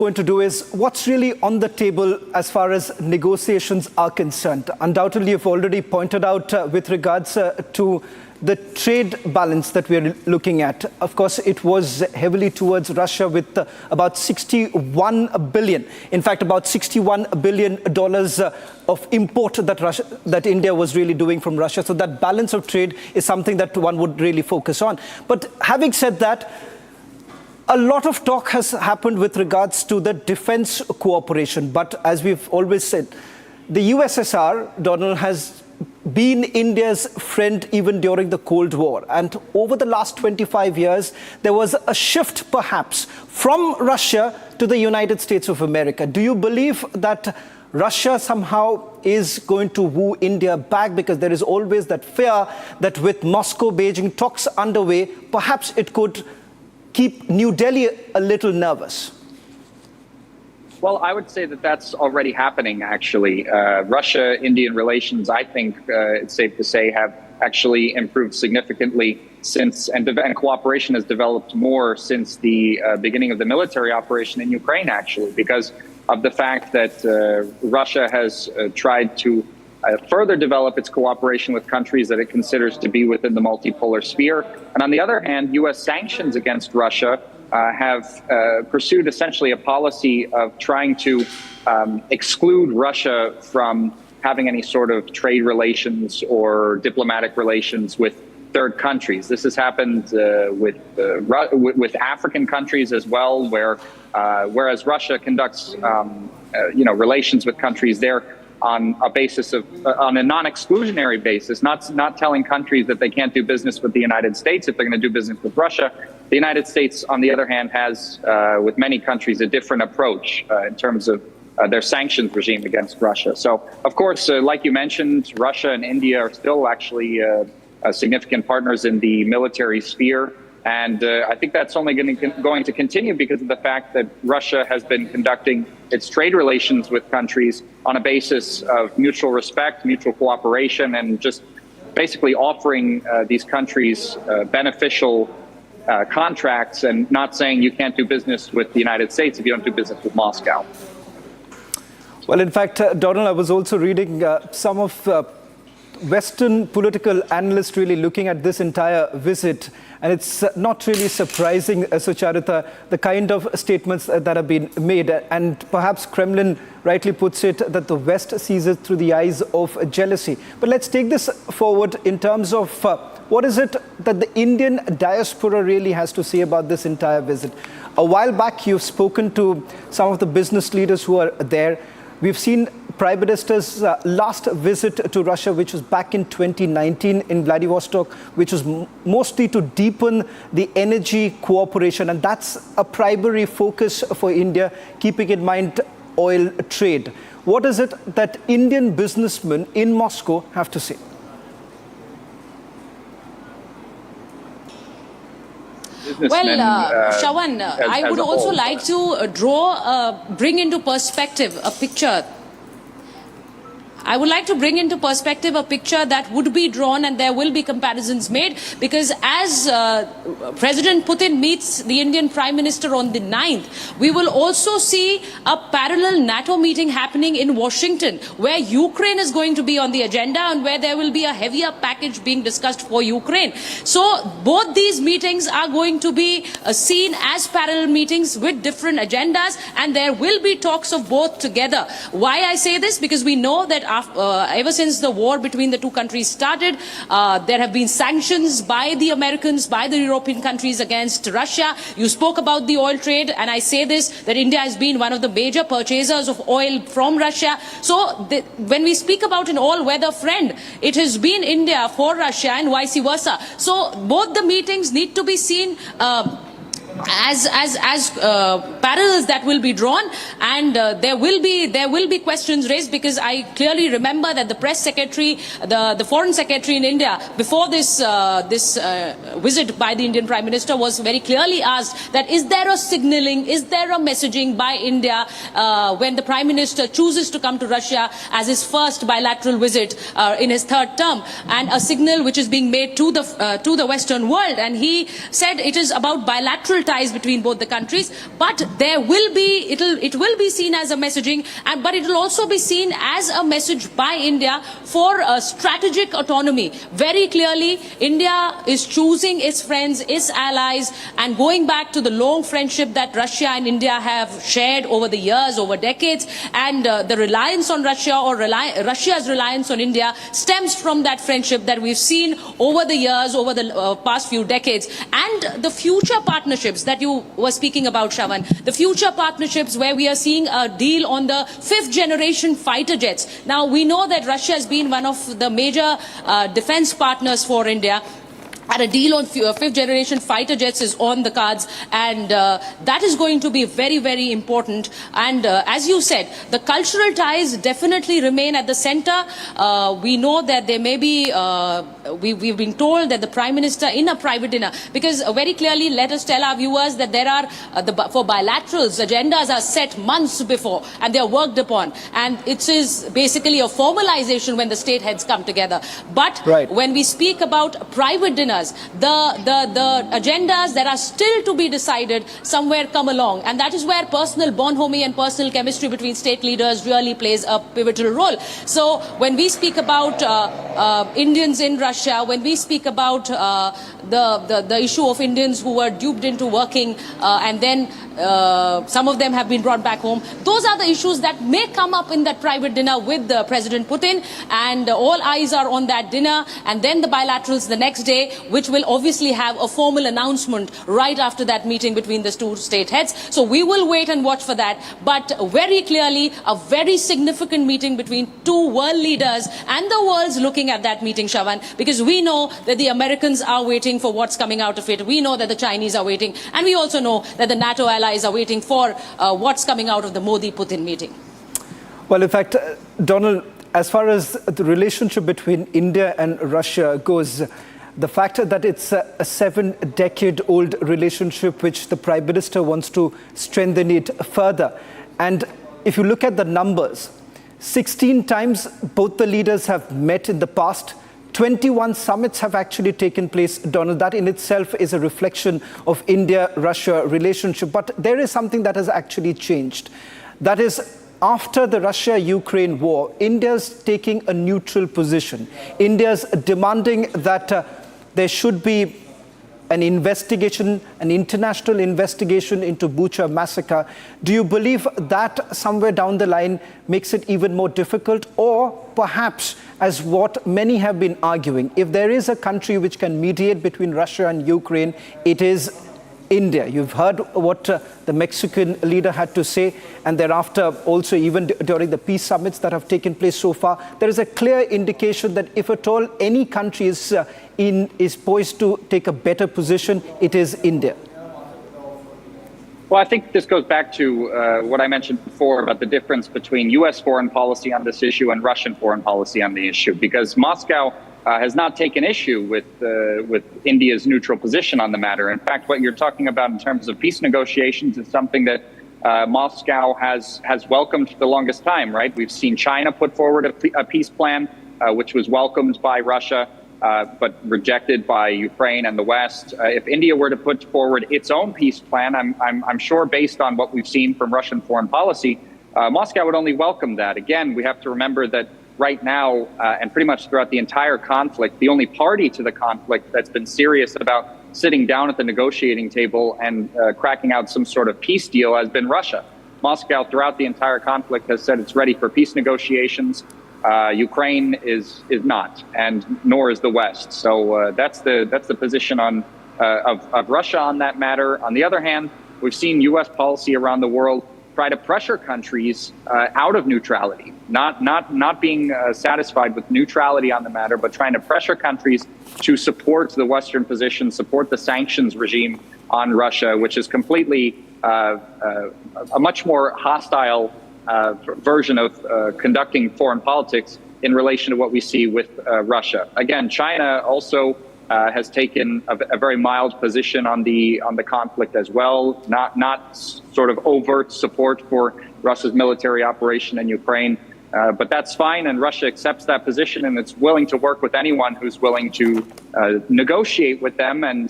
Going to do is what's really on the table as far as negotiations are concerned. Undoubtedly, you've already pointed out with regards to the trade balance that we're looking at. Of course, it was heavily towards Russia with about 61 billion. In fact, about $61 billion of import that India was really doing from Russia. So that balance of trade is something that one would really focus on. But having said that, a lot of talk has happened with regards to the defense cooperation. But as we've always said, the USSR, Donald, has been India's friend even during the Cold War. And over the last 25 years, there was a shift perhaps from Russia to the United States of America. Do you believe that Russia somehow is going to woo India back? Because there is always that fear that with Moscow-Beijing talks underway, perhaps it could keep New Delhi a little nervous. Well, I would say that that's already happening, actually. Russia-Indian relations, I think it's safe to say, have actually improved significantly since, and cooperation has developed more since the beginning of the military operation in Ukraine, actually, because of the fact that Russia has tried to further develop its cooperation with countries that it considers to be within the multipolar sphere. And on the other hand, U.S. sanctions against Russia have pursued essentially a policy of trying to exclude Russia from having any sort of trade relations or diplomatic relations with third countries. This has happened with African countries as well, where whereas Russia conducts relations with countries there on a basis of on a non-exclusionary basis, not telling countries that they can't do business with the United States if they're going to do business with Russia. The United States, on the other hand, has with many countries a different approach in terms of their sanctions regime against Russia. So, of course, like you mentioned, Russia and India are still actually significant partners in the military sphere. And I think that's only going to continue because of the fact that Russia has been conducting its trade relations with countries on a basis of mutual respect, mutual cooperation, and just basically offering these countries beneficial contracts and not saying you can't do business with the United States if you don't do business with Moscow. Well, in fact, Donald, I was also reading some of Western political analysts really looking at this entire visit. And it's not really surprising, Sucharita, the kind of statements that have been made. And perhaps Kremlin rightly puts it that the West sees it through the eyes of jealousy. But let's take this forward in terms of what is it that the Indian diaspora really has to say about this entire visit. A while back, you've spoken to some of the business leaders who are there. We've seen Prime Minister's last visit to Russia, which was back in 2019 in Vladivostok, which was mostly to deepen the energy cooperation. And that's a primary focus for India, keeping in mind oil trade. What is it that Indian businessmen in Moscow have to say? Well, Shravan, I would also like to bring into perspective a picture. I would like to bring into perspective a picture that would be drawn, and there will be comparisons made, because as President Putin meets the Indian Prime Minister on the 9th, we will also see a parallel NATO meeting happening in Washington, where Ukraine is going to be on the agenda and where there will be a heavier package being discussed for Ukraine. So both these meetings are going to be seen as parallel meetings with different agendas, and there will be talks of both together. Why I say this? Because we know that ever since the war between the two countries started, there have been sanctions by the Americans, by the European countries against Russia. You spoke about the oil trade, and I say this, that India has been one of the major purchasers of oil from Russia. So when we speak about an all-weather friend, it has been India for Russia and vice versa. So both the meetings need to be seen as parallels that will be drawn, and there will be questions raised, because I clearly remember that the press secretary, the foreign secretary in India, before this visit by the Indian Prime Minister, was very clearly asked that is there a signaling, is there a messaging by India when the Prime Minister chooses to come to Russia as his first bilateral visit in his third term, and a signal which is being made to the Western world. And he said it is about bilateral cultural ties between both the countries, but there will be, it will be seen as a messaging, but it will also be seen as a message by India for strategic autonomy. Very clearly, India is choosing its friends, its allies, and going back to the long friendship that Russia and India have shared over the years, over decades, and the reliance on Russia or Russia's reliance on India stems from that friendship that we've seen over the years, over the past few decades. And the future partnerships that you were speaking about, Shravan, the future partnerships where we are seeing a deal on the 5th generation fighter jets. Now, we know that Russia has been one of the major defense partners for India. And a deal on 5th generation fighter jets is on the cards, and that is going to be very, very important. And as you said, the cultural ties definitely remain at the center. We know that there may be, we've been told that the Prime Minister in a private dinner, because very clearly, let us tell our viewers that there are, for bilaterals, agendas are set months before, and they are worked upon. And it is basically a formalization when the state heads come together. But when we speak about private dinners, the agendas that are still to be decided somewhere come along, and that is where personal bonhomie and personal chemistry between state leaders really plays a pivotal role. So when we speak about Indians in Russia, when we speak about the issue of Indians who were duped into working and then some of them have been brought back home, those are the issues that may come up in that private dinner with President Putin, and all eyes are on that dinner, and then the bilaterals the next day, which will obviously have a formal announcement right after that meeting between the two state heads. So we will wait and watch for that. But very clearly, a very significant meeting between two world leaders, and the world's looking at that meeting, Shravan, because we know that the Americans are waiting for what's coming out of it. We know that the Chinese are waiting, and we also know that the NATO allies are waiting for what's coming out of the Modi-Putin meeting. Well, in fact, Donald, as far as the relationship between India and Russia goes, the fact that it's a 7-decade-old relationship which the Prime Minister wants to strengthen it further. And if you look at the numbers, 16 times both the leaders have met in the past. 21 summits have actually taken place, Donald. That in itself is a reflection of India-Russia relationship. But there is something that has actually changed. That is, after the Russia-Ukraine war, India's taking a neutral position. India's demanding that there should be an investigation, an international investigation into Bucha massacre. Do you believe that somewhere down the line makes it even more difficult? Or perhaps, as what many have been arguing, if there is a country which can mediate between Russia and Ukraine, it is India. You've heard what the Mexican leader had to say, and thereafter also even during the peace summits that have taken place so far, there is a clear indication that if at all any country is poised to take a better position, it is India. Well, I think this goes back to what I mentioned before about the difference between U.S. foreign policy on this issue and Russian foreign policy on the issue, because Moscow has not taken issue with India's neutral position on the matter. In fact, what you're talking about in terms of peace negotiations is something that Moscow has welcomed for the longest time, right? We've seen China put forward a peace plan, which was welcomed by Russia, but rejected by Ukraine and the West. If India were to put forward its own peace plan, I'm sure based on what we've seen from Russian foreign policy, Moscow would only welcome that. Again, we have to remember that right now, and pretty much throughout the entire conflict, the only party to the conflict that's been serious about sitting down at the negotiating table and cracking out some sort of peace deal has been Russia. Moscow, throughout the entire conflict, has said it's ready for peace negotiations. Ukraine is not, and nor is the West. So that's the position of Russia on that matter. On the other hand, we've seen U.S. policy around the world try to pressure countries out of neutrality, not being satisfied with neutrality on the matter, but trying to pressure countries to support the Western position, support the sanctions regime on Russia, which is completely a much more hostile version of conducting foreign politics in relation to what we see with Russia. Again, China also has taken a very mild position on the conflict as well, not sort of overt support for Russia's military operation in Ukraine. But that's fine, and Russia accepts that position, and it's willing to work with anyone who's willing to negotiate with them and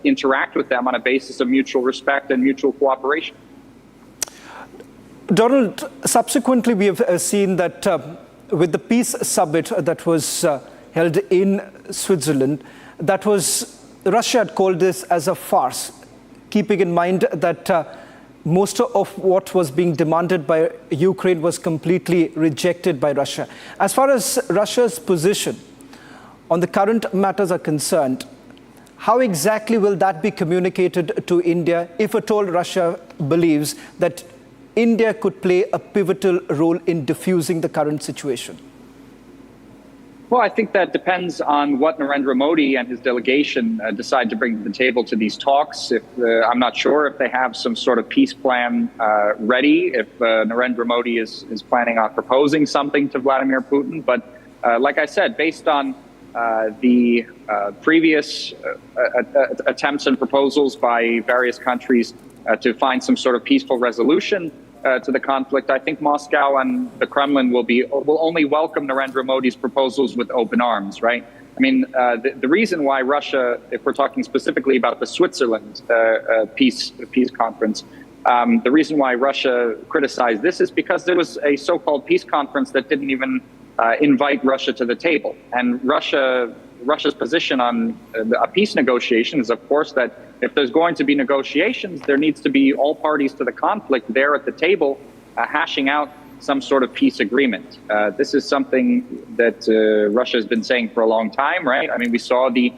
interact with them on a basis of mutual respect and mutual cooperation. Donald, subsequently we have seen that with the peace summit that was held in Switzerland, Russia had called this as a farce, keeping in mind that most of what was being demanded by Ukraine was completely rejected by Russia. As far as Russia's position on the current matters are concerned, how exactly will that be communicated to India, if at all Russia believes that India could play a pivotal role in diffusing the current situation? Well, I think that depends on what Narendra Modi and his delegation decide to bring to the table to these talks. I'm not sure if they have some sort of peace plan ready, if Narendra Modi is planning on proposing something to Vladimir Putin. But like I said, based on the previous attempts and proposals by various countries to find some sort of peaceful resolution to the conflict, I think Moscow and the Kremlin will only welcome Narendra Modi's proposals with open arms, right? I mean, the reason why Russia, if we're talking specifically about the Switzerland peace conference, the reason why Russia criticized this is because there was a so-called peace conference that didn't even invite Russia to the table. And Russia's position on a peace negotiation is, of course, that if there's going to be negotiations, there needs to be all parties to the conflict there at the table hashing out some sort of peace agreement. This is something that Russia has been saying for a long time, right? I mean, we saw the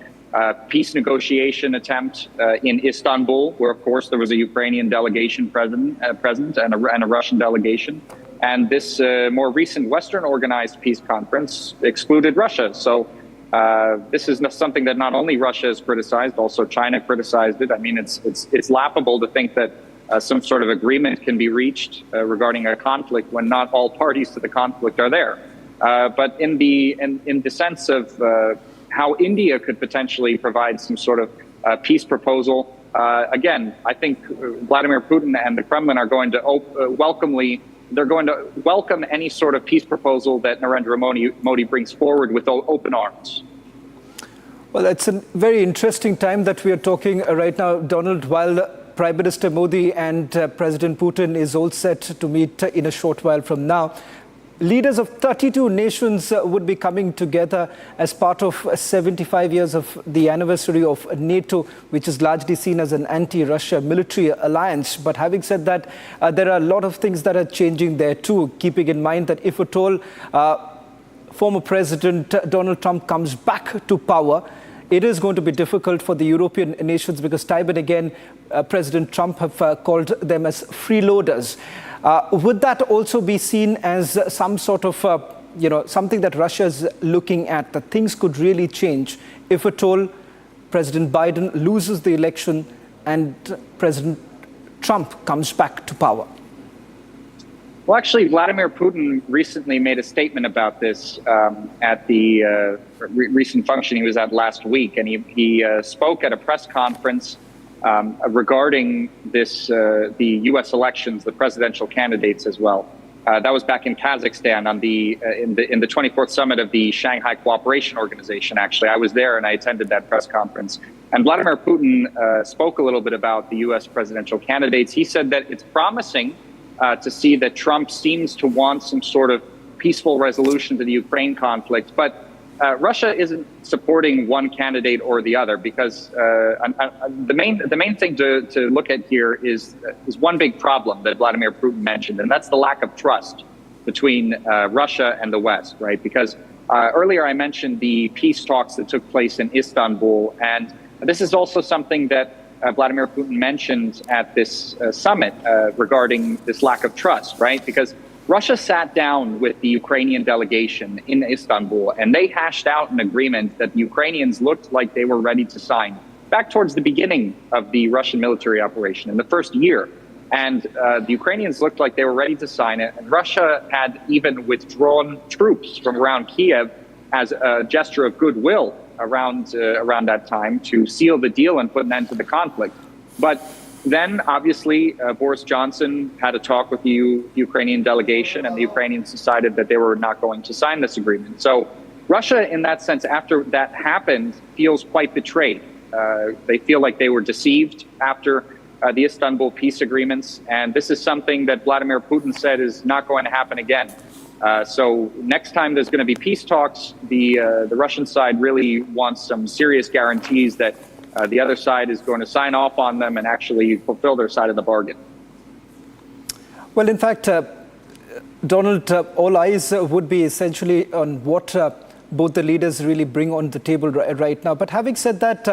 peace negotiation attempt in Istanbul, where, of course, there was a Ukrainian delegation present and a Russian delegation. And this more recent Western organized peace conference excluded Russia. So this is something that not only Russia has criticized, also China criticized it. I mean, it's laughable to think that some sort of agreement can be reached regarding a conflict when not all parties to the conflict are there. But in the sense of how India could potentially provide some sort of peace proposal, again, I think Vladimir Putin and the Kremlin are going to welcome any sort of peace proposal that Narendra Modi brings forward with open arms. Well, it's a very interesting time that we are talking right now, Donald, while Prime Minister Modi and President Putin is all set to meet in a short while from now. Leaders of 32 nations would be coming together as part of 75 years of the anniversary of NATO, which is largely seen as an anti-Russia military alliance. But having said that, there are a lot of things that are changing there too, keeping in mind that if at all former President Donald Trump comes back to power, it is going to be difficult for the European nations because time and again, President Trump have called them as freeloaders. Would that also be seen as some sort of, something that Russia is looking at, that things could really change if at all President Biden loses the election and President Trump comes back to power? Well, actually, Vladimir Putin recently made a statement about this at the recent function he was at last week. And he spoke at a press conference regarding the U.S. elections, the presidential candidates as well. That was back in Kazakhstan on in the 24th summit of the Shanghai Cooperation Organization. Actually, I was there and I attended that press conference. And Vladimir Putin spoke a little bit about the U.S. presidential candidates. He said that it's promising to see that Trump seems to want some sort of peaceful resolution to the Ukraine conflict, but Russia isn't supporting one candidate or the other because the main thing to look at here is one big problem that Vladimir Putin mentioned, and that's the lack of trust between Russia and the West, right? Because earlier I mentioned the peace talks that took place in Istanbul, and this is also something that Vladimir Putin mentioned at this summit regarding this lack of trust, right? Because Russia sat down with the Ukrainian delegation in Istanbul and they hashed out an agreement that the Ukrainians looked like they were ready to sign back towards the beginning of the Russian military operation in the first year. And the Ukrainians looked like they were ready to sign it. And Russia had even withdrawn troops from around Kiev as a gesture of goodwill around that time to seal the deal and put an end to the conflict. But Then, obviously, Boris Johnson had a talk with the Ukrainian delegation, and the Ukrainians decided that they were not going to sign this agreement. So Russia, in that sense, after that happened, feels quite betrayed. They feel like they were deceived after the Istanbul peace agreements, and this is something that Vladimir Putin said is not going to happen again. So next time there's going to be peace talks, the Russian side really wants some serious guarantees that the other side is going to sign off on them and actually fulfill their side of the bargain. Well, in fact, Donald, all eyes would be essentially on what both the leaders really bring on the table right now. But having said that,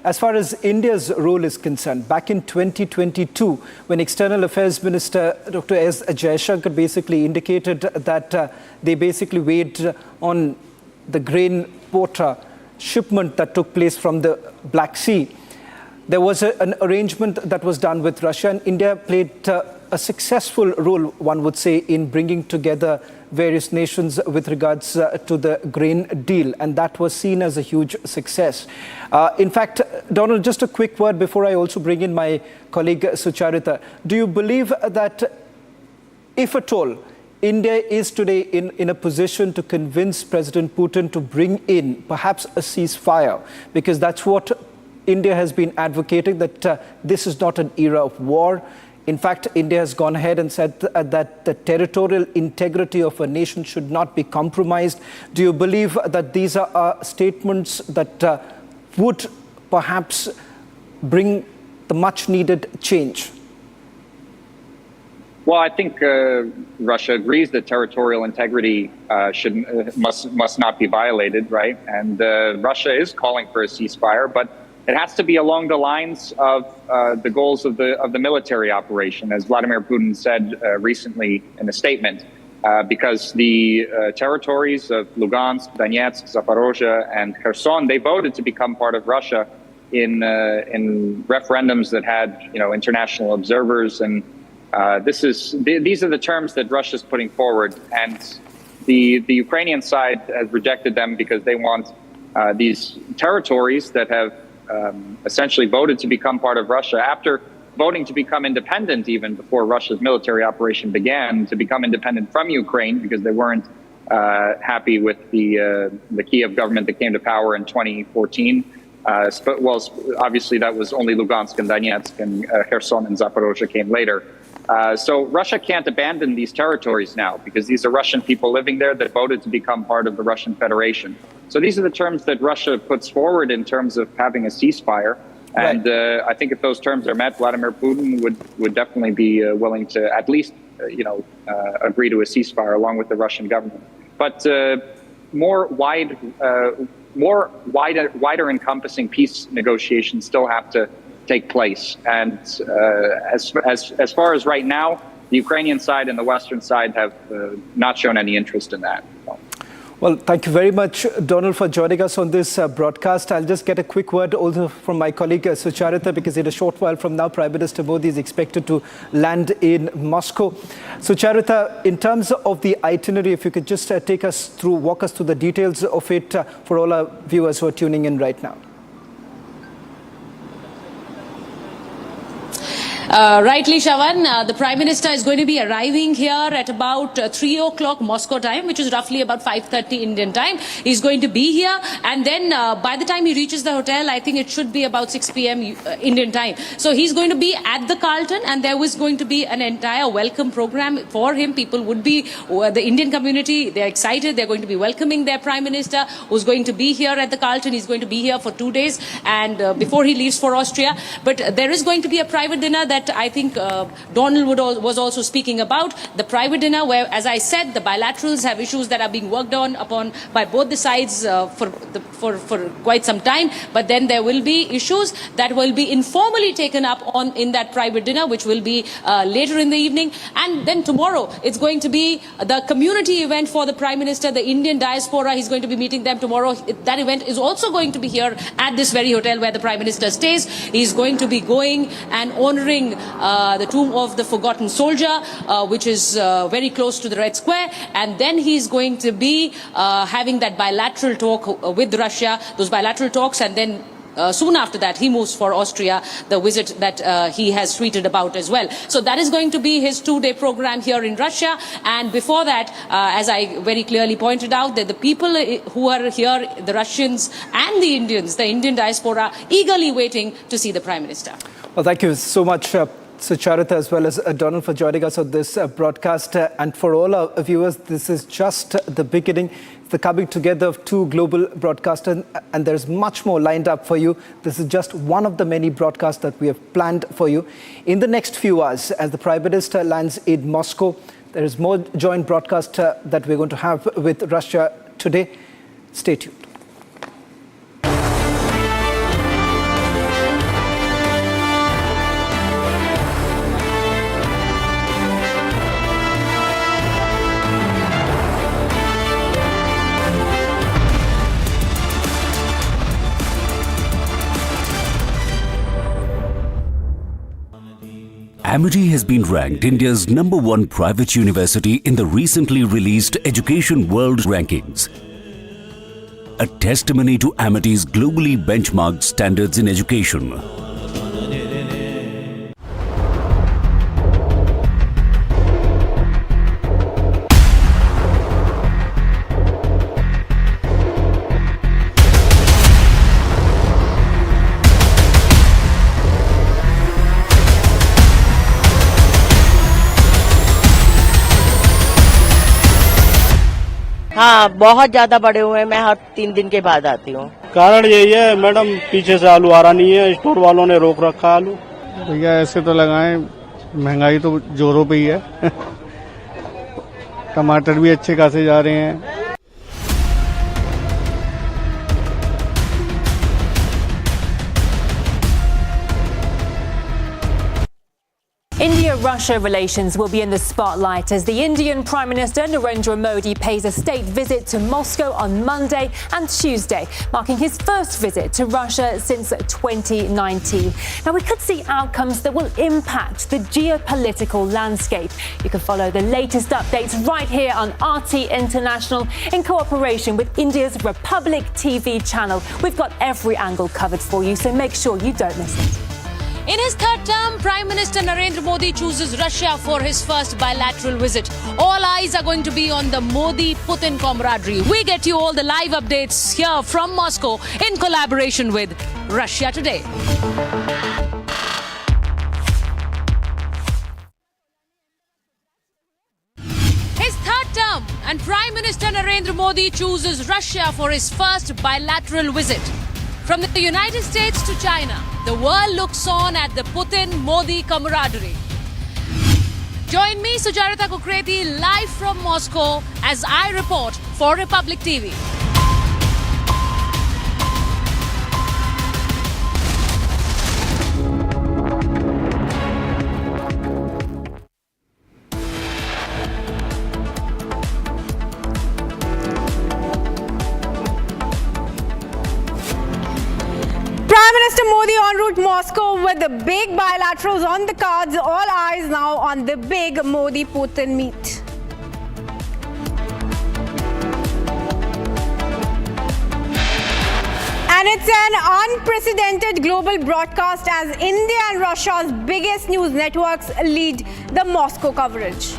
as far as India's role is concerned, back in 2022, when External Affairs Minister Dr. S. Jaishankar basically indicated that they basically weighed on the grain quota shipment that took place from the Black Sea, there was an arrangement that was done with Russia, and India played a successful role, one would say, in bringing together various nations with regards to the grain deal, and that was seen as a huge success. In fact, Donald, just a quick word before I also bring in my colleague Sucharita. Do you believe that, if at all, India is today in a position to convince President Putin to bring in perhaps a ceasefire? Because that's what India has been advocating, that this is not an era of war. In fact, India has gone ahead and said that the territorial integrity of a nation should not be compromised. Do you believe that these are statements that would perhaps bring the much needed change? Well, I think Russia agrees that territorial integrity must not be violated, right? And Russia is calling for a ceasefire, but it has to be along the lines of the goals of the military operation, as Vladimir Putin said recently in a statement, because the territories of Lugansk, Donetsk, Zaporozhye, and Kherson, they voted to become part of Russia in referendums that had, international observers, and these are the terms that Russia's putting forward, and the Ukrainian side has rejected them because they want these territories that have essentially voted to become part of Russia after voting to become independent, even before Russia's military operation began, to become independent from Ukraine because they weren't happy with the Kiev government that came to power in 2014. Well, obviously that was only Lugansk and Donetsk, and Kherson and Zaporozhye came later. So Russia can't abandon these territories now because these are Russian people living there that voted to become part of the Russian Federation. So these are the terms that Russia puts forward in terms of having a ceasefire. And right. I think if those terms are met, Vladimir Putin would definitely be willing to at least, agree to a ceasefire along with the Russian government. But wider encompassing peace negotiations still have to take place. And as far as right now, the Ukrainian side and the Western side have not shown any interest in that. Well, thank you very much, Donald, for joining us on this broadcast. I'll just get a quick word also from my colleague Sucharita, because in a short while from now, Prime Minister Modi is expected to land in Moscow. Sucharita, in terms of the itinerary, if you could just walk us through the details of it for all our viewers who are tuning in right now. Rightly, Shawan, the Prime Minister is going to be arriving here at about 3 o'clock Moscow time, which is roughly about 5:30 Indian time. He's going to be here, and then by the time he reaches the hotel, I think it should be about 6 p.m. Indian time. So he's going to be at the Carlton, and there was going to be an entire welcome program for him. People would be, the Indian community, they're excited. They're going to be welcoming their Prime Minister, who's going to be here at the Carlton. He's going to be here for 2 days, and before he leaves for Austria. But there is going to be a private dinner that I think Donald was also speaking about, the private dinner where, as I said, the bilaterals have issues that are being worked upon by both the sides for quite some time. But then there will be issues that will be informally taken up in that private dinner, which will be later in the evening. And then tomorrow, it's going to be the community event for the Prime Minister, the Indian Diaspora. He's going to be meeting them tomorrow. That event is also going to be here at this very hotel where the Prime Minister stays. He's going to be going and honoring the tomb of the forgotten soldier, which is very close to the Red Square, and then he's going to be having that bilateral talk with Russia, those bilateral talks, and then soon after that, he moves for Austria, the visit that he has tweeted about as well. So that is going to be his 2-day program here in Russia. And before that, as I very clearly pointed out, that the people who are here, the Russians and the Indians, the Indian diaspora, eagerly waiting to see the Prime Minister. Well, thank you so much, Sucharita, as well as Donald, for joining us on this broadcast. And for all our viewers, this is just the beginning. The coming together of two global broadcasters, and there's much more lined up for you. This is just one of the many broadcasts that we have planned for you. In the next few hours, as the Prime Minister lands in Moscow, there is more joint broadcast that we're going to have with Russia today. Stay tuned. Amity has been ranked India's #1 private university in the recently released Education World Rankings. A testimony to Amity's globally benchmarked standards in education. हाँ, बहुत ज्यादा बड़े हुए हैं। मैं हर 3 दिन के बाद आती हूँ। कारण यही है मैडम, पीछे से आलू आ रहा नहीं है, स्टोर वालों ने रोक रखा आलू। भैया ऐसे तो लगाएं, महंगाई तो जोरों पे ही है। टमाटर भी अच्छे खासे जा रहे हैं। India-Russia relations will be in the spotlight as the Indian Prime Minister Narendra Modi pays a state visit to Moscow on Monday and Tuesday, marking his first visit to Russia since 2019. Now, we could see outcomes that will impact the geopolitical landscape. You can follow the latest updates right here on RT International in cooperation with India's Republic TV channel. We've got every angle covered for you, so make sure you don't miss it. In his third term, Prime Minister Narendra Modi chooses Russia for his first bilateral visit. All eyes are going to be on the Modi-Putin camaraderie. We get you all the live updates here from Moscow in collaboration with Russia Today. His third term and Prime Minister Narendra Modi chooses Russia for his first bilateral visit. From the United States to China, the world looks on at the Putin-Modi camaraderie. Join me, Sucharita Kukreti, live from Moscow as I report for Republic TV. Minister Modi en route Moscow with the big bilaterals on the cards. All eyes now on the big Modi-Putin meet. And it's an unprecedented global broadcast as India and Russia's biggest news networks lead the Moscow coverage.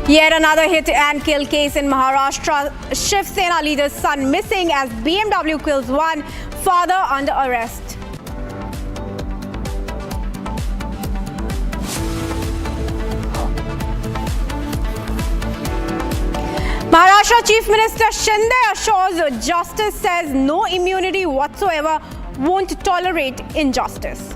Yet another hit and kill case in Maharashtra. Shiv Sena leader's son missing as BMW kills one, father under arrest. Maharashtra Chief Minister Shinde assures justice, says no immunity whatsoever, won't tolerate injustice.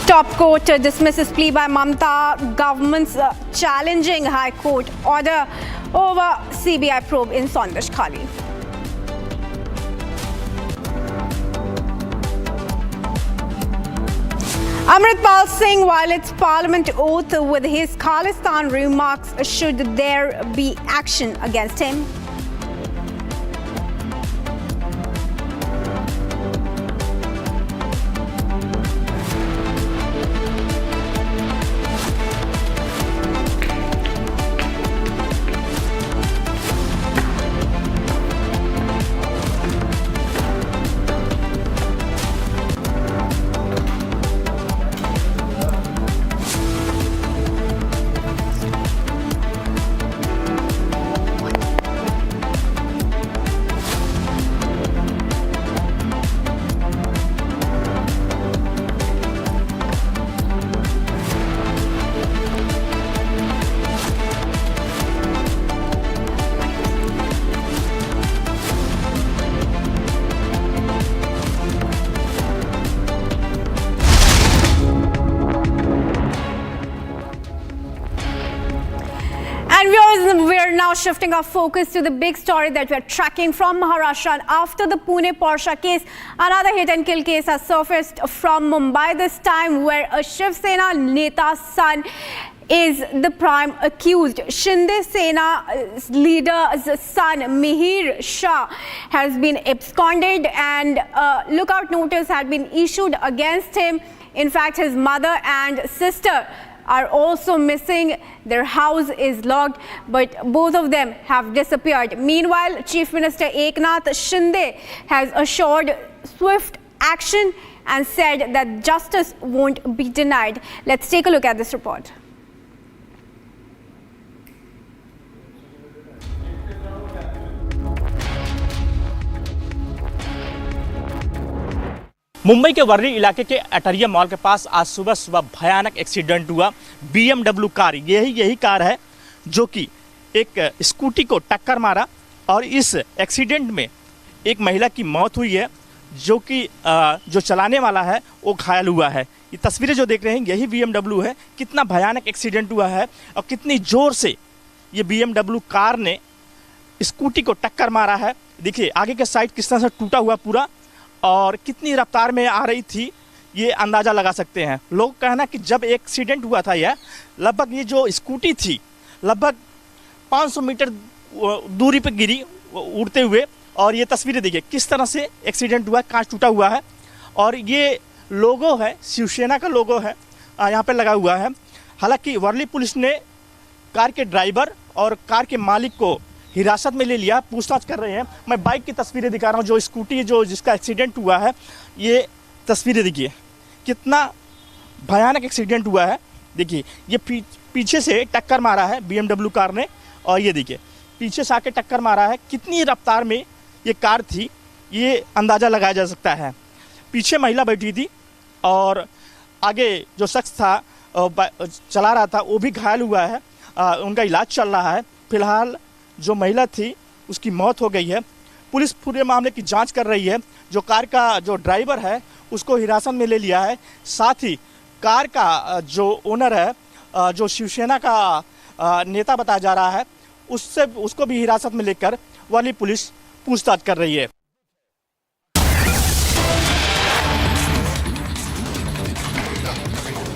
Top court dismisses plea by Mamata. Government's challenging High Court order over CBI probe in Sandesh Khali. Amritpal Singh violates Parliament oath with his Khalistan remarks. Should there be action against him? Now shifting our focus to the big story that we are tracking from Maharashtra. And after the Pune Porsche case, another hit and kill case has surfaced from Mumbai, this time where a Shiv Sena Neta's son is the prime accused. Shinde Sena leader's son Mihir Shah has been absconded and a lookout notice had been issued against him. In fact, his mother and sister are also missing. Their house is locked, but both of them have disappeared. Meanwhile, Chief Minister Eknath Shinde has assured swift action and said that justice won't be denied. Let's take a look at this report. Mumbai के वर्ली इलाके के अटरिया mall के पास आज सुबह भयानक accident हुआ। BMW car, यही car है जो कि एक स्कूटी को टक्कर मारा और इस एक्सीडेंट में एक महिला की मौत हुई है, जो कि जो चलाने वाला है वो घायल हुआ है। ये तस्वीरें जो देख रहे हैं यही BMW है। कितना भयानक एक्सीडेंट हुआ है और कितनी ज़ोर से ये BMW कार ने स्कूटी को टक्कर मारा है। देखिए आगे के साइड किस तरह से टूटा हुआ पूरा, और कितनी रफ्तार में आ रही थी ये अंदाज़ा लगा सकते हैं। लोग कहना कि जब एक्सीडेंट हुआ था यह लगभग ये जो स्कूटी थी लगभग 500 मीटर दूरी पर गिरी उड़ते हुए, और ये तस्वीरें देखिए किस तरह से एक्सीडेंट हुआ, कांच टूटा हुआ है। और ये लोगो है, शिवसेना का लोगो है यहाँ पे लगा हुआ है। हालांकि वर्ली पुलिस ने कार के ड्राइवर और कार के मालिक को हिरासत में ले लिया, पूछताछ कर रहे हैं। मैं बाइक की तस्वीरें दिखा रहा हूँ, जो स्कूटी जिसका एक्सीडेंट हुआ है, ये तस्वीरें देखिए कितना भयानक एक्सीडेंट हुआ है। देखिए ये पीछे से टक्कर मारा है BMW कार ने, और ये देखिए पीछे से आके टक्कर मारा है। कितनी रफ्तार में ये कार थी ये अंदाज़ा लगाया जा सकता है। पीछे महिला बैठी थी और आगे जो शख्स था चला रहा था वो भी घायल हुआ है, उनका इलाज चल रहा है। फिलहाल जो महिला थी उसकी मौत हो गई है। पुलिस पूरे मामले की जांच कर रही है। जो कार का जो ड्राइवर है उसको हिरासत में ले लिया है, साथ ही कार का जो ओनर है, जो शिवसेना का नेता बताया जा रहा है, उसको भी हिरासत में लेकर वर्ली पुलिस पूछताछ कर रही है।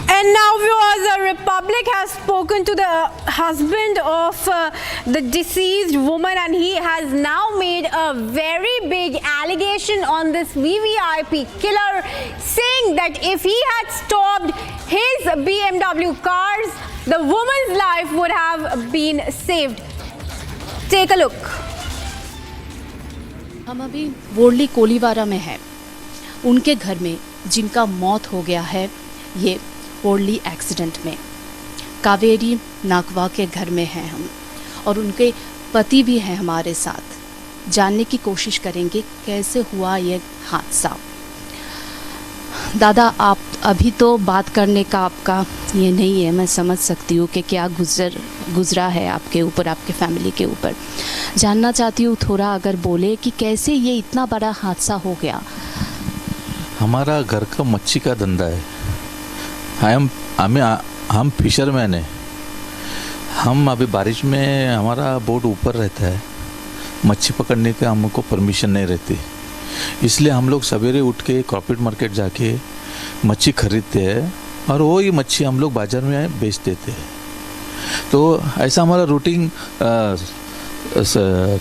And now, viewers, the Republic has spoken to the husband of the deceased woman, and he has now made a very big allegation on this VVIP killer, saying that if he had stopped his BMW cars, the woman's life would have been saved. Take a look. हम अभी वर्ली कोलीवारा में हैं, उनके घर में जिनका मौत हो गया है ये वर्ली एक्सीडेंट में। कावेरी नागवा के घर में हैं हम, और उनके पति भी हैं हमारे साथ। जानने की कोशिश करेंगे कैसे हुआ ये हादसा। दादा, आप अभी तो बात करने का आपका ये नहीं है, मैं समझ सकती हूँ कि क्या गुजरा है आपके ऊपर, आपके फैमिली के ऊपर। जानना चाहती हूँ थोड़ा अगर बोले कि कैसे ये इतना बड़ा हादसा हो गया। हमारा घर का मच्छी का धंधा है। हम फिशरमैन हैं। हम अभी बारिश में हमारा बोट ऊपर रहता है, मच्छी पकड़ने का हमको परमिशन नहीं रहती, इसलिए हम लोग सवेरे उठ के क्रॉफिट मार्केट जाके मच्छी खरीदते हैं और वो ही मच्छी हम लोग बाज़ार में बेच देते हैं। तो ऐसा हमारा रूटीन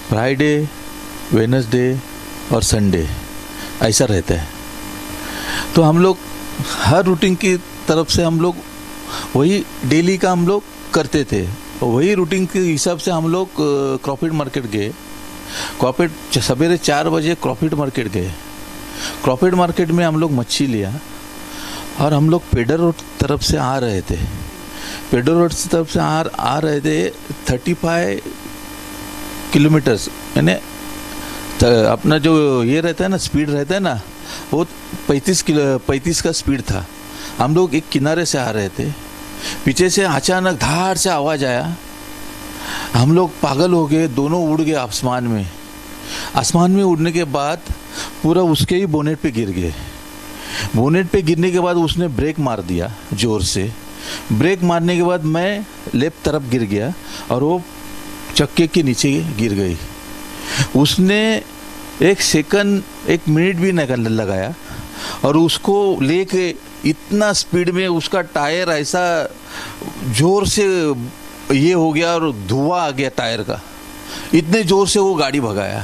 फ्राइडे, वेडनेसडे और संडे ऐसा रहता है। तो हम लोग हर रूटीन की तरफ से हम लोग वही डेली का हम लोग करते थे, वही रूटीन के हिसाब से हम लोग क्रॉफिट मार्केट गए। क्रॉफिट सवेरे 4 बजे क्रॉफिट मार्केट गए। क्रॉफिट मार्केट में हम लोग मच्छी लिया और हम लोग पेडर रोड तरफ से आ रहे थे। पेडर रोड तरफ से आ रहे थे 35 किलोमीटर्स, यानी अपना जो ये रहता है ना, स्पीड रहता है ना, वो 35 का स्पीड था। हम लोग एक किनारे से आ रहे थे, पीछे से अचानक धार से आवाज़ आया। हम लोग पागल हो गए, दोनों उड़ गए आसमान में। आसमान में उड़ने के बाद पूरा उसके ही बोनेट पे गिर गए। बोनेट पे गिरने के बाद उसने ब्रेक मार दिया ज़ोर से। ब्रेक मारने के बाद मैं लेफ्ट तरफ गिर गया और वो चक्के के नीचे गिर गई। उसने 1 मिनट भी नहीं लगाया और उसको लेके इतना स्पीड में उसका टायर ऐसा जोर से ये हो गया और धुआं आ गया टायर का, इतने जोर से वो गाड़ी भगाया।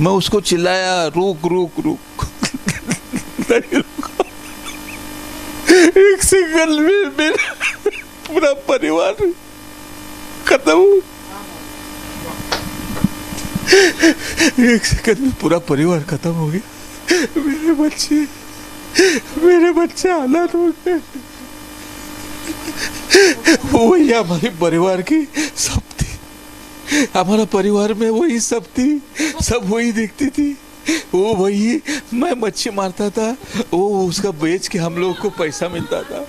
मैं उसको चिल्लाया, रुक रुक रुक नहीं रुका। 1 सेकंड में मेरा पूरा परिवार खत्म। 1 सेकंड में पूरा परिवार खत्म हो गया। मेरे बच्चे हालात हो गए। वही हमारे परिवार की सब थी, हमारा परिवार में वही सब थी, सब वही देखती थी। वो वही, मैं मच्छी मारता था, वो उसका बेच के हम लोग को पैसा मिलता था।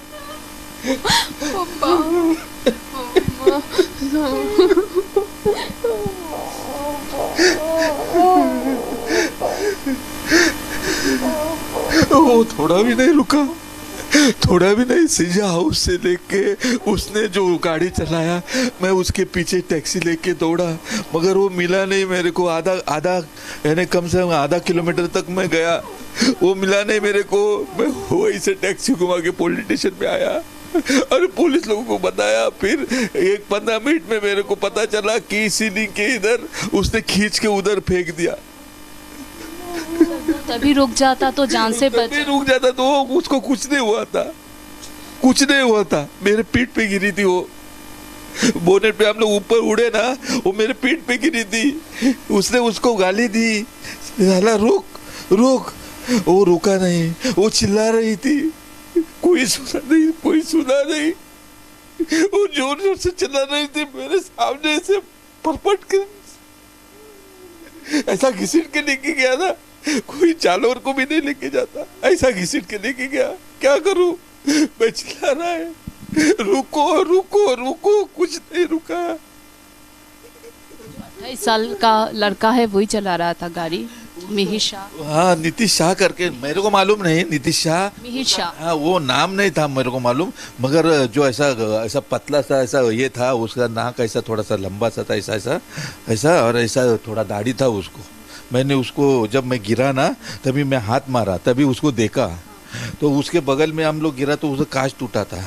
वो थोड़ा भी नहीं रुका, थोड़ा भी नहीं। सीजा हाउस से लेके उसने जो गाड़ी चलाया, मैं उसके पीछे टैक्सी लेके दौड़ा, मगर वो मिला नहीं मेरे को। आधा यानी कम से कम आधा किलोमीटर तक मैं गया, वो मिला नहीं मेरे को। मैं वहीं से टैक्सी घुमा के पुलिस स्टेशन पे आया और पुलिस लोगों को बताया। फिर 15 मिनट में मेरे को पता चला कि सीलिंग के इधर उसने खींच के उधर फेंक दिया। तभी रुक जाता तो जान से बच, रुक जाता तो उसको कुछ नहीं हुआ था, कुछ नहीं हुआ था। मेरे पीठ पे गिरी थी वो, बोनेट पे हम लोग ऊपर उड़े ना, वो मेरे पीठ पे गिरी थी। उसने उसको गाली दी, साला रुक रुक। वो रुका नहीं, वो चिल्ला रही थी, कोई सुना नहीं, कोई सुना नहीं। वो जोर जोर से चिल्ला रही थी मेरे सामने से, परपट के ऐसा घसीट के लेके गया ना, कोई जानवर को भी नहीं लेके जाता, ऐसा घसीट के लेके गया। क्या करूं, मैं चिल्ला रहा है, रुको रुको रुको, कुछ नहीं रुका। 28 साल का लड़का है, वही चला रहा था गाड़ी, मिहिर शाह। हाँ, नीतीश शाह करके, मेरे को मालूम नहीं, नीतीश शाह, मिहिर शाह। हाँ, वो नाम नहीं था मेरे को मालूम, मगर जो ऐसा पतला सा ऐसा ये था, उसका नाक ऐसा थोड़ा सा लंबा सा था, ऐसा और ऐसा थोड़ा दाढ़ी था उसको। मैंने उसको, जब मैं गिरा ना, तभी मैं हाथ मारा, तभी उसको देखा, तो उसके बगल में हम लोग गिरा तो उसका कांच टूटा था।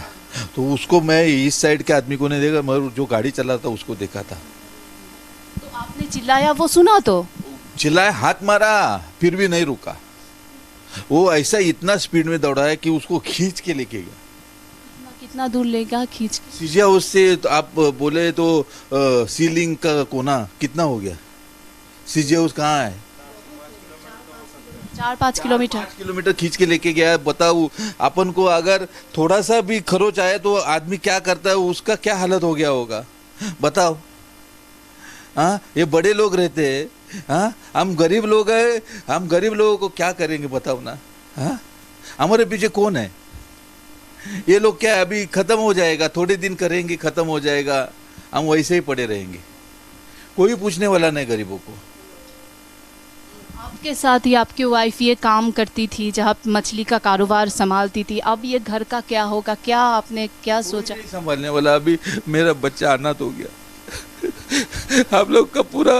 तो उसको मैं इस साइड के आदमी को नहीं देखा, मगर जो गाड़ी चला था उसको देखा था। तो आपने चिल्लाया, वो सुना तो चिल्लाया, हाथ मारा, फिर भी नहीं रुका। वो ऐसा इतना स्पीड में दौड़ा है कि उसको खींच के लेके गया। कितना दूर लेगा खींच के? सीजिया उससे तो आप बोले तो सीलिंग का कोना कितना हो गया? सीजिया उस कहाँ है? 4-5 किलोमीटर। 5 किलोमीटर खींच के लेके गया। बताओ, अपन को अगर थोड़ा सा भी खरोच आए तो आदमी क्या करता है, उसका क्या हालत हो गया होगा, बताओ। हाँ, ये बड़े लोग रहते हैं, हाँ, हम गरीब लोग हैं, हम गरीब लोगों को क्या करेंगे बताओ ना। हाँ, हमारे पीछे कौन है? ये लोग क्या अभी खत्म हो जाएगा, थोड़े दिन करेंगे, खत्म हो जाएगा, हम वैसे ही पड़े रहेंगे, कोई पूछने वाला नहीं गरीबों को। आपके साथ ही आपकी वाइफ ये काम करती थी, जहाँ मछली का कारोबार संभालती थी, अब ये घर का क्या होगा, क्या आपने क्या सोचा? नहीं संभालने वाला, अभी मेरा बच्चा अनाथ हो गया। हम लोग का पूरा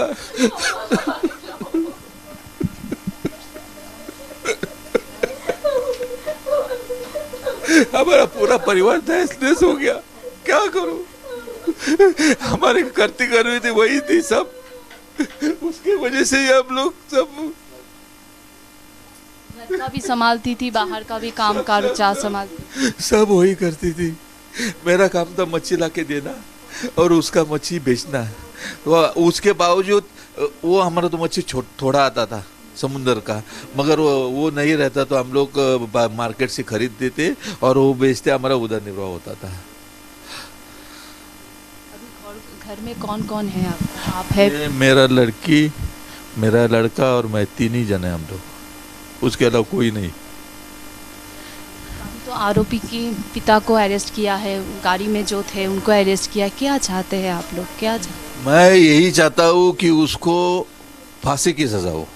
हमारा पूरा परिवार तहस-नहस हो गया, क्या करूं। हमारे करती कर रही थी वही थी सब, उसके वजह से ही हम लोग सब। घर का भी संभालती थी, बाहर का भी काम काज संभालती, सब वही करती थी। मेरा काम था मच्छी ला के देना और उसका मच्छी बेचना। तो उसके बावजूद वो हमारा तो मच्छी थोड़ा आता था समुद्र का, मगर वो नहीं रहता तो हम लोग मार्केट से खरीद देते और वो बेचते, हमारा उधर निर्वाह होता था। घर में कौन कौन है आप है? मेरा लड़की, मेरा लड़का और मैं, 3 ही जने हम लोग, उसके अलावा कोई नहीं। तो आरोपी के पिता को अरेस्ट किया है, गाड़ी में जो थे उनको अरेस्ट किया, क्या चाहते हैं आप लोग, क्या चाहते? मैं यही चाहता हूँ कि उसको फांसी की सजा हो।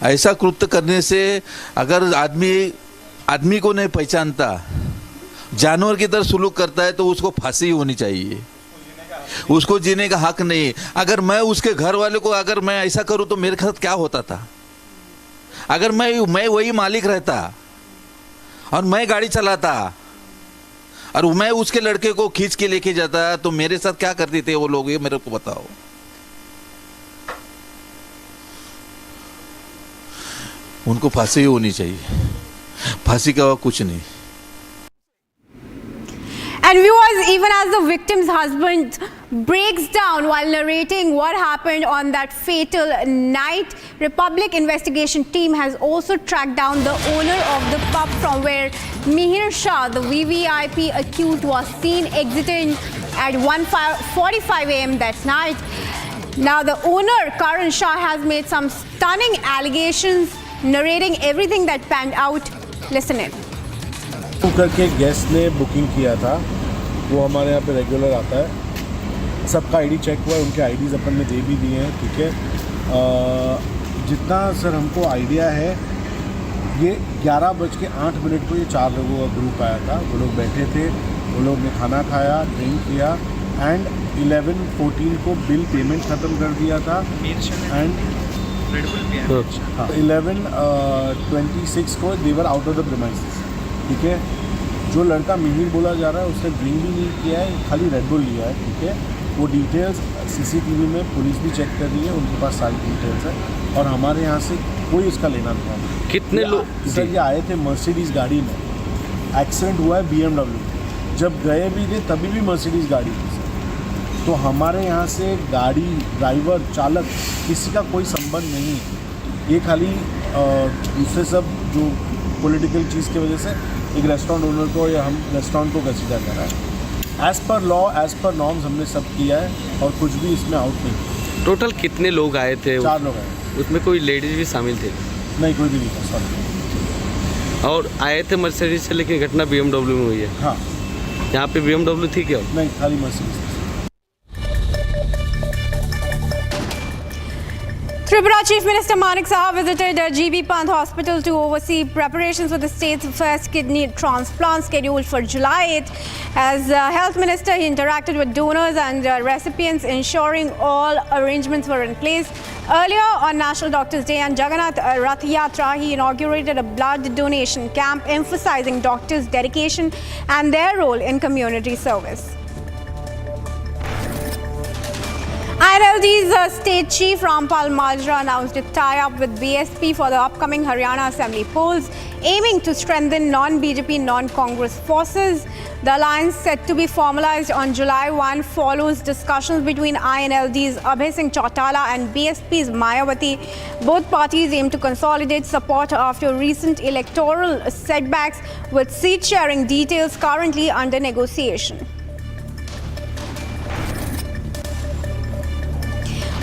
ऐसा कृत्य करने से अगर आदमी को नहीं पहचानता, जानवर की तरह सुलूक करता है, तो उसको फांसी होनी चाहिए। उसको जीने का हक नहीं। अगर मैं उसके घर वाले को अगर मैं ऐसा करूं तो मेरे साथ क्या होता था? अगर मैं वही मालिक रहता और मैं गाड़ी चलाता और मैं उसके लड़के को खींच के लेके जाता तो मेरे साथ क्या करते थे वो लोग, ये मेरे को बताओ। उनको फांसी होनी चाहिए, फांसी का कुछ नहीं। And viewers, even as the victim's husband breaks down while narrating what happened on that fatal night, Republic investigation team has also tracked down the owner of the pub from where Mihir Shah, the VVIP accused, was seen exiting at 1:45 a.m. that night. Now the owner, Karan Shah, has made some stunning allegations, narrating everything that panned out. Listen in. करके guest ने booking किया था, वो हमारे यहाँ पे regular आता है। सबका आईडी चेक हुआ है, उनके आईडीज़ अपन ने दे भी दिए हैं, ठीक है। जितना सर हमको आइडिया है, ये 11:08 को ये 4 लोगों का ग्रुप आया था। वो लोग बैठे थे, वो लोग ने खाना खाया, ड्रिंक किया एंड 11:14 को बिल पेमेंट ख़त्म कर दिया था एंड 11:26 को देवर आउट ऑफ द प्रीमाइसेस, ठीक है। जो लड़का मिहिर बोला जा रहा है उसने ड्रिंक भी नहीं किया है, खाली रेड बुल लिया है, ठीक है। वो डिटेल्स सीसीटीवी में पुलिस भी चेक कर रही है, उनके पास सारी डिटेल्स है और हमारे यहाँ से कोई इसका लेना नहीं है। कितने लोग सर ये आए थे मर्सिडीज़ गाड़ी में, एक्सीडेंट हुआ है BMW, जब गए भी थे तभी भी मर्सिडीज़ गाड़ी थी सर। तो हमारे यहाँ से गाड़ी, ड्राइवर, चालक किसी का कोई संबंध नहीं है। ये खाली दूसरे सब जो पॉलिटिकल चीज़ की वजह से एक रेस्टोरेंट ओनर को या हम रेस्टोरेंट को कंसीडर कर रहा है। As per law, as per norms हमने सब किया है और कुछ भी इसमें आउट नहीं। टोटल कितने लोग आए थे? 4 लोग आए। उसमें कोई लेडीज भी शामिल थे? नहीं, कोई भी नहीं था, सॉरी। और आए थे मर्सिडीज से, लेकिन घटना BMW में हुई है। हाँ। यहाँ पे BMW थी क्या? नहीं, खाली Mercedes. Tripura Chief Minister Manik Saha visited GB Pant Hospital to oversee preparations for the state's first kidney transplant scheduled for July 8th. As Health Minister, he interacted with donors and recipients, ensuring all arrangements were in place. Earlier on National Doctors' Day and Jagannath Rath Yatra, he inaugurated a blood donation camp emphasizing doctors' dedication and their role in community service. INLD's state chief Rampal Majra announced a tie-up with BSP for the upcoming Haryana Assembly polls, aiming to strengthen non-BJP, non-Congress forces. The alliance, set to be formalized on July 1, follows discussions between INLD's Abhay Singh Chautala and BSP's Mayawati. Both parties aim to consolidate support after recent electoral setbacks, with seat-sharing details currently under negotiation.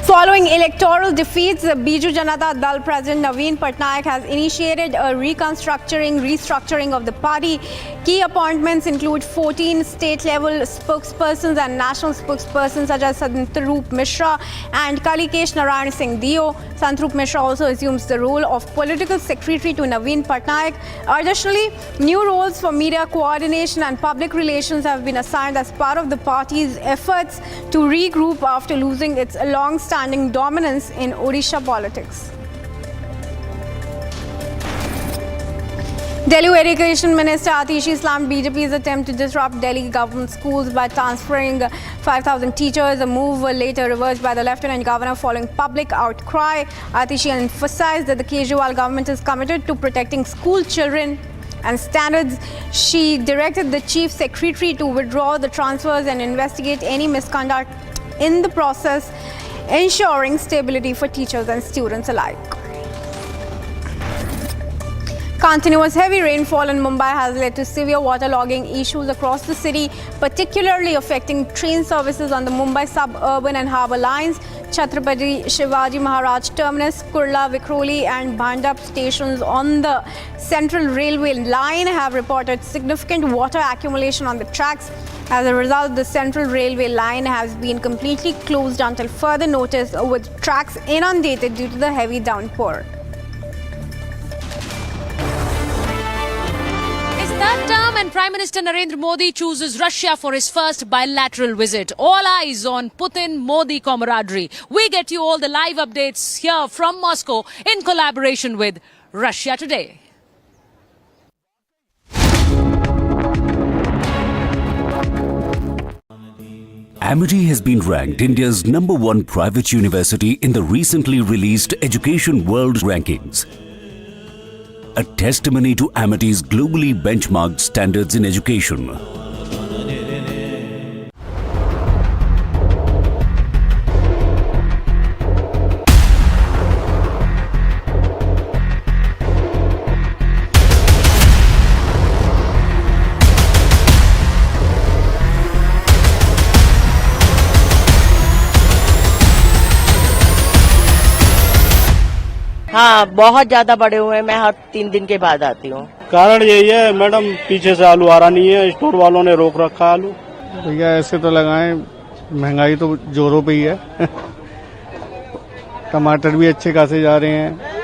Following electoral defeats, the Biju Janata Dal President Naveen Patnaik has initiated a restructuring of the party. Key appointments include 14 state-level spokespersons and national spokespersons such as Santrup Mishra and Kalikesh Narayan Singh Dio. Santrup Mishra also assumes the role of political secretary to Naveen Patnaik. Additionally, new roles for media coordination and public relations have been assigned as part of the party's efforts to regroup after losing its long-standing dominance in Odisha politics. Delhi Education Minister Atishi slammed BJP's attempt to disrupt Delhi government schools by transferring 5,000 teachers, a move later reversed by the Lieutenant Governor following public outcry. Atishi emphasized that the Kejriwal government is committed to protecting school children and standards. She directed the Chief Secretary to withdraw the transfers and investigate any misconduct in the process, ensuring stability for teachers and students alike. Continuous heavy rainfall in Mumbai has led to severe waterlogging issues across the city, particularly affecting train services on the Mumbai suburban and harbour lines. Chhatrapati Shivaji Maharaj Terminus, Kurla, Vikhroli and Bhandap stations on the Central Railway line have reported significant water accumulation on the tracks. As a result, the Central Railway line has been completely closed until further notice, with tracks inundated due to the heavy downpour. Is that term and Prime Minister Narendra Modi chooses Russia for his first bilateral visit. All eyes on Putin-Modi camaraderie. We get you all the live updates here from Moscow in collaboration with Russia Today. Amity has been ranked India's #1 private university in the recently released Education World Rankings. A testimony to Amity's globally benchmarked standards in education. हाँ, बहुत ज्यादा बड़े हुए हैं। मैं हर 3 दिन के बाद आती हूँ। कारण यही है मैडम, पीछे से आलू आ रहा नहीं है, स्टोर वालों ने रोक रखा आलू। भैया ऐसे तो लगाएं, महंगाई तो जोरों पे ही है। टमाटर भी अच्छे खासे जा रहे हैं।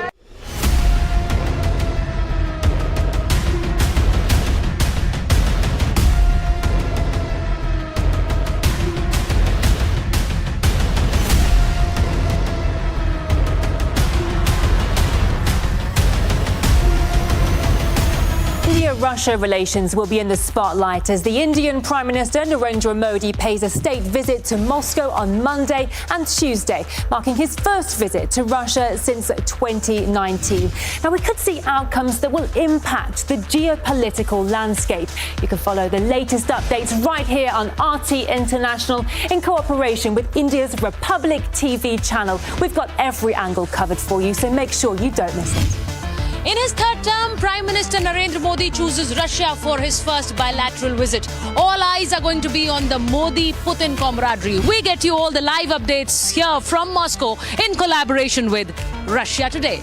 India-Russia relations will be in the spotlight as the Indian Prime Minister Narendra Modi pays a state visit to Moscow on Monday and Tuesday, marking his first visit to Russia since 2019. Now, we could see outcomes that will impact the geopolitical landscape. You can follow the latest updates right here on RT International in cooperation with India's Republic TV channel. We've got every angle covered for you, so make sure you don't miss it. In his third term, Prime Minister Narendra Modi chooses Russia for his first bilateral visit. All eyes are going to be on the Modi-Putin camaraderie. We get you all the live updates here from Moscow in collaboration with Russia Today.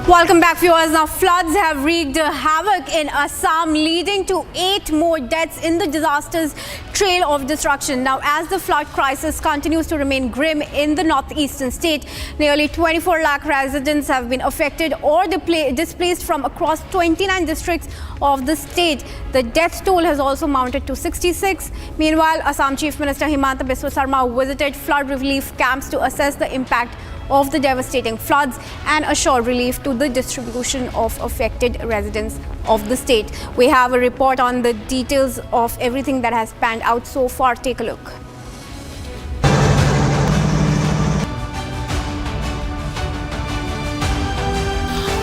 Welcome back, viewers. Now, floods have wreaked havoc in Assam, leading to 8 more deaths in the disaster's trail of destruction. Now, as the flood crisis continues to remain grim in the northeastern state, nearly 24 lakh residents have been affected or displaced from across 29 districts of the state. The death toll has also mounted to 66. Meanwhile, Assam Chief Minister Himanta Biswa Sarma visited flood relief camps to assess the impact of the devastating floods and assure relief to the distribution of affected residents of the state. We have a report on the details of everything that has panned out so far. Take a look.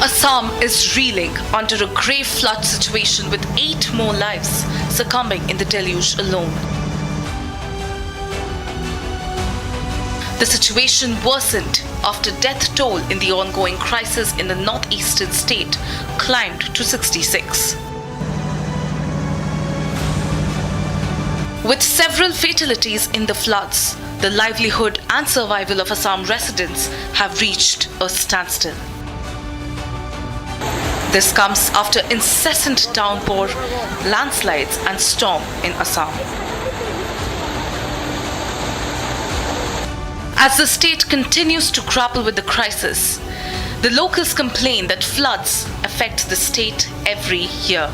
Assam is reeling under a grave flood situation with 8 more lives succumbing in the deluge alone. The situation worsened after death toll in the ongoing crisis in the northeastern state climbed to 66. With several fatalities in the floods, the livelihood and survival of Assam residents have reached a standstill. This comes after incessant downpour, landslides and storm in Assam. As the state continues to grapple with the crisis, the locals complain that floods affect the state every year.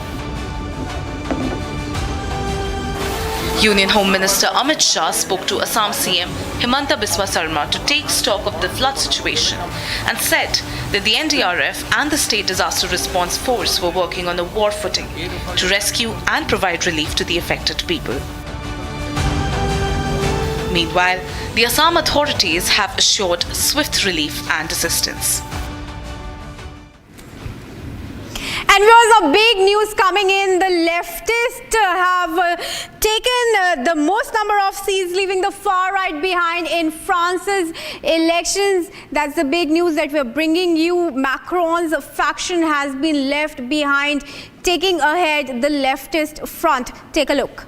Union Home Minister Amit Shah spoke to Assam CM Himanta Biswa Sarma to take stock of the flood situation and said that the NDRF and the State Disaster Response Force were working on a war footing to rescue and provide relief to the affected people. Meanwhile, the Assam authorities have assured swift relief and assistance. And viewers, a big news coming in. The leftists have taken the most number of seats, leaving the far right behind in France's elections. That's the big news that we're bringing you. Macron's faction has been left behind, taking ahead the leftist front. Take a look.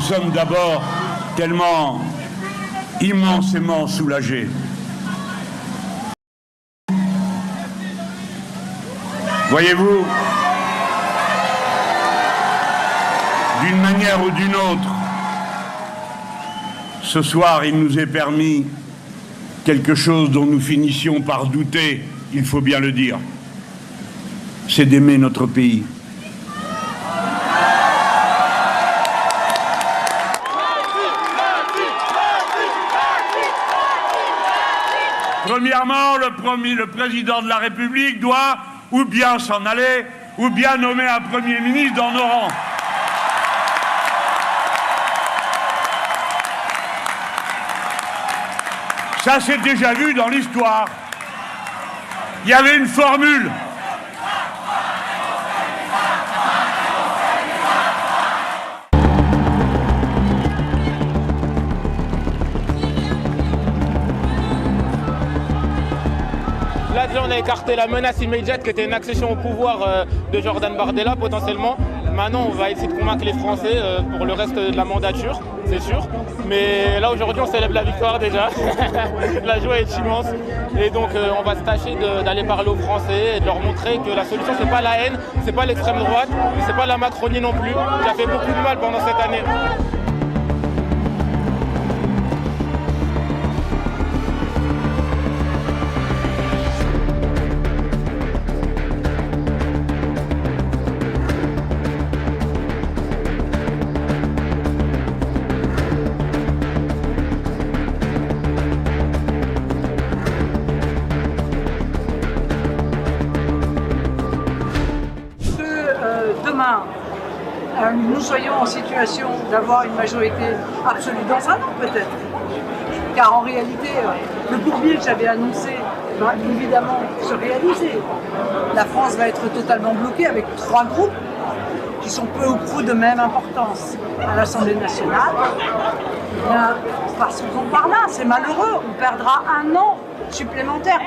sommes d'abord tellement immensément soulagés. Voyez-vous, d'une manière ou d'une autre, ce soir, il nous est permis quelque chose dont nous finissions par douter, il faut bien le dire, c'est d'aimer notre pays. Premièrement, le président de la République doit ou bien s'en aller, ou bien nommer un Premier ministre dans nos rangs. Ça s'est déjà vu dans l'histoire. Il y avait une formule. Là, déjà, on a écarté la menace immédiate qui était une accession au pouvoir de Jordan Bardella, potentiellement. Maintenant, on va essayer de convaincre les Français pour le reste de la mandature, c'est sûr. Mais là, aujourd'hui, on célèbre la victoire déjà. La joie est immense. Et donc, on va se tâcher d'aller parler aux Français et de leur montrer que la solution, c'est pas la haine, c'est pas l'extrême droite, c'est pas la Macronie non plus, qui a fait beaucoup de mal pendant cette année. Nous soyons en situation d'avoir une majorité absolue dans un an peut-être. Car en réalité, le courbier que j'avais annoncé va évidemment se réaliser. La France va être totalement bloquée avec 3 groupes qui sont peu ou prou de même importance à l'Assemblée nationale. Parce qu'on par là, c'est malheureux, on perdra un an supplémentaire,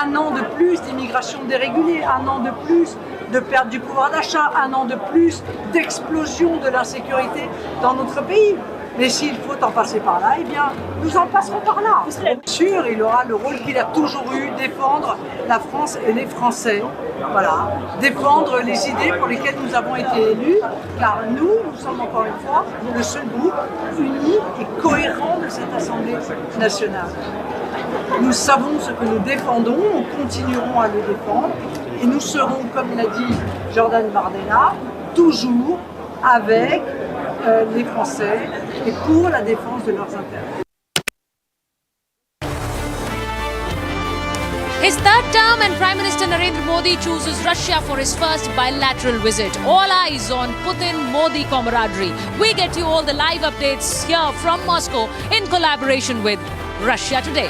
un an de plus d'immigration dérégulée, un an de plus de perte du pouvoir d'achat, un an de plus d'explosion de l'insécurité dans notre pays. Mais s'il faut en passer par là, eh bien, nous en passerons par là. Bien sûr, il aura le rôle qu'il a toujours eu, défendre la France et les Français. Voilà, défendre les idées pour lesquelles nous avons été élus, car nous sommes encore une fois le seul groupe uni et cohérent de cette Assemblée nationale. Nous savons ce que nous défendons, nous continuerons à le défendre et nous serons, comme l'a dit Jordan Bardella, toujours avec les Français et pour la défense de leurs intérêts. His third term and Prime Minister Narendra Modi chooses Russia for his first bilateral visit. All eyes on Putin-Modi camaraderie. We get you all the live updates here from Moscow in collaboration with Russia Today.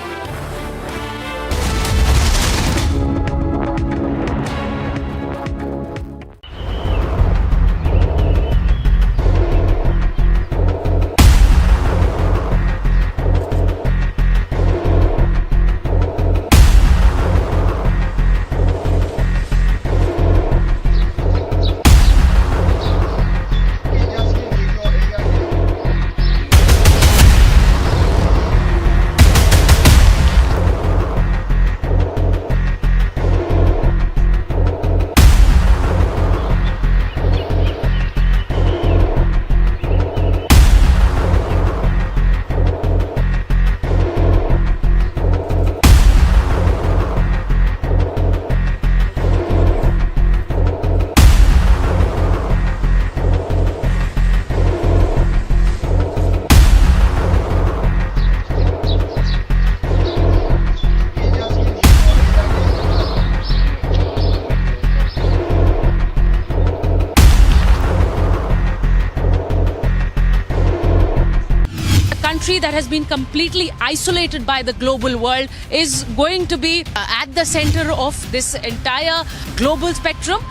That has been completely isolated by the global world is going to be at the center of this entire global spectrum,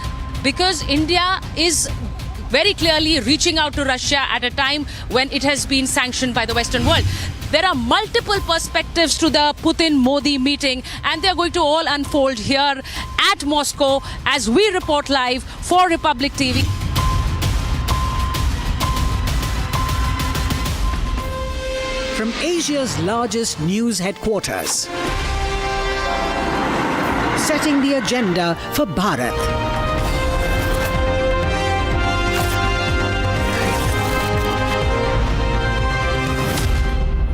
because India is very clearly reaching out to Russia at a time when it has been sanctioned by the Western world. There are multiple perspectives to the Putin-Modi meeting, and they're going to all unfold here at Moscow as we report live for Republic TV. from Asia's largest news headquarters. Setting the agenda for Bharat.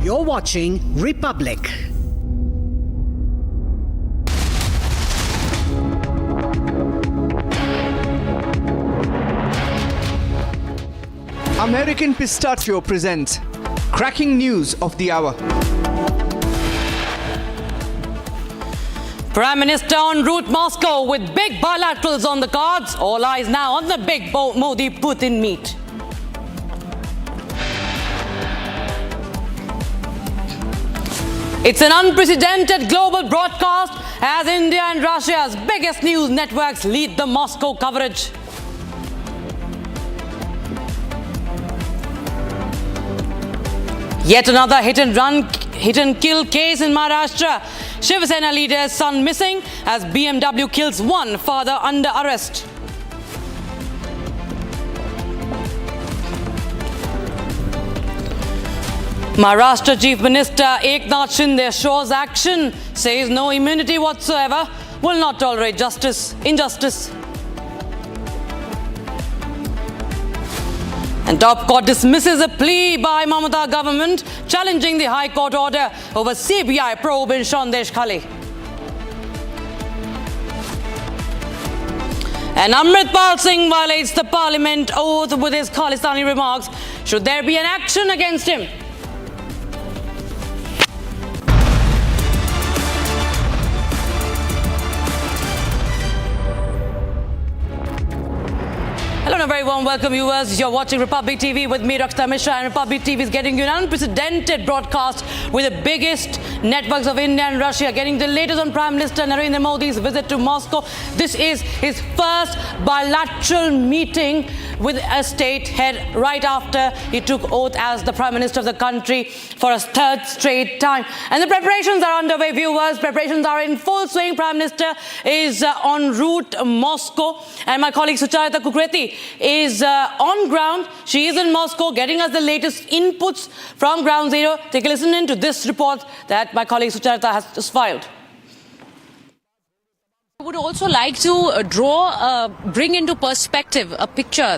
You're watching Republic. American Pistachio presents cracking news of the hour. Prime Minister en route Moscow with big bilaterals on the cards. All eyes now on the big Modi-Putin meet. It's an unprecedented global broadcast as India and Russia's biggest news networks lead the Moscow coverage. Yet another hit and kill case in Maharashtra. Shiv Sena leader's son missing as BMW kills one father under arrest. Maharashtra Chief Minister Eknath Shinde shows action, says no immunity whatsoever, will not tolerate injustice. And top court dismisses a plea by Mamata government challenging the High Court order over CBI probe in Sandesh Khali. And Amritpal Singh violates the parliament oath with his Khalistani remarks. Should there be an action against him? Hello and a very warm welcome, viewers. You're watching Republic TV with me, Rakshita Mishra, and Republic TV is getting you an unprecedented broadcast with the biggest networks of India and Russia, getting the latest on Prime Minister Narendra Modi's visit to Moscow. This is his first bilateral meeting with a state head right after he took oath as the Prime Minister of the country for a third straight time. And the preparations are underway, viewers. Preparations are in full swing. Prime Minister is en route Moscow, and my colleague Sucharita Kukreti is on ground. She is in Moscow getting us the latest inputs from ground zero. Take a listen in to this report that my colleague Sucharita has just filed. I would also like to bring into perspective a picture.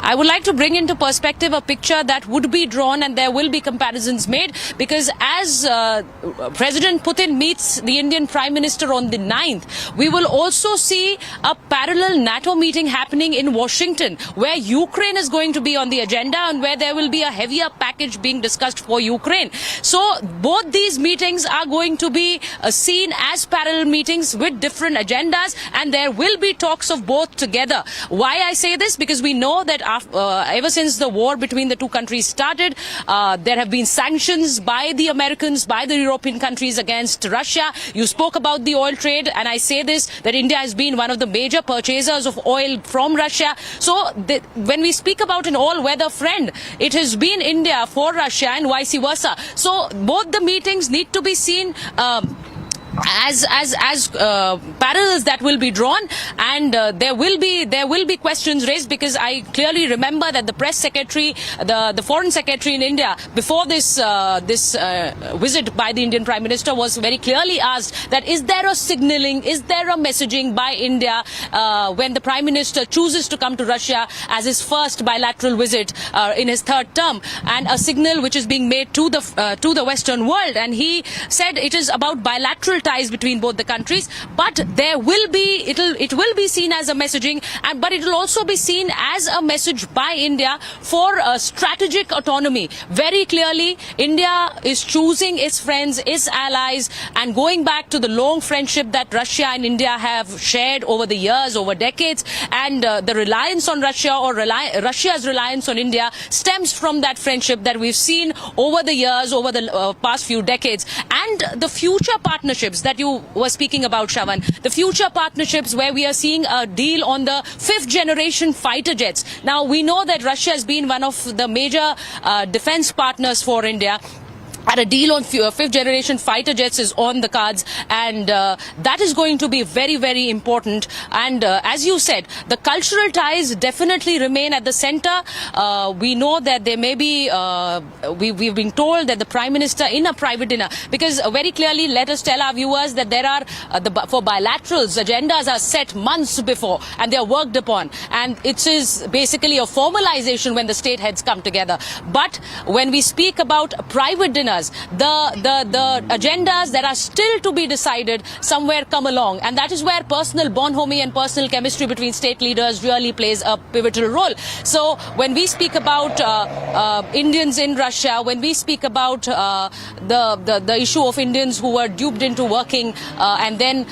I would like to bring into perspective a picture that would be drawn, and there will be comparisons made, because as President Putin meets the Indian Prime Minister on the 9th, we will also see a parallel NATO meeting happening in Washington, where Ukraine is going to be on the agenda and where there will be a heavier package being discussed for Ukraine. So both these meetings are going to be seen as parallel meetings with different agendas, and there will be talks of both together. Why I say this? Because we know that ever since the war between the two countries started, there have been sanctions by the Americans, by the European countries against Russia. You spoke about the oil trade, and I say this, that India has been one of the major purchasers of oil from Russia. So when we speak about an all-weather friend, it has been India for Russia and vice versa. So both the meetings need to be seen as parallels that will be drawn, and there will be questions raised, because I clearly remember that the press secretary, the foreign secretary in India, before this visit by the Indian Prime Minister, was very clearly asked that is there a signaling, is there a messaging by India when the Prime Minister chooses to come to Russia as his first bilateral visit in his third term, and a signal which is being made to the Western world. And he said it is about bilateral ties between both the countries, but it will be seen as a messaging, but it will also be seen as a message by India for strategic autonomy. Very clearly, India is choosing its friends, its allies, and going back to the long friendship that Russia and India have shared over the years, over decades, and the reliance on Russia, or Russia's reliance on India, stems from that friendship that we've seen over the years, over the past few decades. And the future partnerships that you were speaking about, Shravan, the future partnerships where we are seeing a deal on the 5th generation fighter jets. Now, we know that Russia has been one of the major defense partners for India. a deal on fifth-generation fighter jets is on the cards, and that is going to be very, very important. And as you said, the cultural ties definitely remain at the center. We know that there may be, we've been told that the Prime Minister in a private dinner, because very clearly, let us tell our viewers that there are, for bilaterals, agendas are set months before, and they are worked upon. And it is basically a formalization when the state heads come together. But when we speak about private dinners, the agendas that are still to be decided somewhere come along, and that is where personal bonhomie and personal chemistry between state leaders really plays a pivotal role. So when we speak about Indians in Russia, when we speak about the issue of Indians who were duped into working and then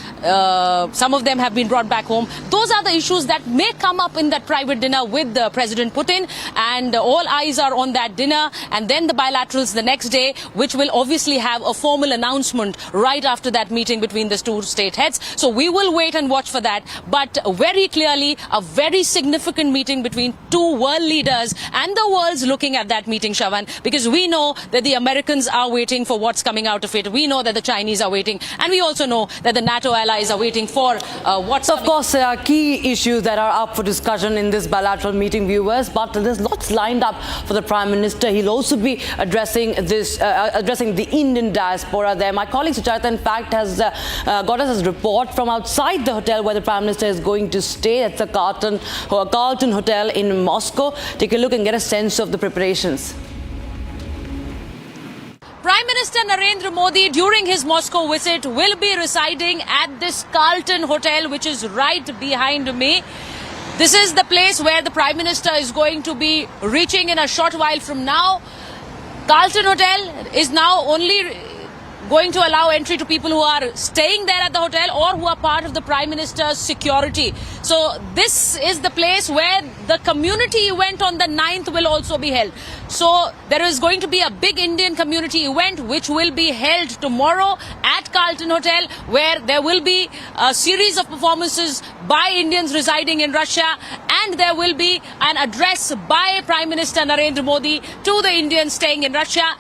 some of them have been brought back home, those are the issues that may come up in that private dinner with President Putin, and all eyes are on that dinner, and then the bilaterals the next day, which will obviously have a formal announcement right after that meeting between the two state heads. So we will wait and watch for that. But very clearly, a very significant meeting between two world leaders, and the world's looking at that meeting, Shavan, because we know that the Americans are waiting for what's coming out of it. We know that the Chinese are waiting, and we also know that the NATO allies are waiting for what's Of course, there are key issues that are up for discussion in this bilateral meeting, viewers, but there's lots lined up for the Prime Minister. He'll also be addressing the Indian diaspora there. My colleague Sucharita, in fact, has got us a report from outside the hotel where the Prime Minister is going to stay. It's a Carlton Hotel in Moscow. Take a look and get a sense of the preparations. Prime Minister Narendra Modi, during his Moscow visit, will be residing at this Carlton Hotel, which is right behind me. This is the place where the Prime Minister is going to be reaching in a short while from now. Carlton Hotel is now only going to allow entry to people who are staying there at the hotel or who are part of the Prime Minister's security. So this is the place where the community event on the 9th will also be held. So there is going to be a big Indian community event which will be held tomorrow at Carlton Hotel, where there will be a series of performances by Indians residing in Russia, and there will be an address by Prime Minister Narendra Modi to the Indians staying in Russia.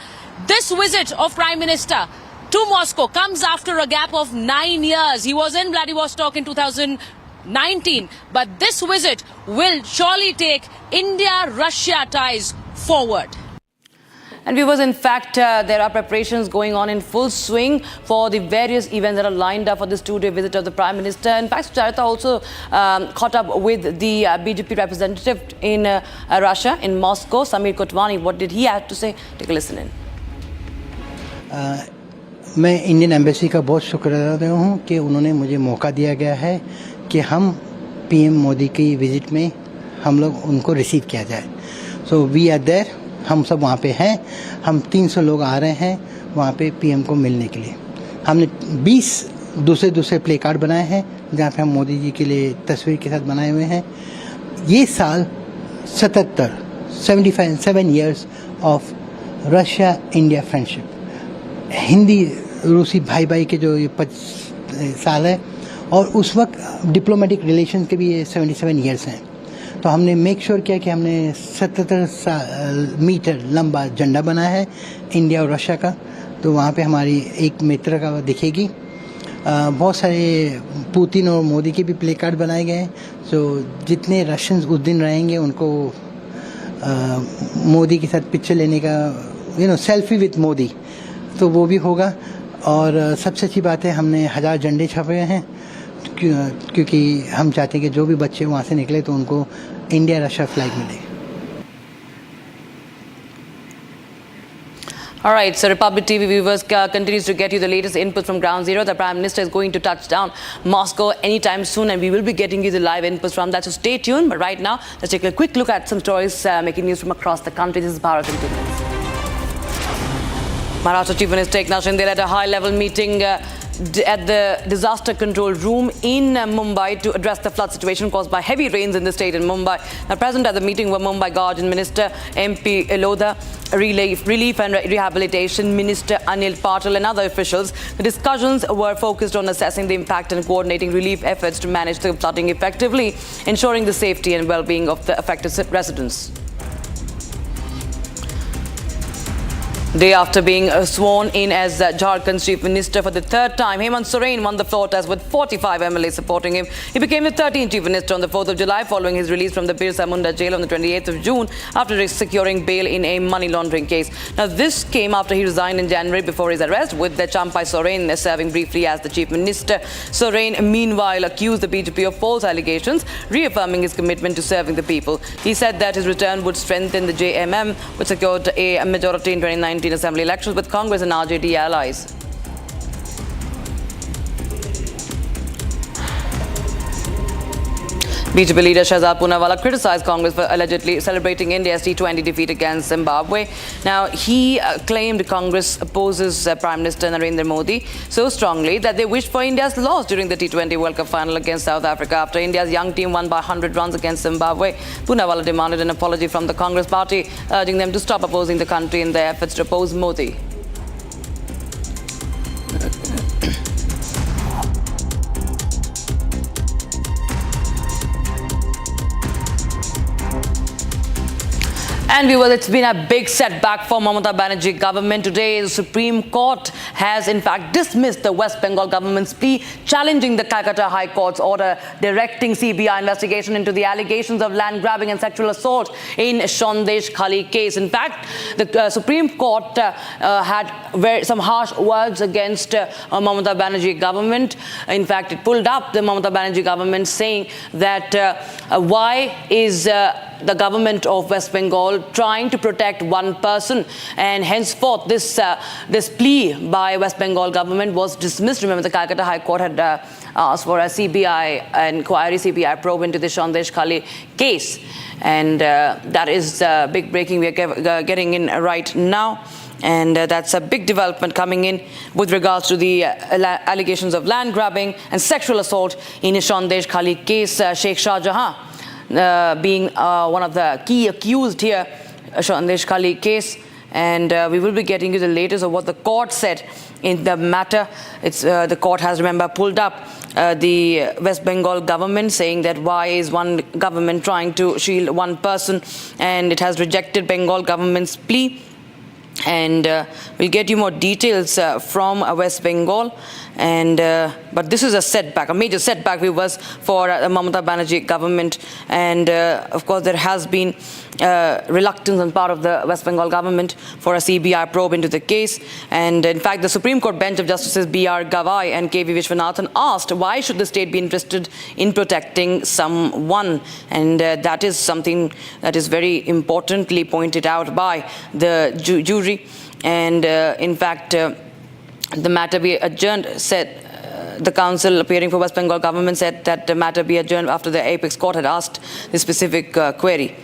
This visit of Prime Minister to Moscow comes after a gap of 9 years. He was in Vladivostok in 2019, but this visit will surely take India-Russia ties forward. And viewers, in fact, there are preparations going on in full swing for the various events that are lined up for this two-day visit of the Prime Minister. In fact, Sucharita also caught up with the BJP representative in Russia, in Moscow, Samir Kotwani. What did he have to say? Take a listen in. मैं Indian embassy का बहुत शुक्रगुजार हूँ कि उन्होंने मुझे मौका दिया गया है कि हम पीएम मोदी की विज़िट में हम लोग उनको रिसीव किया जाए. सो वी आर देयर, हम सब वहाँ पे हैं. हम 300 लोग आ रहे हैं वहाँ पे पीएम को मिलने के लिए. हमने 20 दूसरे प्ले कार्ड बनाए हैं जहाँ पे हम मोदी जी के लिए तस्वीर के साथ बनाए हुए हैं. ये साल 7 years of Russia India friendship, Hindi रूसी भाई के जो ये 25 साल है, और उस वक्त डिप्लोमेटिक रिलेशन के भी ये 77 years हैं. तो हमने मेक श्योर किया कि हमने 77 मीटर लंबा झंडा बनाया है इंडिया और रशिया का. तो वहाँ पे हमारी एक मित्रता दिखेगी. बहुत सारे पुतिन और मोदी के भी प्ले कार्ड बनाए गए हैं. तो जितने रशियंस उस दिन रहेंगे उनको मोदी के साथ पिक्चर लेने का, सेल्फी विथ मोदी, तो वो भी होगा. और सबसे अच्छी बात है, हमने 1000 झंडे छापे हैं क्योंकि हम चाहते हैं कि जो भी बच्चे वहाँ से निकले तो उनको इंडिया रशिया फ्लैग मिले. All right, so Republic TV viewers continues to get you the latest input from Ground Zero. The Prime Minister is going to touch down Moscow anytime soon, and we will be getting you the live inputs from that. So stay tuned. But right now, let's take a quick look at some stories making news from across the country. This is Bharat in 2 minutes. Maharashtra Chief Minister Eknath Shinde led a high-level meeting at the disaster control room in Mumbai to address the flood situation caused by heavy rains in the state in Mumbai. Now, present at the meeting were Mumbai Guardian Minister MP Lodha, Relief and Rehabilitation Minister Anil Patil and other officials. The discussions were focused on assessing the impact and coordinating relief efforts to manage the flooding effectively, ensuring the safety and well-being of the affected residents. Day after being sworn in as Jharkhand's Chief Minister for the third time, Hemant Soren won the floor test with 45 MLAs supporting him. He became the 13th Chief Minister on the 4th of July following his release from the Birsa Munda jail on the 28th of June after securing bail in a money laundering case. Now, this came after he resigned in January before his arrest, with the Champai Soren serving briefly as the Chief Minister. Soren, meanwhile, accused the BJP of false allegations, reaffirming his commitment to serving the people. He said that his return would strengthen the JMM, which secured a majority in 2019 Assembly elections with Congress and RJD allies. BJP leader Shahzad Poonawalla criticized Congress for allegedly celebrating India's T20 defeat against Zimbabwe. Now, he claimed Congress opposes Prime Minister Narendra Modi so strongly that they wished for India's loss during the T20 World Cup final against South Africa after India's young team won by 100 runs against Zimbabwe. Poonawalla demanded an apology from the Congress party, urging them to stop opposing the country in their efforts to oppose Modi. And viewers, it's been a big setback for Mamata Banerjee government. Today, the Supreme Court has in fact dismissed the West Bengal government's plea challenging the Calcutta High Court's order directing CBI investigation into the allegations of land grabbing and sexual assault in Sandesh Khali case. In fact, the Supreme Court had some harsh words against Mamata Banerjee government. In fact, it pulled up the Mamata Banerjee government, saying that why is the government of West Bengal trying to protect one person, and henceforth this plea by West Bengal government was dismissed. Remember, the Calcutta High Court had asked for a CBI inquiry, CBI probe into the Sandesh Khali case, and that is big breaking we are getting in right now. And that's a big development coming in with regards to the allegations of land grabbing and sexual assault in the Sandesh Khali case. Sheikh Shah Jahan being one of the key accused here, Sandesh Khali case, and we will be getting you the latest of what the court said in the matter. It's the court has, remember, pulled up the West Bengal government, saying that why is one government trying to shield one person, and it has rejected Bengal government's plea. And we'll get you more details from West Bengal. And but this is a setback, a major setback, viewers, for the Mamata Banerjee government. And of course, there has been reluctance on part of the West Bengal government for a CBI probe into the case. And in fact, the Supreme Court bench of Justices B.R. Gavai and K.V. Vishwanathan asked, why should the state be interested in protecting someone? And that is something that is very importantly pointed out by the jury. And in fact, the matter be adjourned, said the council appearing for West Bengal government said that the matter be adjourned after the apex court had asked the specific query.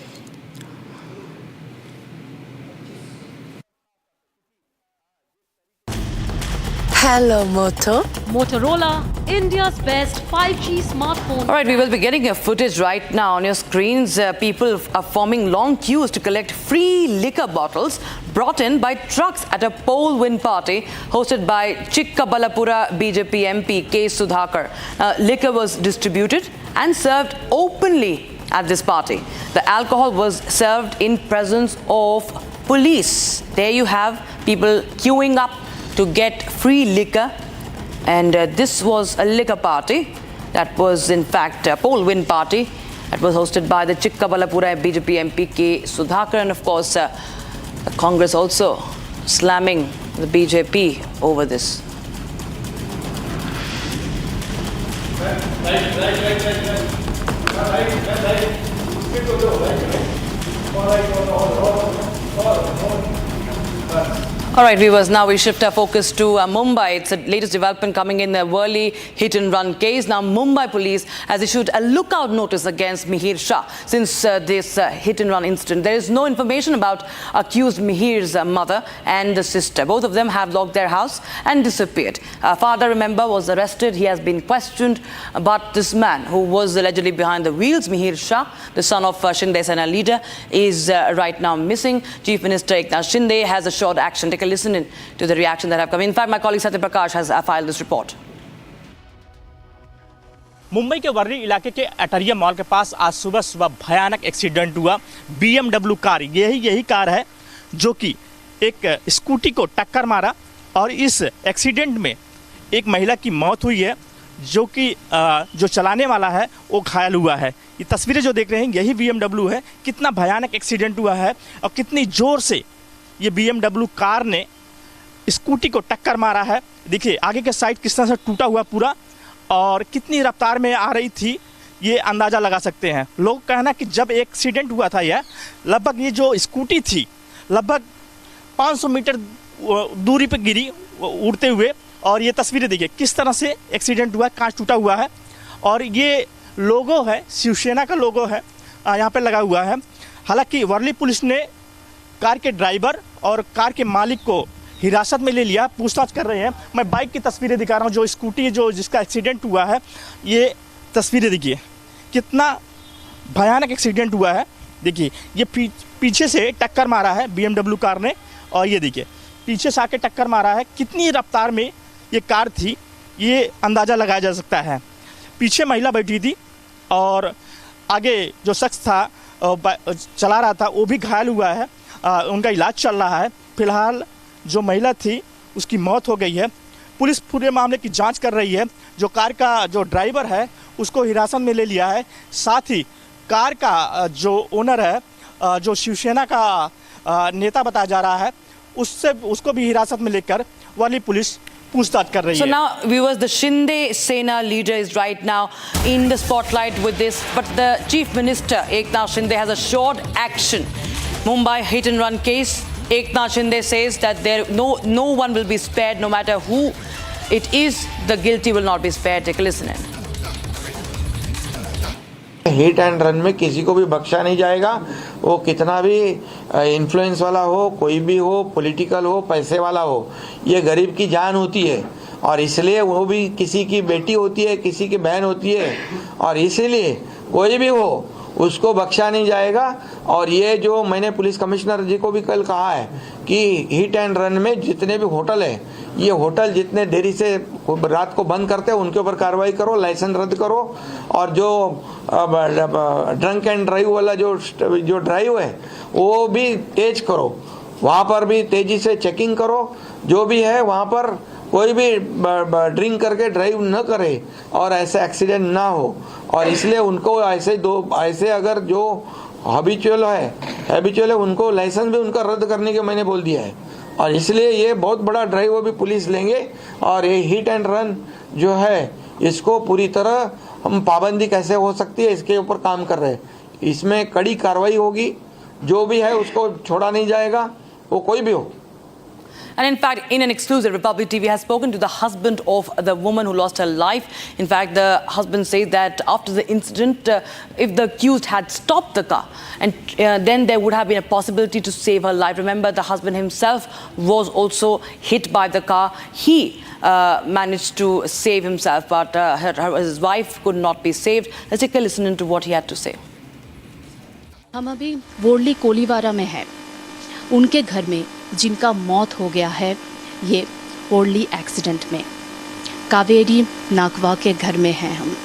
Hello, Moto. Motorola, India's best 5G smartphone. All right, we will be getting a footage right now on your screens. People are forming long queues to collect free liquor bottles brought in by trucks at a poll win party hosted by Chikkaballapura BJP MP K. Sudhakar. Liquor was distributed and served openly at this party. The alcohol was served in presence of police. There you have people queuing up to get free liquor, and this was a liquor party that was in fact a poll win party that was hosted by the Chikkaballapura BJP MP K. Sudhakar, and of course Congress also slamming the BJP over this. All right, viewers, now we shift our focus to Mumbai. It's the latest development coming in the Worli hit-and-run case. Now, Mumbai police has issued a lookout notice against Mihir Shah since this hit-and-run incident. There is no information about accused Mihir's mother and the sister. Both of them have locked their house and disappeared. Father, remember, was arrested. He has been questioned. But this man, who was allegedly behind the wheels, Mihir Shah, the son of Shinde Sena leader, is right now missing. Chief Minister Eknath Shinde has assured action. Take a listen in to the reaction that have come. In fact, my colleague Satya Prakash has filed this report. Mumbai के वर्ली इलाके के अटरिया mall के पास आज सुबह भयानक accident हुआ। BMW car, यही car है जो कि एक स्कूटी को टक्कर मारा और इस एक्सीडेंट में एक महिला की मौत हुई है, जो कि जो चलाने वाला है वो घायल हुआ है। ये तस्वीरें जो देख रहे हैं यही BMW है। कितना भयानक एक्सीडेंट हुआ है और कितनी ज़ोर से ये BMW कार ने स्कूटी को टक्कर मारा है। देखिए आगे के साइड किस तरह से टूटा हुआ पूरा, और कितनी रफ्तार में आ रही थी ये अंदाज़ा लगा सकते हैं। लोग कहना कि जब एक्सीडेंट हुआ था यह लगभग ये जो स्कूटी थी लगभग 500 मीटर दूरी पर गिरी उड़ते हुए, और ये तस्वीरें देखिए किस तरह से एक्सीडेंट हुआ, कांच टूटा हुआ है। और ये लोगो है, शिवसेना का लोगो है यहाँ पे लगा हुआ है। हालांकि वर्ली पुलिस ने कार के ड्राइवर और कार के मालिक को हिरासत में ले लिया, पूछताछ कर रहे हैं। मैं बाइक की तस्वीरें दिखा रहा हूँ, जो स्कूटी जो जिसका एक्सीडेंट हुआ है, ये तस्वीरें देखिए कितना भयानक एक्सीडेंट हुआ है। देखिए ये पीछे से टक्कर मारा है BMW कार ने, और ये देखिए पीछे से आके टक्कर मारा है। कितनी रफ्तार में ये कार थी ये अंदाज़ा लगाया जा सकता है। पीछे महिला बैठी थी और आगे जो शख्स था चला रहा था वो भी घायल हुआ है, उनका इलाज चल रहा है। फिलहाल जो महिला थी उसकी मौत हो गई है। पुलिस पूरे मामले की जांच कर रही है। जो कार का जो ड्राइवर है उसको हिरासत में ले लिया है। साथ ही कार का जो ओनर है, जो शिवसेना का नेता बताया जा रहा है, उसको भी हिरासत में लेकर वाली पुलिस पूछताछ कर रही है। So now, viewers, the Shinde Sena leader is right now in the spotlight with this, but the Chief Minister Eknath Shinde has assured action. Mumbai hit and run case. Eknath Shinde says that no one will be spared, no matter who it is. The guilty will not be spared. Take a listen in. Hit and run में किसी को भी बख्शा नहीं जाएगा। वो कितना भी इन्फ्लुएंस वाला हो, कोई भी हो, पॉलिटिकल हो, पैसे वाला हो, ये गरीब की जान होती है, और इसलिए वो भी किसी की बेटी होती है, किसी की बहन होती है, और इसीलिए कोई भी हो उसको बख्शा नहीं जाएगा। और ये जो मैंने पुलिस कमिश्नर जी को भी कल कहा है कि हिट एंड रन में जितने भी होटल है, ये होटल जितने देरी से रात को बंद करते हैं उनके ऊपर कार्रवाई करो, लाइसेंस रद्द करो, और जो ड्रंक एंड ड्राइव वाला जो ड्राइव है वो भी तेज करो, वहाँ पर भी तेजी से चेकिंग करो। जो भी है वहाँ पर कोई भी ड्रिंक करके ड्राइव न करे और ऐसे एक्सीडेंट ना हो। और इसलिए उनको ऐसे अगर जो हैबिचुअल है उनको लाइसेंस भी उनका रद्द करने के मैंने बोल दिया है। और इसलिए ये बहुत बड़ा ड्राइव भी पुलिस लेंगे, और ये हिट एंड रन जो है इसको पूरी तरह हम पाबंदी कैसे हो सकती है इसके ऊपर काम कर रहे हैं। इसमें कड़ी कार्रवाई होगी, जो भी है उसको छोड़ा नहीं जाएगा, वो कोई भी हो। And in fact, in an exclusive, Republic TV has spoken to the husband of the woman who lost her life. In fact, the husband says that after the incident, if the accused had stopped the car, and then there would have been a possibility to save her life. Remember, the husband himself was also hit by the car. He managed to save himself, but his wife could not be saved. Let's take a listen to what he had to say. हम अभी वोरली कोलीवारा में हैं। उनके घर में जिनका मौत हो गया है ये वोरली एक्सीडेंट में, कावेरी नाकवा के घर में हैं हम,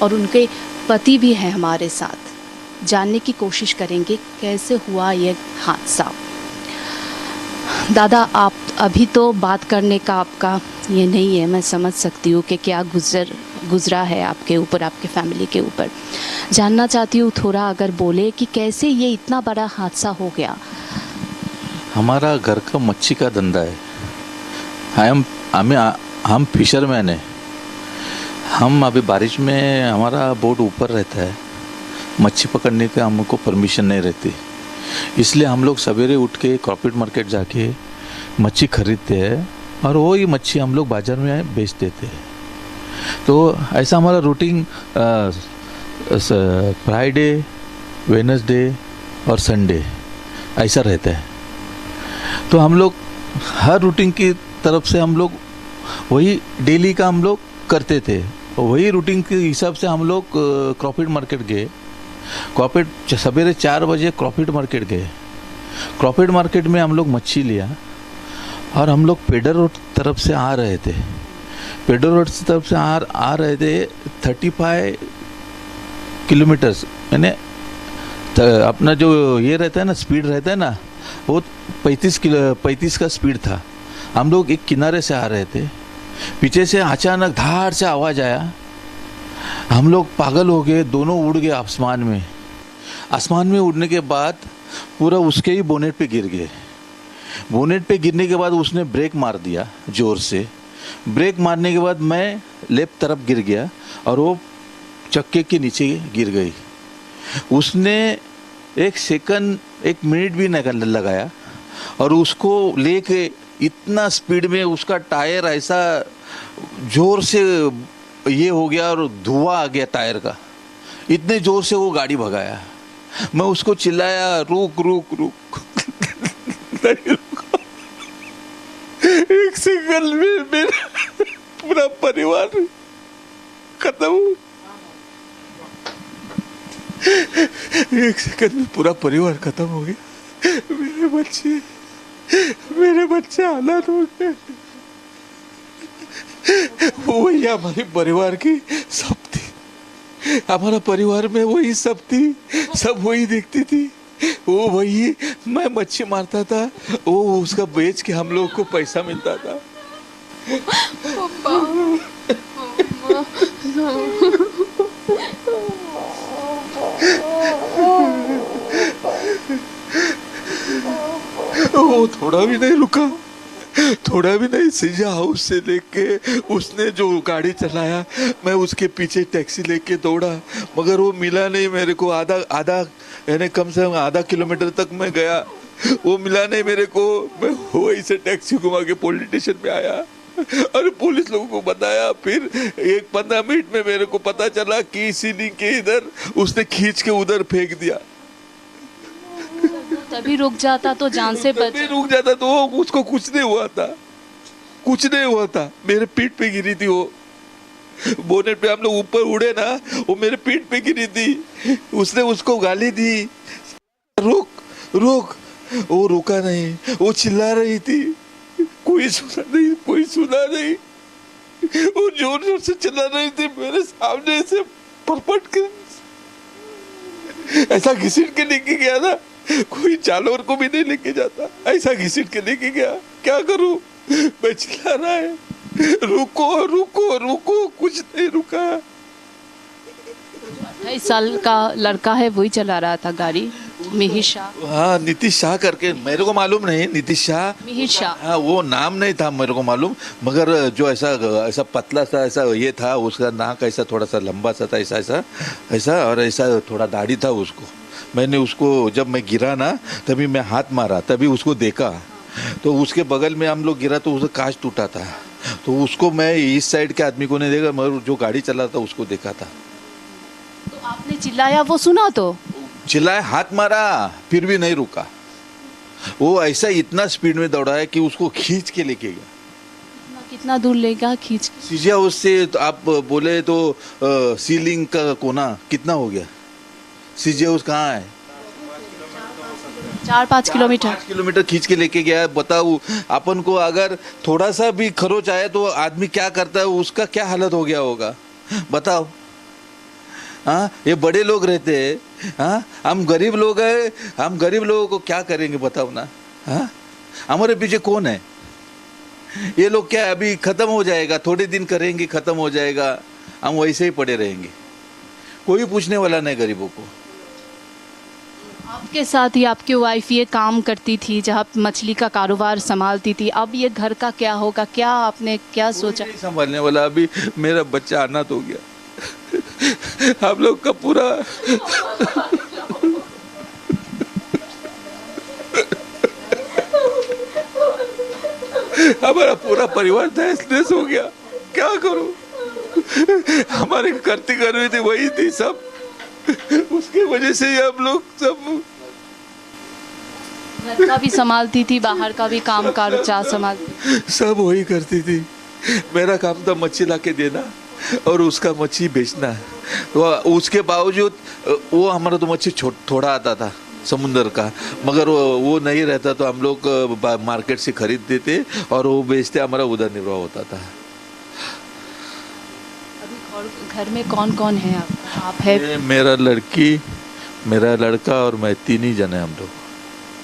और उनके पति भी हैं हमारे साथ। जानने की कोशिश करेंगे कैसे हुआ ये हादसा। दादा, आप अभी तो बात करने का आपका ये नहीं है, मैं समझ सकती हूँ कि क्या गुजरा है आपके ऊपर, आपके फैमिली के ऊपर। जानना चाहती हूँ थोड़ा अगर बोले कि कैसे ये इतना बड़ा हादसा हो गया। हमारा घर का मच्छी का धंधा है। हम फिशरमैन हैं। हम अभी बारिश में हमारा बोट ऊपर रहता है, मच्छी पकड़ने का हमको परमिशन नहीं रहती, इसलिए हम लोग सवेरे उठ के क्रॉफिट मार्केट जाके मच्छी खरीदते हैं और वो ही मच्छी हम लोग बाज़ार में बेच देते हैं। तो ऐसा हमारा रूटीन फ्राइडे, वेडनेसडे और संडे ऐसा रहता है। तो हम लोग हर रूटीन की तरफ से हम लोग वही डेली का हम लोग करते थे, वही रूटीन के हिसाब से हम लोग क्रॉफिट मार्केट गए। क्रॉफिट सवेरे 4 बजे क्रॉफिट मार्केट गए। क्रॉफिट मार्केट में हम लोग मच्छी लिया और हम लोग पेडर रोड तरफ से आ रहे थे। पेडर रोड की तरफ से आ रहे थे 35 किलोमीटर्स, यानी अपना जो ये रहता है ना, स्पीड रहता है ना, वो 35 का स्पीड था। हम लोग एक किनारे से आ रहे थे, पीछे से अचानक धार से आवाज़ आया, हम लोग पागल हो गए, दोनों उड़ गए आसमान में। आसमान में उड़ने के बाद पूरा उसके ही बोनेट पे गिर गए। बोनेट पे गिरने के बाद उसने ब्रेक मार दिया ज़ोर से। ब्रेक मारने के बाद मैं लेफ्ट तरफ गिर गया और वो चक्के के नीचे गिर गई। उसने 1 मिनट भी नहीं लगाया और उसको लेके इतना स्पीड में उसका टायर ऐसा जोर से ये हो गया और धुआं आ गया टायर का, इतने जोर से वो गाड़ी भगाया। मैं उसको चिल्लाया, रुक रुक रुक नहीं रुका। 1 सेकंड में मेरा पूरा परिवार खत्म। 1 सेकंड में पूरा परिवार खत्म हो गया। मेरे बच्चे हालात हो गए। वही हमारे परिवार की सब थी, हमारा परिवार में वही सब थी, सब वही देखती थी। वो वही, मैं मच्छी मारता था, वो उसका बेच के हम लोग को पैसा मिलता था। वो थोड़ा भी नहीं रुका, थोड़ा भी नहीं। सीजा हाउस से लेके उसने जो गाड़ी चलाया, मैं उसके पीछे टैक्सी लेके दौड़ा, मगर वो मिला नहीं मेरे को। आधा यानी कम से कम आधा किलोमीटर तक मैं गया, वो मिला नहीं मेरे को। मैं वहीं से टैक्सी घुमा के पुलिस स्टेशन में आया और पुलिस लोगों को बताया। फिर 15 मिनट में मेरे को पता चला कि सीलिंग के इधर उसने खींच के उधर फेंक दिया। तभी रुक जाता तो जान से बच, रुक जाता तो उसको कुछ नहीं हुआ था, कुछ नहीं हुआ था। मेरे पीठ पे गिरी थी वो, बोनेट पे हम लोग ऊपर उड़े ना, वो मेरे पीठ पे गिरी थी। उसने उसको गाली दी, रुक रुक, वो रुका नहीं, वो चिल्ला रही थी, कोई सुना नहीं, कोई सुना नहीं। वो जोर जोर से चिल्ला रही थी मेरे सामने से, परपट के ऐसा घसीट के लेके गया ना, कोई जानवर को भी नहीं लेके जाता, ऐसा घसीट के लेके गया। क्या करूं, मैं चिल्ला रहा है, रुको रुको रुको, कुछ नहीं रुका। 28 साल का लड़का है, वही चला रहा था गाड़ी, मिहिर शाह। हाँ, नीतीश शाह करके, मेरे को मालूम नहीं, नीतीश शाह, मिहिर शाह। हाँ, वो नाम नहीं था मेरे को मालूम, मगर जो ऐसा पतला सा ऐसा ये था, उसका नाक ऐसा थोड़ा सा लंबा सा था, ऐसा और ऐसा थोड़ा दाढ़ी था उसको। मैंने उसको, जब मैं गिरा ना, तभी मैं हाथ मारा, तभी उसको देखा, तो उसके बगल में हम लोग गिरा तो उसका कांच टूटा था, तो उसको मैं इस साइड के आदमी को नहीं देखा, मगर जो गाड़ी चला था उसको देखा था। तो आपने चिल्लाया, वो सुना तो चिल्लाया, हाथ मारा, फिर भी नहीं रुका। वो ऐसा इतना स्पीड में दौड़ा है कि उसको खींच के लेके गया। कितना दूर लेगा खींच? सीजिया उससे तो आप बोले तो सीलिंग का कोना कितना हो गया? सीजिया उस कहाँ है? 4-5 किलोमीटर। 5 किलोमीटर खींच के लेके गया। बताओ, अपन को अगर थोड़ा सा भी खरोच आए तो आदमी क्या करता है, उसका क्या हालत हो गया होगा, बताओ। हाँ, ये बड़े लोग रहते हैं, हाँ, हम गरीब लोग हैं, हम गरीब लोगों को क्या करेंगे बताओ ना। हाँ, हमारे पीछे कौन है? ये लोग क्या अभी खत्म हो जाएगा, थोड़े दिन करेंगे, खत्म हो जाएगा, हम वैसे ही पड़े रहेंगे, कोई पूछने वाला नहीं गरीबों को। आपके साथ ही आपकी वाइफ ये काम करती थी, जहाँ मछली का कारोबार संभालती थी, अब ये घर का क्या होगा, क्या आपने क्या सोचा? नहीं संभालने वाला, अभी मेरा बच्चा अनाथ हो गया। हम लोग का पूरा हमारा पूरा परिवार तहस-नहस हो गया, क्या करूं। हमारे करती कर रही थी वही थी सब, उसके वजह से हम लोग सब। घर का भी संभालती थी, बाहर का भी काम काज संभालती, सब वही करती थी। मेरा काम था मच्छी ला के देना और उसका मच्छी बेचना। तो उसके बावजूद वो हमारा तो मच्छी थोड़ा आता था समुंदर का, मगर वो नहीं रहता तो हम लोग मार्केट से खरीद देते और वो बेचते, हमारा उधर निर्वाह होता था। अभी घर में कौन कौन है आप है? मेरा लड़की, मेरा लड़का और मैं, 3 ही जने हम लोग।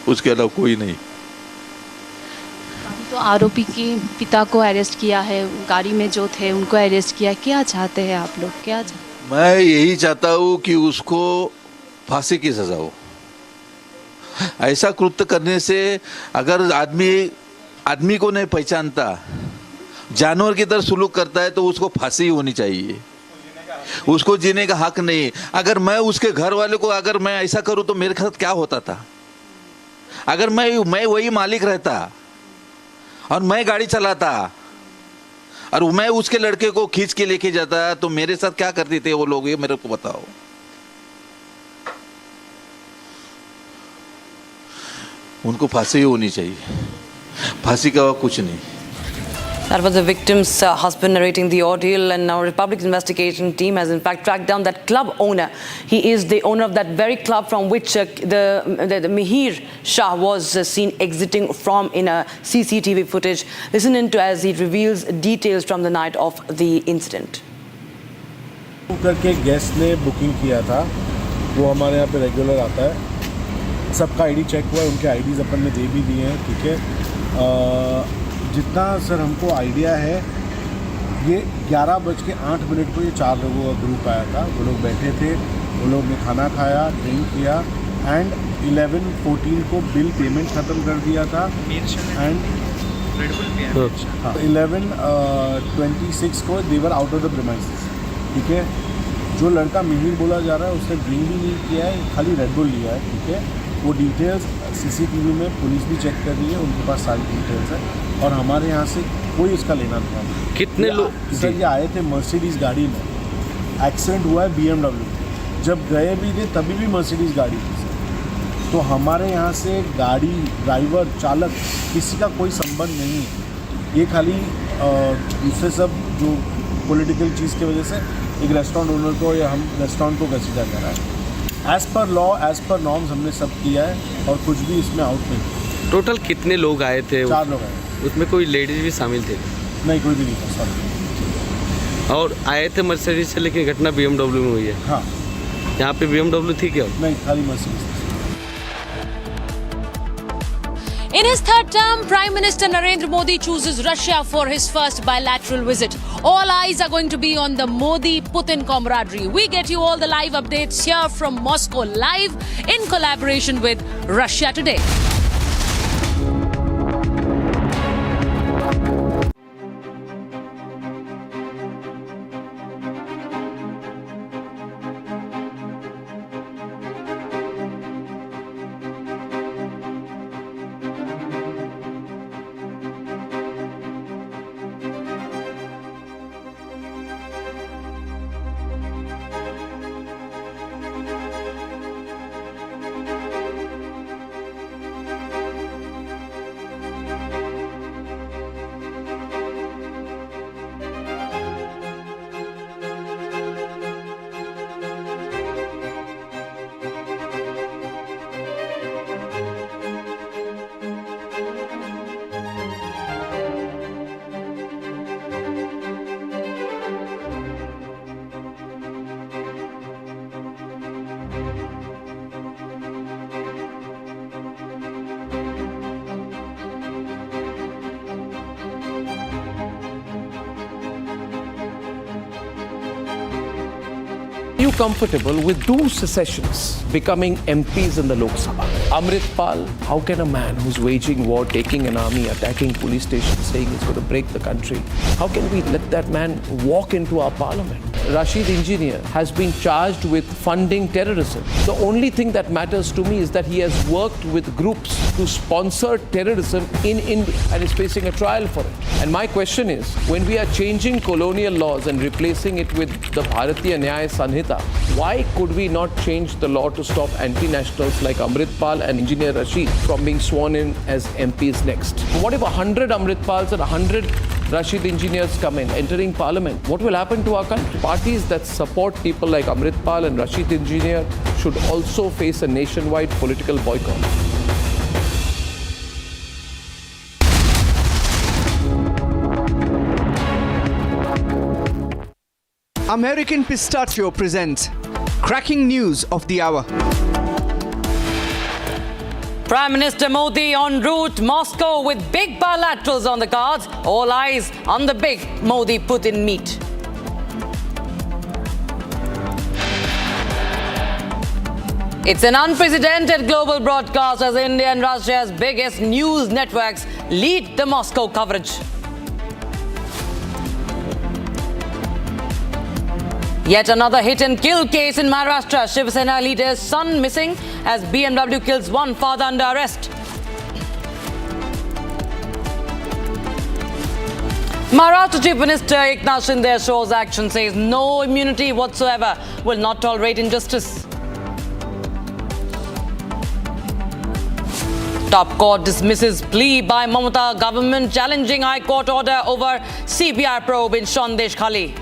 उसके अलावा कोई नहीं। तो आरोपी के पिता को अरेस्ट किया है, गाड़ी में जो थे उनको अरेस्ट किया, क्या चाहते हैं आप लोग? क्या मैं यही चाहता हूँ कि उसको फांसी की सजा हो। ऐसा कृत्य करने से अगर आदमी को नहीं पहचानता, जानवर की तरह सुलूक करता है, तो उसको फांसी होनी चाहिए। उसको जीने का हक नहीं। अगर मैं उसके घर वाले को अगर मैं ऐसा करूं तो मेरे साथ क्या होता था? अगर मैं वही मालिक रहता और मैं गाड़ी चलाता और मैं उसके लड़के को खींच के लेके जाता तो मेरे साथ क्या करते थे वो लोग, ये मेरे को बताओ। उनको फांसी होनी चाहिए, फांसी का कुछ नहीं। That was the victim's husband narrating the ordeal, and now Republic's investigation team has in fact tracked down that club owner. He is the owner of that very club from which the Mihir Shah was seen exiting from in a CCTV footage. Listen into as he reveals details from the night of the incident. करके guest ने booking किया था, वो हमारे यहाँ पे regular आता है। सबका आईडी चेक हुआ है, उनके आईडीज़ अपन ने दे भी दिए हैं, ठीक है। जितना सर हमको आइडिया है, ये 11:08 को ये 4 लोगों का ग्रुप आया था। वो लोग बैठे थे, वो लोग ने खाना खाया, ड्रिंक किया एंड 11:14 को बिल पेमेंट ख़त्म कर दिया था एंड 11:26 को देवर आउट ऑफ द प्रीमाइसेस, ठीक है। जो लड़का मिहिर बोला जा रहा है उसने ड्रिंक भी नहीं किया है, खाली रेड बुल लिया है, ठीक है। वो डिटेल्स सीसीटीवी में पुलिस भी चेक कर रही है, उनके पास सारी डिटेल्स है और हमारे यहाँ से कोई उसका लेना था। कितने लोग सर ये आए थे मर्सिडीज़ गाड़ी में, एक्सीडेंट हुआ है BMW, जब गए भी थे तभी भी मर्सिडीज़ गाड़ी थी सर। तो हमारे यहाँ से गाड़ी, ड्राइवर, चालक किसी का कोई संबंध नहीं है। ये खाली दूसरे सब जो पॉलिटिकल चीज़ की वजह से एक रेस्टोरेंट ओनर को या हम रेस्टोरेंट को कंसीडर कर रहा है। As per law, as per norms हमने सब किया है और कुछ भी इसमें आउट नहीं। टोटल कितने लोग आए थे? 4 लोग आए। उसमें कोई लेडीज भी शामिल थे? नहीं, कोई भी नहीं था सर। और आए थे मर्सिडीज से, लेकिन घटना BMW में हुई है। हाँ। यहाँ पे BMW थी क्या? नहीं, खाली Mercedes. In his third term, Prime Minister Narendra Modi chooses Russia for his first bilateral visit. All eyes are going to be on the Modi-Putin camaraderie. We get you all the live updates here from Moscow live in collaboration with Russia Today. Are you comfortable with two secessions becoming MPs in the Lok Sabha? Amritpal, how can a man who's waging war, taking an army, attacking police stations, saying he's going to break the country, how can we let that man walk into our parliament? Rashid Engineer has been charged with funding terrorism. The only thing that matters to me is that he has worked with groups to sponsor terrorism in India and is facing a trial for it. And my question is, when we are changing colonial laws and replacing it with the Bharatiya Nyaya Sanhita, why could we not change the law to stop anti-nationals like Amritpal and Engineer Rashid from being sworn in as MPs next? What if 100 Amritpals and 100 Rashid engineers come in, entering parliament? What will happen to our country? Parties that support people like Amritpal and Rashid Engineer should also face a nationwide political boycott. American Pistachio presents cracking news of the hour. Prime Minister Modi en route Moscow with big bilaterals on the cards. All eyes on the big Modi-Putin meet. It's an unprecedented global broadcast as India and Russia's biggest news networks lead the Moscow coverage. Yet another hit-and-kill case in Maharashtra. Shiv Sena leader's son missing as BMW kills one father under arrest. Maharashtra Chief Minister Eknath Shinde shows action, says no immunity whatsoever, will not tolerate injustice. Top court dismisses plea by Mamata government challenging High Court order over CBI probe in Sandesh Khali.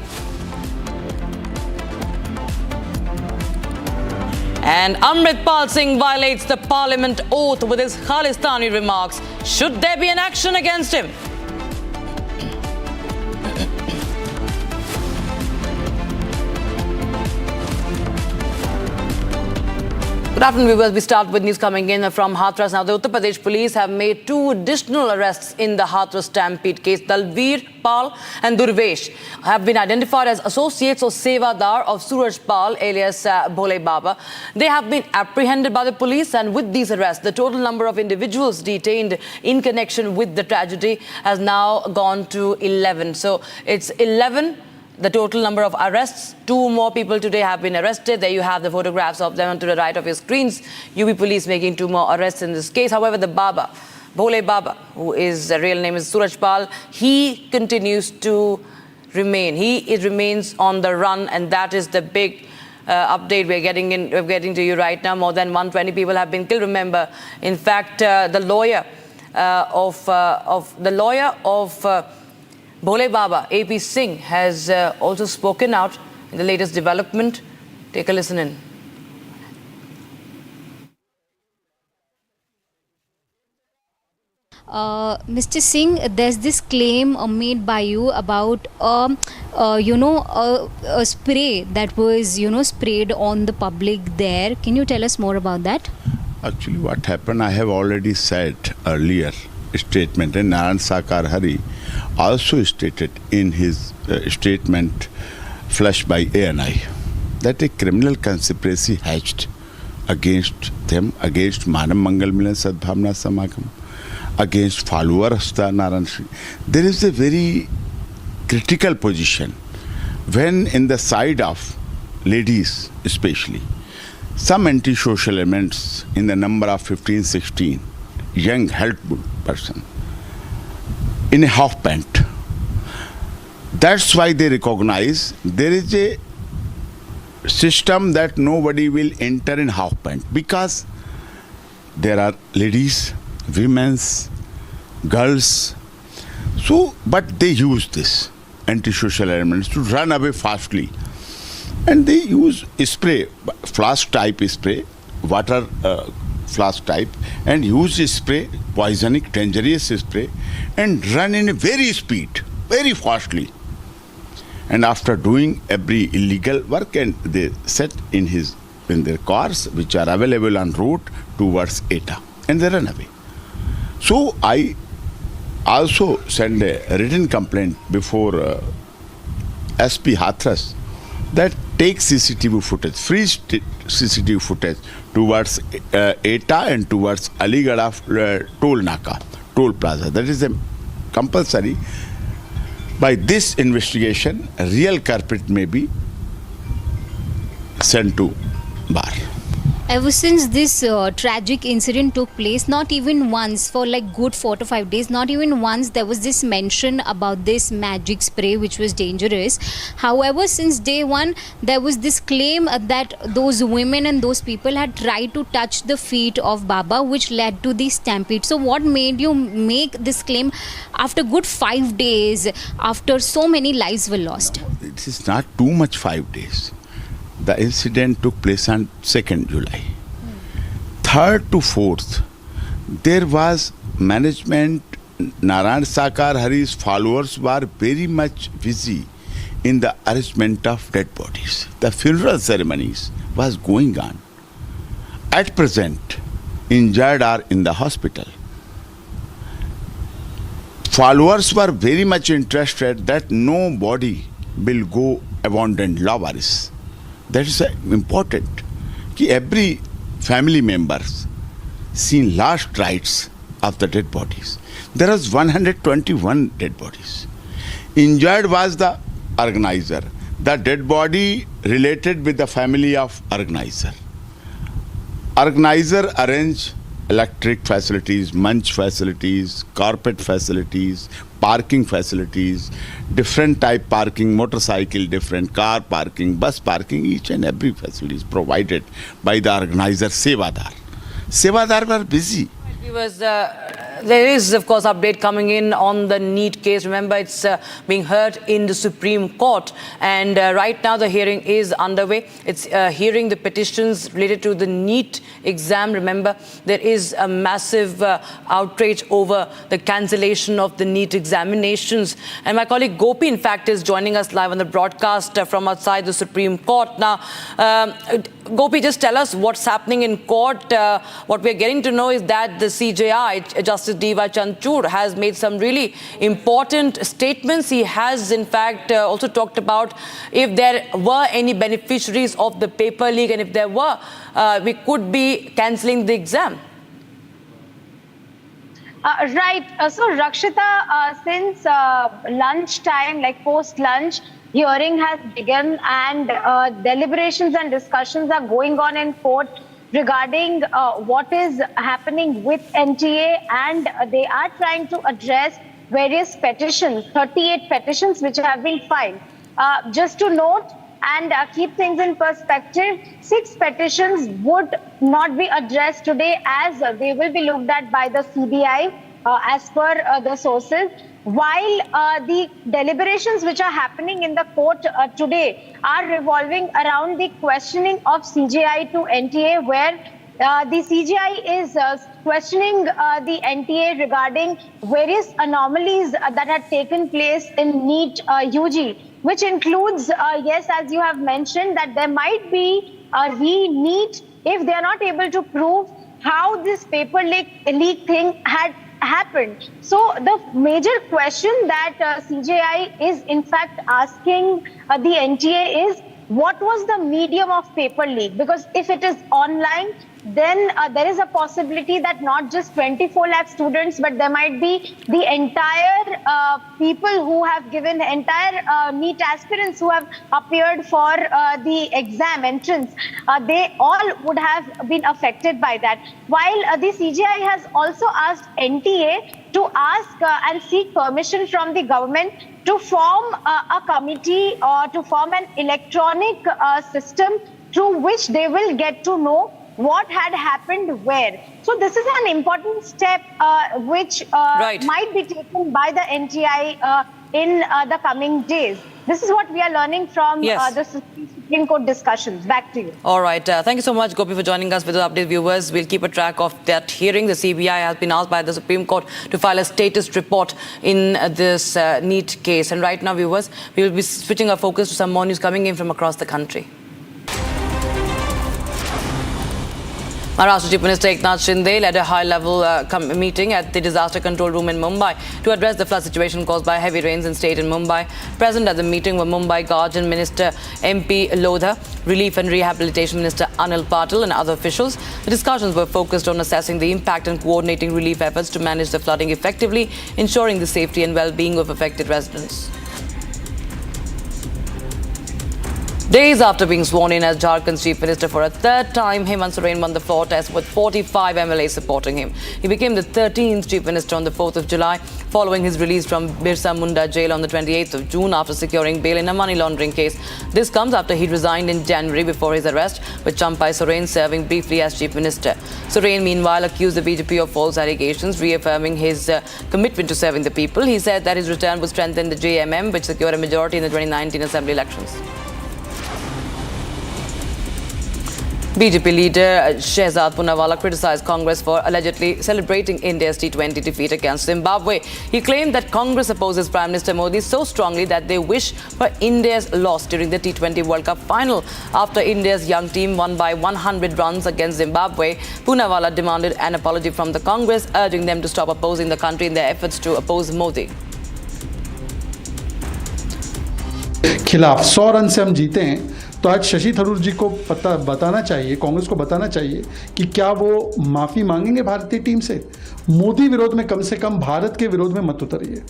And Amritpal Singh violates the parliament oath with his Khalistani remarks. Should there be an action against him? Good afternoon, viewers. We start with news coming in from Hathras. Now, the Uttar Pradesh police have made 2 additional arrests in the Hathras stampede case. Dalveer Pal and Durvesh have been identified as associates or sevadar of Suraj Pal, alias Bhole Baba. They have been apprehended by the police, and with these arrests, the total number of individuals detained in connection with the tragedy has now gone to 11. So it's 11. The total number of arrests. 2 more people today have been arrested. There you have the photographs of them to the right of your screens. UP police making 2 more arrests in this case. However, the Baba, Bhole Baba, who is real name is Suraj Pal, he continues to remain. He remains on the run, and that is the big update we're getting to you right now. More than 120 people have been killed. Remember, in fact, the lawyer of Bhole Baba, AP Singh, has also spoken out in the latest development. Take a listen in. Mr. Singh, there's this claim made by you about a spray that was sprayed on the public there. Can you tell us more about that? Actually, what happened, I have already said earlier statement, and Narayan Sakar Hari also stated in his statement flashed by ANI that a criminal conspiracy hatched against them, against Manav Mangal Milan Sadbhavna Samagam, against followers of Narayan Singh. There is a very critical position when in the side of ladies especially, some anti-social elements in the number of 15, 16, young healthful person in a half pant. That's why they recognize there is a system that nobody will enter in half pant, because there are ladies, women's, girls. So, but they use this anti-social elements to run away fastly, and they use spray, flask type spray, water flask type, and use spray, poisonic, dangerous spray, and run in a very speed, very fastly. And after doing every illegal work, and they set in their cars, which are available en route towards ETA, and they run away. So I also send a written complaint before SP Hathras that take CCTV footage, free CCTV footage towards ETA and towards Aligarh toll Naka, toll plaza. That is a compulsory. By this investigation, a real culprit may be sent to bar. Ever since this tragic incident took place, not even once, for like good 4 to 5 days, not even once there was this mention about this magic spray which was dangerous. However, since day one, there was this claim that those women and those people had tried to touch the feet of Baba, which led to the stampede. So what made you make this claim after good 5 days, after so many lives were lost? It is not too much 5 days. The incident took place on 2nd July. 3rd to 4th, there was management. Narayan Sakar Hari's followers were very much busy in the arrangement of dead bodies. The funeral ceremonies was going on. At present, injured are in the hospital. Followers were very much interested that nobody will go abandoned lawaris. That is important. Ki every family members seen last rites of the dead bodies. There was 121 dead bodies. Injured was the organizer. The dead body related with the family of organizer. Organizer arranged electric facilities, munch facilities, carpet facilities, parking facilities, different type parking, motorcycle, different car parking, bus parking, each and every facility is provided by the organizer Sevadar. Sevadar were busy. There is, of course, update coming in on the NEET case. Remember, it's being heard in the Supreme Court. And right now, the hearing is underway. It's hearing the petitions related to the NEET exam. Remember, there is a massive outrage over the cancellation of the NEET examinations. And my colleague Gopi, in fact, is joining us live on the broadcast from outside the Supreme Court. Now, Gopi, just tell us what's happening in court. What we're getting to know is that the CJI, Justice D.Y. Chanchur, has made some really important statements. He has, in fact, also talked about if there were any beneficiaries of the paper leak, and if there were, we could be cancelling the exam. Right. So, Rakshita, since lunchtime, like post-lunch, hearing has begun and deliberations and discussions are going on in court regarding what is happening with NTA, and they are trying to address various petitions, 38 petitions which have been filed. Just to note and keep things in perspective, 6 petitions would not be addressed today as they will be looked at by the CBI as per the sources. While the deliberations which are happening in the court today are revolving around the questioning of CJI to NTA, where the CJI is questioning the NTA regarding various anomalies that had taken place in NEET UG, which includes, yes, as you have mentioned, that there might be a re-NEET if they are not able to prove how this paper leak thing had happened. So the major question that CJI is in fact asking the NTA is, what was the medium of paper leak? Because if it is online, then there is a possibility that not just 24 lakh students, but there might be the entire people who have given, entire NEET aspirants who have appeared for the exam entrance. They all would have been affected by that. While the CJI has also asked NTA to ask and seek permission from the government to form a committee or to form an electronic system through which they will get to know what had happened where. So this is an important step which might be taken by the NTI in the coming days. This is what we are learning from the Supreme Court discussions. Back to you. All right. Thank you so much, Gopi, for joining us with the update, viewers. We'll keep a track of that hearing. The CBI has been asked by the Supreme Court to file a status report in this NEET case. And right now, viewers, we will be switching our focus to some more news coming in from across the country. Maharashtra Chief Minister Eknath Shinde led a high-level meeting at the disaster control room in Mumbai to address the flood situation caused by heavy rains in state in Mumbai. Present at the meeting were Mumbai Guardian Minister MP Lodha, Relief and Rehabilitation Minister Anil Patil and other officials. The discussions were focused on assessing the impact and coordinating relief efforts to manage the flooding effectively, ensuring the safety and well-being of affected residents. Days after being sworn in as Jharkhand's Chief Minister for a third time, Hemant Soren won the floor test with 45 MLAs supporting him. He became the 13th Chief Minister on the 4th of July, following his release from Birsa Munda jail on the 28th of June after securing bail in a money laundering case. This comes after he resigned in January before his arrest, with Champai Soren serving briefly as Chief Minister. Soren, meanwhile, accused the BJP of false allegations, reaffirming his commitment to serving the people. He said that his return would strengthen the JMM, which secured a majority in the 2019 Assembly elections. BJP leader Shehzad Poonawalla criticized Congress for allegedly celebrating India's T20 defeat against Zimbabwe. He claimed that Congress opposes Prime Minister Modi so strongly that they wish for India's loss during the T20 World Cup final. After India's young team won by 100 runs against Zimbabwe, Poonawalla demanded an apology from the Congress, urging them to stop opposing the country in their efforts to oppose Modi. खिलाफ 100 run से हम जीते हैं तो आज शशि थरूर जी को बताना चाहिए, कांग्रेस को बताना चाहिए कि क्या वो माफ़ी मांगेंगे भारतीय टीम से। मोदी विरोध में कम से कम भारत के विरोध में मत उतरिए।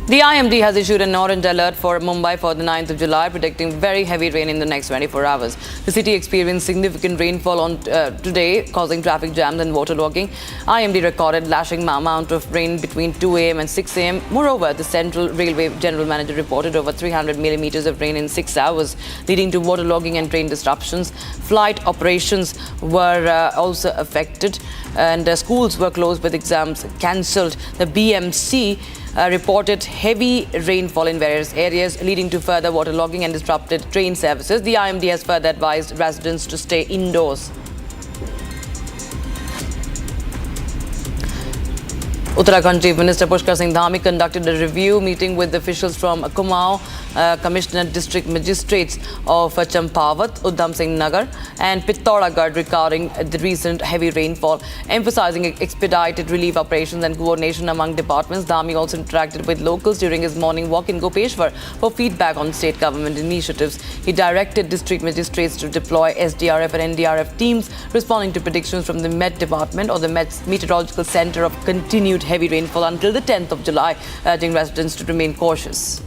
The IMD has issued an orange alert for Mumbai for the 9th of July, predicting very heavy rain in the next 24 hours. The city experienced significant rainfall on today, causing traffic jams and waterlogging. IMD recorded lashing amount of rain between 2 a.m. and 6 a.m. Moreover, the Central Railway General Manager reported over 300 millimeters of rain in 6 hours, leading to waterlogging and train disruptions. Flight operations were also affected, and schools were closed with exams cancelled. The BMC reported heavy rainfall in various areas, leading to further waterlogging and disrupted train services. The IMD has further advised residents to stay indoors. Uttarakhand Chief Minister Pushkar Singh Dhami conducted a review meeting with officials from Kumaon, Commissioner District Magistrates of Champawat, Udham Singh Nagar and Pittoragarh regarding the recent heavy rainfall, emphasizing expedited relief operations and coordination among departments. Dhami also interacted with locals during his morning walk in Gopeshwar for feedback on state government initiatives. He directed district magistrates to deploy SDRF and NDRF teams, responding to predictions from the Met Department or the Meteorological Centre of continued heavy rainfall until the 10th of July, urging residents to remain cautious.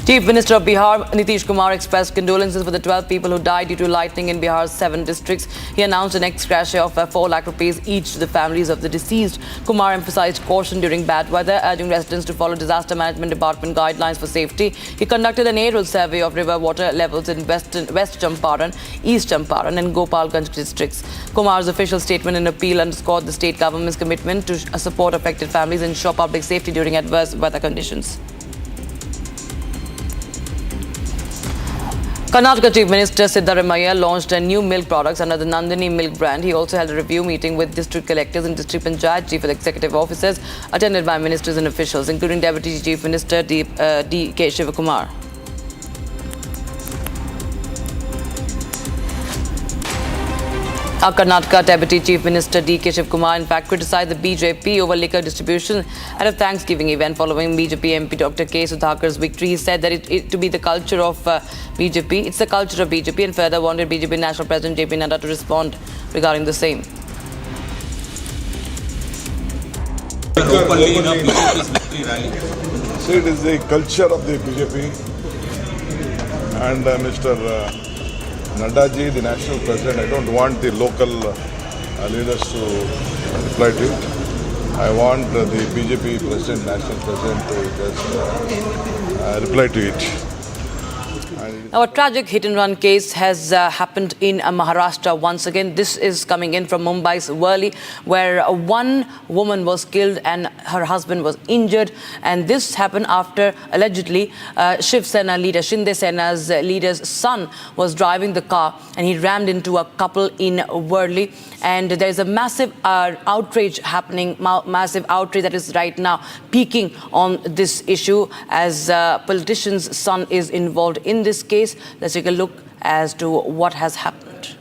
Chief Minister of Bihar, Nitish Kumar, expressed condolences for the 12 people who died due to lightning in Bihar's 7 districts. He announced an ex gratia of 4 lakh rupees each to the families of the deceased. Kumar emphasized caution during bad weather, urging residents to follow Disaster Management Department guidelines for safety. He conducted an aerial survey of river water levels in West Champaran, East Champaran and Gopalganj districts. Kumar's official statement and appeal underscored the state government's commitment to support affected families and ensure public safety during adverse weather conditions. Karnataka Chief Minister Siddaramaiah launched new milk products under the Nandini milk brand. He also held a review meeting with district collectors and district panchayat chief executive officers, attended by ministers and officials, including Deputy Chief Minister D.K. Shivakumar. Karnataka Deputy Chief Minister D.K. Shivakumar in fact criticized the BJP over liquor distribution at a Thanksgiving event following BJP MP Dr. K. Sudhakar's victory. He said that it to be the culture of BJP. It's the culture of BJP, and further wanted BJP National President J.P. Nadda to respond regarding the same. So it is the culture of the BJP, and Mr. Naddaji, the national president, I don't want the local leaders to reply to it. I want the BJP president, national president to just reply to it. Now, a tragic hit-and-run case has happened in Maharashtra once again. This is coming in from Mumbai's Worli, where one woman was killed and her husband was injured. And this happened after, allegedly, Shiv Sena leader, Shinde Sena's leader's son was driving the car and he rammed into a couple in Worli. And there is a massive outrage happening, massive outrage that is right now peaking on this issue as politician's son is involved in this case. Let's take a look as to what has happened.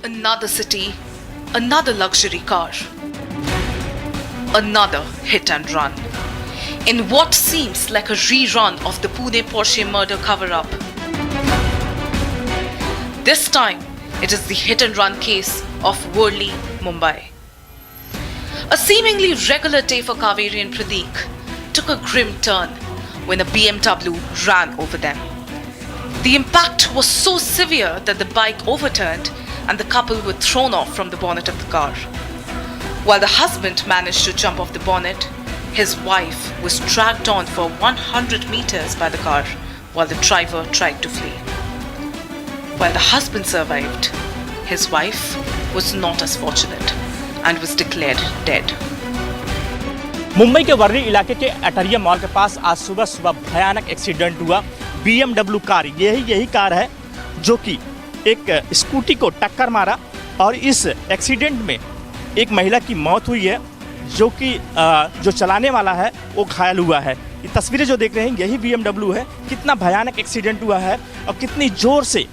Another city, another luxury car, another hit and run. In what seems like a rerun of the Pune Porsche murder cover-up. This time, it is the hit and run case of Worli, Mumbai. A seemingly regular day for Kaveri and Pradeek took a grim turn when a BMW ran over them. The impact was so severe that the bike overturned and the couple were thrown off from the bonnet of the car. While the husband managed to jump off the bonnet, his wife was dragged on for 100 meters by the car while the driver tried to flee. While the husband survived, his wife was not as fortunate and was declared dead. Mumbai के वर्ली इलाके के अटरिया mall के पास आज सुबह भयानक accident हुआ। BMW car, यही car है जो कि एक स्कूटी को टक्कर मारा और इस एक्सीडेंट में एक महिला की मौत हुई है, जो कि जो चलाने वाला है वो घायल हुआ है। ये तस्वीरें जो देख रहे हैं यही BMW है। कितना भयानक एक्सीडेंट हुआ है और कितनी ज़ोर से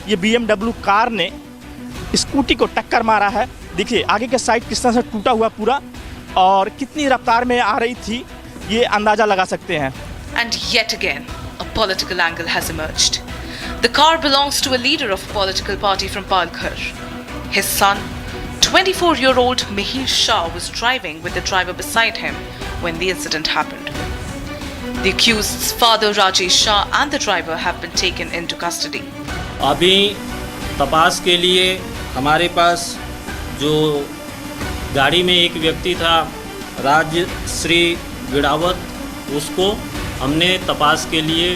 ये BMW कार ने स्कूटी को टक्कर मारा है। देखिए आगे के साइड किस तरह से टूटा हुआ पूरा और कितनी रफ्तार में आ रही थी, ये अंदाज़ा लगा सकते हैं। And yet again, a political angle has emerged. The car belongs to a leader of a political party from Palghar. His son, 24-year-old Mihir Shah, was driving with the driver beside him when the incident happened. The accused's father, Rajesh Shah, and the driver have been taken into custody. अभी तपास के लिए हमारे पास जो गाड़ी में एक व्यक्ति था राजश्री गिड़ावत, उसको हमने तपास के लिए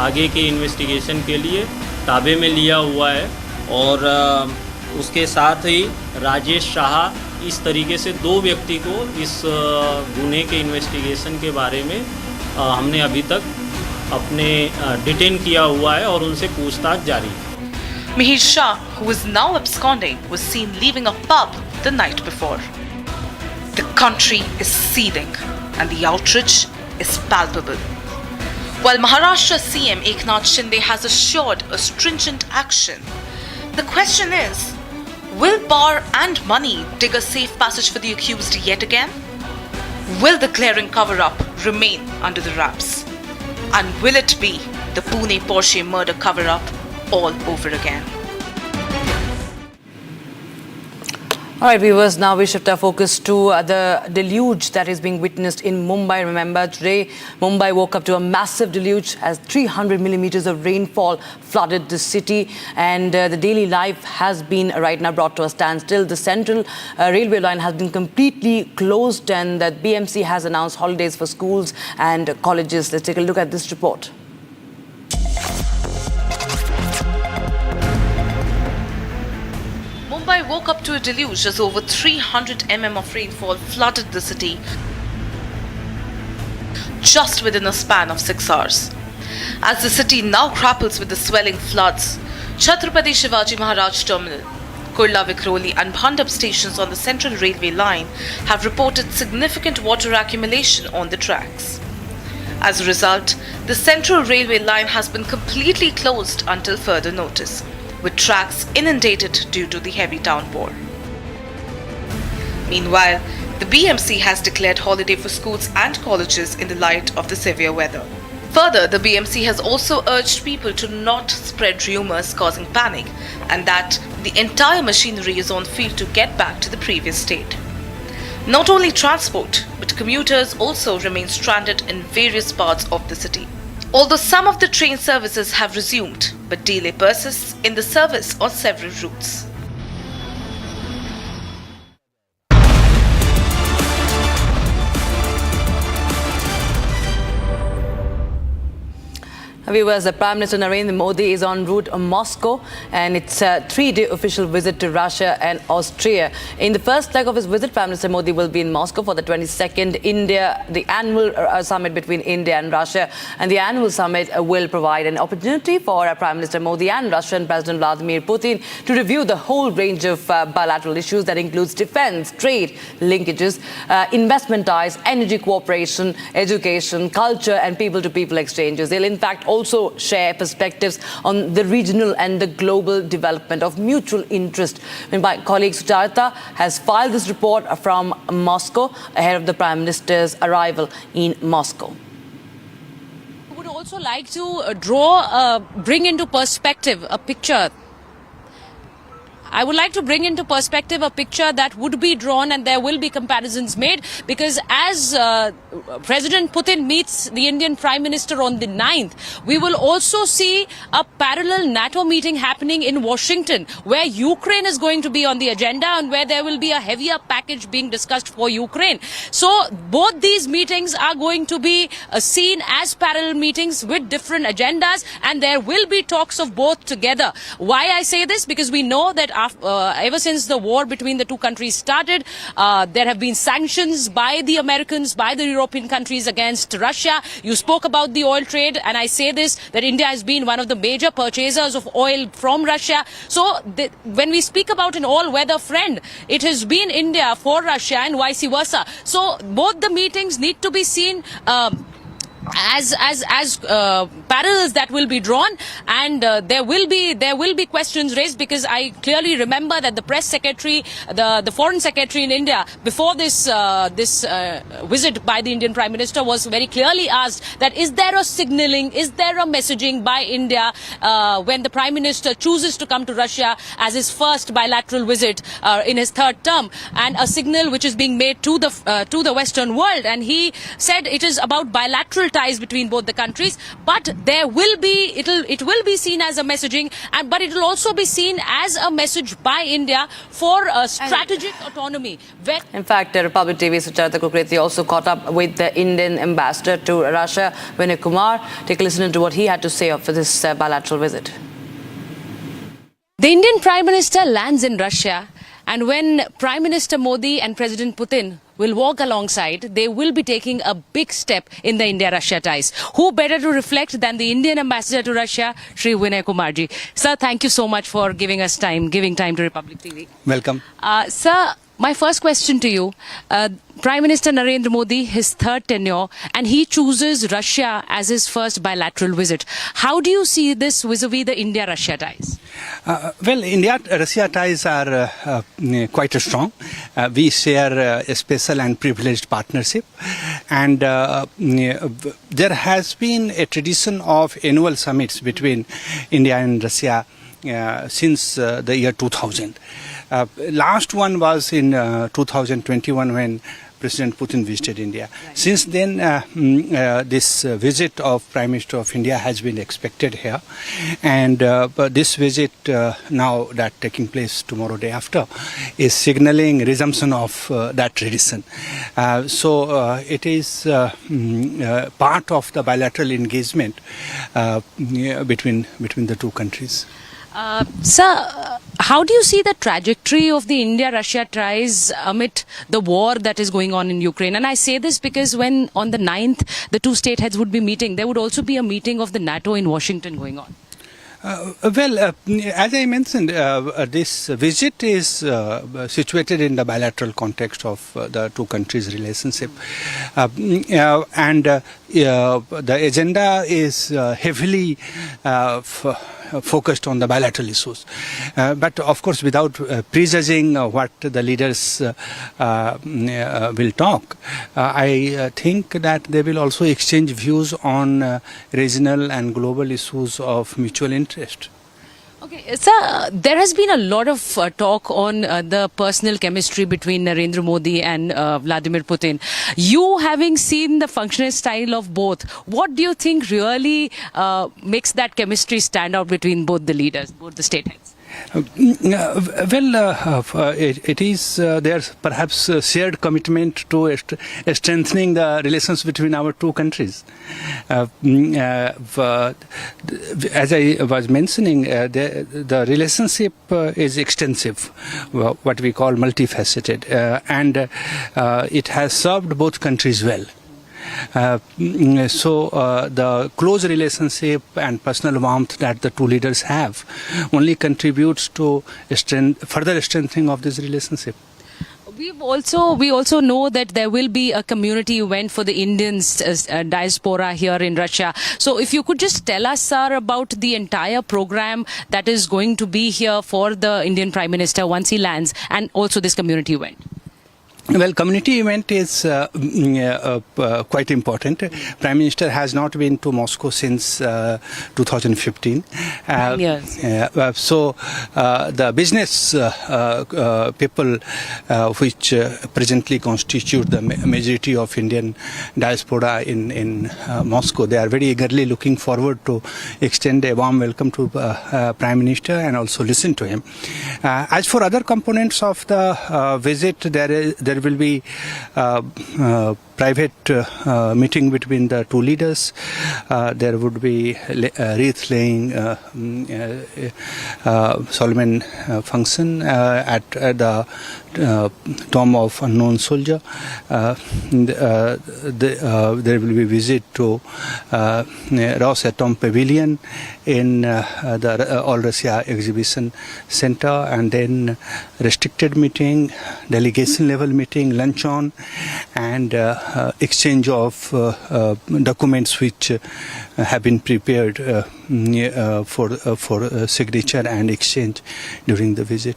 आगे के इन्वेस्टिगेशन के लिए ताबे में लिया हुआ है और उसके साथ ही राजेश शाह, इस तरीके से दो व्यक्ति को इस गुने के इन्वेस्टिगेशन के बारे में हमने अभी तक अपने डिटेन किया हुआ है और उनसे पूछताछ जारी है। Mihir Shah, who is now absconding, was seen leaving a pub the night before. The country is seething and the outrage is palpable. While Maharashtra CM Eknath Shinde has assured a stringent action, the question is, will power and money dig a safe passage for the accused yet again? Will the glaring cover-up remain under the wraps? And will it be the Pune Porsche murder cover-up all over again? All right, viewers, now we shift our focus to the deluge that is being witnessed in Mumbai. Remember, today Mumbai woke up to a massive deluge as 300 millimeters of rainfall flooded the city, and the daily life has been right now brought to a standstill. The central railway line has been completely closed, and the BMC has announced holidays for schools and colleges. Let's take a look at this report. Mumbai woke up to a deluge as over 300 mm of rainfall flooded the city just within a span of 6 hours. As the city now grapples with the swelling floods, Chhatrapati Shivaji Maharaj Terminal, Kurla Vikhroli and Bhandup stations on the central railway line have reported significant water accumulation on the tracks. As a result, the central railway line has been completely closed until further notice, with tracks inundated due to the heavy downpour. Meanwhile, the BMC has declared holiday for schools and colleges in the light of the severe weather. Further, the BMC has also urged people to not spread rumours causing panic, and that the entire machinery is on field to get back to the previous state. Not only transport, but commuters also remain stranded in various parts of the city. Although some of the train services have resumed, but delay persists in the service on several routes. Viewers, the Prime Minister Narendra Modi is en route to Moscow, and it's a 3-day official visit to Russia and Austria. In the first leg of his visit, Prime Minister Modi will be in Moscow for the 22nd the annual summit between India and Russia. And the annual summit will provide an opportunity for Prime Minister Modi and Russian President Vladimir Putin to review the whole range of bilateral issues that includes defense, trade, linkages, investment ties, energy cooperation, education, culture, and people-to-people exchanges. They'll in fact also share perspectives on the regional and the global development of mutual interest. My colleague Sucharita has filed this report from Moscow ahead of the Prime Minister's arrival in Moscow. I would also like to bring into perspective a picture. I would like to bring into perspective a picture that would be drawn, and there will be comparisons made, because as President Putin meets the Indian Prime Minister on the 9th, we will also see a parallel NATO meeting happening in Washington, where Ukraine is going to be on the agenda and where there will be a heavier package being discussed for Ukraine. So both these meetings are going to be seen as parallel meetings with different agendas, and there will be talks of both together. Why I say this? Because we know that ever since the war between the two countries started, there have been sanctions by the Americans, by the European countries against Russia. You spoke about the oil trade, and I say this, that India has been one of the major purchasers of oil from Russia. So when we speak about an all-weather friend, it has been India for Russia and vice versa. So both the meetings need to be seen as parallels that will be drawn, and there will be questions raised, because I clearly remember that the press secretary, the foreign secretary in India, before this visit by the Indian Prime Minister, was very clearly asked that is there a signaling, is there a messaging by India when the Prime Minister chooses to come to Russia as his first bilateral visit in his third term, and a signal which is being made to the Western world. And he said it is about bilateral ties between both the countries, but it will be seen as a messaging, but it will also be seen as a message by India for strategic autonomy. In fact, Republic TV's Sucharita Kukreti also caught up with the Indian ambassador to Russia, Vinay Kumar. Take a listen to what he had to say for this bilateral visit. The Indian Prime Minister lands in Russia, and when Prime Minister Modi and President Putin will walk alongside, they will be taking a big step in the India-Russia ties. Who better to reflect than the Indian ambassador to Russia, Shri Vinay Kumarji. Sir, thank you so much for giving time to Republic TV. Welcome. Sir, my first question to you, Prime Minister Narendra Modi, his third tenure, and he chooses Russia as his first bilateral visit. How do you see this vis-a-vis the India-Russia ties? Well, India-Russia ties are quite strong. We share a special and privileged partnership, and there has been a tradition of annual summits between India and Russia since the year 2000. Last one was in 2021 when President Putin visited India. Since then, this visit of Prime Minister of India has been expected here, and this visit now that taking place tomorrow day after is signaling resumption of that tradition. So it is part of the bilateral engagement between the two countries. Sir, how do you see the trajectory of the India-Russia ties amid the war that is going on in Ukraine? And I say this because when on the 9th the two state heads would be meeting, there would also be a meeting of the NATO in Washington going on. As I mentioned, this visit is situated in the bilateral context of the two countries' relationship, and the agenda is heavily focused on the bilateral issues. But of course, without prejudging what the leaders will talk, I think that they will also exchange views on regional and global issues of mutual interest. Okay, sir, there has been a lot of talk on the personal chemistry between Narendra Modi and Vladimir Putin. You having seen the functional style of both, what do you think really makes that chemistry stand out between both the leaders, both the state heads? It is there's perhaps a shared commitment to strengthening the relations between our two countries. As I was mentioning, the relationship is extensive, what we call multifaceted, and it has served both countries well. So the close relationship and personal warmth that the two leaders have only contributes to further strengthening of this relationship. We also know that there will be a community event for the Indians diaspora here in Russia. So if you could just tell us, sir, about the entire program that is going to be here for the Indian Prime Minister once he lands, and also this community event. Well, community event is quite important. Prime Minister has not been to Moscow since 2015. So the business people, which presently constitute the majority of Indian diaspora in Moscow, they are very eagerly looking forward to extend a warm welcome to Prime Minister and also listen to him. As for other components of the visit, there there will be private meeting between the two leaders. There would be wreath laying solemn function at the tomb of unknown soldier. There will be visit to Rosatom Pavilion in the All Russia Exhibition Center, and then restricted meeting, delegation level meeting, luncheon, and exchange of documents which have been prepared for signature and exchange during the visit.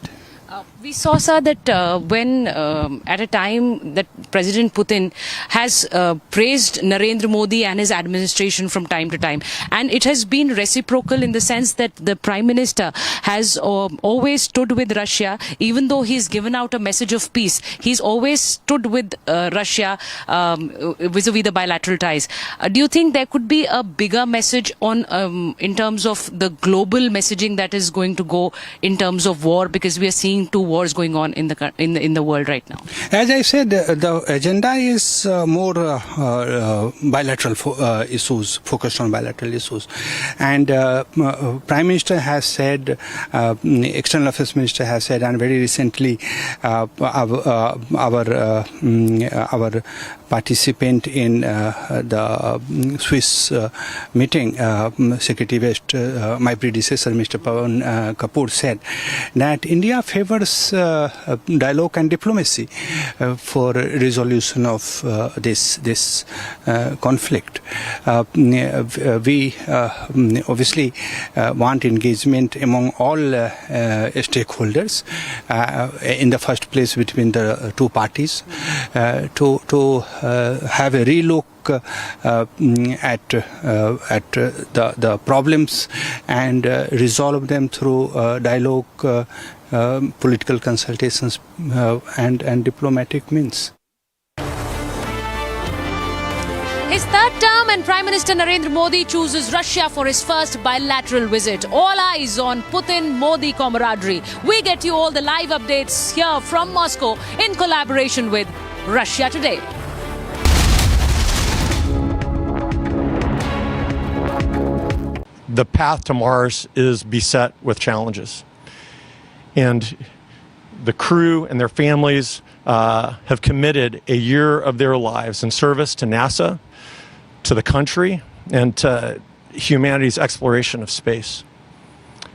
We saw, sir, that when at a time that President Putin has praised Narendra Modi and his administration from time to time, and it has been reciprocal in the sense that the Prime Minister has always stood with Russia, even though he's given out a message of peace. He's always stood with Russia vis-a-vis the bilateral ties. Do you think there could be a bigger message on in terms of the global messaging that is going to go in terms of war, because we are seeing two wars going on in the world right now? As I said, the agenda is more bilateral issues, focused on bilateral issues, and Prime Minister has said, External Affairs Minister has said, and very recently our participant in the Swiss meeting, Secretary West, my predecessor, Mr. Pawan Kapoor, said that India favors dialogue and diplomacy for resolution of this conflict. We obviously want engagement among all stakeholders, in the first place between the two parties, to have a relook at the problems and resolve them through dialogue, political consultations, and diplomatic means. His third term, and Prime Minister Narendra Modi chooses Russia for his first bilateral visit. All eyes on Putin-Modi camaraderie. We get you all the live updates here from Moscow in collaboration with Russia Today. The path to Mars is beset with challenges. And the crew and their families have committed a year of their lives in service to NASA, to the country, and to humanity's exploration of space.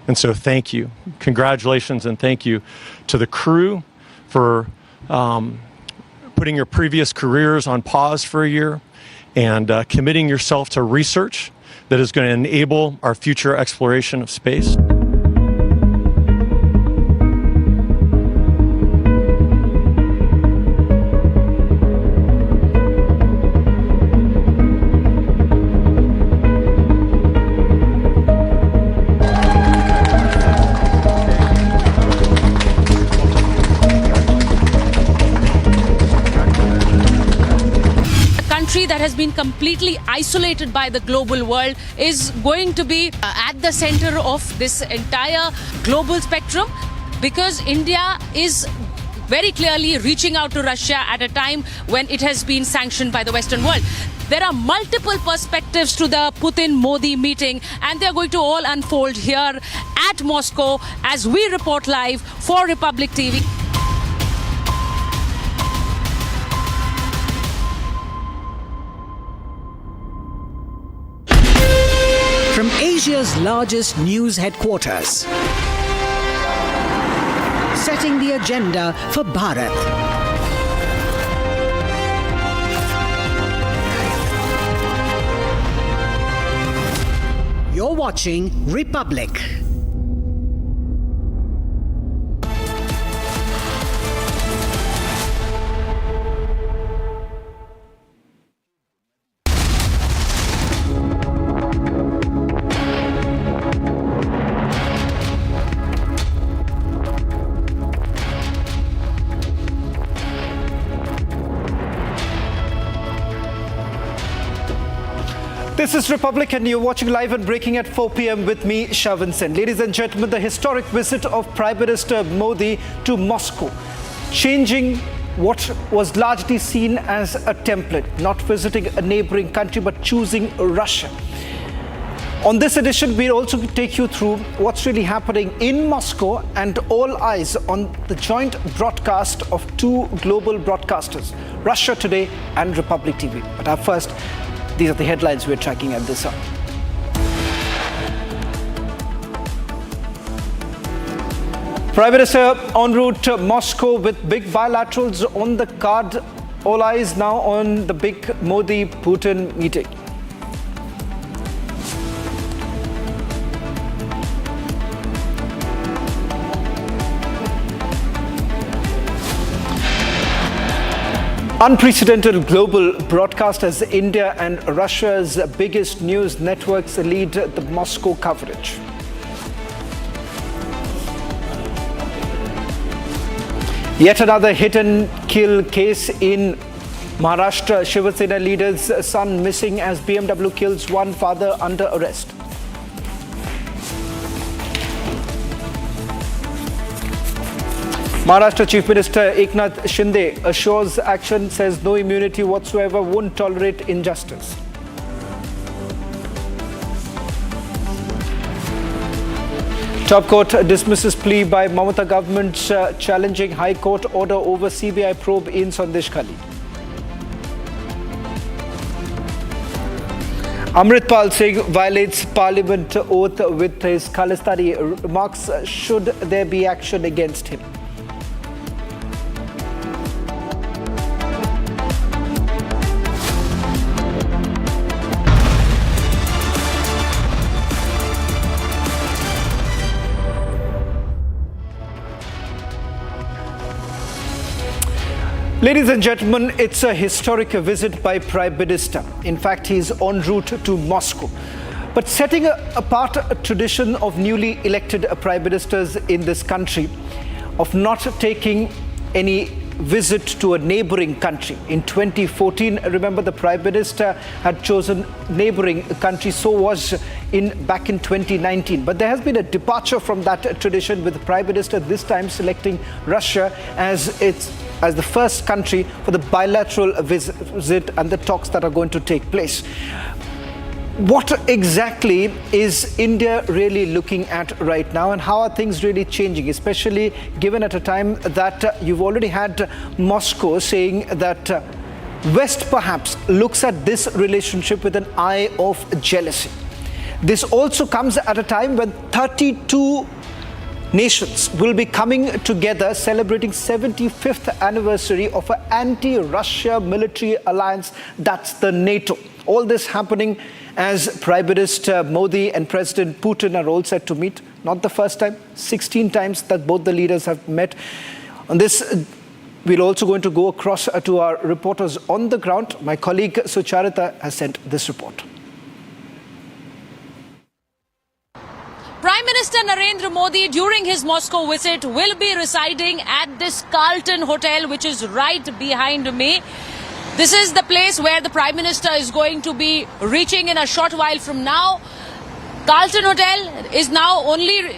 And so thank you. Congratulations and thank you to the crew for putting your previous careers on pause for a year and committing yourself to research that is going to enable our future exploration of space. That has been completely isolated by the global world is going to be at the center of this entire global spectrum, because India is very clearly reaching out to Russia at a time when it has been sanctioned by the Western world. There are multiple perspectives to the Putin-Modi meeting, and they're going to all unfold here at Moscow as we report live for Republic TV. From Asia's largest news headquarters, setting the agenda for Bharat. You're watching Republic. This is Republic, and you're watching live and breaking at 4 p.m. with me, Shavan Sen. Ladies and gentlemen, the historic visit of Prime Minister Modi to Moscow, changing what was largely seen as a template, not visiting a neighboring country but choosing Russia. On this edition, we'll also take you through what's really happening in Moscow and all eyes on the joint broadcast of two global broadcasters, Russia Today and Republic TV. But up first, these are the headlines we're tracking at this hour. Prime Minister en route to Moscow with big bilaterals on the card. All eyes now on the big Modi-Putin meeting. Unprecedented global broadcast as India and Russia's biggest news networks lead the Moscow coverage. Yet another hit and kill case in Maharashtra. Shiva Sena leader's son missing as BMW kills one father under arrest. Maharashtra Chief Minister Eknath Shinde assures action, says no immunity whatsoever, won't tolerate injustice. Top court dismisses plea by Mamata government challenging High Court order over CBI probe in Sandesh Khali. Amritpal Singh violates Parliament oath with his Khalistani remarks. Should there be action against him? Ladies and gentlemen, it's a historic visit by Prime Minister. In fact, he's en route to Moscow. But setting apart a tradition of newly elected Prime Ministers in this country, of not taking any visit to a neighboring country. In 2014, remember, the Prime Minister had chosen neighboring country, so was back in 2019. But there has been a departure from that tradition, with the Prime Minister this time selecting Russia as the first country for the bilateral visit and the talks that are going to take place. What exactly is India really looking at right now, and how are things really changing, especially given at a time that you've already had Moscow saying that West perhaps looks at this relationship with an eye of jealousy. This also comes at a time when 32 nations will be coming together celebrating 75th anniversary of an anti-Russia military alliance, that's the NATO. All this happening as Prime Minister Modi and President Putin are all set to meet. Not the first time, 16 times that both the leaders have met. On this, we're also going to go across to our reporters on the ground. My colleague Sucharita has sent this report. Prime Minister Narendra Modi, during his Moscow visit, will be residing at this Carlton Hotel, which is right behind me. This is the place where the Prime Minister is going to be reaching in a short while from now. Carlton Hotel is now only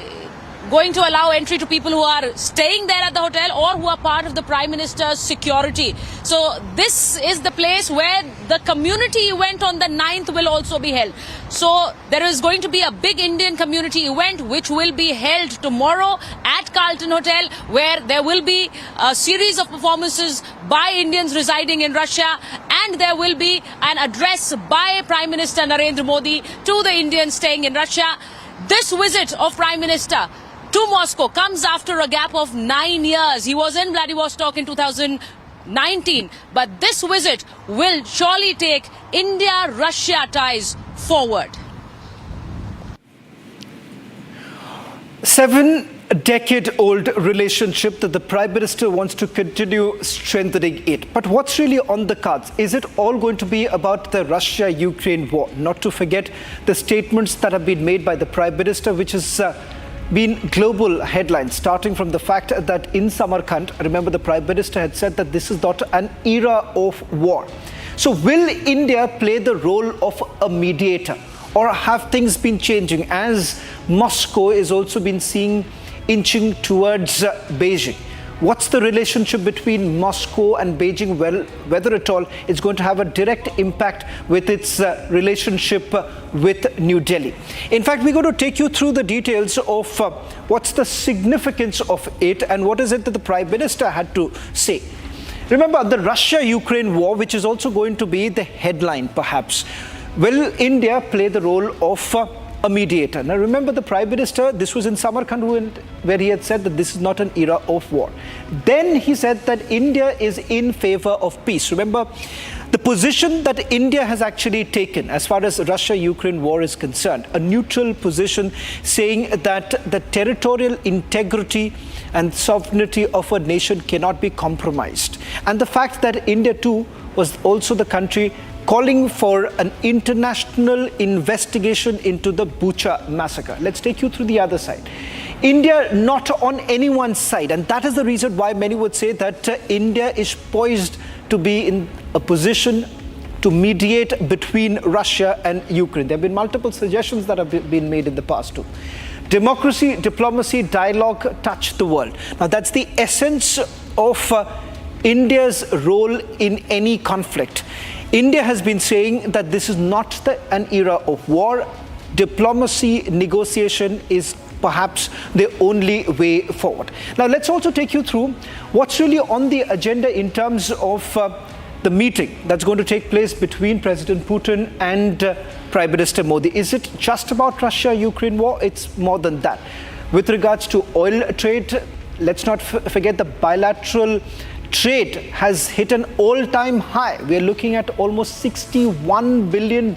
going to allow entry to people who are staying there at the hotel or who are part of the Prime Minister's security. So this is the place where the community event on the 9th will also be held. So there is going to be a big Indian community event which will be held tomorrow at Carlton Hotel, where there will be a series of performances by Indians residing in Russia, and there will be an address by Prime Minister Narendra Modi to the Indians staying in Russia. This visit of Prime Minister to Moscow comes after a gap of 9 years. He was in Vladivostok in 2019, but this visit will surely take India-Russia ties forward. 7-decade-old relationship that the Prime Minister wants to continue strengthening it. But what's really on the cards? Is it all going to be about the Russia-Ukraine war? Not to forget the statements that have been made by the Prime Minister, which has been global headlines, starting from the fact that in Samarkand, remember, the Prime Minister had said that this is not an era of war. So will India play the role of a mediator, or have things been changing as Moscow is also been seen inching towards Beijing? what's the relationship between Moscow and Beijing, well, whether at all it's going to have a direct impact with its relationship with New Delhi. In fact, we're going to take you through the details of what's the significance of it and what is it that the Prime Minister had to say. Remember, the Russia-Ukraine war, which is also going to be the headline perhaps. Will India play the role of a mediator? Now remember, the Prime Minister, this was in Samarkand where he had said that this is not an era of war. Then he said that India is in favor of peace. Remember, the position that India has actually taken as far as Russia-Ukraine war is concerned, a neutral position saying that the territorial integrity and sovereignty of a nation cannot be compromised. And the fact that India too was also the country calling for an international investigation into the Bucha massacre. Let's take you through the other side. India not on anyone's side, and that is the reason why many would say that India is poised to be in a position to mediate between Russia and Ukraine. There have been multiple suggestions that have been made in the past too. Democracy, diplomacy, dialogue touch the world. Now that's the essence of India's role in any conflict. India has been saying that this is not an era of war. Diplomacy, negotiation is perhaps the only way forward. Now let's also take you through what's really on the agenda in terms of the meeting that's going to take place between President Putin and Prime Minister Modi. Is it just about Russia-Ukraine war? It's more than that. With regards to oil trade, let's not forget the bilateral trade has hit an all-time high. We are looking at almost $61 billion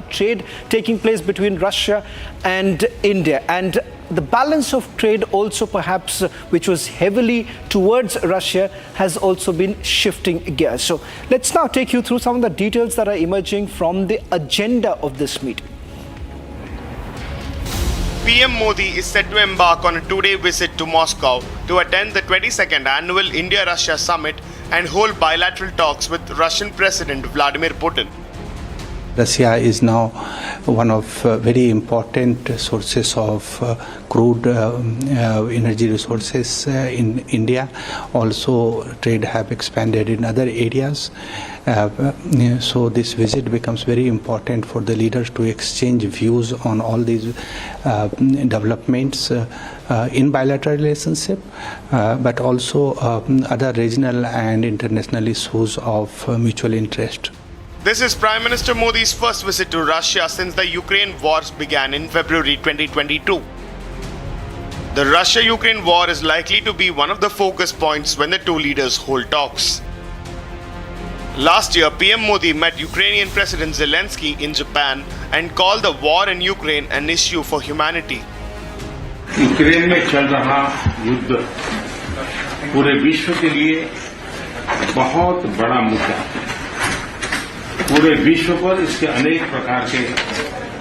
trade taking place between Russia and India. And the balance of trade also perhaps, which was heavily towards Russia, has also been shifting gears. So let's now take you through some of the details that are emerging from the agenda of this meeting. PM Modi is set to embark on a two-day visit to Moscow to attend the 22nd annual India-Russia summit and hold bilateral talks with Russian President Vladimir Putin. Russia is now one of very important sources of crude energy resources in India. Also, trade have expanded in other areas. So this visit becomes very important for the leaders to exchange views on all these developments in bilateral relationship, but also other regional and international issues of mutual interest. This is Prime Minister Modi's first visit to Russia since the Ukraine wars began in February 2022. The Russia-Ukraine war is likely to be one of the focus points when the two leaders hold talks. Last year, PM Modi met Ukrainian President Zelensky in Japan and called the war in Ukraine an issue for humanity. Ukraine में चल रहा युद्ध पूरे विश्व के लिए बहुत बड़ा मुद्दा है। पूरे विश्व पर इसके अनेक प्रकार के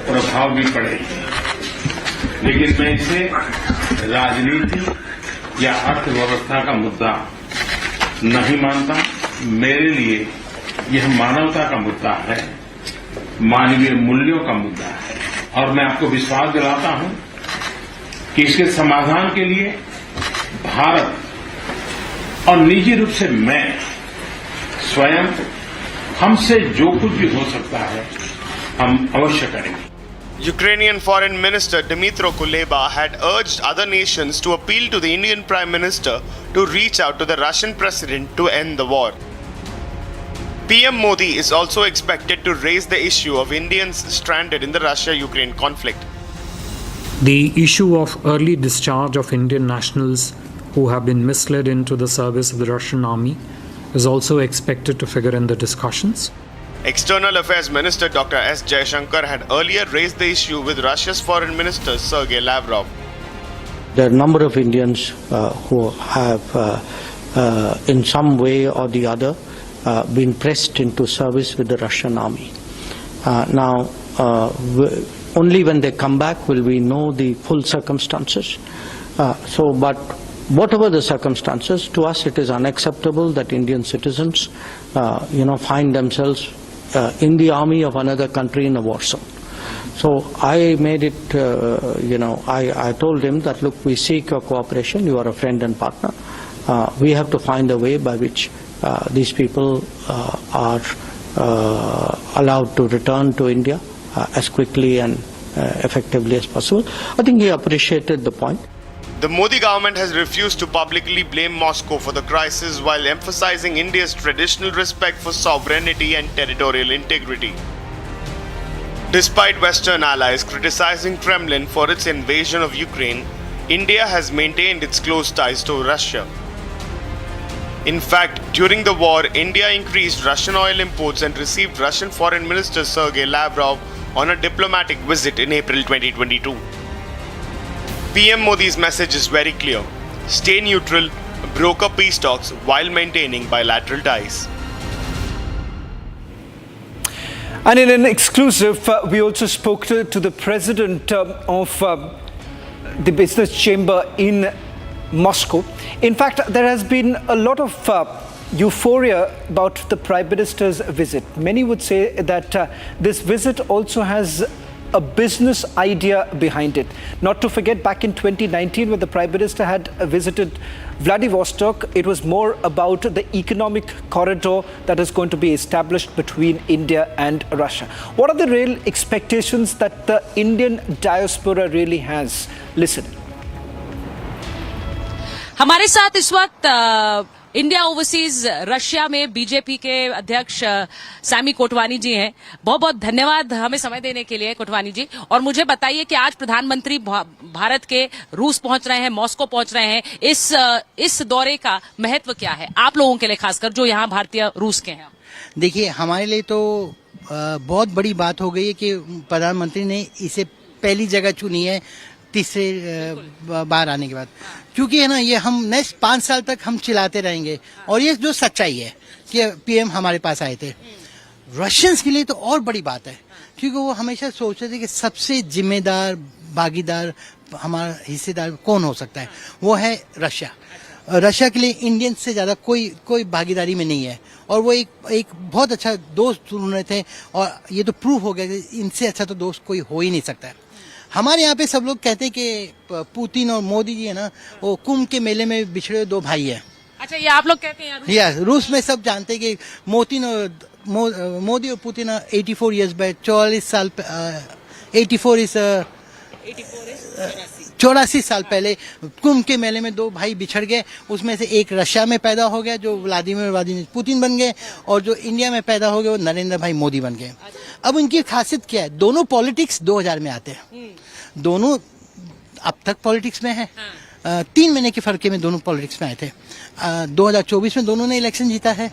प्रभाव भी पड़ेंगे, लेकिन मैं इसे राजनीति या अर्थव्यवस्था का मुद्दा नहीं मानता। मेरे लिए यह मानवता का मुद्दा है, मानवीय मूल्यों का मुद्दा है, और मैं आपको विश्वास दिलाता हूं कि इसके समाधान के लिए भारत और निजी रूप से मैं स्वयं हमसे जो कुछ भी हो सकता है हम अवश्य करेंगे। Ukrainian Foreign Minister Dmytro Kuleba had urged other nations to appeal to the Indian Prime Minister to reach out to the Russian President to end the war. PM Modi is also expected to raise the issue of Indians stranded in the Russia-Ukraine conflict. The issue of early discharge of Indian nationals who have been misled into the service of the Russian army is also expected to figure in the discussions. External Affairs Minister Dr. S. Jaishankar had earlier raised the issue with Russia's Foreign Minister Sergei Lavrov. There are a number of Indians who have in some way or the other been pressed into service with the Russian army. Now, only when they come back will we know the full circumstances. But whatever the circumstances, to us it is unacceptable that Indian citizens, find themselves in the army of another country in a war zone. So I made it, I told him that, look, we seek your cooperation, you are a friend and partner, we have to find a way by which these people are allowed to return to India as quickly and effectively as possible. I think he appreciated the point. The Modi government has refused to publicly blame Moscow for the crisis while emphasizing India's traditional respect for sovereignty and territorial integrity. Despite Western allies criticizing Kremlin for its invasion of Ukraine, India has maintained its close ties to Russia. In fact, during the war, India increased Russian oil imports and received Russian Foreign Minister Sergei Lavrov on a diplomatic visit in April 2022. PM Modi's message is very clear: stay neutral, broker peace talks while maintaining bilateral ties. And in an exclusive, we also spoke to the president of the business chamber in Moscow. In fact, there has been a lot of euphoria about the Prime Minister's visit. Many would say that this visit also has a business idea behind it. Not to forget, back in 2019, when the Prime Minister had visited Vladivostok, it was more about the economic corridor that is going to be established between India and Russia. What are the real expectations that the Indian diaspora really has? Listen. हमारे साथ इस वक्त India overseas Russia में BJP के अध्यक्ष Sami Kotwani जी हैं। बहुत बहुत धन्यवाद हमें समय देने के लिए कोटवानी जी। और मुझे बताइए कि आज प्रधानमंत्री भारत के रूस पहुंच रहे हैं, मॉस्को पहुंच रहे हैं। इस दौरे का महत्व क्या है आप लोगों के लिए, खासकर जो यहाँ भारतीय रूस के हैं? देखिए, हमारे लिए तो बहुत बड़ी बात हो गई है कि प्रधानमंत्री ने इसे पहली जगह चुनी है तीसरे बार आने के बाद, क्योंकि है ना, ये हम नेक्स्ट 5 साल तक हम चिल्लाते रहेंगे। और ये जो सच्चाई है कि पीएम हमारे पास आए थे, रशियंस के लिए तो और बड़ी बात है, क्योंकि वो हमेशा सोचते थे कि सबसे जिम्मेदार भागीदार हमारा हिस्सेदार कौन हो सकता है, वो है रशिया। रशिया के लिए इंडियन से ज़्यादा कोई भागीदारी में नहीं है, और वो एक बहुत अच्छा दोस्त ढूंढ रहे थे। और ये तो प्रूव हो गया कि इनसे अच्छा तो दोस्त कोई हो ही नहीं सकता है। हमारे यहाँ पे सब लोग कहते हैं कि पुतिन और मोदी जी है ना, वो कुंभ के मेले में बिछड़े दो भाई हैं। अच्छा, ये आप लोग कहते हैं? या रूस में सब जानते हैं कि मोदी और पुतिन 84 इयर्स बैक, 44 साल 84 साल पहले कुंभ के मेले में दो भाई बिछड़ गए। उसमें से एक रशिया में पैदा हो गया जो व्लादिमीर पुतिन बन गए, और जो इंडिया में पैदा हो गए वो नरेंद्र भाई मोदी बन गए। अब उनकी खासियत क्या है? दोनों पॉलिटिक्स 2000 में आते हैं, दोनों अब तक पॉलिटिक्स में है। 3 महीने के फर्क में दोनों पॉलिटिक्स में आए थे। 2024 में दोनों ने इलेक्शन जीता है,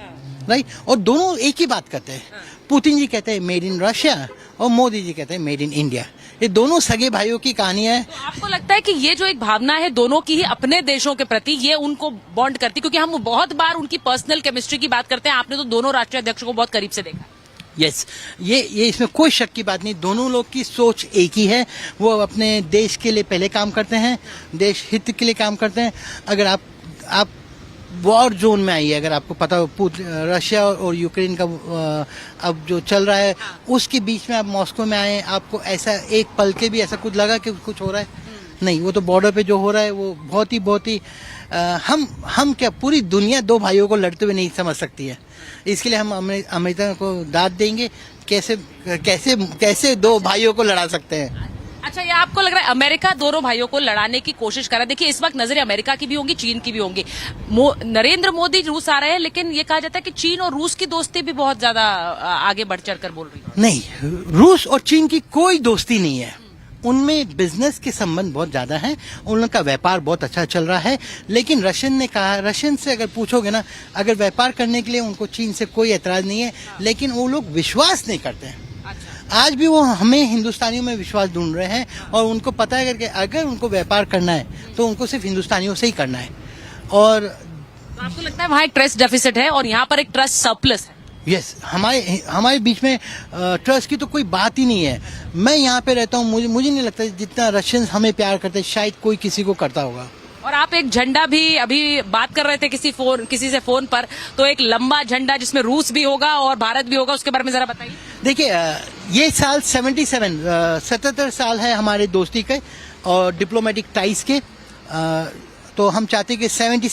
राइट? और दोनों एक ही बात करते हैं। पुतिन जी कहते हैं मेड इन रशिया और मोदी जी कहते हैं मेड इन इंडिया। ये दोनों सगे भाइयों की कहानी है। तो आपको लगता है कि ये जो एक भावना है दोनों की ही अपने देशों के प्रति, ये उनको बॉन्ड करती? क्योंकि हम बहुत बार उनकी पर्सनल केमिस्ट्री की बात करते हैं, आपने तो दोनों राष्ट्रीय अध्यक्षों को बहुत करीब से देखा। यस, ये इसमें कोई शक की बात नहीं। दोनों लोग की सोच एक ही है, वो अपने देश के लिए पहले काम करते हैं, देश हित के लिए काम करते हैं। अगर आप वॉर जोन में आइए, अगर आपको पता हो रशिया और यूक्रेन का अब जो चल रहा है, उसके बीच में आप मॉस्को में आए, आपको ऐसा एक पल के भी ऐसा कुछ लगा कि कुछ हो रहा है? नहीं, वो तो बॉर्डर पे जो हो रहा है वो बहुत ही हम क्या, पूरी दुनिया दो भाइयों को लड़ते हुए नहीं समझ सकती है। इसके लिए हम अमेरिका को दाद देंगे। कैसे दो भाइयों को लड़ा सकते हैं? अच्छा, ये आपको लग रहा है अमेरिका दोनों भाइयों को लड़ाने की कोशिश कर रहा है? देखिए, इस वक्त नजरें अमेरिका की भी होंगी, चीन की भी होंगी। नरेंद्र मोदी रूस आ रहे हैं, लेकिन ये कहा जाता है कि चीन और रूस की दोस्ती भी बहुत ज्यादा आगे बढ़ चढ़ कर बोल रही है। नहीं, रूस और चीन की कोई दोस्ती नहीं है। उनमें बिजनेस के संबंध बहुत ज्यादा हैं, उनका व्यापार बहुत अच्छा चल रहा है। लेकिन रशियन ने कहा, रशियन से अगर पूछोगे ना, अगर व्यापार करने के लिए उनको चीन से कोई एतराज नहीं है, लेकिन वो लोग विश्वास नहीं करते हैं। आज भी वो हमें हिंदुस्तानियों में विश्वास ढूंढ रहे हैं, और उनको पता है कि अगर उनको व्यापार करना है तो उनको सिर्फ हिंदुस्तानियों से ही करना है। और आपको लगता है वहाँ एक ट्रस्ट डेफिसिट है और यहाँ पर एक ट्रस्ट सरप्लस है? यस, हमारे बीच में ट्रस्ट की तो कोई बात ही नहीं है। मैं यहाँ पे रहता हूँ, मुझे नहीं लगता जितना रशियंस हमें प्यार करते शायद कोई किसी को करता होगा। और आप एक झंडा भी अभी बात कर रहे थे किसी से फोन पर, तो एक लंबा झंडा जिसमें रूस भी होगा और भारत भी होगा, उसके बारे में जरा बताइए। देखिए, ये साल 77 साल है हमारे दोस्ती के और डिप्लोमेटिक टाइज के। तो हम चाहते हैं कि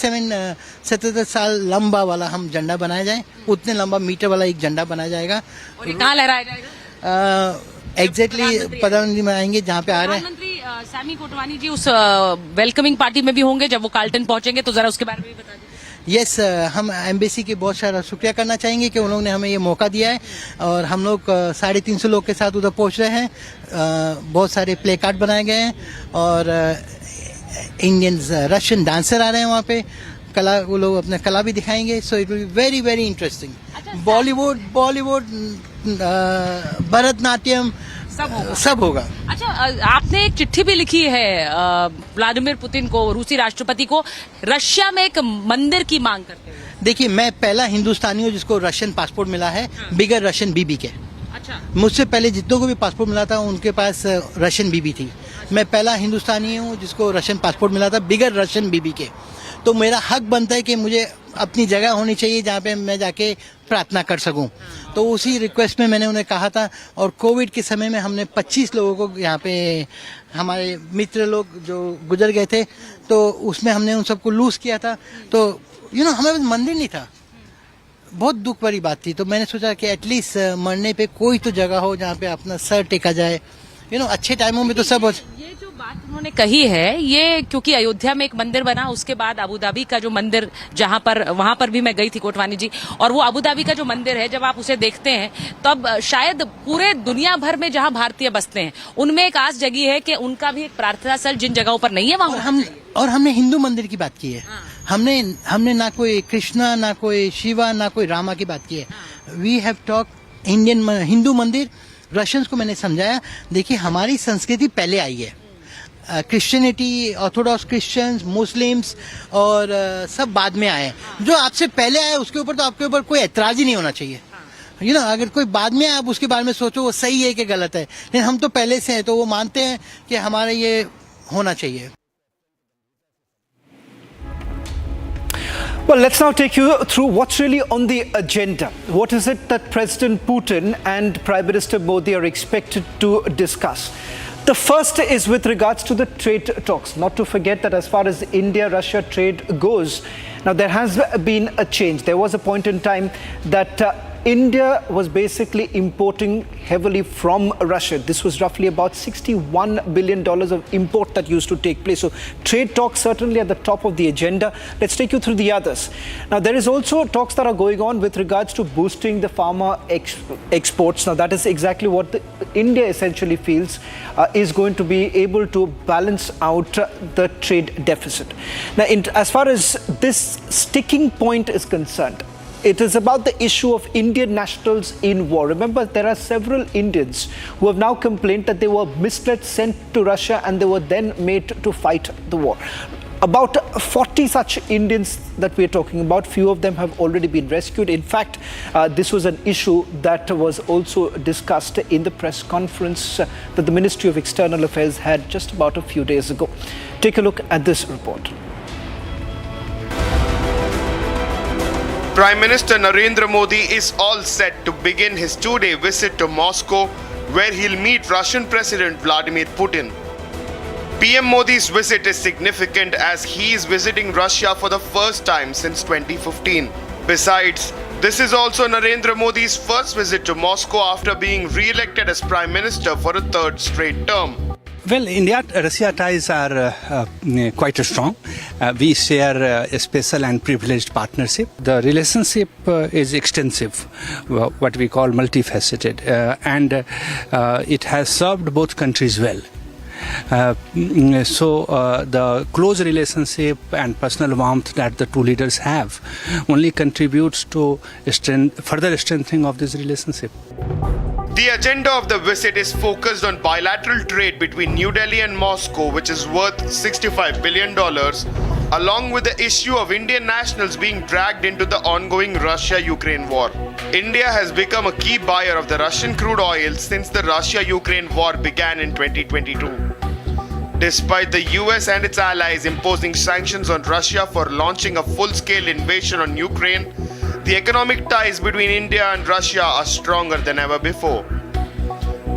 77 साल लंबा वाला हम झंडा बनाया जाए, उतने लंबा मीटर वाला एक झंडा बनाया जाएगा। और ये कहाँ लहराया जाएगा? एग्जैक्टली प्रधानमंत्री में आएंगे जहाँ पे आ रहे हैं। प्रधानमंत्री सैमी कोटवानी जी उस वेलकमिंग पार्टी में भी होंगे जब वो कार्ल्टन पहुंचेंगे, तो जरा उसके बारे में भी बता दीजिए। यस, हम एम्बेसी के बहुत सारा शुक्रिया करना चाहेंगे कि उन्होंने हमें ये मौका दिया है और हम लोग 350 लोग के साथ उधर पहुंच रहे हैं। बहुत सारे प्ले कार्ड बनाए गए हैं और इंडियंस रशियन डांसर आ रहे हैं वहाँ पे, कला वो लोग अपना कला भी दिखाएंगे। So it will be very very interesting. Bollywood Bharatanatyam सब होगा। अच्छा, आपने एक चिट्ठी भी लिखी है व्लादिमीर पुतिन को, रूसी राष्ट्रपति को, रशिया में एक मंदिर की मांग करते हुए। देखिए, मैं पहला हिंदुस्तानी हूँ जिसको रशियन पासपोर्ट मिला है, बिगर रशियन बीबी के। अच्छा। मुझसे पहले जितनों को भी पासपोर्ट मिला था उनके पास रशियन बीबी थी। मैं पहला हिंदुस्तानी हूँ जिसको रशियन पासपोर्ट मिला था, बिगर रशियन बीबी के। तो मेरा हक बनता है कि मुझे अपनी जगह होनी चाहिए जहाँ पे मैं जाके प्रार्थना कर सकूं। तो उसी रिक्वेस्ट में मैंने उन्हें कहा था और कोविड के समय में हमने 25 लोगों को यहाँ पे, हमारे मित्र लोग जो गुजर गए थे, तो उसमें हमने उन सबको लूज किया था। तो हमें मंदिर नहीं था, बहुत दुख भरी बात थी। तो मैंने सोचा कि एटलीस्ट मरने पे कोई तो जगह हो जहाँ पे अपना सर टेका जाए। अच्छे टाइमों में तो सब हो। ये जो बात उन्होंने कही है, ये क्योंकि अयोध्या में एक मंदिर बना, उसके बाद अबू धाबी का जो मंदिर, जहां पर, वहां पर भी मैं गई थी कोटवानी जी, और वो अबू धाबी का जो मंदिर है, जब आप उसे देखते हैं तब शायद पूरे दुनिया भर में जहां भारतीय बसते हैं उनमें एक आस जगी है कि उनका भी एक प्रार्थना स्थल जिन जगहों पर नहीं है वहां। और हमने हिंदू मंदिर की बात की है। हमने ना कोई कृष्णा, ना कोई शिवा, ना कोई रामा की बात की है। We have talk Indian Hindu mandir. Russians को मैंने समझाया, देखिए हमारी संस्कृति पहले आई है। क्रिश्चियनिटी, ऑर्थोडॉक्स क्रिश्चियंस, मुस्लिम्स और सब बाद में आए। जो आपसे पहले आए उसके ऊपर तो आपके ऊपर कोई एतराज ही नहीं होना चाहिए। अगर कोई बाद में आए आप उसके बारे में सोचो वो सही है कि गलत है, लेकिन हम तो पहले से हैं तो वो मानते हैं कि हमारा ये होना चाहिए। Well, let's now take you through what's really on the agenda. What is it that President Putin and Prime Minister Modi are expected to discuss? The first is with regards to the trade talks. Not to forget that as far as India-Russia trade goes, now there has been a change. There was a point in time that India was basically importing heavily from Russia. This was roughly about $61 billion of import that used to take place. So trade talks certainly at the top of the agenda. Let's take you through the others. Now there is also talks that are going on with regards to boosting the pharma exports. Now that is exactly what India essentially feels is going to be able to balance out the trade deficit. Now as far as this sticking point is concerned, it is about the issue of Indian nationals in war. Remember, there are several Indians who have now complained that they were misled, sent to Russia, and they were then made to fight the war. About 40 such Indians that we are talking about, few of them have already been rescued. In fact, this was an issue that was also discussed in the press conference that the Ministry of External Affairs had just about a few days ago. Take a look at this report. Prime Minister Narendra Modi is all set to begin his two-day visit to Moscow, where he'll meet Russian President Vladimir Putin. PM Modi's visit is significant as he is visiting Russia for the first time since 2015. Besides, this is also Narendra Modi's first visit to Moscow after being re-elected as Prime Minister for a third straight term. Well, India-Russia ties are quite strong. We share a special and privileged partnership. The relationship is extensive, what we call multifaceted, and it has served both countries well. So the close relationship and personal warmth that the two leaders have only contributes to further strengthening of this relationship. The agenda of the visit is focused on bilateral trade between New Delhi and Moscow, which is worth $65 billion, along with the issue of Indian nationals being dragged into the ongoing Russia-Ukraine war. India has become a key buyer of the Russian crude oil since the Russia-Ukraine war began in 2022. Despite the US and its allies imposing sanctions on Russia for launching a full-scale invasion on Ukraine, the economic ties between India and Russia are stronger than ever before.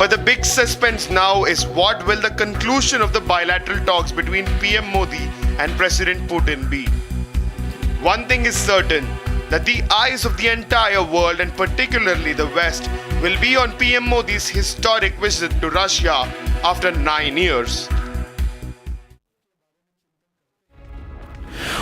But the big suspense now is what will the conclusion of the bilateral talks between PM Modi and President Putin be? One thing is certain, that the eyes of the entire world and particularly the West will be on PM Modi's historic visit to Russia after 9 years.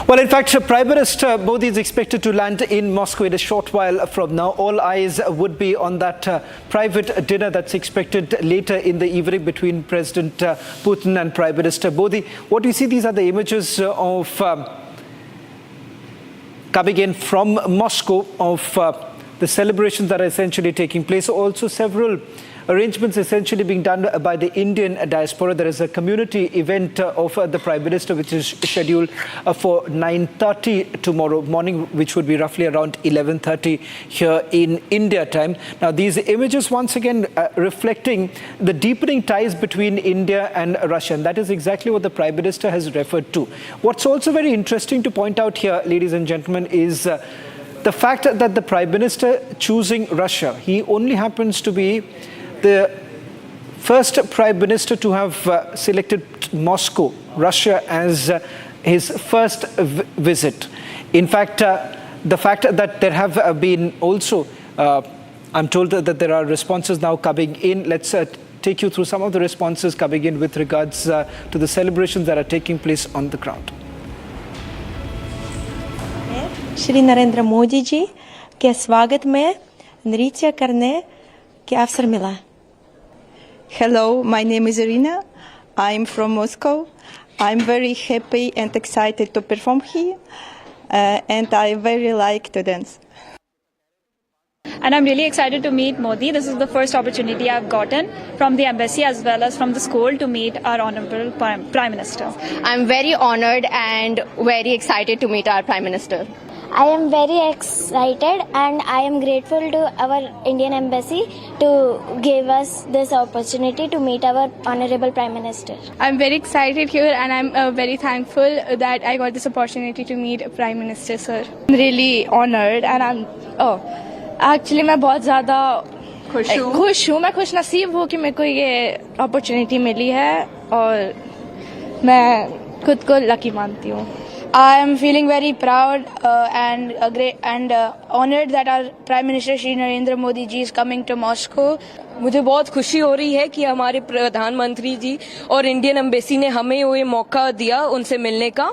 Well, in fact, Prime Minister Modi is expected to land in Moscow in a short while from now. All eyes would be on that private dinner that's expected later in the evening between President Putin and Prime Minister Modi. What do you see? These are the images of coming in from Moscow of the celebrations that are essentially taking place. Also, several arrangements essentially being done by the Indian diaspora. There is a community event of the Prime Minister which is scheduled for 9:30 tomorrow morning, which would be roughly around 11:30 here in India time. Now, these images once again reflecting the deepening ties between India and Russia, and that is exactly what the Prime Minister has referred to. What's also very interesting to point out here, ladies and gentlemen, is the fact that the Prime Minister choosing Russia, he only happens to be the first Prime Minister to have selected Moscow, Russia, as his first visit. In fact, the fact that there have been also, I'm told that there are responses now coming in. Let's take you through some of the responses coming in with regards to the celebrations that are taking place on the ground. Shri Narendra Modi ji के स्वागत में नृत्य करने के अवसर मिला. Hello, my name is Irina. I'm from Moscow. I'm very happy and excited to perform here, and I very like to dance. And I'm really excited to meet Modi. This is the first opportunity I've gotten from the embassy as well as from the school to meet our Honorable Prime Minister. I'm very honored and very excited to meet our Prime Minister. I am very excited and I am grateful to our Indian Embassy to give us this opportunity to meet our Honorable Prime Minister. I'm very excited here and I'm very thankful that I got this opportunity to meet Prime Minister, sir. I'm really honored and actually मैं बहुत ज़्यादा खुश हूँ. मैं खुश नसीब हूँ कि मेरे को ये opportunity मिली है और मैं खुद को lucky मानती हूँ. I am feeling very proud and great and honored that our Prime Minister Shri Narendra Modi ji is coming to Moscow. मुझे बहुत खुशी हो रही है कि हमारे प्रधानमंत्री जी और इंडियन एम्बेसी ने हमें ये मौका दिया उनसे मिलने का.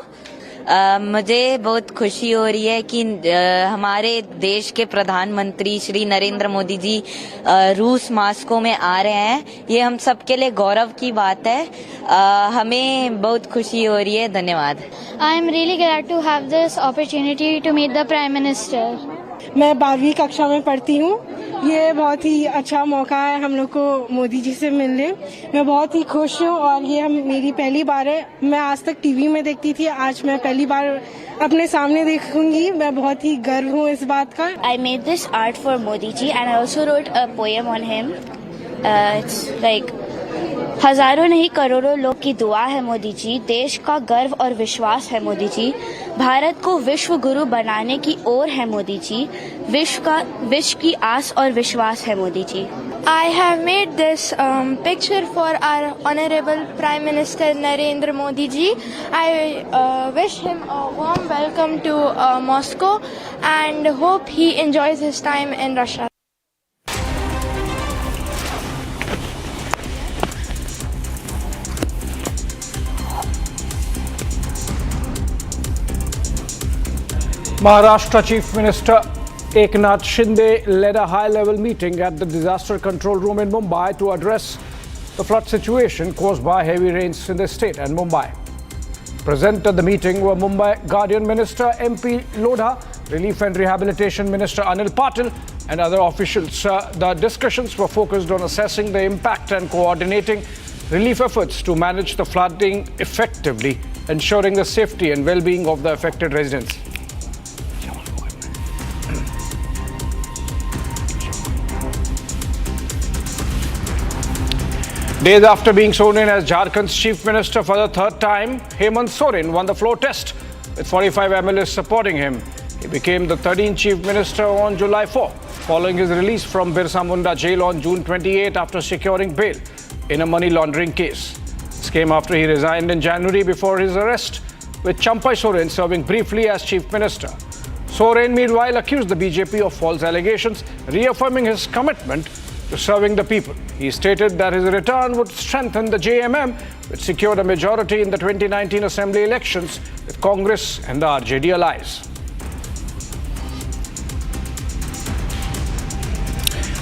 मुझे बहुत खुशी हो रही है कि हमारे देश के प्रधानमंत्री श्री नरेंद्र मोदी जी रूस मॉस्को में आ रहे हैं. ये हम सबके लिए गौरव की बात है. हमें बहुत खुशी हो रही है. धन्यवाद. I am really glad to have this opportunity to meet the Prime Minister. मैं 12वीं कक्षा में पढ़ती हूँ. ये बहुत ही अच्छा मौका है हम लोग को मोदी जी से मिलने. मैं बहुत ही खुश हूँ और ये मेरी पहली बार है. मैं आज तक टीवी में देखती थी, आज मैं पहली बार अपने सामने देखूंगी. मैं बहुत ही गर्व हूँ इस बात का. I made this art for Modi ji and I also wrote a poem on him. It's like हजारों नहीं करोड़ों लोग की दुआ है मोदी जी. देश का गर्व और विश्वास है मोदी जी. भारत को विश्व गुरु बनाने की ओर है मोदी जी. विश्व की आस और विश्वास है Modi ji. I have made this picture for our Honorable Prime Minister Narendra Modi ji. I wish him a warm welcome to Moscow and hope he enjoys his time in Russia. Maharashtra Chief Minister Eknath Shinde led a high-level meeting at the Disaster Control Room in Mumbai to address the flood situation caused by heavy rains in the state and Mumbai. Present at the meeting were Mumbai Guardian Minister MP Lodha, Relief and Rehabilitation Minister Anil Patil and other officials. The discussions were focused on assessing the impact and coordinating relief efforts to manage the flooding effectively, ensuring the safety and well-being of the affected residents. Days after being sworn in as Jharkhand's Chief Minister for the third time, Hemant Soren won the floor test with 45 MLAs supporting him. He became the 13th Chief Minister on July 4, following his release from Birsa Munda jail on June 28 after securing bail in a money laundering case. This came after he resigned in January before his arrest with Champai Soren serving briefly as Chief Minister. Soren, meanwhile, accused the BJP of false allegations, reaffirming his commitment to serving the people. He stated that his return would strengthen the JMM, which secured a majority in the 2019 Assembly elections with Congress and the RJD allies.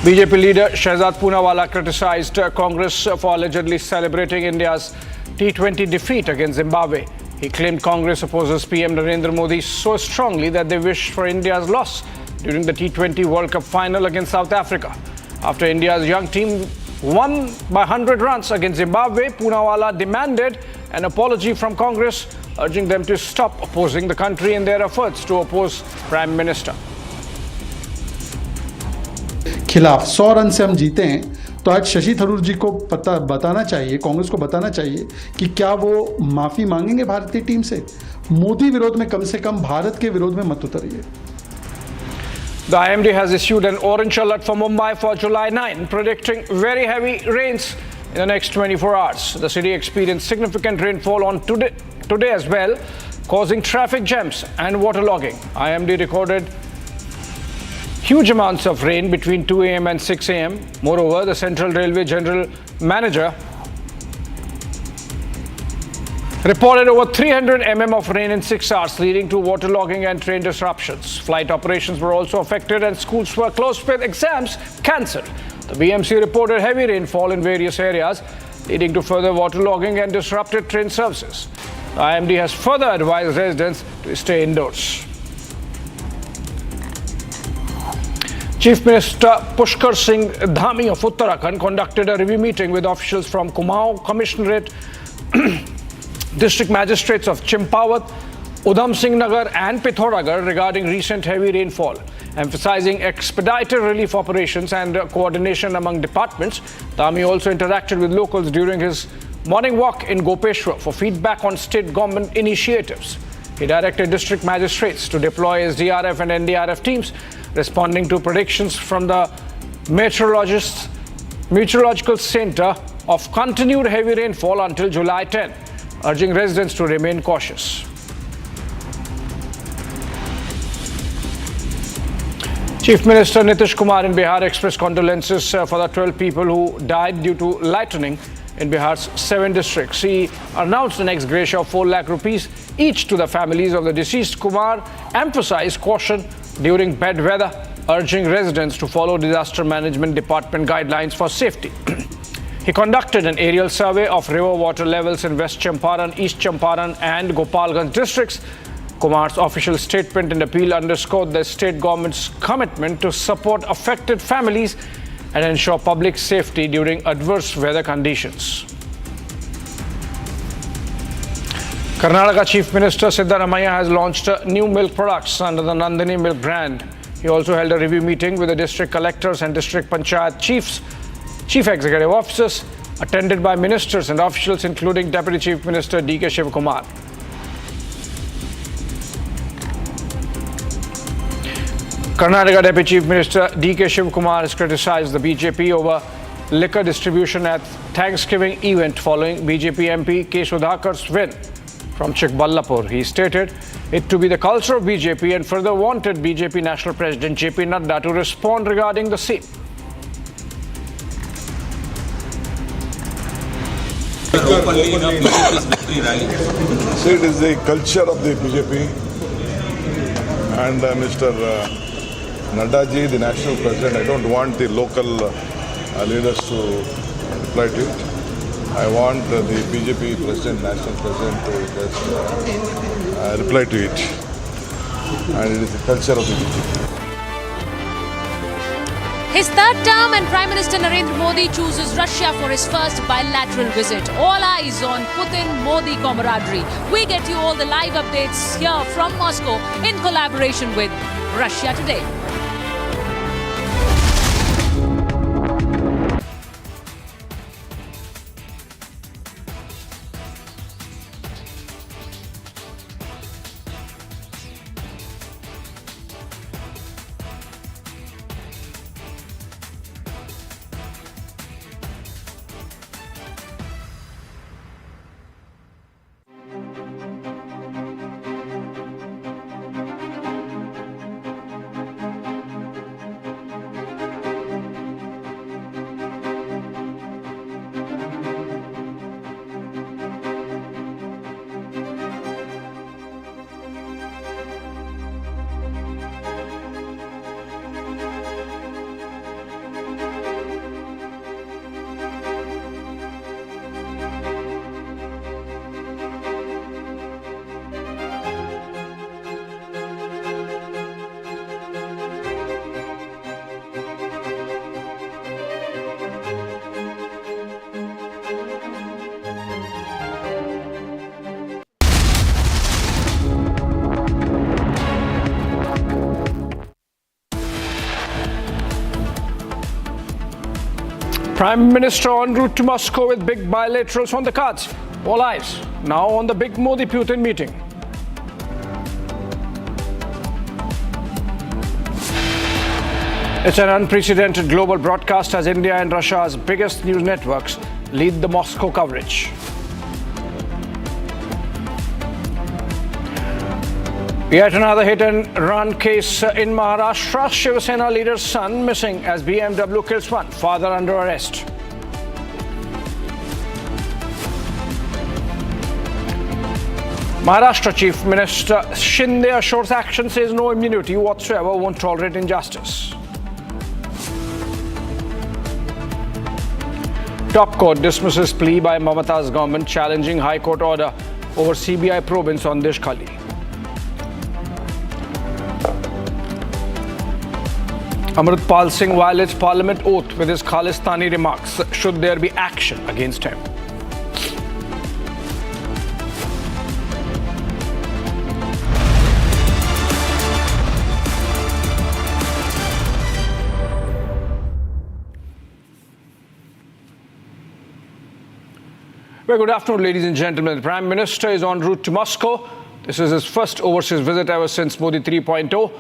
BJP leader Shehzad Poonawalla criticized Congress for allegedly celebrating India's T20 defeat against Zimbabwe. He claimed Congress opposes PM Narendra Modi so strongly that they wish for India's loss during the T20 World Cup final against South Africa. After India's young team won by 100 runs against Zimbabwe, Poonawalla demanded an apology from Congress, urging them to stop opposing the country in their efforts to oppose Prime Minister. खिलाफ 100 run से हम जीते हैं तो आज शशि थरूर जी को बताना चाहिए, कांग्रेस को बताना चाहिए कि क्या वो माफी मांगेंगे भारतीय टीम से। मोदी विरोध में कम से कम भारत के विरोध में मत उतरिए। The IMD has issued an orange alert for Mumbai for July 9, predicting very heavy rains in the next 24 hours. The city experienced significant rainfall on today as well, causing traffic jams and waterlogging. IMD recorded huge amounts of rain between 2 a.m. and 6 a.m. Moreover, the Central Railway General Manager reported over 300 mm of rain in 6 hours, leading to waterlogging and train disruptions. Flight operations were also affected and schools were closed with exams cancelled. The BMC reported heavy rainfall in various areas, leading to further waterlogging and disrupted train services. The IMD has further advised residents to stay indoors. Chief Minister Pushkar Singh Dhami of Uttarakhand conducted a review meeting with officials from Kumaon Commissionerate, District Magistrates of Champawat, Udham Singh Nagar and Pithoragarh regarding recent heavy rainfall. Emphasizing expedited relief operations and coordination among departments, Dhami also interacted with locals during his morning walk in Gopeshwar for feedback on state government initiatives. He directed district magistrates to deploy SDRF and NDRF teams, responding to predictions from the Meteorological Center of continued heavy rainfall until July 10, urging residents to remain cautious. Chief Minister Nitish Kumar in Bihar expressed condolences for the 12 people who died due to lightning in Bihar's 7 districts. He announced an ex gratia of 4 lakh rupees each to the families of the deceased. Kumar emphasized caution during bad weather, urging residents to follow Disaster Management Department guidelines for safety. He conducted an aerial survey of river water levels in West Champaran, East Champaran and Gopalganj districts. Kumar's official statement and appeal underscored the state government's commitment to support affected families and ensure public safety during adverse weather conditions. Karnataka Chief Minister Siddaramaiah has launched new milk products under the Nandini milk brand. He also held a review meeting with the district collectors and district panchayat chiefs, chief executive officers, attended by ministers and officials including Deputy Chief Minister D.K. Shivakumar. Karnataka Deputy Chief Minister D.K. Shivakumar has criticized the BJP over liquor distribution at Thanksgiving event following BJP MP K. Sudhakar's win from Chikballapur. He stated it to be the culture of BJP and further wanted BJP National President J.P. Nadda to respond regarding the same. So it is the culture of the BJP and Mr. Nadda ji, the national president. I don't want the local leaders to reply to it. I want the BJP president, national president to just reply to it. And it is the culture of the BJP. His third term and Prime Minister Narendra Modi chooses Russia for his first bilateral visit. All eyes on Putin-Modi camaraderie. We get you all the live updates here from Moscow in collaboration with Russia Today. Prime Minister en route to Moscow with big bilaterals on the cards. All eyes now on the big Modi-Putin meeting. It's an unprecedented global broadcast as India and Russia's biggest news networks lead the Moscow coverage. Yet another hit-and-run case in Maharashtra. Shiv Sena leader's son missing as BMW kills one. Father under arrest. Maharashtra Chief Minister Shinde assures action says no immunity whatsoever, won't tolerate injustice. Top court dismisses plea by Mamata's government challenging High Court order over CBI probe in Sandesh Khali. Amritpal Singh violates Parliament oath with his Khalistani remarks. Should there be action against him? Very good afternoon, ladies and gentlemen. The Prime Minister is en route to Moscow. This is his first overseas visit ever since Modi 3.0.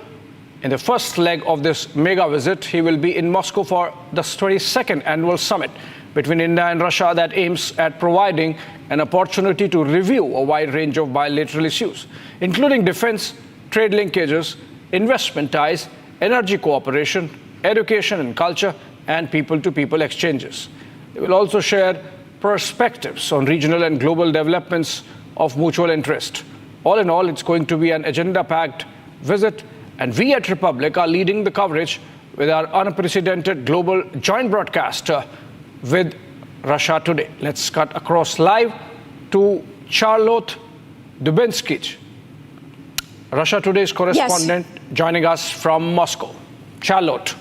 In the first leg of this mega visit, he will be in Moscow for the 22nd annual summit between India and Russia that aims at providing an opportunity to review a wide range of bilateral issues, including defense, trade linkages, investment ties, energy cooperation, education and culture, and people-to-people exchanges. They will also share perspectives on regional and global developments of mutual interest. All in all, it's going to be an agenda-packed visit, and we at Republic are leading the coverage with our unprecedented global joint broadcast with Russia Today. Let's cut across live to Charlotte Dubinsky, Russia Today's correspondent, joining us from Moscow. Charlotte.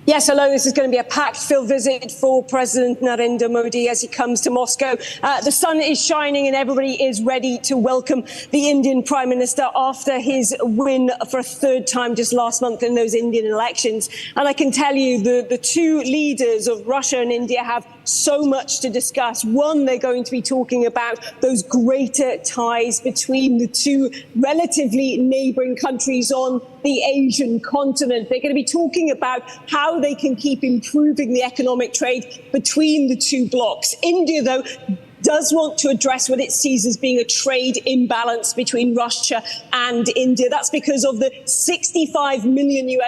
Yes, hello. This is going to be a packed-filled visit for President Narendra Modi as he comes to Moscow. The sun is shining and everybody is ready to welcome the Indian Prime Minister after his win for a third time just last month in those Indian elections. And I can tell you the two leaders of Russia and India have so much to discuss. One, they're going to be talking about those greater ties between the two relatively neighboring countries on the Asian continent. They're going to be talking about how they can keep improving the economic trade between the two blocs. India, though, does want to address what it sees as being a trade imbalance between Russia and India. That's because of the $65 million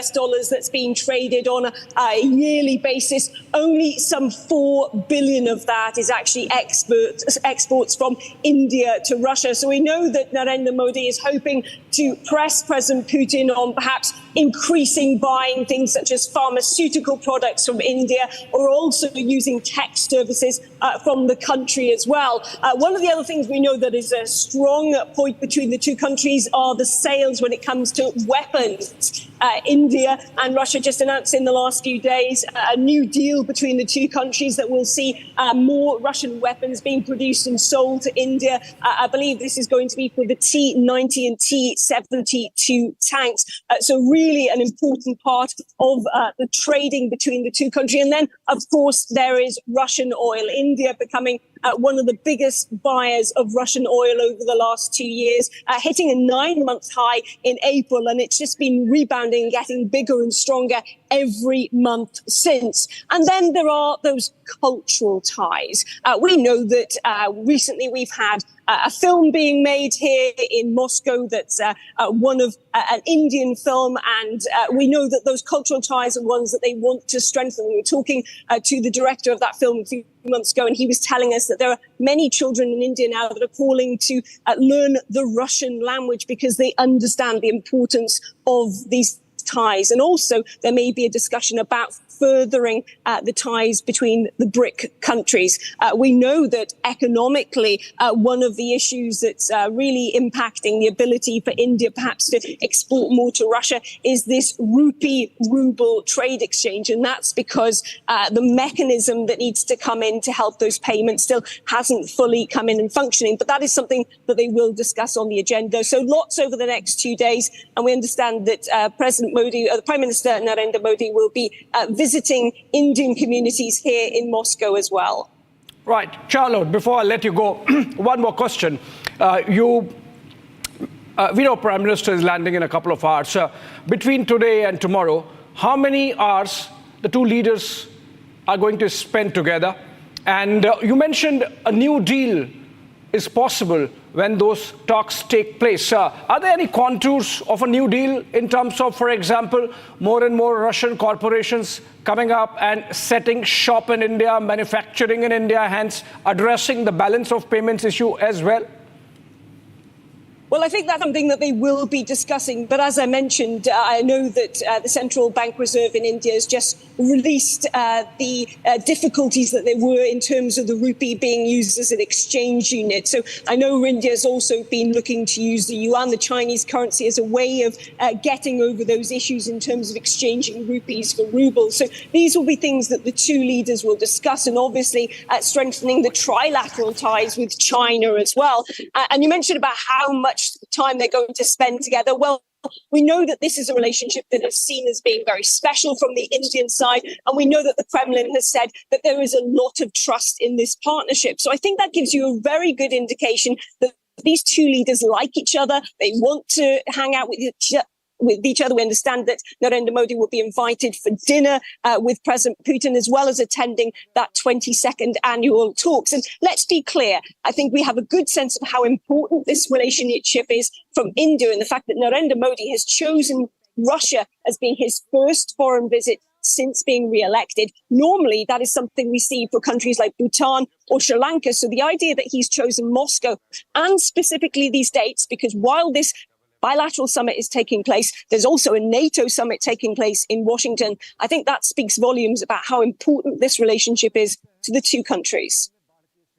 that's being traded on a yearly basis. Only some $4 billion of that is actually exports from India to Russia. So we know that Narendra Modi is hoping to press President Putin on perhaps increasing buying things such as pharmaceutical products from India, or also using tech services from the country as well. One of the other things we know that is a strong point between the two countries are the sales when it comes to weapons. India and Russia just announced in the last few days a new deal between the two countries that will see more Russian weapons being produced and sold to India. I believe this is going to be for the T-90 and T-72 tanks. So really an important part of the trading between the two countries. And then, of course, there is Russian oil. India becoming one of the biggest buyers of Russian oil over the last 2 years, hitting a 9-month high in April. And it's just been rebounding, getting bigger and stronger every month since. And then there are those cultural ties. We know that recently we've had a film being made here in Moscow that's one of an Indian film, and we know that those cultural ties are ones that they want to strengthen. We were talking to the director of that film a few months ago, and he was telling us that there are many children in India now that are calling to learn the Russian language because they understand the importance of these ties. And also there may be a discussion about furthering the ties between the BRIC countries. We know that economically, one of the issues that's really impacting the ability for India perhaps to export more to Russia is this rupee-ruble trade exchange. And that's because the mechanism that needs to come in to help those payments still hasn't fully come in and functioning. But that is something that they will discuss on the agenda. So lots over the next 2 days. And we understand that President President Modi, the Prime Minister Narendra Modi, will be visiting Indian communities here in Moscow as well. Right. Charlotte, before I let you go, one more question. We know Prime Minister is landing in a couple of hours. Between today and tomorrow, how many hours the two leaders are going to spend together? And you mentioned a new deal is possible when those talks take place. Are there any contours of a new deal in terms of, for example, more and more Russian corporations coming up and setting shop in India, manufacturing in India, hence addressing the balance of payments issue as well? Well, I think that's something that they will be discussing. But as I mentioned, I know that the Central Bank Reserve in India has just released the difficulties that there were in terms of the rupee being used as an exchange unit. So I know India has also been looking to use the yuan, the Chinese currency, as a way of getting over those issues in terms of exchanging rupees for rubles. So these will be things that the two leaders will discuss, and obviously strengthening the trilateral ties with China as well. And you mentioned about how much time they're going to spend together. Well, we know that this is a relationship that is seen as being very special from the Indian side. And we know that the Kremlin has said that there is a lot of trust in this partnership. So I think that gives you a very good indication that these two leaders like each other. They want to hang out with each other. We understand that Narendra Modi will be invited for dinner with President Putin, as well as attending that 22nd annual talks. And let's be clear, I think we have a good sense of how important this relationship is from India, and the fact that Narendra Modi has chosen Russia as being his first foreign visit since being re-elected. Normally, that is something we see for countries like Bhutan or Sri Lanka. So the idea that he's chosen Moscow, and specifically these dates, because while this bilateral summit is taking place, there's also a NATO summit taking place in Washington. I think that speaks volumes about how important this relationship is to the two countries.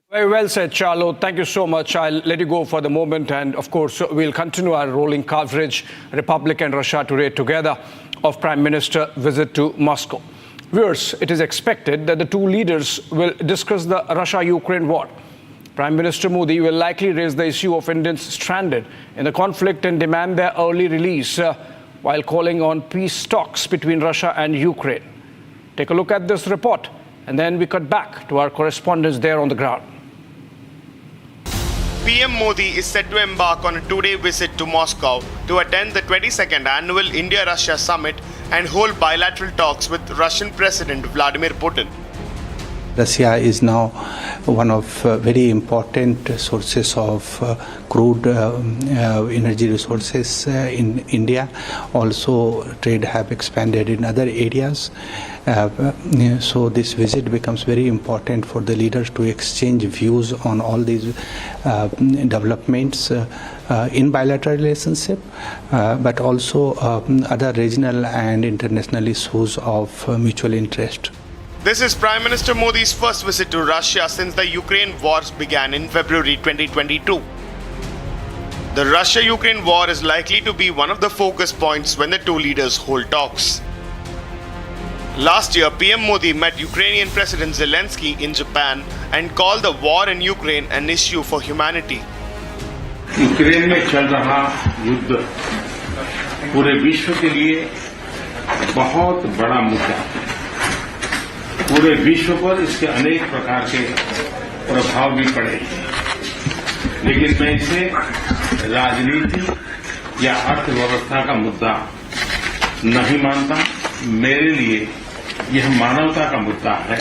Very well said, Charlo. Thank you so much. I'll let you go for the moment. And of course, we'll continue our rolling coverage, Republic and Russia Today together, of Prime Minister visit to Moscow. Viewers, it is expected that the two leaders will discuss the Russia-Ukraine war. Prime Minister Modi will likely raise the issue of Indians stranded in the conflict and demand their early release, while calling on peace talks between Russia and Ukraine. Take a look at this report, and then we cut back to our correspondents there on the ground. PM Modi is set to embark on a two-day visit to Moscow to attend the 22nd annual India-Russia summit and hold bilateral talks with Russian President Vladimir Putin. Russia is now one of very important sources of crude energy resources in India. Also, trade have expanded in other areas. So this visit becomes very important for the leaders to exchange views on all these developments in bilateral relationship, but also other regional and international issues of mutual interest. This is Prime Minister Modi's first visit to Russia since the Ukraine wars began in February 2022. The Russia-Ukraine war is likely to be one of the focus points when the two leaders hold talks. Last year, PM Modi met Ukrainian President Zelensky in Japan and called the war in Ukraine an issue for humanity. Ukraine में चल रहा युद्ध पूरे विश्व के लिए बहुत बड़ा मुद्दा है। पूरे विश्व पर इसके अनेक प्रकार के प्रभाव भी पड़े, लेकिन मैं इसे राजनीति या अर्थव्यवस्था का मुद्दा नहीं मानता। मेरे लिए यह मानवता का मुद्दा है,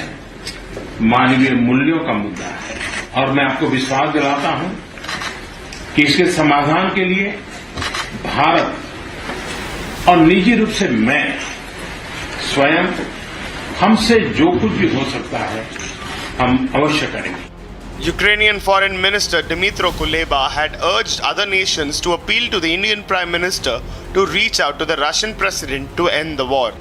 मानवीय मूल्यों का मुद्दा है, और मैं आपको विश्वास दिलाता हूं कि इसके समाधान के लिए भारत और निजी रूप से मैं स्वयं हमसे जो कुछ भी हो सकता है हम अवश्य करेंगे। Ukrainian Foreign Minister Dmytro Kuleba had urged other nations to appeal to the Indian Prime Minister to reach out to the Russian President to end the war.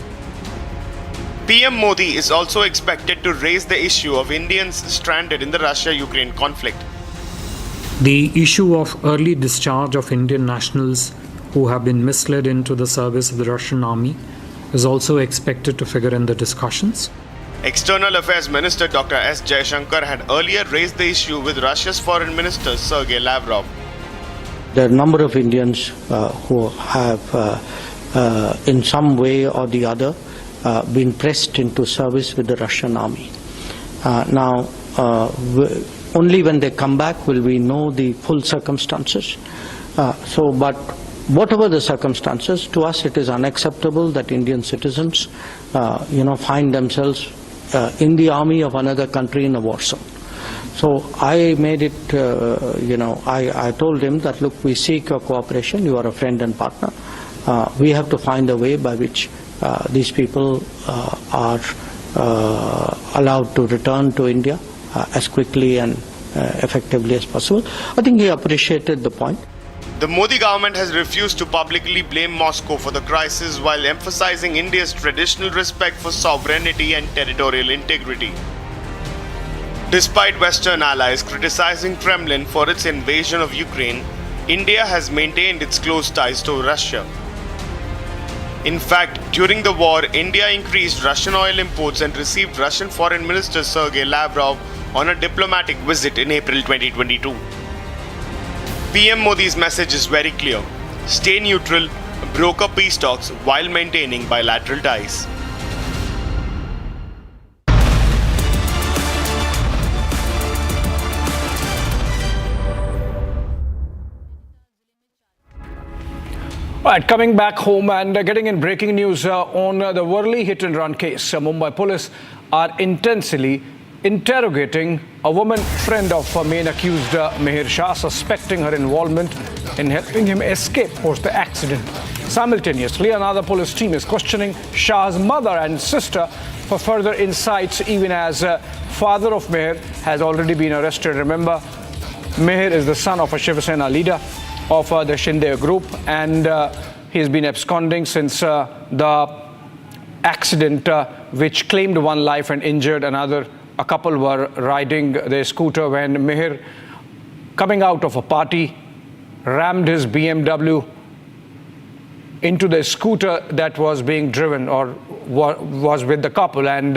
PM Modi is also expected to raise the issue of Indians stranded in the Russia-Ukraine conflict. The issue of early discharge of Indian nationals who have been misled into the service of the Russian army is also expected to figure in the discussions. External Affairs Minister Dr. S. Jaishankar had earlier raised the issue with Russia's Foreign Minister Sergei Lavrov. There are a number of Indians who have in some way or the other been pressed into service with the Russian army. Now, only when they come back will we know the full circumstances. But whatever the circumstances, to us it is unacceptable that Indian citizens, find themselves in the army of another country in a war zone. So I made it, I told him that, look, we seek your cooperation, you are a friend and partner. We have to find a way by which these people are allowed to return to India as quickly and effectively as possible. I think he appreciated the point. The Modi government has refused to publicly blame Moscow for the crisis while emphasizing India's traditional respect for sovereignty and territorial integrity. Despite Western allies criticizing Kremlin for its invasion of Ukraine, India has maintained its close ties to Russia. In fact, during the war, India increased Russian oil imports and received Russian Foreign Minister Sergei Lavrov on a diplomatic visit in April 2022. PM Modi's message is very clear: stay neutral, broker peace talks while maintaining bilateral ties. Right, coming back home and getting in breaking news on the Worli hit-and-run case. Mumbai police are intensely interrogating a woman friend of main accused Mihir Shah, suspecting her involvement in helping him escape post the accident. Simultaneously, another police team is questioning Shah's mother and sister for further insights, even as father of Mihir has already been arrested. Remember, Mihir is the son of a Shiv Sena leader of the Shinde group, and he's been absconding since the accident which claimed one life and injured another. A couple were riding their scooter when Mihir, coming out of a party, rammed his BMW into the scooter that was being driven or was with the couple. And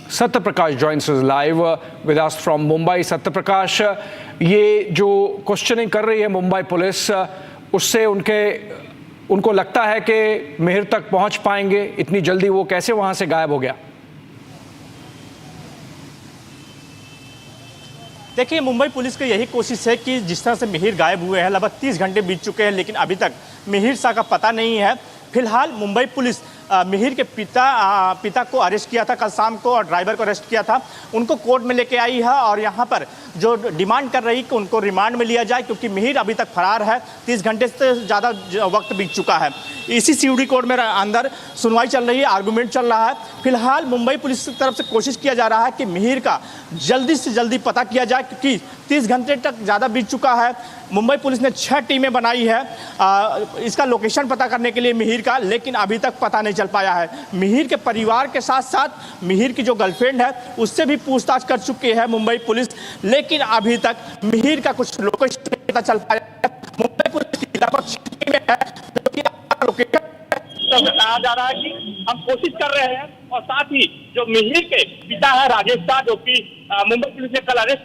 Satya Prakash joins us live with us from Mumbai. Satya Prakash, ये जो questioning कर रही है Mumbai police, उससे उनको लगता है कि मिहिर तक पहुंच पाएंगे इतनी जल्दी? वो कैसे वहां से गायब हो गया? देखिए, मुंबई पुलिस की यही कोशिश है कि जिस तरह से मिहिर गायब हुए हैं, लगभग 30 घंटे बीत चुके हैं, लेकिन अभी तक मिहिर शाह का पता नहीं है। फिलहाल मुंबई पुलिस मिहिर के पिता को अरेस्ट किया था कल शाम को, और ड्राइवर को अरेस्ट किया था। उनको कोर्ट में लेके आई है और यहाँ पर जो डिमांड कर रही कि उनको रिमांड में लिया जाए, क्योंकि मिहिर अभी तक फरार है। 30 घंटे से ज़्यादा वक्त बीत चुका है। इसी सीयूडी कोर्ट में अंदर सुनवाई चल रही है, आर्गूमेंट चल रहा है। फिलहाल मुंबई पुलिस की तरफ से कोशिश किया जा रहा है कि मिहिर का जल्दी से जल्दी पता किया जाए, क्योंकि 30 घंटे तक ज़्यादा बीत चुका है। मुंबई पुलिस ने 6 टीमें बनाई है इसका लोकेशन पता करने के लिए मिहिर का, लेकिन अभी तक पता नहीं चल पाया है। मिहिर के परिवार के साथ साथ मिहिर की जो गर्लफ्रेंड है उससे भी पूछताछ कर चुकी है मुंबई पुलिस, लेकिन अभी तक मिहिर का कुछ लोकेशन नहीं पता चल पाया। मुंबई पुलिस की लगभग 6 टीमें हैं, जो कि लोकेशन बताया जा रहा है कि हम कोशिश कर रहे हैं। और साथ ही जो मिहिर के पिता है राजेश शाह, जो कि मुंबई पुलिस ने कल अरेस्ट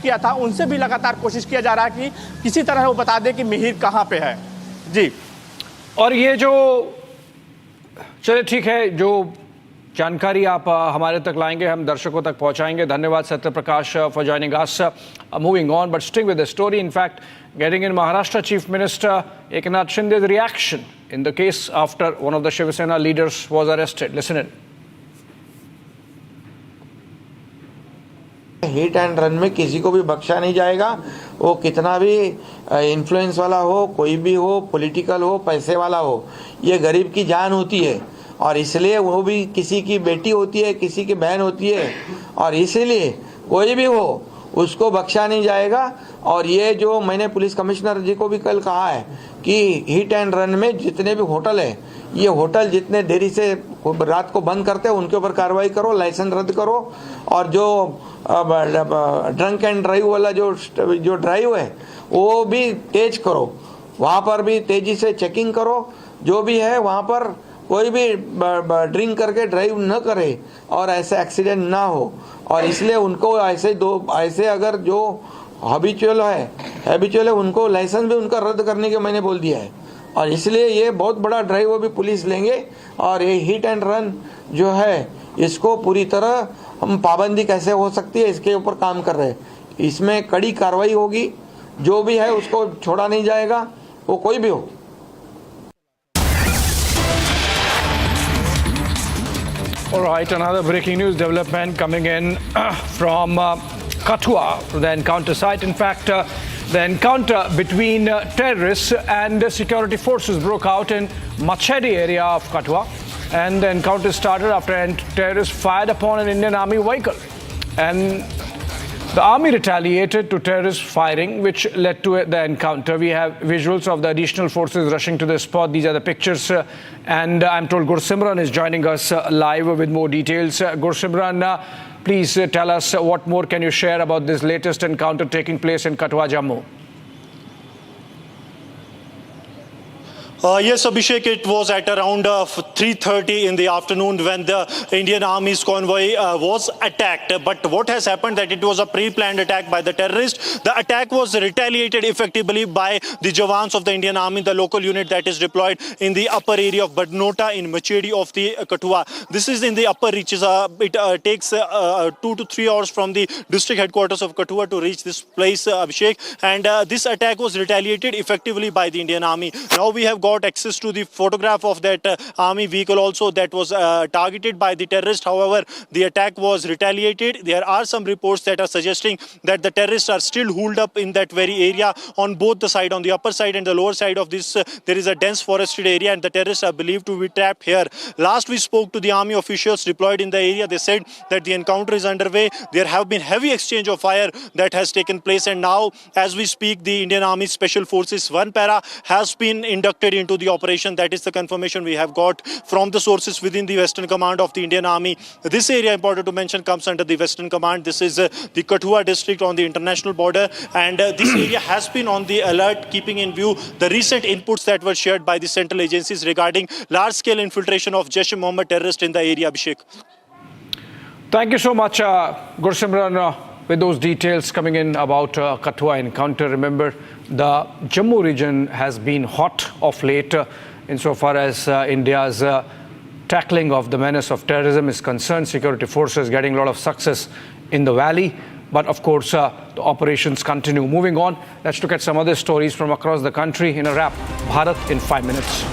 किया था, उनसे भी लगातार कोशिश किया जा रहा है कि किसी तरह वो बता दे कि मिहिर कहाँ पे है। जी, और ये जो चले ठीक है, जो जानकारी आप हमारे तक लाएंगे, हम दर्शकों तक पहुंचाएंगे। धन्यवाद Satya Prakash for joining us. Moving on, but stick with the story. In fact, getting in Maharashtra Chief Minister Eknath Shinde's reaction in the case after one of the Shiv Sena leaders was arrested. Listen in. Hit and run में किसी को भी बख्शा नहीं जाएगा। वो कितना भी इन्फ्लुएंस वाला हो, कोई भी हो, पॉलिटिकल हो, पैसे वाला हो, ये गरीब की जान होती है, और इसलिए वो भी किसी की बेटी होती है, किसी की बहन होती है, और इसीलिए कोई भी हो उसको बख्शा नहीं जाएगा। और ये जो मैंने पुलिस कमिश्नर जी को भी कल कहा है कि हिट एंड रन में जितने भी होटल है, ये होटल जितने देरी से रात को बंद करते हैं उनके ऊपर कार्रवाई करो, लाइसेंस रद्द करो, और जो ड्रंक एंड ड्राइव वाला जो ड्राइव है वो भी तेज करो, वहाँ पर भी तेजी से चेकिंग करो। जो भी है वहाँ पर कोई भी ड्रिंक करके ड्राइव न करे और ऐसे एक्सीडेंट ना हो। और इसलिए उनको ऐसे अगर जो हैबिचुअल है उनको लाइसेंस भी उनका रद्द करने के मैंने बोल दिया है। और इसलिए ये बहुत बड़ा ड्राइव वो भी पुलिस लेंगे और ये हिट एंड रन जो है इसको पूरी तरह हम पाबंदी कैसे हो सकती है इसके ऊपर काम कर रहे हैं। इसमें कड़ी कार्रवाई होगी, जो भी है उसको छोड़ा नहीं जाएगा, वो कोई भी हो। All right, another breaking news development coming in from Katra, the encounter site. In fact, the encounter between terrorists and security forces broke out in Machedi area of Katra, and the encounter started after terrorists fired upon an Indian Army vehicle. And the army retaliated to terrorist firing, which led to the encounter. We have visuals of the additional forces rushing to the spot. These are the pictures. And I'm told Gursimran is joining us live with more details. Gursimran, please tell us what more can you share about this latest encounter taking place in Katwa, Jammu? Yes, Abhishek, it was at around 3:30 in the afternoon when the Indian Army's convoy was attacked. But what has happened that it was a pre-planned attack by the terrorists. The attack was retaliated effectively by the Jawans of the Indian Army, the local unit that is deployed in the upper area of Badnota in Machedi of the Kathua. This is in the upper reaches. It takes 2 to 3 hours from the district headquarters of Kathua to reach this place, Abhishek. And this attack was retaliated effectively by the Indian Army. Now we have got access to the photograph of that army vehicle also that was targeted by the terrorist. However, the attack was retaliated. There are some reports that are suggesting that the terrorists are still holed up in that very area on both the side, on the upper side and the lower side of this. There is a dense forested area and the terrorists are believed to be trapped here. Last we spoke to the army officials deployed in the area. They said that the encounter is underway. There have been heavy exchange of fire that has taken place, and now as we speak the Indian Army Special Forces 1 para has been inducted into the operation. That is the confirmation we have got from the sources within the Western Command of the Indian Army. This area, important to mention, comes under the Western Command. This is the Kathua district on the international border, and this area has been on the alert, keeping in view the recent inputs that were shared by the central agencies regarding large-scale infiltration of Jaish-e-Mohammed terrorists in the area. Abhishek. Thank you so much, Gursimran, with those details coming in about Kathua encounter. Remember, the Jammu region has been hot of late insofar as India's tackling of the menace of terrorism is concerned. Security forces getting a lot of success in the valley. But of course, the operations continue. Moving on, let's look at some other stories from across the country in a wrap. Bharat in 5 minutes.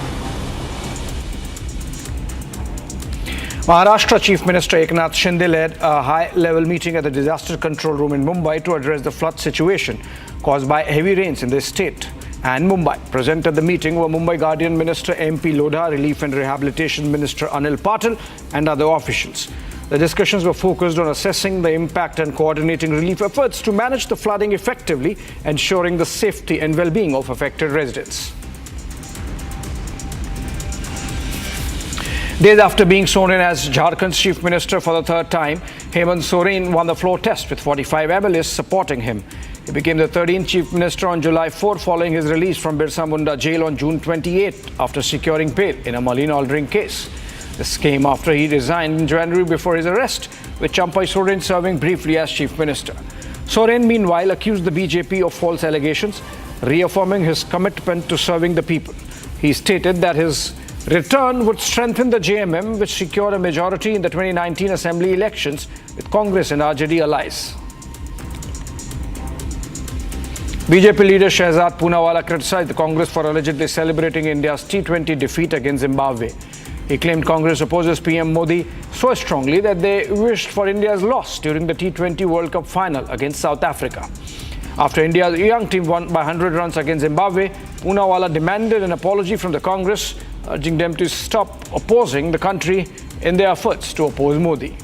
Maharashtra Chief Minister Eknath Shinde led a high-level meeting at the disaster control room in Mumbai to address the flood situation caused by heavy rains in the state and Mumbai. Present at the meeting were Mumbai Guardian Minister MP Lodha, Relief and Rehabilitation Minister Anil Patil and other officials. The discussions were focused on assessing the impact and coordinating relief efforts to manage the flooding effectively, ensuring the safety and well-being of affected residents. Days after being sworn in as Jharkhand's Chief Minister for the third time, Hemant Soren won the floor test with 45 MLAs supporting him. He became the 13th Chief Minister on July 4 following his release from Birsa Munda jail on June 28 after securing bail in a money laundering case. This came after he resigned in January before his arrest, with Champai Soren serving briefly as Chief Minister. Soren, meanwhile, accused the BJP of false allegations, reaffirming his commitment to serving the people. He stated that his return would strengthen the JMM, which secured a majority in the 2019 Assembly elections with Congress and RJD allies. BJP leader Shehzad Poonawala criticized the Congress for allegedly celebrating India's T20 defeat against Zimbabwe. He claimed Congress opposes PM Modi so strongly that they wished for India's loss during the T20 World Cup final against South Africa. After India's young team won by 100 runs against Zimbabwe, Poonawala demanded an apology from the Congress, urging them to stop opposing the country in their efforts to oppose Modi.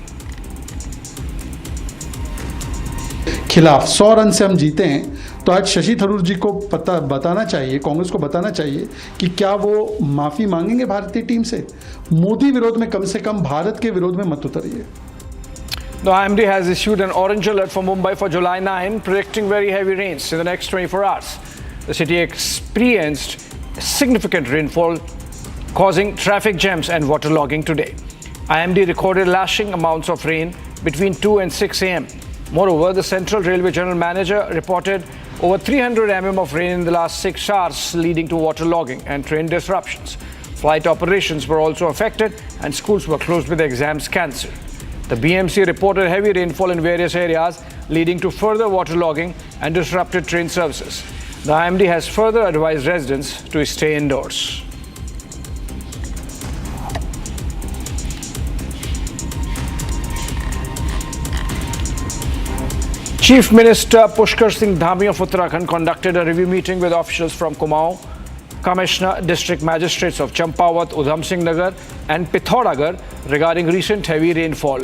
खिलाफ 100 run से हम जीते हैं, तो आज शशि थरूर जी को बताना चाहिए, कांग्रेस को बताना चाहिए कि क्या वो माफ़ी मांगेंगे भारतीय टीम से। मोदी विरोध में कम से कम भारत के विरोध में मत उतरिए। The IMD has issued an orange alert for Mumbai for July 9, predicting very heavy rains in the next 24 hours. The city experienced significant rainfall, causing traffic jams and waterlogging today. IMD recorded lashing amounts of rain between 2 and 6 a.m. Moreover, the Central Railway General Manager reported over 300 mm of rain in the last 6 hours, leading to waterlogging and train disruptions. Flight operations were also affected and schools were closed with exams cancelled. The BMC reported heavy rainfall in various areas, leading to further waterlogging and disrupted train services. The IMD has further advised residents to stay indoors. Chief Minister Pushkar Singh Dhami of Uttarakhand conducted a review meeting with officials from Kumaon, Commissioner, District Magistrates of Champawat, Udham Singh Nagar and Pithoragarh regarding recent heavy rainfall,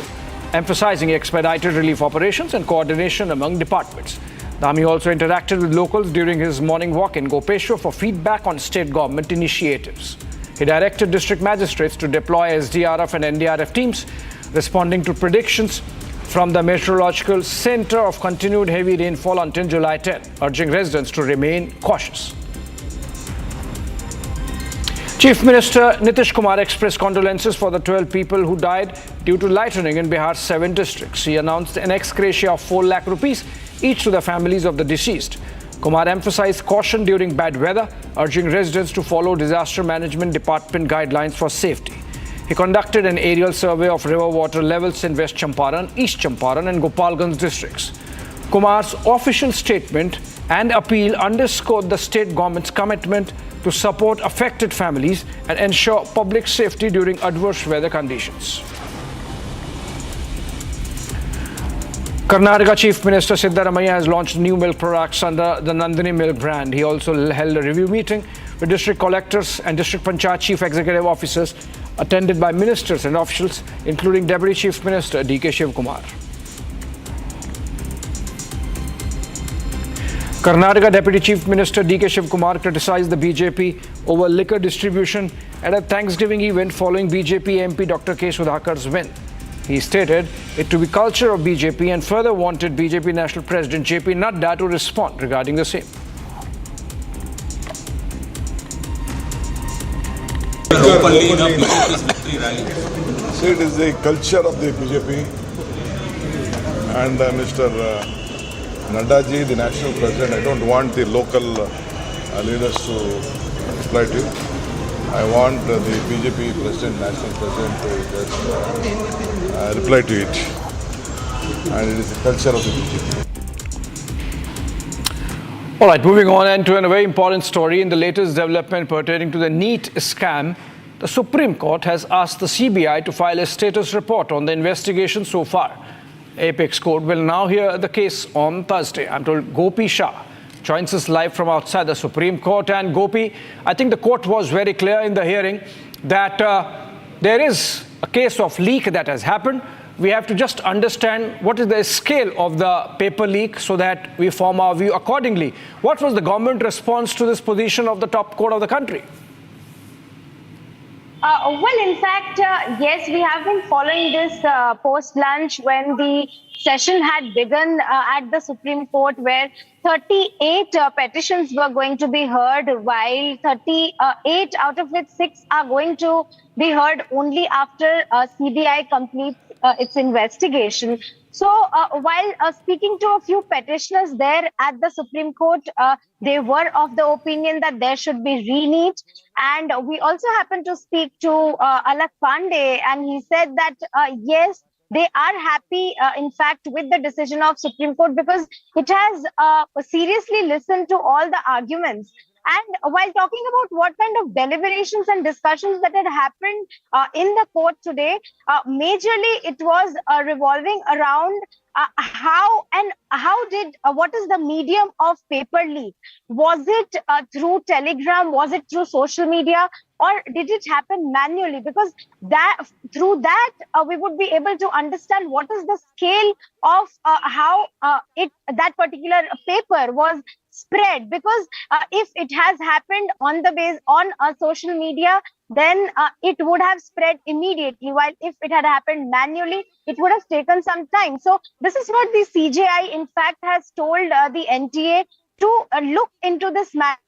emphasizing expedited relief operations and coordination among departments. Dhami also interacted with locals during his morning walk in Gopeshwar for feedback on state government initiatives. He directed district magistrates to deploy SDRF and NDRF teams, responding to predictions from the Meteorological Center of continued heavy rainfall until July 10, urging residents to remain cautious. Chief Minister Nitish Kumar expressed condolences for the 12 people who died due to lightning in Bihar's 7 districts. He announced an ex gratia of 4 lakh rupees each to the families of the deceased. Kumar emphasized caution during bad weather, urging residents to follow Disaster Management Department guidelines for safety. He conducted an aerial survey of river water levels in West Champaran, East Champaran and Gopalganj districts. Kumar's official statement and appeal underscored the state government's commitment to support affected families and ensure public safety during adverse weather conditions. Karnataka Chief Minister Siddaramaiah has launched new milk products under the Nandini Milk brand. He also held a review meeting with district collectors and district panchayat chief executive officers, attended by ministers and officials, including Deputy Chief Minister D.K. Shivkumar. Karnataka Deputy Chief Minister D.K. Shivkumar criticized the BJP over liquor distribution at a Thanksgiving event following BJP MP Dr. K. Sudhakar's win. He stated it to be culture of BJP and further wanted BJP National President J.P. Nadda to respond regarding the same. So it is the culture of the BJP and Mr. Nadda, the national president. I don't want the local leaders to reply to it. I want the BJP president, national president to just reply to it. And it is the culture of the BJP. All right, moving on and to a very important story. In the latest development pertaining to the NEET scam, the Supreme Court has asked the CBI to file a status report on the investigation so far. Apex Court will now hear the case on Thursday. I'm told Gopi Shah joins us live from outside the Supreme Court. And Gopi, I think the court was very clear in the hearing that there is a case of leak that has happened. We have to just understand what is the scale of the paper leak so that we form our view accordingly. What was the government response to this position of the top court of the country? Well, in fact, yes, we have been following this post-lunch when the session had begun at the Supreme Court, where 38 petitions were going to be heard, while 38 out of which 6 are going to be heard only after CBI completes its investigation. So while speaking to a few petitioners there at the Supreme Court, they were of the opinion that there should be re-NEET. And we also happened to speak to Alak Pandey, and he said that, yes, they are happy, in fact, with the decision of Supreme Court because it has seriously listened to all the arguments. And while talking about what kind of deliberations and discussions that had happened in the court today, majorly it was revolving around what is the medium of paper leak? Was it through Telegram? Was it through social media? Or did it happen manually? Because through that, we would be able to understand what is the scale of how that particular paper was spread. Because if it has happened on social media, then it would have spread immediately. While if it had happened manually, it would have taken some time. So this is what the CJI, in fact, has told the NTA to look into this matter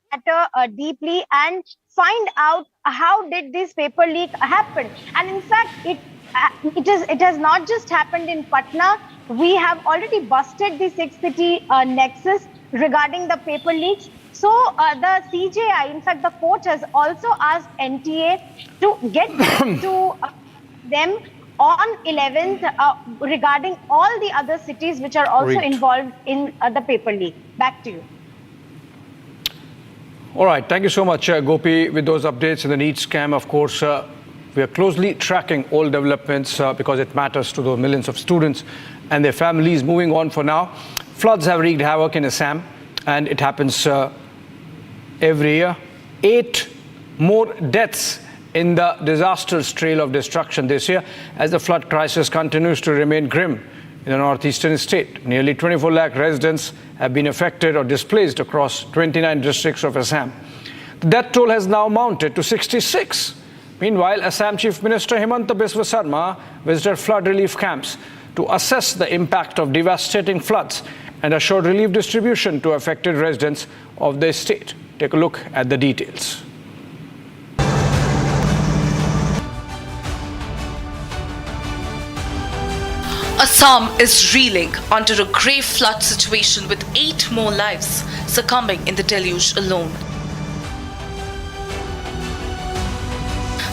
deeply and find out how did this paper leak happen. And in fact, it has not just happened in Patna. We have already busted the 6 city nexus regarding the paper leaks. So the CJI, in fact, the court has also asked NTA to get to them on 11th regarding all the other cities which are also involved in the paper leak. Back to you. All right, thank you so much, Gopi, with those updates in the NEET scam. Of course, we are closely tracking all developments because it matters to those millions of students and their families. Moving on for now, floods have wreaked havoc in Assam, and it happens every year. 8 more deaths in the disaster's trail of destruction this year as the flood crisis continues to remain grim in the northeastern state. Nearly 24 lakh residents have been affected or displaced across 29 districts of Assam. The death toll has now mounted to 66. Meanwhile, Assam Chief Minister Himanta Biswa Sarma visited flood relief camps to assess the impact of devastating floods and assured relief distribution to affected residents of the state. Take a look at the details. Assam is reeling under a grave flood situation with 8 more lives succumbing in the deluge alone.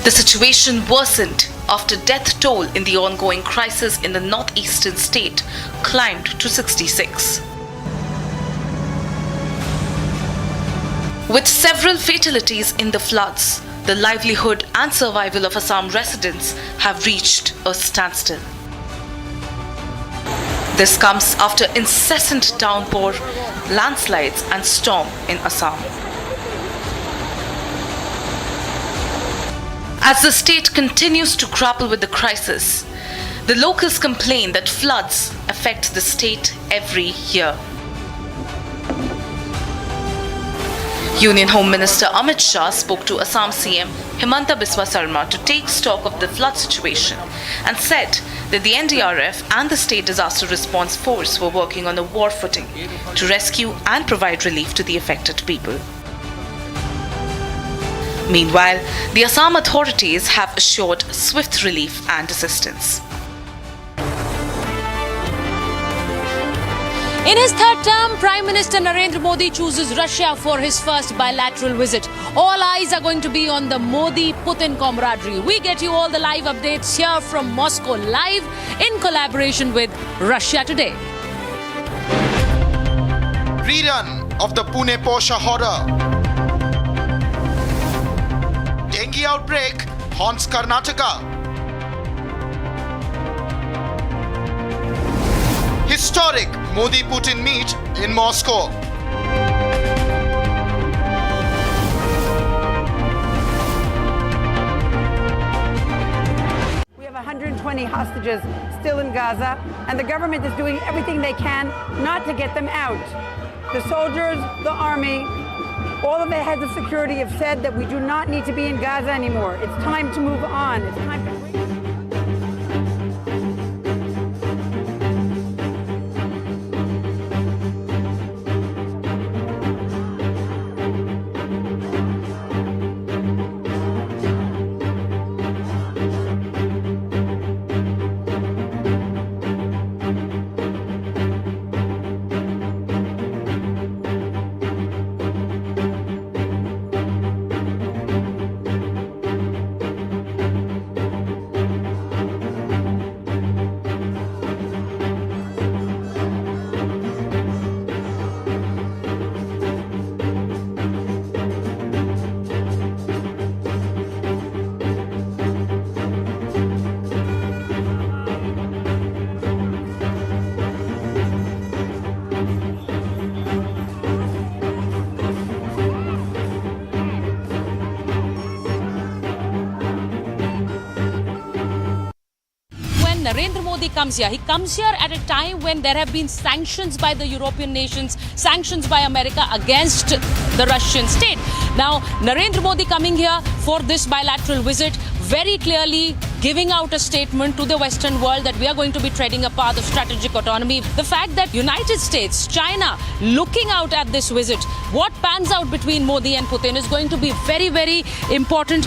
The situation worsened after death toll in the ongoing crisis in the northeastern state climbed to 66. With several fatalities in the floods, the livelihood and survival of Assam residents have reached a standstill. This comes after incessant downpour, landslides and storm in Assam. As the state continues to grapple with the crisis, the locals complain that floods affect the state every year. Union Home Minister Amit Shah spoke to Assam CM Himanta Biswa Sarma to take stock of the flood situation and said that the NDRF and the State Disaster Response Force were working on a war footing to rescue and provide relief to the affected people. Meanwhile, the Assam authorities have assured swift relief and assistance. In his third term, Prime Minister Narendra Modi chooses Russia for his first bilateral visit. All eyes are going to be on the Modi-Putin camaraderie. We get you all the live updates here from Moscow live in collaboration with Russia Today. Rerun of the Pune-Posha horror. Dengue outbreak haunts Karnataka. Historic Modi-Putin meet in Moscow. We have 120 hostages still in Gaza, and the government is doing everything they can not to get them out. The soldiers, the army, all of the heads of security have said that we do not need to be in Gaza anymore. It's time to move on. It's time to Narendra Modi comes here. He comes here at a time when there have been sanctions by the European nations, sanctions by America against the Russian state. Now, Narendra Modi coming here for this bilateral visit, very clearly giving out a statement to the Western world that we are going to be treading a path of strategic autonomy. The fact that United States, China, looking out at this visit, what pans out between Modi and Putin is going to be very, very important.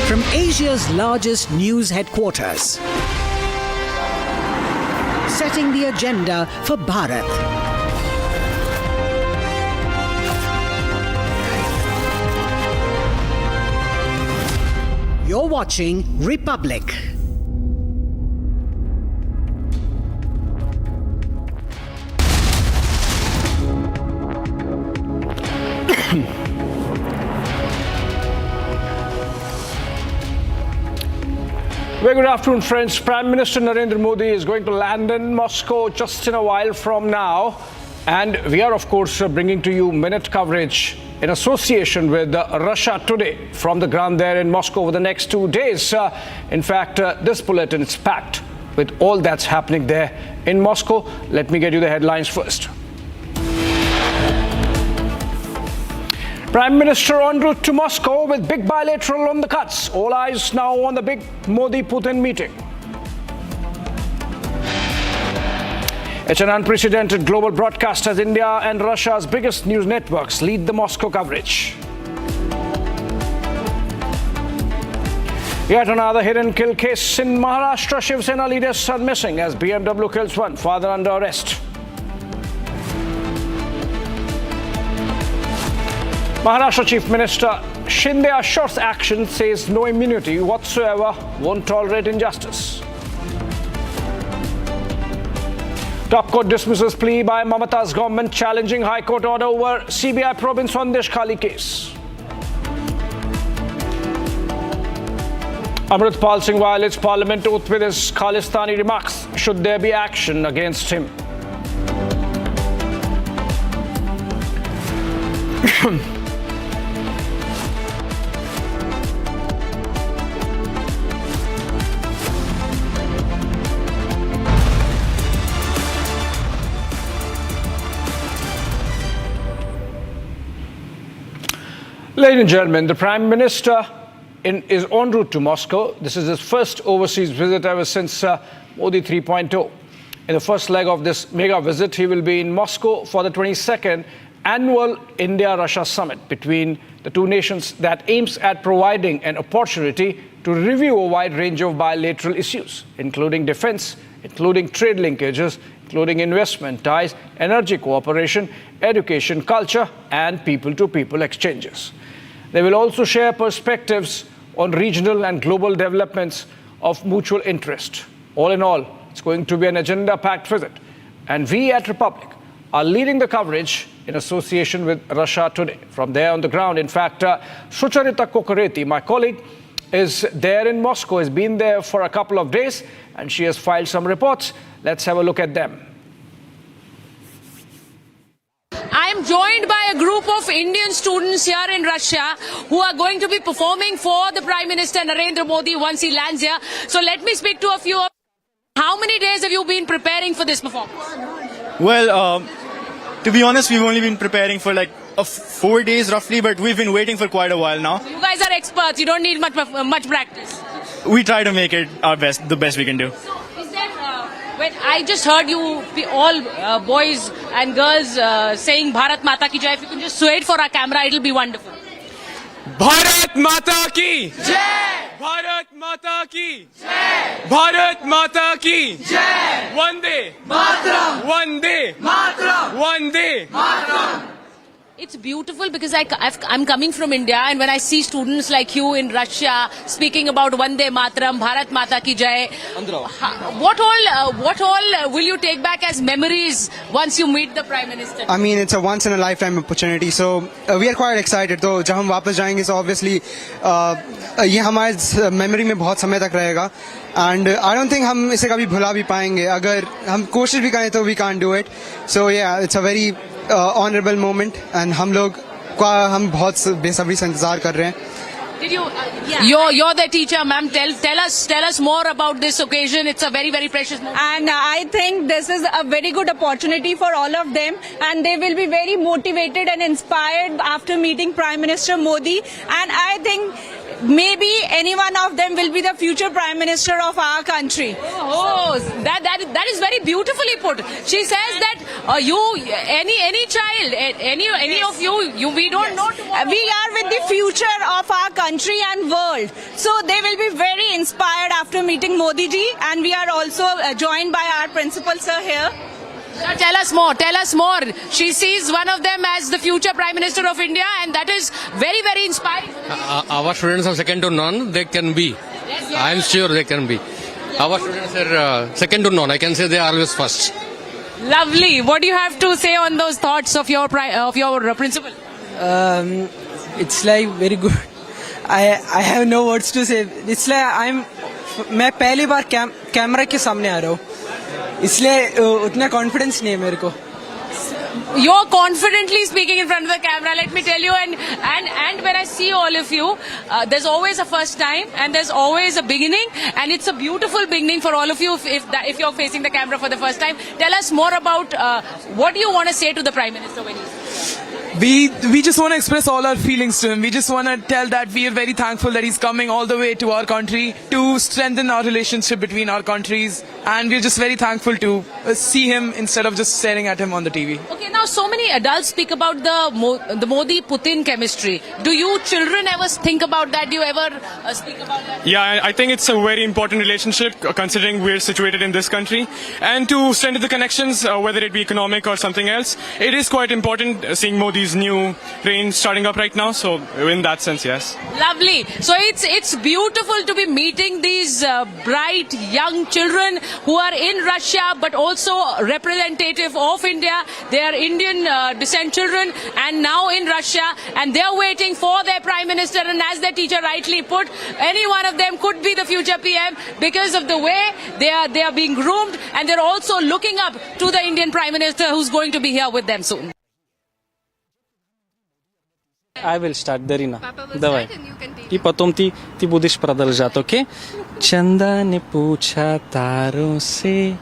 From Asia Asia's largest news headquarters, setting the agenda for Bharat. You're watching Republic. Very good afternoon, friends. Prime Minister Narendra Modi is going to land in Moscow just in a while from now. And we are, of course, bringing to you minute coverage in association with Russia Today from the ground there in Moscow over the next 2 days. In fact, this bulletin is packed with all that's happening there in Moscow. Let me get you the headlines first. Prime Minister en route to Moscow with big bilateral on the cuts. All eyes now on the big Modi-Putin meeting. It's an unprecedented global broadcast as India and Russia's biggest news networks lead the Moscow coverage. Yet another hidden kill case in Maharashtra. Shiv Sena leaders are missing as BMW kills one, father under arrest. Maharashtra Chief Minister Shinde assures action, says no immunity whatsoever, won't tolerate injustice. Top court dismisses plea by Mamata's government challenging High Court order over CBI probe in Sandesh Khali case. Amritpal Singh violates Parliament oath with his Khalistani remarks. Should there be action against him? Ladies and gentlemen, the Prime Minister is en route to Moscow. This is his first overseas visit ever since Modi 3.0. In the first leg of this mega visit, he will be in Moscow for the 22nd annual India-Russia summit between the two nations that aims at providing an opportunity to review a wide range of bilateral issues, including defense, including trade linkages, including investment ties, energy cooperation, education, culture, and people-to-people exchanges. They will also share perspectives on regional and global developments of mutual interest. All in all, it's going to be an agenda-packed visit. And we at Republic are leading the coverage in association with Russia Today. From there on the ground, in fact, Sucharita Kokoreti, my colleague, is there in Moscow, has been there for a couple of days, and she has filed some reports. Let's have a look at them. I am joined by a group of Indian students here in Russia who are going to be performing for the Prime Minister Narendra Modi once he lands here. So let me speak to a few. How many days have you been preparing for this performance? Well, to be honest, we've only been preparing for like 4 days roughly, but we've been waiting for quite a while now. You guys are experts. You don't need much practice. We try to make it our best, the best we can do. So is there, I just heard you all boys and girls saying Bharat Mata Ki Jai. If you can just say it for our camera, it'll be wonderful. Bharat Mata Ki Jai! Bharat Mata Ki Jai! Bharat Mata Ki Jai! Vande Mataram! Vande Mataram! Vande Mataram! It's beautiful because I'm coming from India, and when I see students like you in Russia speaking about Vande Mataram, Bharat Mata Ki Jai, what all will you take back as memories once you meet the Prime Minister? I mean, it's a once in a lifetime opportunity, so we are quite excited. तो जब हम वापस जाएंगे, so obviously ये हमारे memory में बहुत समय तक रहेगा, and I don't think हम इसे कभी भुला भी पाएंगे. अगर हम कोशिश भी करें तो we can't do it. So yeah, it's a very honorable moment, and हम बहुत बेसब्री से इंतजार कर रहे हैं. Did you? You're the teacher, ma'am. Tell us more about this occasion. It's a very, very precious moment. And I think this is a very good opportunity for all of them, and they will be very motivated and inspired after meeting Prime Minister Modi. And I think maybe any one of them will be the future Prime Minister of our country. Oh, that is very beautifully put. She says that any child, any of you, we don't know tomorrow. We are with the future of our country and world. So they will be very inspired after meeting Modi ji, and we are also joined by our principal sir here. Tell us more. She sees one of them as the future Prime Minister of India, and that is very, very inspiring. Our students are second to none. They can be. Yes. I am sure they can be. Our students are second to none. I can say they are always first. Lovely. What do you have to say on those thoughts of your principal? It's like very good. I have no words to say. It's like मैं पहली बार camera के सामने आ रहा हूँ, इसलिए उतना confidence नहीं है मेरे को. You're confidently speaking in front of the camera, let me tell you, and when I see all of you, there's always a first time and there's always a beginning, and it's a beautiful beginning for all of you if you're facing the camera for the first time. Tell us more about what do you want to say to the Prime Minister when he's... We just want to express all our feelings to him. We just want to tell that we are very thankful that he's coming all the way to our country to strengthen our relationship between our countries, and we're just very thankful to see him instead of just staring at him on the TV. Okay, now so many adults speak about the Modi-Putin chemistry. Do you children ever think about that? Do you ever speak about that? Yeah, I think it's a very important relationship considering we're situated in this country, and to strengthen the connections, whether it be economic or something else, it is quite important seeing Modi's new reign starting up right now. So in that sense, yes. Lovely. So it's beautiful to be meeting these bright young children who are in Russia but also representative of India. They are Indian descent children and now in Russia, and they're waiting for their Prime Minister, and as their teacher rightly put, any one of them could be the future PM because of the way they are being groomed, and they're also looking up to the Indian Prime Minister who's going to be here with them soon. I will start, Darina. Давай. И потом ты будешь продолжать, окей? Чанда не पूछा तारों से,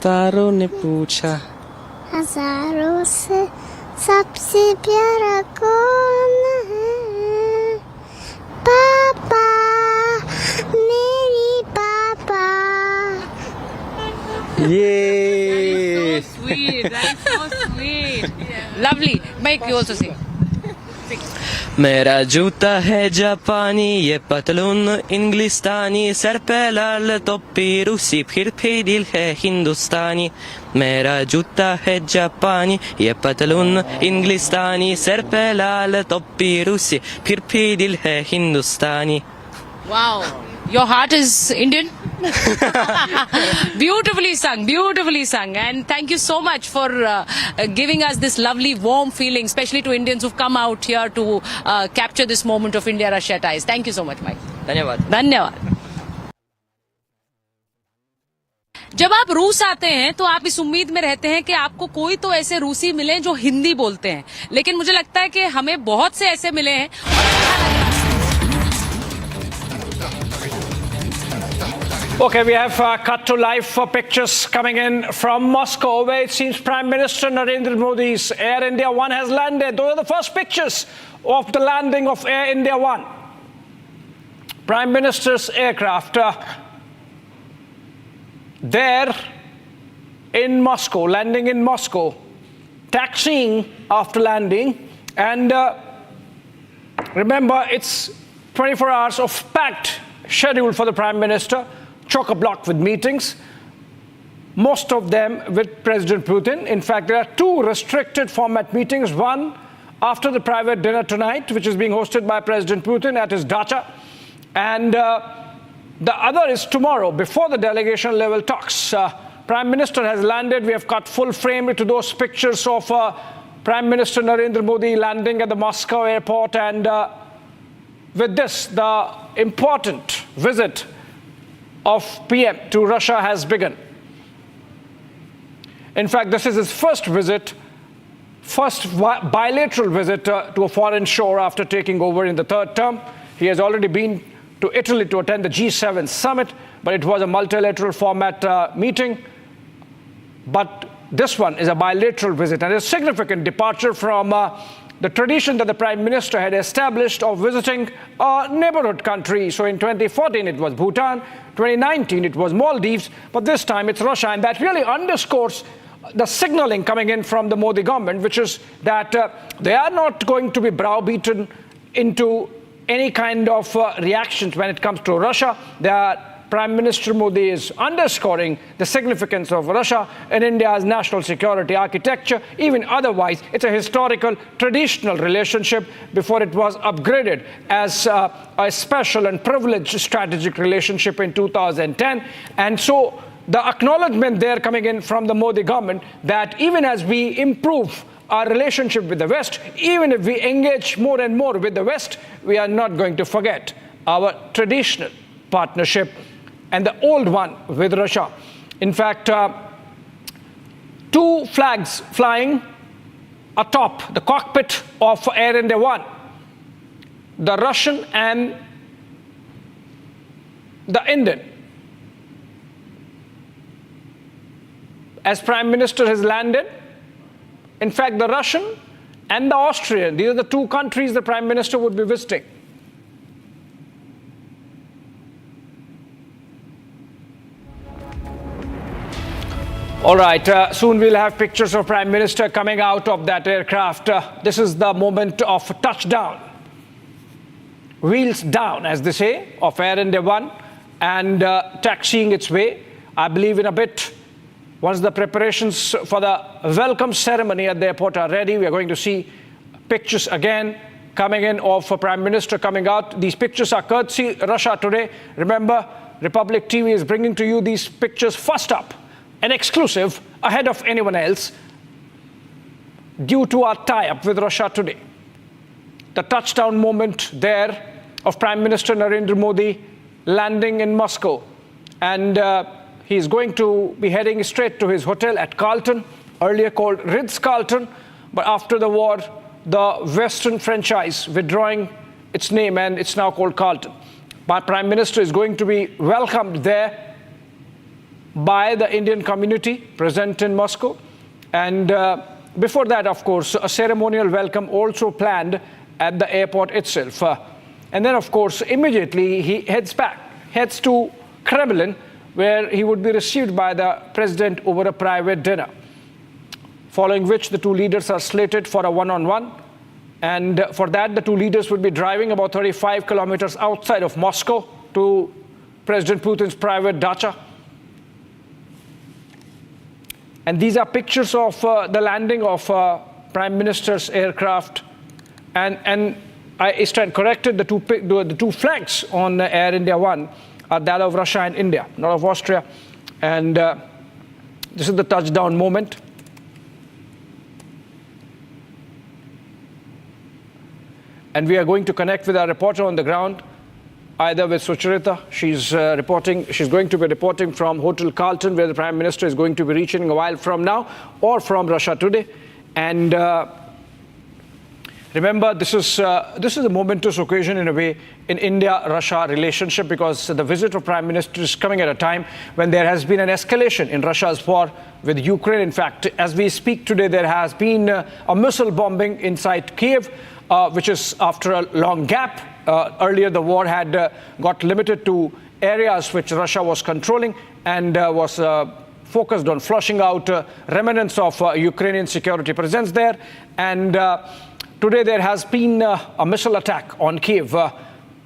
तारों ने पूछा हजारों से सबसे प्यारा कौन है? पापा, मेरी पापा. Yay! So sweet. That's so sweet. Lovely. Make you also sing. मेरा जूता है जापानी, ये पतलून इंग्लिस्तानी, सर पे लाल टोपी रूसी, फिर भी दिल है हिंदुस्तानी. मेरा जूता है जापानी, ये पतलून इंग्लिस्तानी, सर पे लाल टोपी रूसी, फिर भी दिल है हिंदुस्तानी. Wow. Your heart is Indian? Beautifully sung. And thank you so much for giving us this lovely warm feeling, especially to Indians who've come out here to capture this moment of India-Russia ties. Thank you so much, Mike. धन्यवाद. जब आप रूस आते हैं तो आप इस उम्मीद में रहते हैं कि आपको कोई तो ऐसे रूसी मिले जो हिंदी बोलते हैं, लेकिन मुझे लगता है कि हमें बहुत से ऐसे मिले हैं. Okay, we have cut to live for pictures coming in from Moscow, where it seems Prime Minister Narendra Modi's Air India 1 has landed. Those are the first pictures of the landing of Air India 1. Prime Minister's aircraft there in Moscow, landing in Moscow, taxiing after landing. And remember, it's 24 hours of packed schedule for the Prime Minister. Chock-a-block with meetings, most of them with President Putin. In fact, there are two restricted format meetings, one after the private dinner tonight, which is being hosted by President Putin at his dacha, and the other is tomorrow, before the delegation level talks. Prime Minister has landed. We have cut full frame to those pictures of Prime Minister Narendra Modi landing at the Moscow airport, and with this, the important visit of PM to Russia has begun. In fact, this is his first visit, first bilateral visit to a foreign shore after taking over in the third term. He has already been to Italy to attend the G7 summit, but it was a multilateral format meeting. But this one is a bilateral visit, and a significant departure from the tradition that the Prime Minister had established of visiting a neighborhood country. So in 2014 it was Bhutan, 2019 it was Maldives, but this time it's Russia, and that really underscores the signaling coming in from the Modi government, which is that they are not going to be browbeaten into any kind of reactions when it comes to Russia. Prime Minister Modi is underscoring the significance of Russia in India's national security architecture. Even otherwise, it's a historical, traditional relationship before it was upgraded as a special and privileged strategic relationship in 2010. And so the acknowledgement there coming in from the Modi government that even as we improve our relationship with the West, even if we engage more and more with the West, we are not going to forget our traditional partnership and the old one with Russia. In fact, two flags flying atop the cockpit of Air India One, the Russian and the Indian. As Prime Minister has landed, in fact, the Russian and the Austrian, these are the two countries the Prime Minister would be visiting. All right, soon we'll have pictures of Prime Minister coming out of that aircraft. This is the moment of touchdown. Wheels down, as they say, of Air India One, and taxiing its way. I believe in a bit, once the preparations for the welcome ceremony at the airport are ready, we are going to see pictures again coming in of Prime Minister coming out. These pictures are courtesy Russia Today. Remember, Republic TV is bringing to you these pictures first up, an exclusive ahead of anyone else due to our tie-up with Russia Today. The touchdown moment there of Prime Minister Narendra Modi landing in Moscow, and he's going to be heading straight to his hotel at Carlton, earlier called Ritz-Carlton, but after the war, the Western franchise withdrawing its name, and it's now called Carlton. My Prime Minister is going to be welcomed there by the Indian community present in Moscow. And before that, of course, a ceremonial welcome also planned at the airport itself. And then, of course, immediately he heads to Kremlin, where he would be received by the president over a private dinner, following which the two leaders are slated for a one-on-one. And for that, the two leaders would be driving about 35 kilometers outside of Moscow to President Putin's private dacha. And these are pictures of the landing of Prime Minister's aircraft. And I stand corrected, the two flags on Air India One are that of Russia and India, not of Austria. And this is the touchdown moment. And we are going to connect with our reporter on the ground, either with Sucharita. She's going to be reporting from Hotel Carlton, where the Prime Minister is going to be reaching a while from now, or from Russia Today. And remember, this is a momentous occasion in a way in India-Russia relationship, because the visit of Prime Minister is coming at a time when there has been an escalation in Russia's war with Ukraine. In fact, as we speak today, there has been a missile bombing inside Kiev, which is after a long gap. Earlier, the war had got limited to areas which Russia was controlling and was focused on flushing out remnants of Ukrainian security presence there. And today there has been a missile attack on Kiev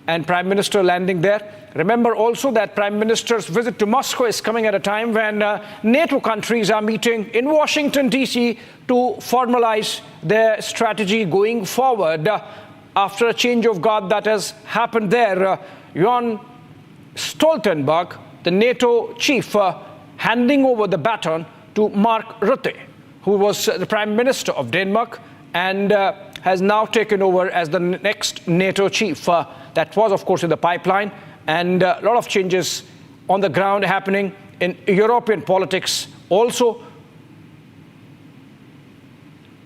and Prime Minister landing there. Remember also that Prime Minister's visit to Moscow is coming at a time when NATO countries are meeting in Washington, D.C. to formalize their strategy going forward after a change of guard that has happened there. Jens Stoltenberg, the NATO chief, handing over the baton to Mark Rutte, who was the Prime Minister of Denmark and has now taken over as the next NATO chief. That was, of course, in the pipeline, and a lot of changes on the ground happening in European politics also.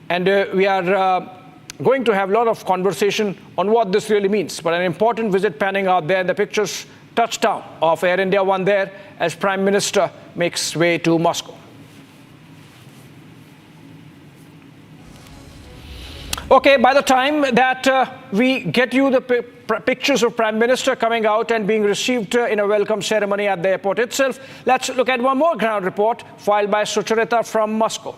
And we are going to have a lot of conversation on what this really means. But an important visit panning out there in the pictures, touchdown of Air India One there as Prime Minister makes way to Moscow. Okay, by the time that we get you the pictures of Prime Minister coming out and being received in a welcome ceremony at the airport itself, let's look at one more ground report filed by Sucharita from Moscow.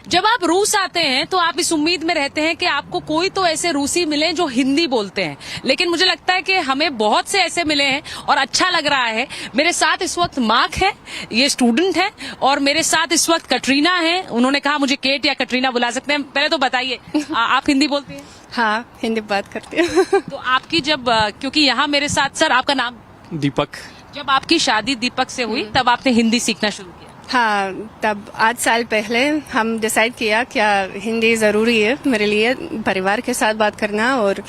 जब आप रूस आते हैं तो आप इस उम्मीद में रहते हैं कि आपको कोई तो ऐसे रूसी मिले जो हिंदी बोलते हैं, लेकिन मुझे लगता है कि हमें बहुत से ऐसे मिले हैं और अच्छा लग रहा है। मेरे साथ इस वक्त मार्क है, ये स्टूडेंट है, और मेरे साथ इस वक्त कटरीना है। उन्होंने कहा मुझे केट या कटरीना बुला सकते हैं। पहले तो बताइए, आप हिंदी बोलते हैं? हाँ, हिंदी बात करती हूँ। तो आपकी जब, क्योंकि यहाँ मेरे साथ, सर आपका नाम? दीपक। जब आपकी शादी दीपक से हुई तब आपने हिंदी सीखना शुरू किया? हाँ, तब 8 साल पहले हम डिसाइड किया क्या हिंदी ज़रूरी है मेरे लिए, परिवार के साथ बात करना और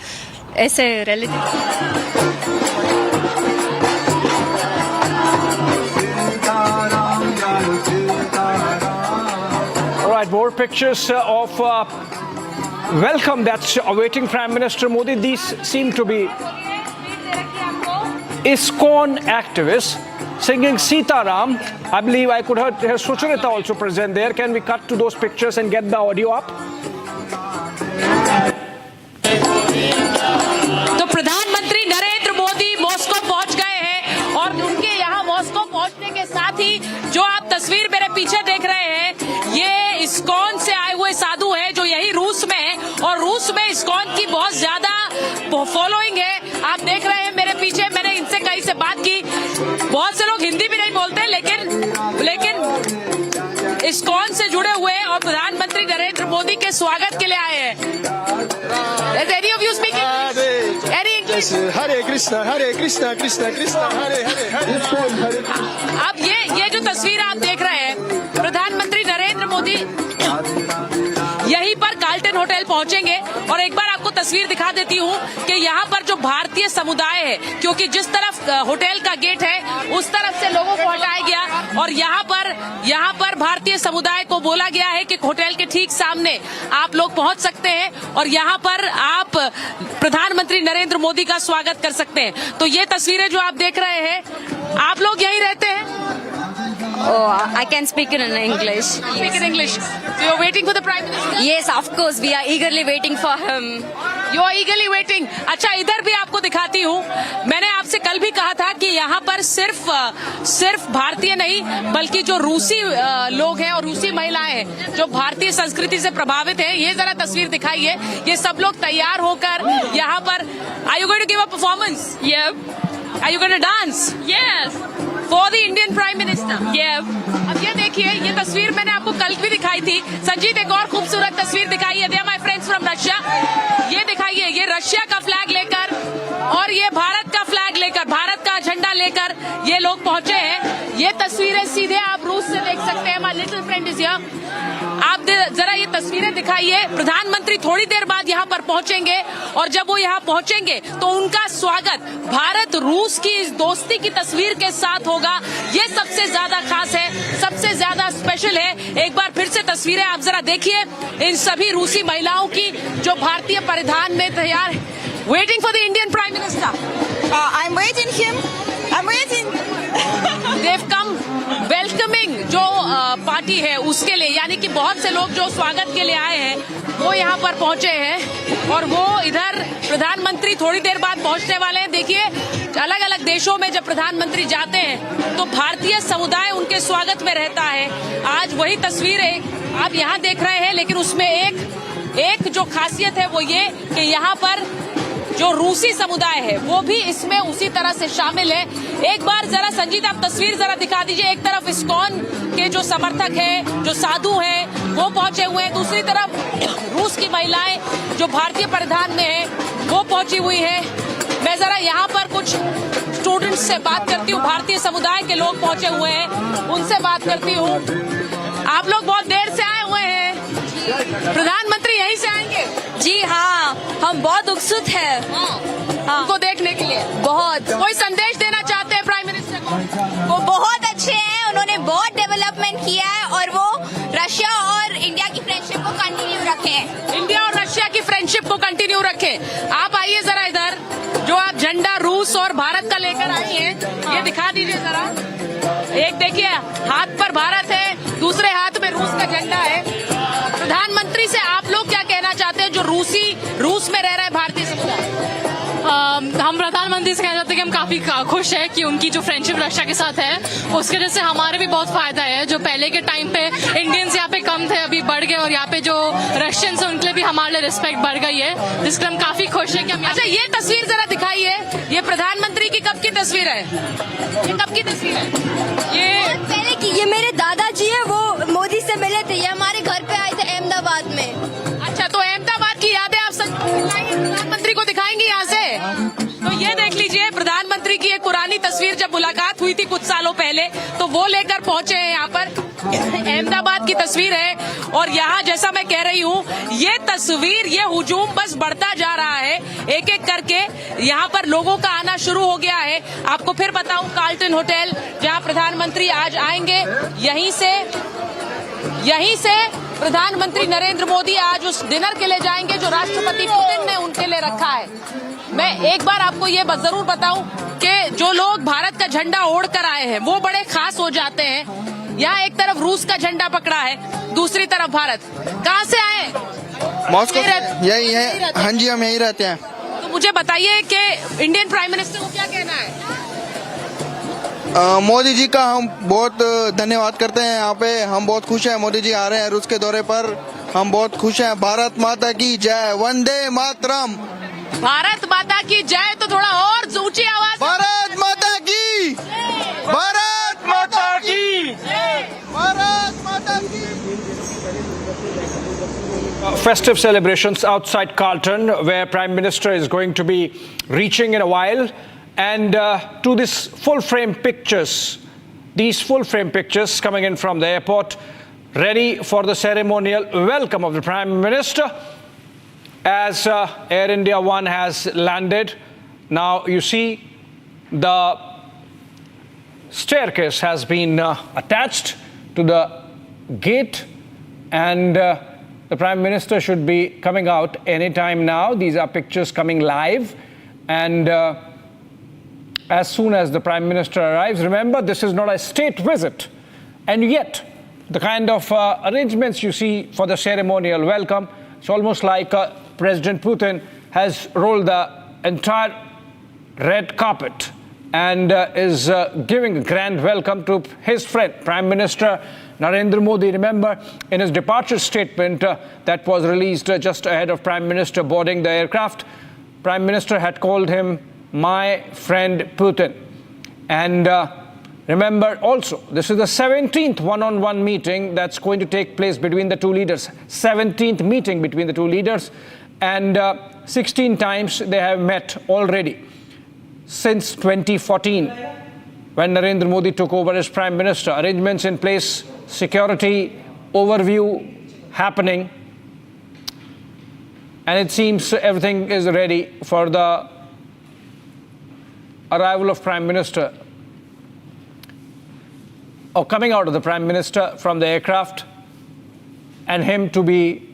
ऐसे relative. All right, more pictures of welcome that's awaiting Prime Minister Modi. These seem to be ISKCON activists singing Sitaram. I believe I could hear Sucharita also present there. Can we cut to those pictures and get the audio up? तो प्रधानमंत्री Narendra Modi Moscow पहुंच गए हैं और उनके यहाँ Moscow पहुंचने के साथ ही जो आप तस्वीर मेरे पीछे देख रहे हैं, ये इस्कॉन से आए हुए साधु हैं जो यही रूस में है, और रूस में इस्कॉन की बहुत ज्यादा फॉलोइंग है। आप देख रहे हैं मेरे पीछे, मैंने इनसे कई से बात की, बहुत से लोग हिंदी भी नहीं बोलते, लेकिन इस्कॉन से जुड़े हुए और प्रधानमंत्री नरेंद्र मोदी के स्वागत के लिए आए हैं। Any of you speak English? Any English? Hare Krishna, Krishna Krishna, Hare Hare. अब ये जो तस्वीर आप देख रहे हैं, प्रधानमंत्री नरेंद्र मोदी यहीं पर कार्ल्टन होटल पहुंचेंगे, और एक बार आपको तस्वीर दिखा देती हूं कि यहाँ पर जो भारतीय समुदाय है, क्योंकि जिस तरफ होटल का गेट है उस तरफ से लोगों को हटाया गया, और यहाँ पर भारतीय समुदाय को बोला गया है कि होटल के ठीक सामने आप लोग पहुंच सकते हैं और यहाँ पर आप प्रधानमंत्री नरेंद्र मोदी का स्वागत कर सकते हैं। तो ये तस्वीरें जो आप देख रहे हैं, आप लोग यहीं रहते हैं? Oh, I can speak in English. Speak in English. So you're waiting for the Prime Minister? Yes, of course. We are eagerly waiting for him. You are eagerly waiting. अच्छा, इधर भी आपको दिखाती हूँ। मैंने आपसे कल भी कहा था कि यहाँ पर सिर्फ भारतीय नहीं, बल्कि जो रूसी लोग हैं और रूसी महिलाएं हैं जो भारतीय संस्कृति से प्रभावित हैं, ये जरा तस्वीर दिखाइए। ये सब लोग तैयार होकर यहाँ पर। Are you going to give a performance? Yep. Are you going to dance? Yes. For the Indian Prime Minister? Yep. अब ये देखिए, ये तस्वीर मैंने आपको कल भी दिखाई थी। संजीत, एक और खूबसूरत तस्वीर दिखाई है। They are my friends from Russia. ये दिखाइए, ये रशिया का फ्लैग लेकर और ये भारत का फ्लैग लेकर, भारत का झंडा लेकर ये लोग पहुंचे हैं। ये तस्वीरें सीधे आप रूस से देख सकते हैं। My little friend is here. आप जरा ये तस्वीरें दिखाइए। प्रधानमंत्री थोड़ी देर बाद यहाँ पर पहुंचेंगे, और जब वो यहाँ पहुंचेंगे तो उनका स्वागत भारत रूस की इस दोस्ती की तस्वीर के साथ होगा। ये सबसे ज्यादा खास है, सबसे ज्यादा स्पेशल है। एक बार फिर से तस्वीरें आप जरा देखिए इन सभी रूसी महिलाओं की जो भारतीय परिधान में तैयार है। Waiting for the Indian Prime Minister. I'm waiting him. I'm waiting. They've come welcoming जो पार्टी है उसके लिए, यानी कि बहुत से लोग जो स्वागत के लिए आए हैं वो यहाँ पर पहुंचे हैं, और वो इधर प्रधानमंत्री थोड़ी देर बाद पहुंचने वाले हैं। देखिए, अलग अलग देशों में जब प्रधानमंत्री जाते हैं तो भारतीय समुदाय उनके स्वागत में रहता है। आज वही तस्वीरें आप यहाँ देख रहे हैं, लेकिन उसमें एक जो खासियत है वो ये कि यहाँ पर जो रूसी समुदाय है वो भी इसमें उसी तरह से शामिल है। एक बार जरा संजीत आप तस्वीर जरा दिखा दीजिए। एक तरफ इस्कॉन के जो समर्थक हैं, जो साधु हैं, वो पहुंचे हुए हैं, दूसरी तरफ रूस की महिलाएं जो भारतीय परिधान में है वो पहुंची हुई है। मैं जरा यहाँ पर कुछ स्टूडेंट्स से बात करती हूँ, भारतीय समुदाय के लोग पहुंचे हुए हैं, उनसे बात करती हूँ। आप लोग बहुत देर से आए हुए हैं, प्रधानमंत्री यहीं से आएंगे? जी हाँ, हम बहुत उत्सुक हैं उनको देखने के लिए। बहुत। कोई संदेश देना चाहते हैं प्राइम मिनिस्टर को? वो बहुत अच्छे हैं, उन्होंने बहुत डेवलपमेंट किया है और वो रशिया और इंडिया की फ्रेंडशिप को कंटिन्यू रखें। इंडिया और रशिया की फ्रेंडशिप को कंटिन्यू रखें। आप आइए जरा इधर, जो आप झंडा रूस और भारत का लेकर आई हैं, ये दिखा दीजिए जरा। एक देखिए, हाथ पर भारत है, दूसरे हाथ में रूस का झंडा है। प्रधानमंत्री प्रधानमंत्री से आप लोग क्या कहना चाहते हैं जो रूस में रह रहा है भारतीय समुदाय? हम प्रधानमंत्री से कहना चाहते हैं कि हम काफी खुश हैं कि उनकी जो फ्रेंडशिप रशिया के साथ है उसके वजह से हमारे भी बहुत फायदा है। जो पहले के टाइम पे इंडियंस यहाँ पे कम थे, अभी बढ़ गए, और यहाँ पे जो रशियंस हैं उनके लिए भी हमारे लिए रिस्पेक्ट बढ़ गई है, जिसके हम काफी खुश हैं कि हम। अच्छा, ये तस्वीर जरा दिखाइए, ये प्रधानमंत्री की कब की तस्वीर है? ये कब की तस्वीर है? ये पहले की, ये मेरे दादाजी है, वो मोदी से मिले थे, ये हमारे घर पे आए थे अहमदाबाद में। अच्छा, तो अहमदाबाद की यादें आप प्रधानमंत्री को दिखाएंगे यहाँ से? तो ये देख लीजिए, प्रधानमंत्री की एक पुरानी तस्वीर, जब मुलाकात हुई थी कुछ सालों पहले, तो वो लेकर पहुंचे हैं यहाँ पर। अहमदाबाद की तस्वीर है, और यहाँ जैसा मैं कह रही हूँ, ये तस्वीर, ये हुजूम बस बढ़ता जा रहा है, एक एक करके यहाँ पर लोगों का आना शुरू हो गया है। आपको फिर बताऊं, कार्ल्टन होटल जहाँ प्रधानमंत्री आज आएंगे, यहीं से प्रधानमंत्री नरेंद्र मोदी आज उस डिनर के लिए जाएंगे जो राष्ट्रपति पुतिन ने उनके लिए रखा है। मैं एक बार आपको ये जरूर बताऊं कि जो लोग भारत का झंडा ओढ़ कर आए हैं वो बड़े खास हो जाते हैं। यहाँ एक तरफ रूस का झंडा पकड़ा है, दूसरी तरफ भारत। कहाँ से आए? मॉस्को। यही है। हाँ जी, हम यही रहते हैं। तो मुझे बताइए कि इंडियन प्राइम मिनिस्टर को क्या कहना है? मोदी जी का हम बहुत धन्यवाद करते हैं। यहाँ पे हम बहुत खुश हैं, मोदी जी आ रहे हैं रूस के दौरे पर, हम बहुत खुश हैं। भारत माता की जय, वंदे मातरम। भारत माता की जय, तो थोड़ा और ऊंची आवाज। भारत माता की, भारत माता की, भारत माता की। Festive celebrations outside Carlton, where Prime Minister is going to be reaching in a while. And to these full-frame pictures, these full-frame pictures coming in from the airport, ready for the ceremonial welcome of the Prime Minister as Air India One has landed. Now you see the staircase has been attached to the gate, and the Prime Minister should be coming out anytime now. These are pictures coming live, and as soon as the Prime Minister arrives, remember this is not a state visit, and yet the kind of arrangements you see for the ceremonial welcome, it's almost like President Putin has rolled the entire red carpet and is giving a grand welcome to his friend, Prime Minister Narendra Modi. Remember, in his departure statement that was released just ahead of Prime Minister boarding the aircraft, Prime Minister had called him my friend Putin. And remember also, this is the 17th one-on-one meeting that's going to take place between the two leaders. 17th meeting between the two leaders, and 16 times they have met already since 2014, when Narendra Modi took over as Prime Minister. Arrangements in place, security overview happening, and it seems everything is ready for the arrival of Prime Minister, or coming out of the Prime Minister from the aircraft, and him to be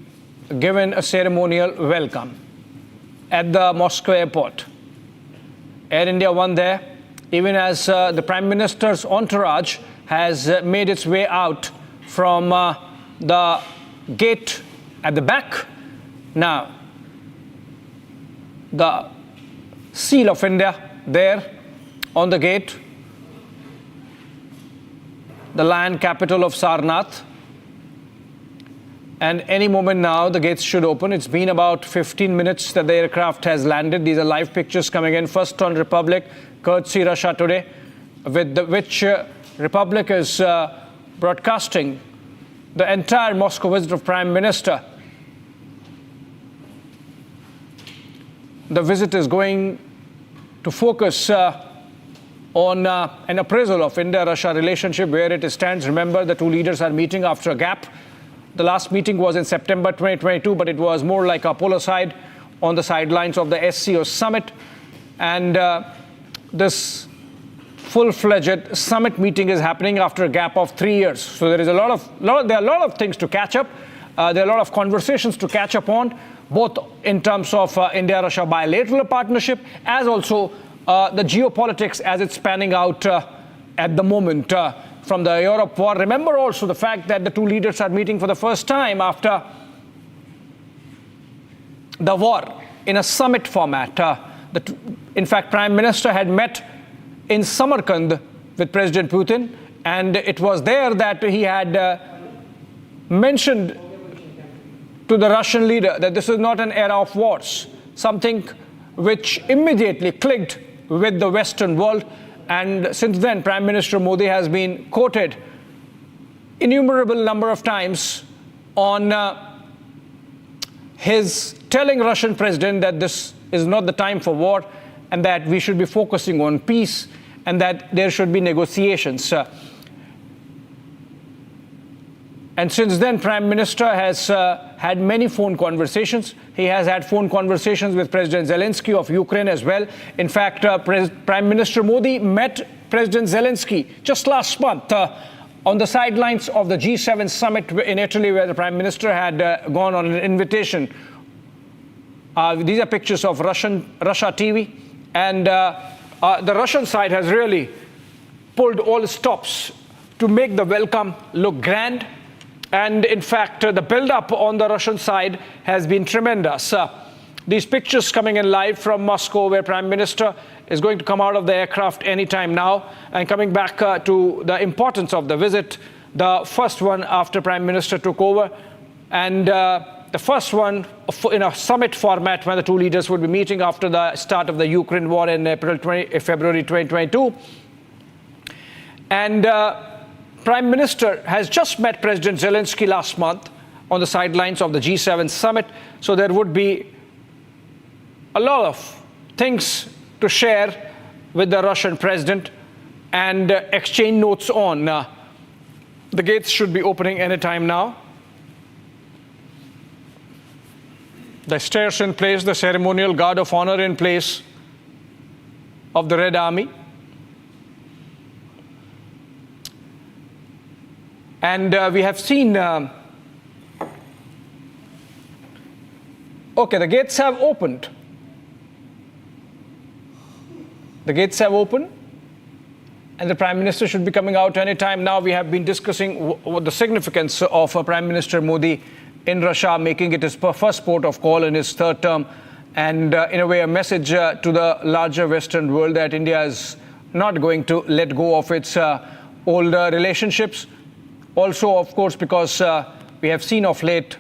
given a ceremonial welcome at the Moscow airport. Air India One there, even as the Prime Minister's entourage has made its way out from the gate at the back. Now, the seal of India there on the gate, the land capital of Sarnath, and any moment now the gates should open. It's been about 15 minutes that the aircraft has landed. These are live pictures coming in, first on Republic, courtesy Russia Today, with which Republic is broadcasting the entire Moscow visit of Prime Minister. The visit is going to focus on an appraisal of India-Russia relationship, where it stands. Remember, the two leaders are meeting after a gap. The last meeting was in September 2022, but it was more like a polar side on the sidelines of the SCO summit. And this full-fledged summit meeting is happening after a gap of 3 years. So there is there are a lot of things to catch up. There are a lot of conversations to catch up on, both in terms of India-Russia bilateral partnership, as also the geopolitics as it's panning out at the moment from the Europe war. Remember also the fact that the two leaders are meeting for the first time after the war in a summit format. In fact, Prime Minister had met in Samarkand with President Putin, and it was there that he had mentioned to the Russian leader that this is not an era of wars, something which immediately clicked with the Western world. And since then, Prime Minister Modi has been quoted innumerable number of times on his telling Russian president that this is not the time for war and that we should be focusing on peace and that there should be negotiations. And since then, Prime Minister has had many phone conversations. He has had phone conversations with President Zelensky of Ukraine as well. In fact, Prime Minister Modi met President Zelensky just last month on the sidelines of the G7 summit in Italy, where the Prime Minister had gone on an invitation. These are pictures of Russia TV. And the Russian side has really pulled all stops to make the welcome look grand. And in fact, the build-up on the Russian side has been tremendous. These pictures coming in live from Moscow, where Prime Minister is going to come out of the aircraft anytime now. And coming back to the importance of the visit, the first one after Prime Minister took over, and the first one in a summit format when the two leaders would be meeting after the start of the Ukraine war in February 2022. And Prime Minister has just met President Zelensky last month on the sidelines of the G7 summit. So there would be a lot of things to share with the Russian president and exchange notes on. The gates should be opening anytime now. The stairs in place, the ceremonial guard of honor in place of the Red Army. And we have seen, okay, the gates have opened. The gates have opened, and the Prime Minister should be coming out anytime now. We have been discussing the significance of Prime Minister Modi in Russia, making it his first port of call in his third term, and in a way a message to the larger Western world that India is not going to let go of its old relationships. Also, of course, because we have seen of late.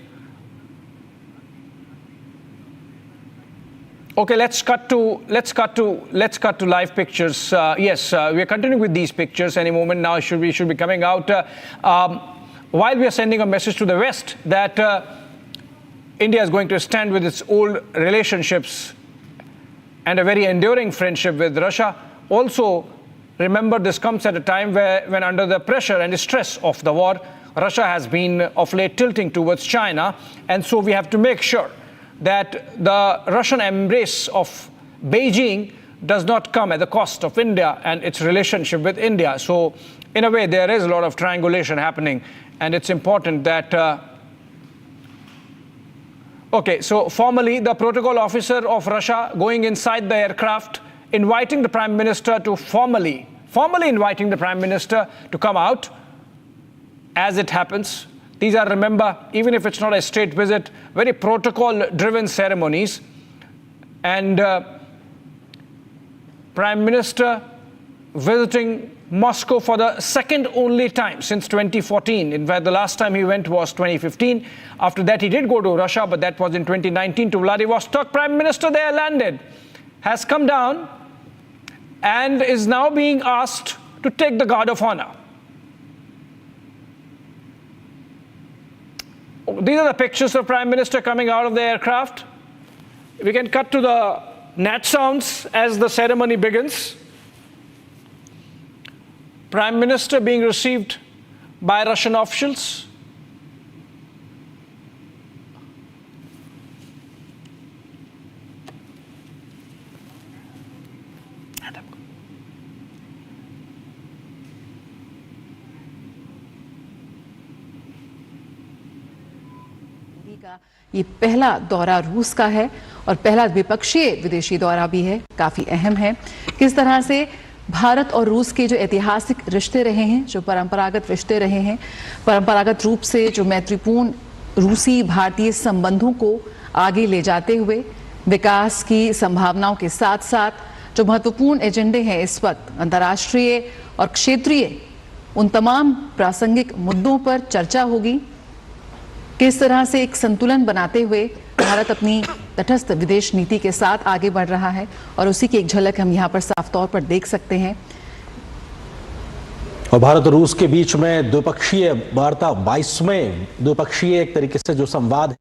Okay, let's cut to live pictures. Yes, we are continuing with these pictures. Any moment now, we should be coming out. While we are sending a message to the West that India is going to stand with its old relationships and a very enduring friendship with Russia. Also, remember, this comes at a time when under the pressure and the stress of the war, Russia has been of late tilting towards China. And so we have to make sure that the Russian embrace of Beijing does not come at the cost of India and its relationship with India. So in a way, there is a lot of triangulation happening. And it's important that... Okay, so formally, the protocol officer of Russia going inside the aircraft, inviting the Prime Minister to formally inviting the Prime Minister to come out as it happens. These are, remember, even if it's not a state visit, very protocol-driven ceremonies. And Prime Minister visiting Moscow for the second only time since 2014. In fact, the last time he went was 2015. After that, he did go to Russia, but that was in 2019 to Vladivostok. Prime Minister there landed, has come down, and is now being asked to take the guard of honor. These are the pictures of Prime Minister coming out of the aircraft. We can cut to the Nat sounds as the ceremony begins. Prime Minister being received by Russian officials. ये पहला दौरा रूस का है और पहला द्विपक्षीय विदेशी दौरा भी है, काफी अहम है। किस तरह से भारत और रूस के जो ऐतिहासिक रिश्ते रहे हैं, जो परंपरागत रिश्ते रहे हैं, परंपरागत रूप से जो मैत्रीपूर्ण रूसी भारतीय संबंधों को आगे ले जाते हुए विकास की संभावनाओं के साथ साथ जो महत्वपूर्ण एजेंडे हैं इस वक्त अंतर्राष्ट्रीय और क्षेत्रीय, उन तमाम प्रासंगिक मुद्दों पर चर्चा होगी। किस तरह से एक संतुलन बनाते हुए भारत अपनी तटस्थ विदेश नीति के साथ आगे बढ़ रहा है, और उसी की एक झलक हम यहाँ पर साफ तौर पर देख सकते हैं। और भारत और रूस के बीच में द्विपक्षीय वार्ता 22वें द्विपक्षीय एक तरीके से जो संवाद है।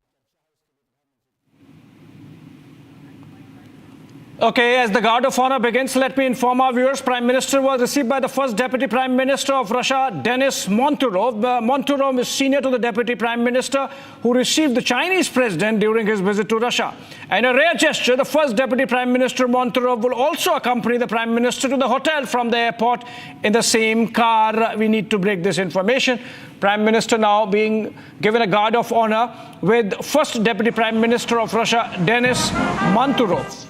Okay, as the Guard of Honor begins, let me inform our viewers, Prime Minister was received by the first Deputy Prime Minister of Russia, Denis Monturov. Monturov is senior to the Deputy Prime Minister who received the Chinese President during his visit to Russia. In a rare gesture, the first Deputy Prime Minister Monturov will also accompany the Prime Minister to the hotel from the airport in the same car. We need to break this information. Prime Minister now being given a Guard of Honor with first Deputy Prime Minister of Russia, Denis Monturov.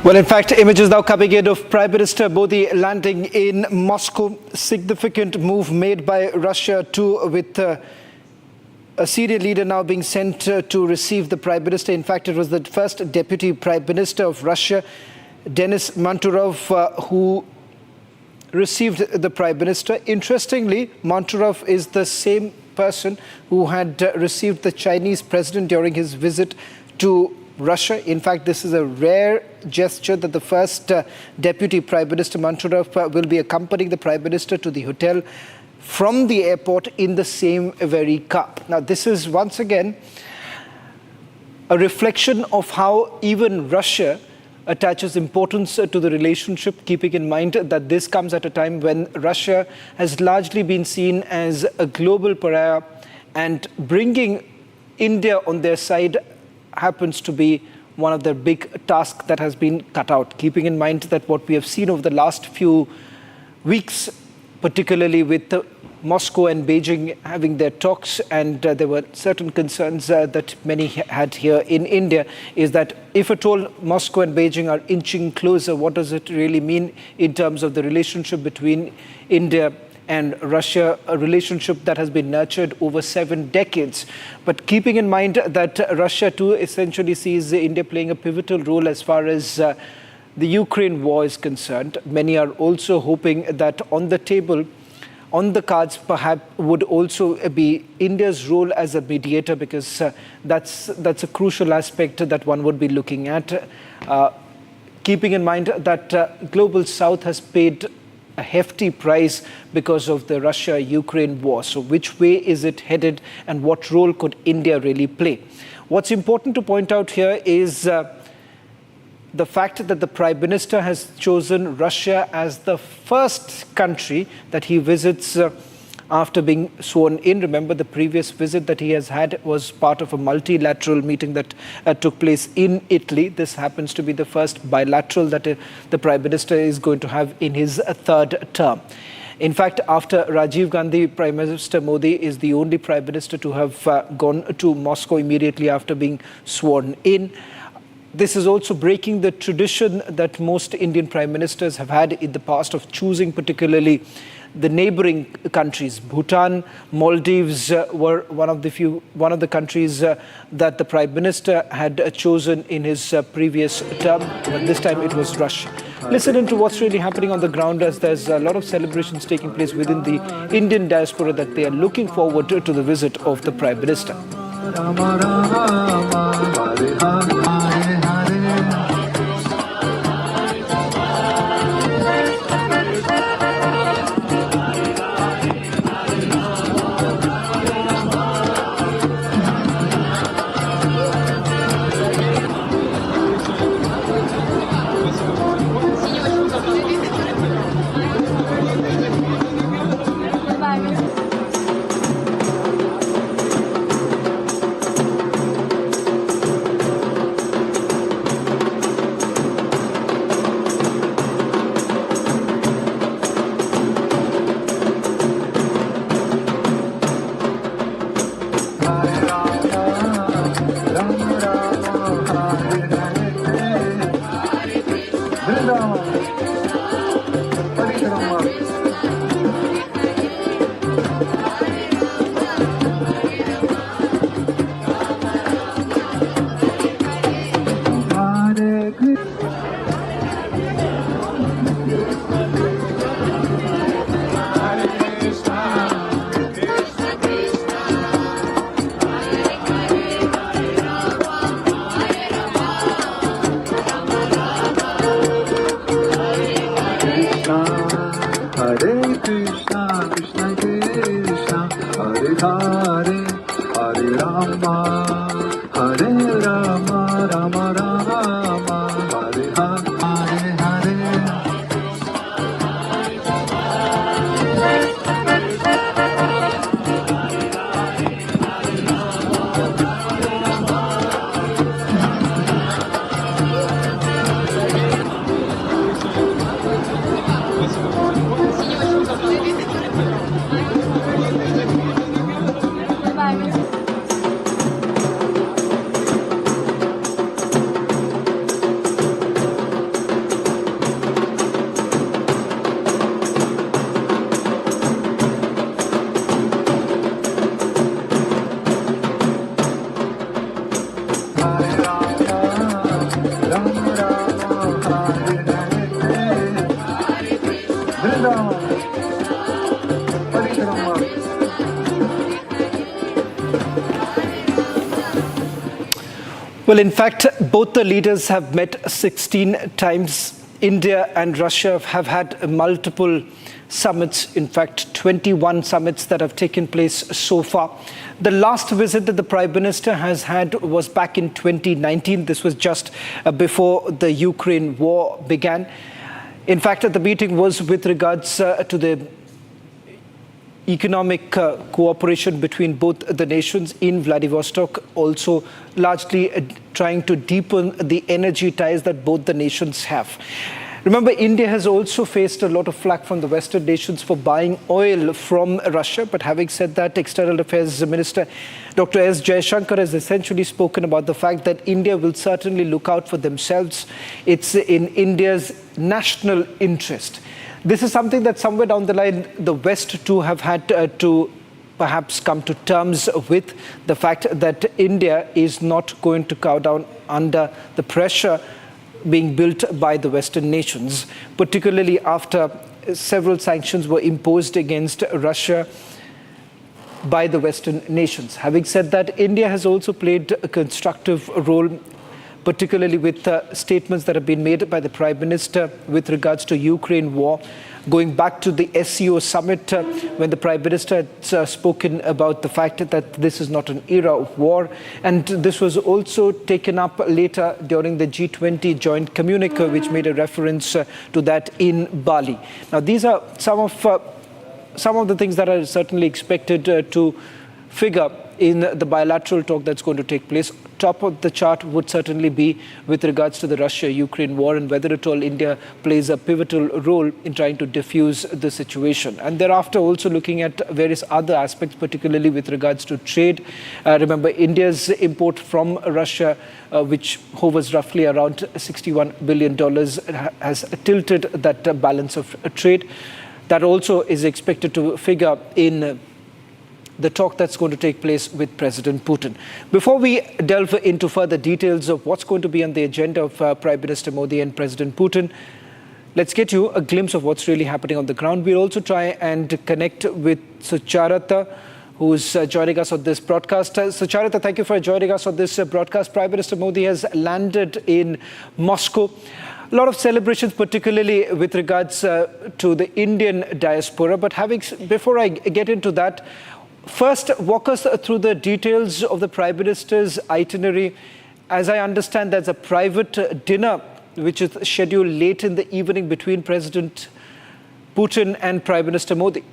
Well, in fact, images now coming in of Prime Minister Modi landing in Moscow. Significant move made by Russia too, with a senior leader now being sent to receive the Prime Minister. In fact, it was the first Deputy Prime Minister of Russia, Denis Manturov, who received the Prime Minister. Interestingly, Manturov is the same person who had received the Chinese president during his visit to Russia. In fact, this is a rare gesture that the first Deputy Prime Minister Manturov will be accompanying the Prime Minister to the hotel from the airport in the same very car. Now, this is once again a reflection of how even Russia attaches importance to the relationship, keeping in mind that this comes at a time when Russia has largely been seen as a global pariah, and bringing India on their side happens to be one of their big tasks that has been cut out, keeping in mind that what we have seen over the last few weeks, particularly with Moscow and Beijing having their talks, and there were certain concerns that many had here in India, is that if at all Moscow and Beijing are inching closer, what does it really mean in terms of the relationship between India and Russia, a relationship that has been nurtured over 7 decades. But keeping in mind that Russia too essentially sees India playing a pivotal role as far as the Ukraine war is concerned, many are also hoping that on the table, on the cards perhaps would also be India's role as a mediator, because that's a crucial aspect that one would be looking at. Keeping in mind that Global South has paid a hefty price because of the Russia-Ukraine war. So which way is it headed, and what role could India really play? What's important to point out here is the fact that the Prime Minister has chosen Russia as the first country that he visits after being sworn in. Remember, the previous visit that he has had was part of a multilateral meeting that took place in Italy. This happens to be the first bilateral that the Prime Minister is going to have in his third term. In fact, after Rajiv Gandhi, Prime Minister Modi is the only Prime Minister to have gone to Moscow immediately after being sworn in. This is also breaking the tradition that most Indian Prime Ministers have had in the past of choosing particularly the neighboring countries. Bhutan, Maldives were one of the countries that the Prime Minister had chosen in his previous term, but this time it was Russia. Listen into what's really happening on the ground, as there's a lot of celebrations taking place within the Indian diaspora that they are looking forward to the visit of the Prime Minister. Well, in fact, both the leaders have met 16 times. India and Russia have had multiple summits, in fact, 21 summits that have taken place so far. The last visit that the Prime Minister has had was back in 2019. This was just before the Ukraine war began. In fact, the meeting was with regards to the economic cooperation between both the nations in Vladivostok, also largely trying to deepen the energy ties that both the nations have. Remember, India has also faced a lot of flack from the Western nations for buying oil from Russia. But having said that, External Affairs Minister Dr. S. Jaishankar has essentially spoken about the fact that India will certainly look out for themselves. It's in India's national interest. This is something that somewhere down the line, the West too have had to perhaps come to terms with, the fact that India is not going to cow down under the pressure being built by the Western nations, particularly after several sanctions were imposed against Russia by the Western nations. Having said that, India has also played a constructive role, particularly with statements that have been made by the Prime Minister with regards to Ukraine war, going back to the SCO summit when the Prime Minister had spoken about the fact that this is not an era of war. And this was also taken up later during the G20 joint communique, which made a reference to that in Bali. Now, these are some of the things that are certainly expected to figure in the bilateral talk that's going to take place. Top of the chart would certainly be with regards to the Russia-Ukraine war and whether at all India plays a pivotal role in trying to diffuse the situation. And thereafter also looking at various other aspects, particularly with regards to trade. Remember, India's import from Russia, which hovers roughly around $61 billion, has tilted that balance of trade. That also is expected to figure in the talk that's going to take place with President Putin. Before we delve into further details of what's going to be on the agenda of Prime Minister Modi and President Putin, let's get you a glimpse of what's really happening on the ground. We'll also try and connect with Sucharita, who's joining us on this broadcast. Sucharita, thank you for joining us on this broadcast. Prime Minister Modi has landed in Moscow. A lot of celebrations, particularly with regards to the Indian diaspora. But before I get into that, first, walk us through the details of the Prime Minister's itinerary. As I understand, there's a private dinner which is scheduled late in the evening between President Putin and Prime Minister Modi.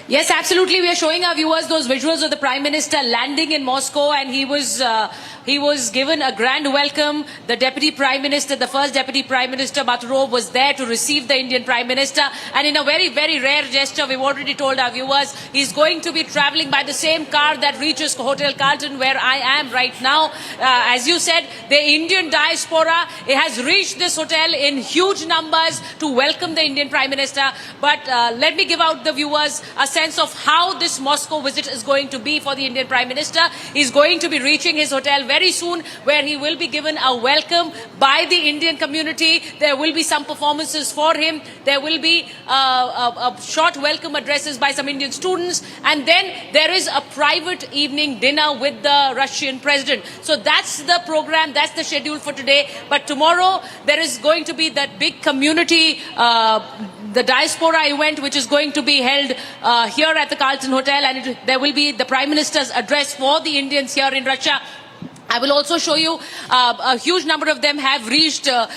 Yes, absolutely. We are showing our viewers those visuals of the Prime Minister landing in Moscow, and he was given a grand welcome. The Deputy Prime Minister, the first Deputy Prime Minister, Maturov, was there to receive the Indian Prime Minister. And in a very, very rare gesture, we've already told our viewers, he's going to be traveling by the same car that reaches Hotel Carlton, where I am right now. As you said, the Indian diaspora has reached this hotel in huge numbers to welcome the Indian Prime Minister. But let me give out the viewers a sense of how this Moscow visit is going to be for the Indian Prime Minister. He's going to be reaching his hotel very soon, where he will be given a welcome by the Indian community. There will be some performances for him. There will be a short welcome addresses by some Indian students. And then there is a private evening dinner with the Russian president. So that's the program, that's the schedule for today. But tomorrow there is going to be that big community the diaspora event, which is going to be held here at the Carlton Hotel, and there will be the Prime Minister's address for the Indians here in Russia. I will also show you a huge number of them have reached the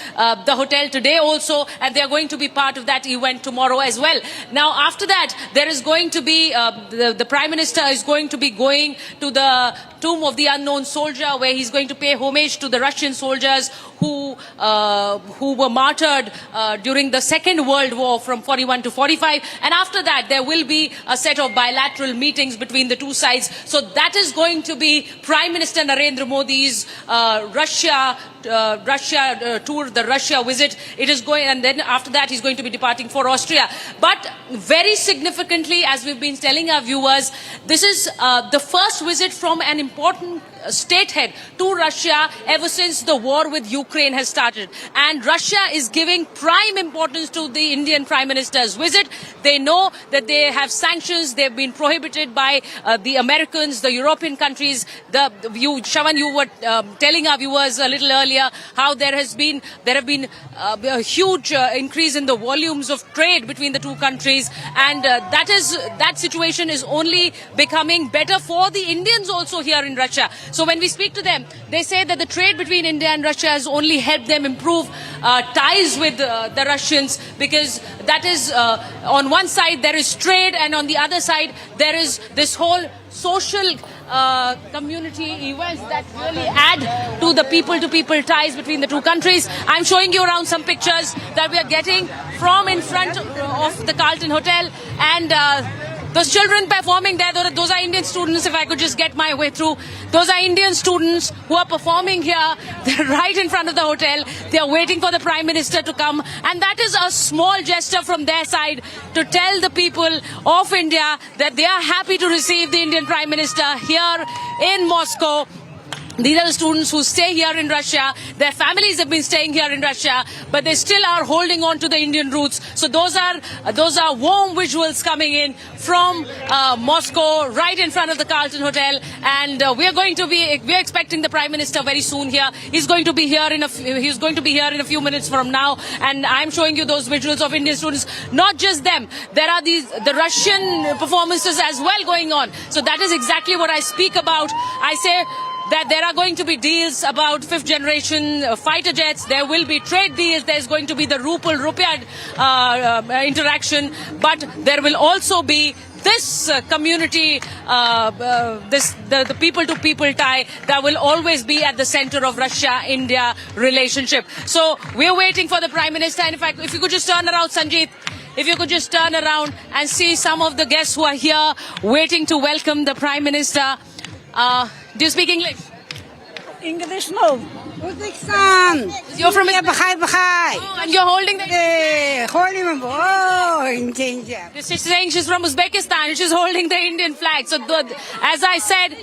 hotel today also, and they are going to be part of that event tomorrow as well. Now, after that, there is going to be, the Prime Minister is going to be going to the tomb of the unknown soldier, where he's going to pay homage to the Russian soldiers who were martyred during the Second World War from 41 to 45. And after that, there will be a set of bilateral meetings between the two sides. So that is going to be Prime Minister Narendra Modi's Russia Russia tour, the Russia visit. It is going, and then after that he's going to be departing for Austria. But very significantly, as we've been telling our viewers, this is the first visit from an important state head to Russia ever since the war with Ukraine has started. And Russia is giving prime importance to the Indian Prime Minister's visit. They know that they have sanctions. They've been prohibited by the Americans, the European countries. Shavan, you were telling our viewers a little earlier how there have been a huge increase in the volumes of trade between the two countries, and that situation is only becoming better for the Indians also here in Russia. So when we speak to them, they say that the trade between India and Russia has only helped them improve ties with the Russians, because that is on one side there is trade, and on the other side there is this whole social community events that really add to the people-to-people ties between the two countries. I'm showing you around some pictures that we are getting from in front of the Carlton Hotel, and those children performing there, those are Indian students, if I could just get my way through. Those are Indian students who are performing here. They're right in front of the hotel. They are waiting for the Prime Minister to come. And that is a small gesture from their side to tell the people of India that they are happy to receive the Indian Prime Minister here in Moscow. These are the students who stay here in Russia. Their families have been staying here in Russia, but they still are holding on to the Indian roots. So those are warm visuals coming in from Moscow, right in front of the Carlton Hotel. And we're expecting the Prime Minister very soon here. He's going to be here in a few minutes from now. And I'm showing you those visuals of Indian students. Not just them. There are the Russian performances as well going on. So that is exactly what I speak about. I say that there are going to be deals about fifth generation fighter jets. There will be trade deals. There's going to be the rupiah interaction. But there will also be this community, the people-to-people tie that will always be at the center of Russia-India relationship. So we're waiting for the Prime Minister. And if you could just turn around, Sanjeev, if you could just turn around and see some of the guests who are here waiting to welcome the Prime Minister. Do you speak English? English, no. Uzbekistan. You're from Bakhai. Oh, and you're holding the... She's saying she's from Uzbekistan and she's holding the Indian flag. So as I said,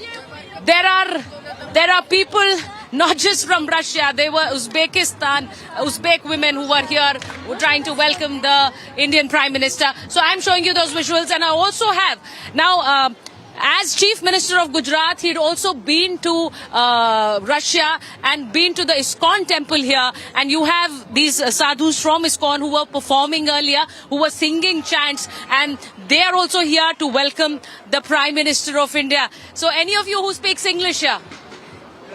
there are people not just from Russia. They were Uzbek women who were here, who were trying to welcome the Indian Prime Minister. So I'm showing you those visuals, and I also have now. As Chief Minister of Gujarat, he'd also been to Russia and been to the ISKCON temple here. And you have these sadhus from ISKCON who were performing earlier, who were singing chants. And they are also here to welcome the Prime Minister of India. So any of you who speaks English here?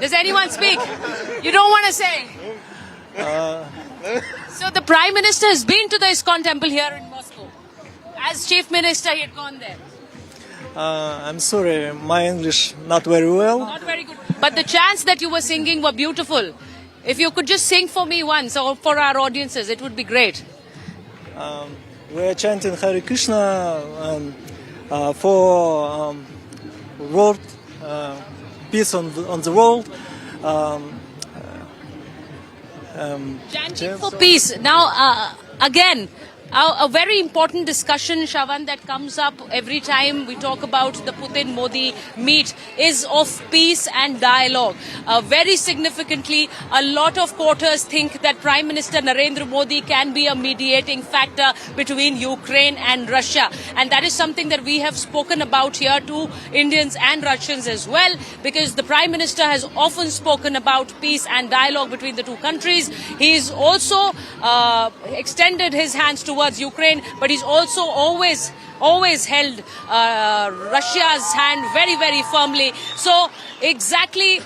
Does anyone speak? You don't want to say? So the Prime Minister has been to the ISKCON temple here in Moscow. As Chief Minister, he had gone there. I'm sorry, my English not very well. Not very good. But the chants that you were singing were beautiful. If you could just sing for me once, or for our audiences, it would be great. We are chanting Hare Krishna for world peace on the world. Chanting for peace. Now, again, a very important discussion, Shavan, that comes up every time we talk about the Putin-Modi meet is of peace and dialogue. Very significantly, a lot of quarters think that Prime Minister Narendra Modi can be a mediating factor between Ukraine and Russia. And that is something that we have spoken about here to Indians and Russians as well, because the Prime Minister has often spoken about peace and dialogue between the two countries. He's also extended his hands towards Ukraine, but he's also always held Russia's hand very, very firmly. So exactly,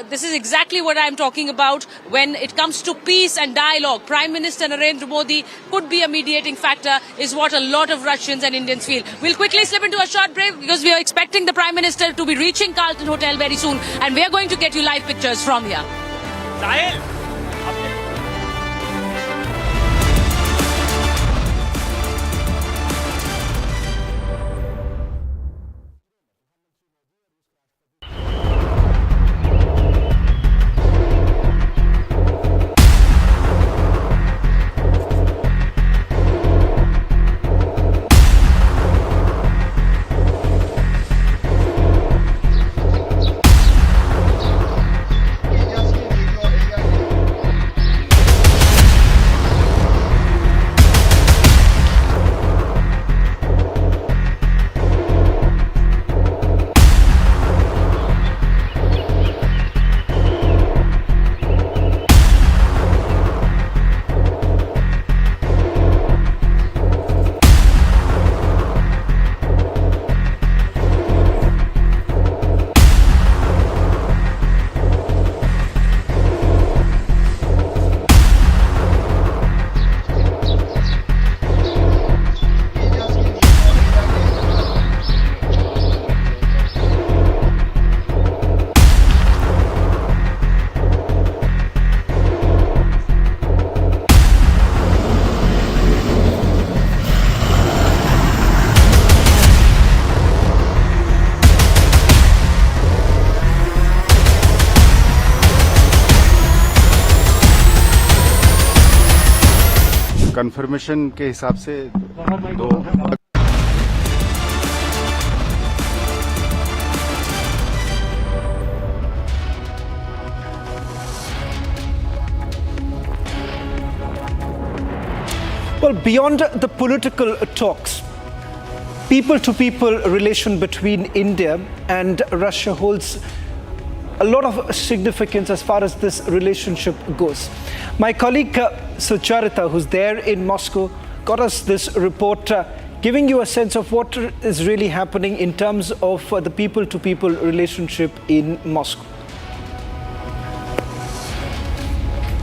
this is exactly what I'm talking about when it comes to peace and dialogue. Prime Minister Narendra Modi could be a mediating factor, is what a lot of Russians and Indians feel. We'll quickly slip into a short break because we are expecting the Prime Minister to be reaching Carlton Hotel very soon, and we are going to get you live pictures from here. Sahil. Information के हिसाब से Well, beyond the political talks, people-to-people relation between India and Russia holds a lot of significance as far as this relationship goes. My colleague Sucharita, who's there in Moscow, got us this report giving you a sense of what is really happening in terms of the people-to-people relationship in Moscow.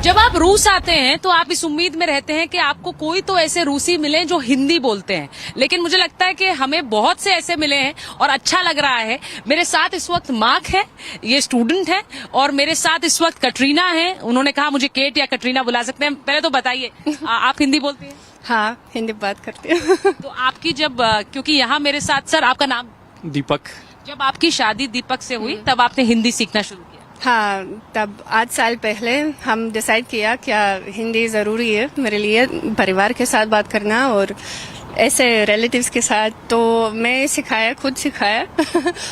जब आप रूस आते हैं तो आप इस उम्मीद में रहते हैं कि आपको कोई तो ऐसे रूसी मिले जो हिंदी बोलते हैं, लेकिन मुझे लगता है कि हमें बहुत से ऐसे मिले हैं और अच्छा लग रहा है। मेरे साथ इस वक्त मार्क है, ये स्टूडेंट है, और मेरे साथ इस वक्त कटरीना है। उन्होंने कहा मुझे केट या कटरीना बुला सकते हैं। पहले तो बताइए, आप हिंदी बोलते हैं? हाँ, हिंदी बात करती हूँ। तो आपकी जब, क्योंकि यहाँ मेरे साथ, सर आपका नाम? दीपक। जब आपकी शादी दीपक से हुई तब आपने हिंदी सीखना शुरू किया? हाँ, तब 8 साल पहले हम डिसाइड किया क्या हिंदी ज़रूरी है मेरे लिए, परिवार के साथ बात करना और ऐसे रिलेटिव्स के साथ। तो मैं सिखाया, खुद सिखाया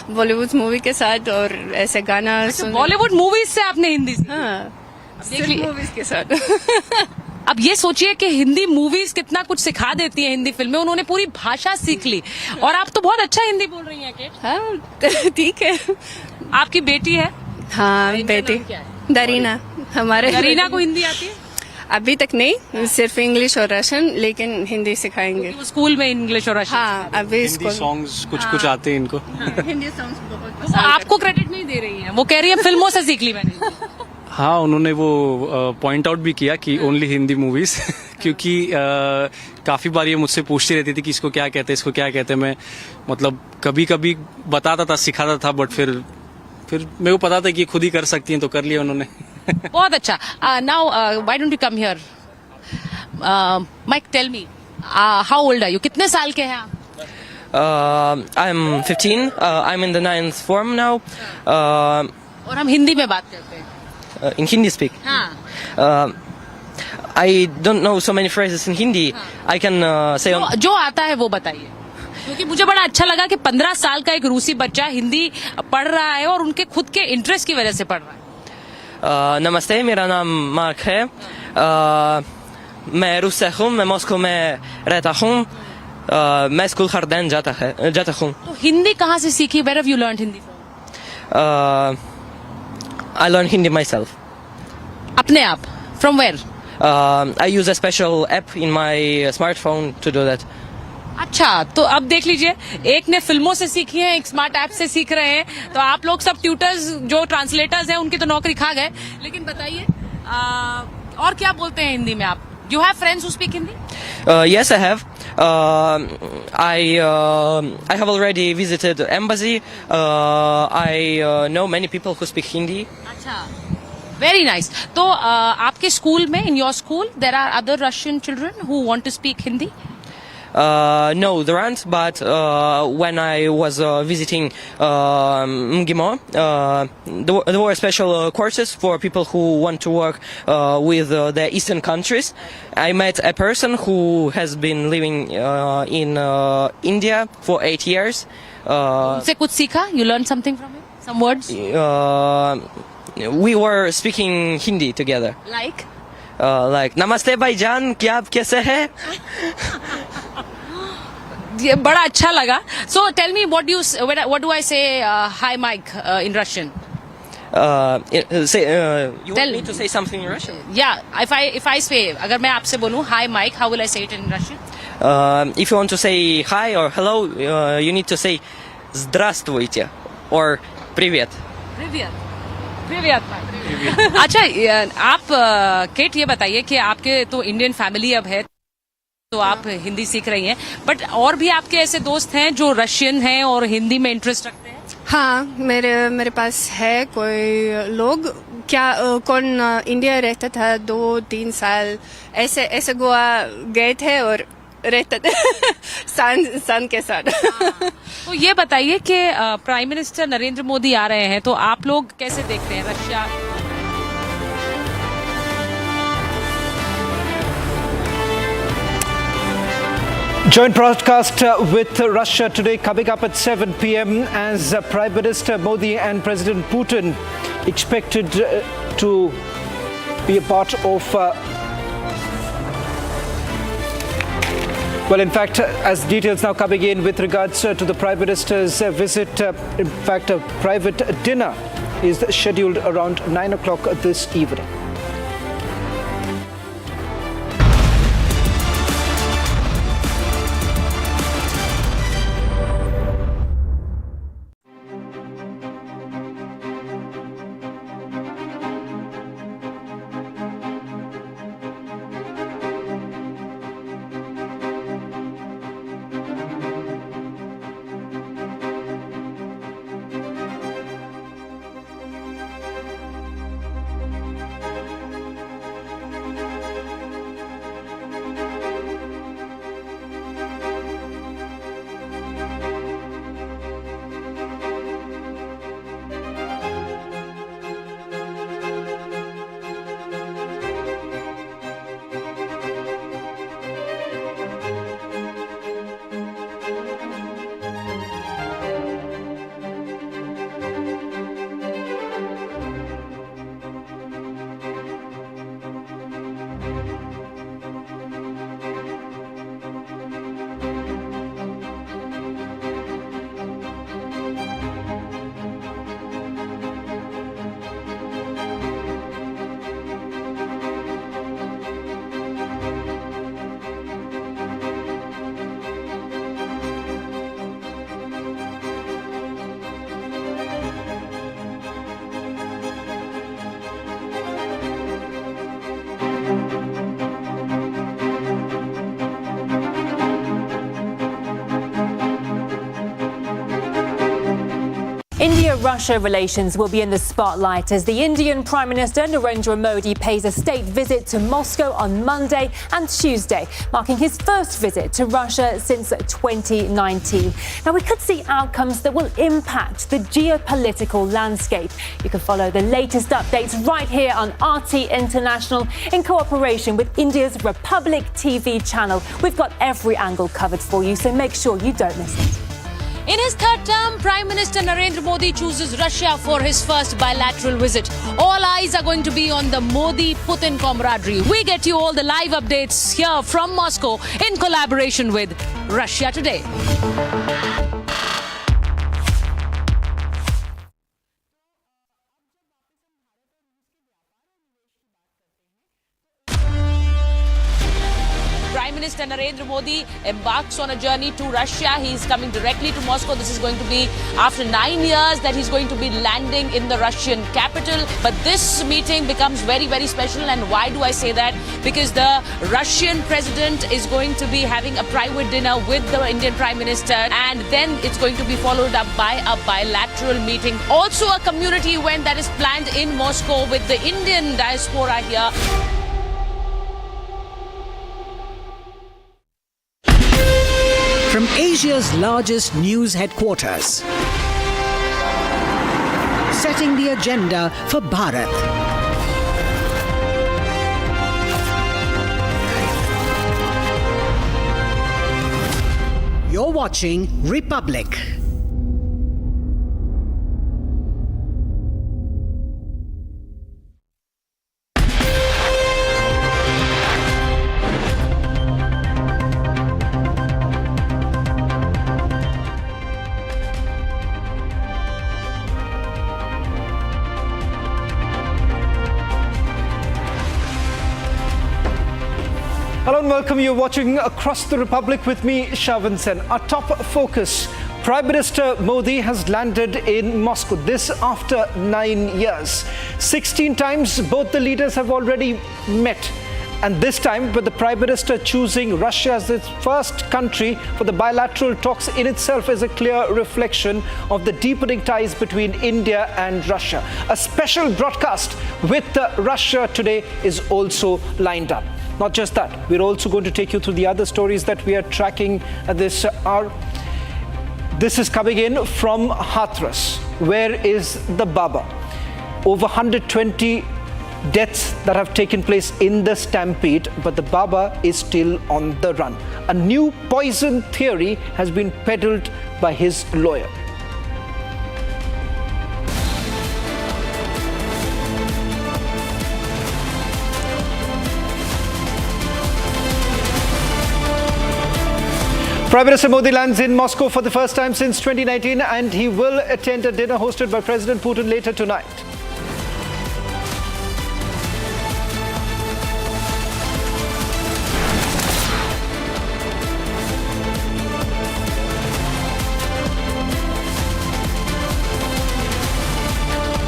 बॉलीवुड मूवी के साथ और ऐसे गाना। बॉलीवुड मूवीज से आपने हिंदी? हाँ, मूवीज के साथ। अब ये सोचिए कि हिंदी मूवीज कितना कुछ सिखा देती हैं, हिंदी फिल्में। उन्होंने पूरी भाषा सीख ली और आप तो बहुत अच्छा हिंदी बोल रही हैं केट। हाँ, ठीक है। आपकी बेटी है? हाँ, बेटी दरीना। हमारे दरीना को हिंदी आती है? अभी तक नहीं, सिर्फ इंग्लिश और रशियन, लेकिन हिंदी सिखाएंगे। स्कूल में इंग्लिश और रशियन? हाँ, अभी हिंदी सॉन्ग्स कुछ आते हैं इनको। हिंदी सॉन्ग्स बहुत पसंद। आपको क्रेडिट नहीं दे रही है, वो कह रही है फिल्मों से सीख ली मैंने। हाँ, उन्होंने वो पॉइंट आउट भी किया कि ओनली हिंदी मूवीज क्योंकि काफी बार ये मुझसे पूछती रहती थी कि इसको क्या कहते हैं, इसको क्या कहते हैं। मैं मतलब कभी कभी बताता था, सिखाता था, बट फिर मेरे को पता था कि खुद ही कर सकती हैं, तो कर लिया उन्होंने। बहुत अच्छा। Now why don't you come here? Mike, tell me, how old are you? कितने साल के हैं आप? I'm 15. I'm in the 9th form now. और हम हिंदी में बात करते हैं। In Hindi speak. हाँ। I don't know so many phrases in Hindi. I can say on... जो आता है वो बताइए, क्योंकि मुझे बड़ा अच्छा लगा कि 15 साल का एक रूसी बच्चा हिंदी पढ़ रहा है और उनके खुद के इंटरेस्ट की वजह से पढ़ रहा है। नमस्ते, मेरा नाम मार्क है। मैं रूस से हूँ, मैं मॉस्को में रहता हूँ। मैं स्कूल खरदैन जाता हूँ। तो हिंदी कहाँ से सीखी? Where have you learned Hindi? I learned Hindi myself. अपने आप? From where? I use a special app in my smartphone to do that. अच्छा, तो अब देख लीजिए, एक ने फिल्मों से सीखी है, एक स्मार्ट ऐप से सीख रहे हैं। तो आप लोग सब ट्यूटर्स, जो ट्रांसलेटर्स हैं, उनकी तो नौकरी खा गए। लेकिन बताइए, और क्या बोलते हैं हिंदी में आप? You have friends who speak Hindi? Yes, I have. I have already visited embassy. I know many people who speak Hindi. अच्छा, very nice. तो आपके स्कूल में, in your school, there are other Russian children who want to speak Hindi? No, there aren't, but when I was visiting MGIMO, there were special courses for people who want to work with the eastern countries. I met a person who has been living in India for 8 years. उनसे कुछ सीखा? You learned something from him? Some words? We were speaking Hindi together. Like? Like, Namaste भाईजान, क्या आप कैसे हैं? ये बड़ा अच्छा लगा. So tell me, what do I say? Hi, Mike, in Russian. You want me to say something in Russian? Yeah, if I say, अगर मैं आपसे बोलूँ hi Mike, how will I say it in Russian? If you want to say hi or hello, you need to say здравствуйте or привет. Привет Mike. अच्छा, आप cat ये बताइए कि आपके तो इंडियन फैमिली अब है, तो आप हिंदी सीख रही हैं, बट और भी आपके ऐसे दोस्त हैं जो रशियन हैं और हिंदी में इंटरेस्ट रखते हैं? हाँ, मेरे पास है कोई लोग, कौन इंडिया रहता था 2-3 साल, ऐसे गोवा गए थे और रहते थे सन के साथ. तो ये बताइए कि प्राइम मिनिस्टर नरेंद्र मोदी आ रहे हैं, तो आप लोग कैसे देखते हैं Russia? Joint broadcast with Russia today coming up at 7 p.m. as Prime Minister Modi and President Putin expected to be a part of well, in fact, as details now coming in with regards to the Prime Minister's visit, in fact, a private dinner is scheduled around 9 o'clock this evening. India-Russia relations will be in the spotlight as the Indian Prime Minister Narendra Modi pays a state visit to Moscow on Monday and Tuesday, marking his first visit to Russia since 2019. Now, we could see outcomes that will impact the geopolitical landscape. You can follow the latest updates right here on RT International in cooperation with India's Republic TV channel. We've got every angle covered for you, so make sure you don't miss it. In his third term, Prime Minister Narendra Modi chooses Russia for his first bilateral visit. All eyes are going to be on the Modi-Putin camaraderie. We get you all the live updates here from Moscow in collaboration with Russia Today. Minister Narendra Modi embarks on a journey to Russia. He's coming directly to Moscow. This is going to be after 9 years that he's going to be landing in the Russian capital. But this meeting becomes very, very special. And why do I say that? Because the Russian president is going to be having a private dinner with the Indian Prime Minister. And then it's going to be followed up by a bilateral meeting. Also a community event that is planned in Moscow with the Indian diaspora here. From Asia's largest news headquarters, setting the agenda for Bharat. You're watching Republic. Hello and welcome. You're watching Across the Republic with me, Shavan Sen. Our top focus, Prime Minister Modi has landed in Moscow, this after 9 years. 16 times both the leaders have already met. And this time, with the Prime Minister choosing Russia as its first country for the bilateral talks, in itself is a clear reflection of the deepening ties between India and Russia. A special broadcast with Russia Today is also lined up. Not just that, we're also going to take you through the other stories that we are tracking at this hour. This is coming in from Hathras. Where is the Baba? Over 120 deaths that have taken place in the stampede, but the Baba is still on the run. A new poison theory has been peddled by his lawyer. Prime Minister Modi lands in Moscow for the first time since 2019, and he will attend a dinner hosted by President Putin later tonight.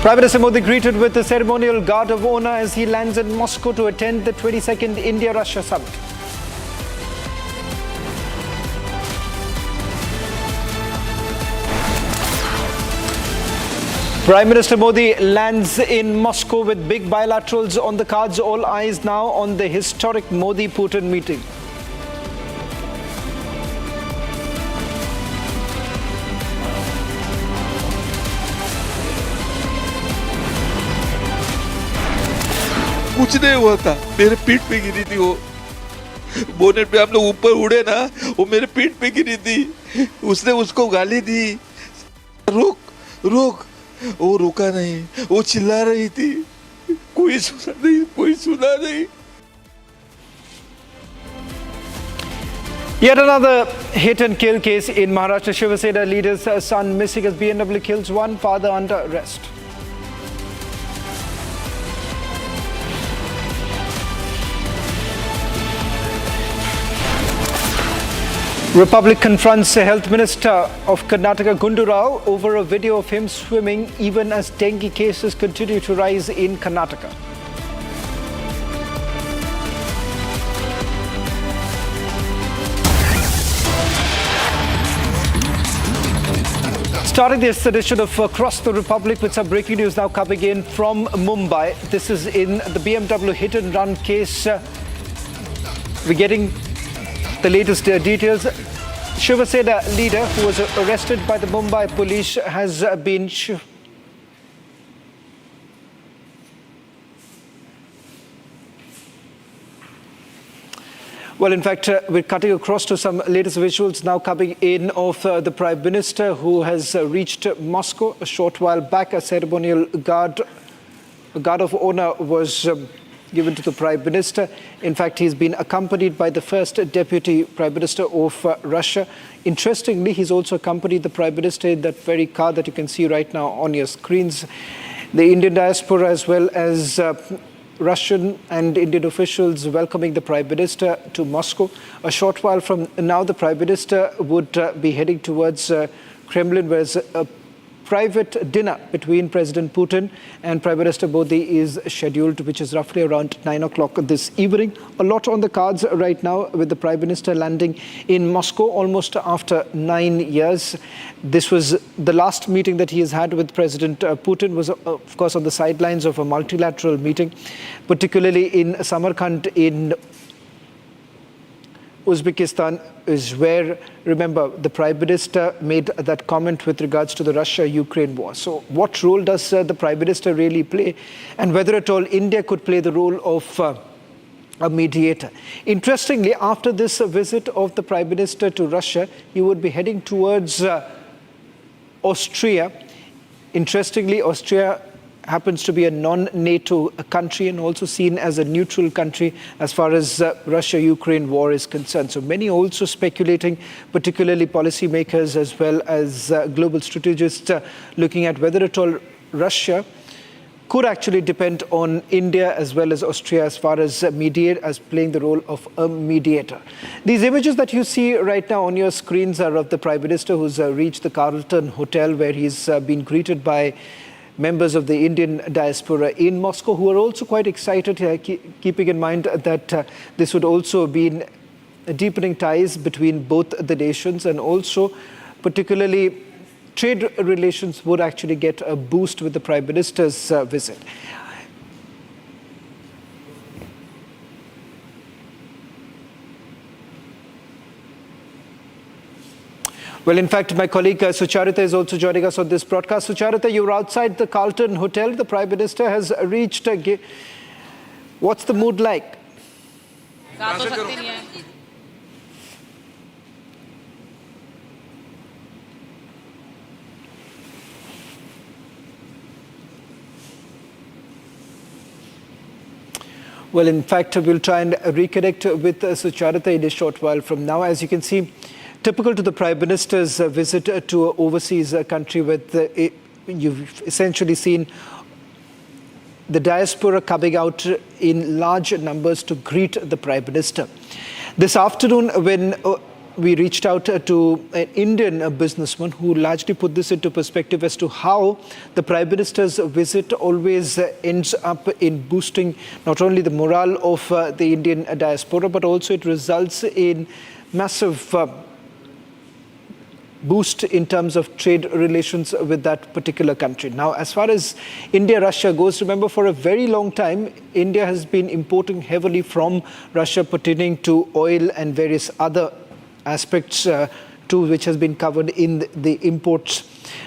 Prime Minister Modi greeted with the ceremonial guard of honor as he lands in Moscow to attend the 22nd India-Russia summit. Prime Minister Modi lands in Moscow with big bilaterals on the cards. All eyes now on the historic Modi-Putin meeting. कुछ नहीं हुआ था, मेरे पीठ पे गिरी थी वो bonnet पे। हम लोग ऊपर उड़े ना, वो मेरे पीठ पे गिरी थी। उसने उसको गाली दी, रुक रुक, वो रुका नहीं, वो चिल्ला रही थी, कोई सुना नहीं, कोई सुना नहीं। Yet another hit and kill case in Maharashtra. Shiva Sena leader's son missing as BMW kills one, father under arrest. Republic confronts the Health Minister of Karnataka, Gundu Rao, over a video of him swimming even as dengue cases continue to rise in Karnataka. Starting this edition of Across the Republic with some breaking news now coming in from Mumbai. This is in the BMW hit and run case. We're getting the latest details. Shiva Sena leader who was arrested by the Mumbai police has been Well, in fact, we're cutting across to some latest visuals now coming in of the Prime Minister who has reached Moscow a short while back. A ceremonial guard of honor was given to the Prime Minister. In fact, he's been accompanied by the first Deputy Prime Minister of Russia. Interestingly, he's also accompanied the Prime Minister in that very car that you can see right now on your screens. The Indian diaspora as well as Russian and Indian officials welcoming the Prime Minister to Moscow. A short while from now, the Prime Minister would be heading towards Kremlin, where a private dinner between President Putin and Prime Minister Modi is scheduled, which is roughly around 9 o'clock this evening. A lot on the cards right now with the Prime Minister landing in Moscow almost after 9 years. This was the last meeting that he has had with President Putin, was of course on the sidelines of a multilateral meeting, particularly in Samarkand in Uzbekistan, is where, remember, the Prime Minister made that comment with regards to the Russia-Ukraine war. So what role does the Prime Minister really play, and whether at all India could play the role of a mediator? Interestingly, after this visit of the Prime Minister to Russia, he would be heading towards Austria. Interestingly, Austria happens to be a non-NATO country and also seen as a neutral country as far as Russia-Ukraine war is concerned. So many also speculating, particularly policymakers as well as global strategists, looking at whether at all Russia could actually depend on India as well as Austria as far as playing the role of a mediator. These images that you see right now on your screens are of the Prime Minister who's reached the Carlton Hotel, where he's been greeted by members of the Indian diaspora in Moscow, who are also quite excited, keeping in mind that this would also be deepening ties between both the nations, and also particularly trade relations would actually get a boost with the Prime Minister's visit. Well, in fact, my colleague Sucharita is also joining us on this broadcast. Sucharita, you're outside the Carlton Hotel. The Prime Minister has reached What's the mood like? गा तो सकते नहीं है। Well, in fact, we'll try and reconnect with Sucharita in a short while from now. As you can see, typical to the Prime Minister's visit to an overseas country, with you've essentially seen the diaspora coming out in large numbers to greet the Prime Minister. This afternoon, when we reached out to an Indian businessman who largely put this into perspective as to how the Prime Minister's visit always ends up in boosting not only the morale of the Indian diaspora, but also it results in massive boost in terms of trade relations with that particular country. Now, as far as India-Russia goes, remember, for a very long time, India has been importing heavily from Russia pertaining to oil and various other aspects too, which has been covered in the imports.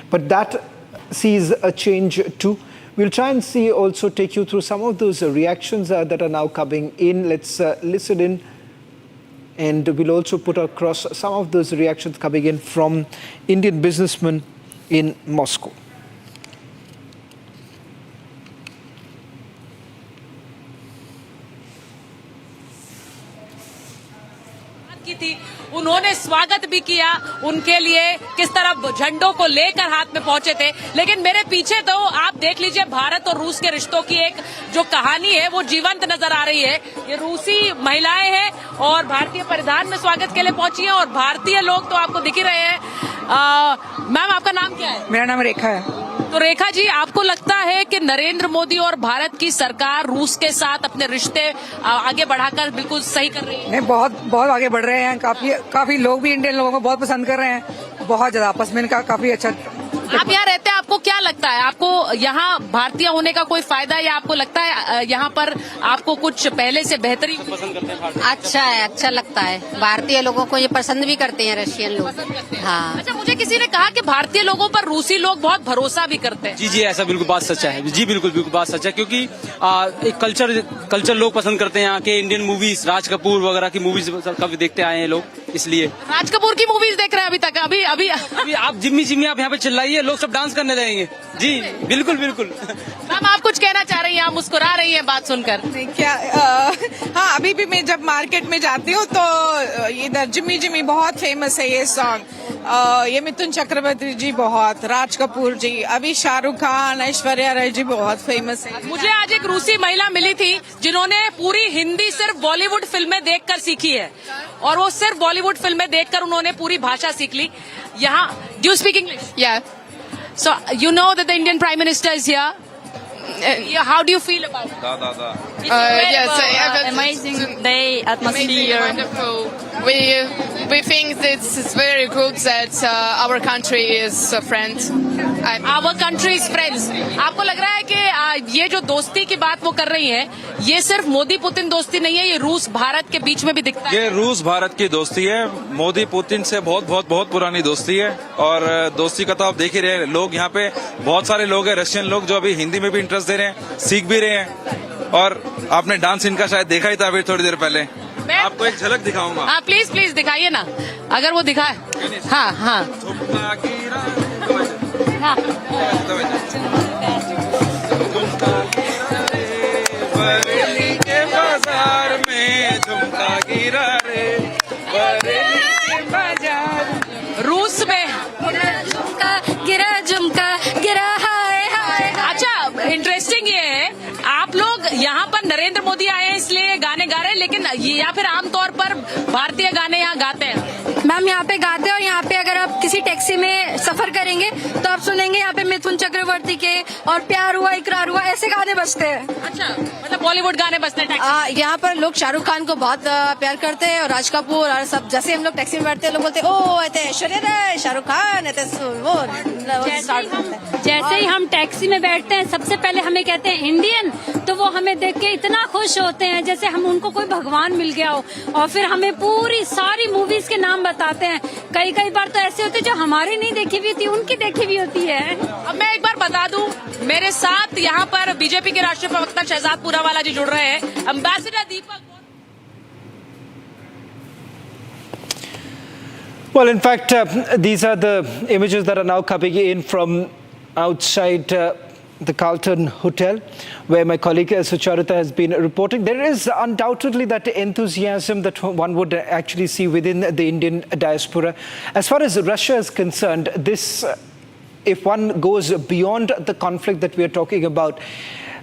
But that sees a change too. We'll try and see, also take you through some of those reactions that are now coming in. Let's listen in. And we'll also put across some of those reactions coming in from Indian businessmen in Moscow. थी, उन्होंने स्वागत भी किया, उनके लिए किस तरह झंडों को लेकर हाथ में पहुंचे थे। लेकिन मेरे पीछे तो आप देख लीजिए, भारत और रूस के रिश्तों की एक जो कहानी है वो जीवंत नजर आ रही है। ये रूसी महिलाएं हैं और भारतीय परिधान में स्वागत के लिए पहुंची हैं, और भारतीय लोग तो आपको दिख ही रहे हैं। मैम, आपका नाम क्या है? मेरा नाम रेखा है। तो रेखा जी, आपको लगता है कि नरेंद्र मोदी और भारत की सरकार रूस के साथ अपने रिश्ते आगे बढ़ाकर बिल्कुल सही कर रही है? नहीं, बहुत आगे बढ़ रहे हैं। काफी लोग भी इंडियन लोगों को बहुत पसंद कर रहे हैं, बहुत ज्यादा आपस में इनका काफी अच्छा। आप यहाँ रहते हैं, आपको क्या लगता है, आपको यहाँ भारतीय होने का कोई फायदा, या आपको लगता है यहाँ पर आपको कुछ पहले से बेहतरी पसंद करते हैं? अच्छा है, अच्छा लगता है। भारतीय लोगों को ये पसंद भी करते हैं, रशियन लोग। हाँ। अच्छा, मुझे किसी ने कहा कि भारतीय लोगों पर रूसी लोग बहुत भरोसा भी करते हैं। जी जी, ऐसा बिल्कुल बात सच है। जी बिल्कुल बात सच है, क्योंकि एक कल्चर लोग पसंद करते हैं यहाँ के। इंडियन मूवीज, राज कपूर वगैरह की मूवीज काफी देखते आए हैं लोग, इसलिए। राज कपूर की मूवीज देख रहे हैं अभी तक? अभी आप जिम्मी आप यहाँ पे चिल्लाइए, लोग सब डांस करने लगेंगे। जी बिल्कुल। मैम, आप कुछ कहना चाह रही हैं? आप मुस्कुरा रही हैं बात सुनकर। क्या हाँ, अभी भी मैं जब मार्केट में जाती हूँ तो इधर जिम्मी बहुत फेमस है ये सॉन्ग। ये मिथुन चक्रवर्ती जी बहुत, राज कपूर जी, अभी शाहरुख खान, ऐश्वर्या राय जी बहुत फेमस है। मुझे आज एक रूसी महिला मिली थी जिन्होंने पूरी हिंदी सिर्फ बॉलीवुड फिल्में देखकर सीखी है, और वो सिर्फ बॉलीवुड फिल्में देखकर उन्होंने पूरी भाषा सीख ली। यहाँ, do you speak English? Yeah. So you know that the Indian Prime Minister is here. How do you feel about it? Yes, amazing day, atmosphere. Wonderful. We think it's very good that our country is a friend. Our country is friends. आपको लग रहा है कि ये जो दोस्ती की बात वो कर रही है, ये सिर्फ मोदी पुतिन दोस्ती नहीं है, ये रूस भारत के बीच में भी दिखता है? ये रूस भारत की दोस्ती है। मोदी पुतिन से बहुत पुरानी दोस्ती है, और दोस्ती का तो आप देख ही रहे हैं। लोग यहाँ पे बहुत सारे लोग हैं, रशियन लोग, जो अभी हिंदी में भी इंटरेस्ट दे रहे हैं, सीख भी रहे हैं। और आपने डांस इनका शायद देखा ही था अभी थोड़ी देर पहले। आपको एक झलक दिखाऊंगा। हाँ, प्लीज दिखाइए ना, अगर वो दिखाए। हाँ। बरेली के बाजार में झुमका गिरा रे, बरेली के बाजार। रूस में झुमका गिरा हाय हाय। अच्छा, इंटरेस्टिंग ये है, आप लोग यहाँ पर नरेंद्र मोदी आए हैं इसलिए गाने गा रहे हैं, लेकिन या फिर आमतौर पर भारतीय गाने यहाँ गाते हैं? मैम, यहाँ पे गाते हैं, और यहाँ पे अगर आप किसी टैक्सी में सफर करेंगे तो आप सुनेंगे यहाँ पे मिथुन चक्रवर्ती के और प्यार हुआ इकरार हुआ ऐसे गाने बजते हैं। अच्छा, मतलब बॉलीवुड गाने बजते हैं। यहाँ पर लोग शाहरुख खान को बहुत प्यार करते हैं, और राज कपूर, और सब। जैसे हम लोग टैक्सी में बैठते हैं, लोग बोलते हैं ओ ऐसे ऐश्वर्या राय, शाहरुख खान, ऐसे वो। जैसे ही हम टैक्सी में बैठते हैं, सबसे पहले हमें कहते हैं इंडियन, तो वो हमें देख के इतना खुश होते हैं जैसे हम उनको कोई भगवान मिल गया हो, और फिर हमें पूरी सारी मूवीज के नाम बताते हैं। कई बार तो ऐसे होते हैं जो हमारी नहीं देखी हुई होती, उनकी देखी हुई होती है। अब मैं एक बार बता दूं, मेरे साथ यहाँ पर बीजेपी के राष्ट्रीय प्रवक्ता शहजाद पूरावाला जी जुड़ रहे हैं। Ambassador Deepak. Well, in fact, these are the images that are now coming in from outside the Carlton Hotel, where my colleague Sucharita has been reporting. There is undoubtedly that enthusiasm that one would actually see within the Indian diaspora. As far as Russia is concerned, this, if one goes beyond the conflict that we are talking about,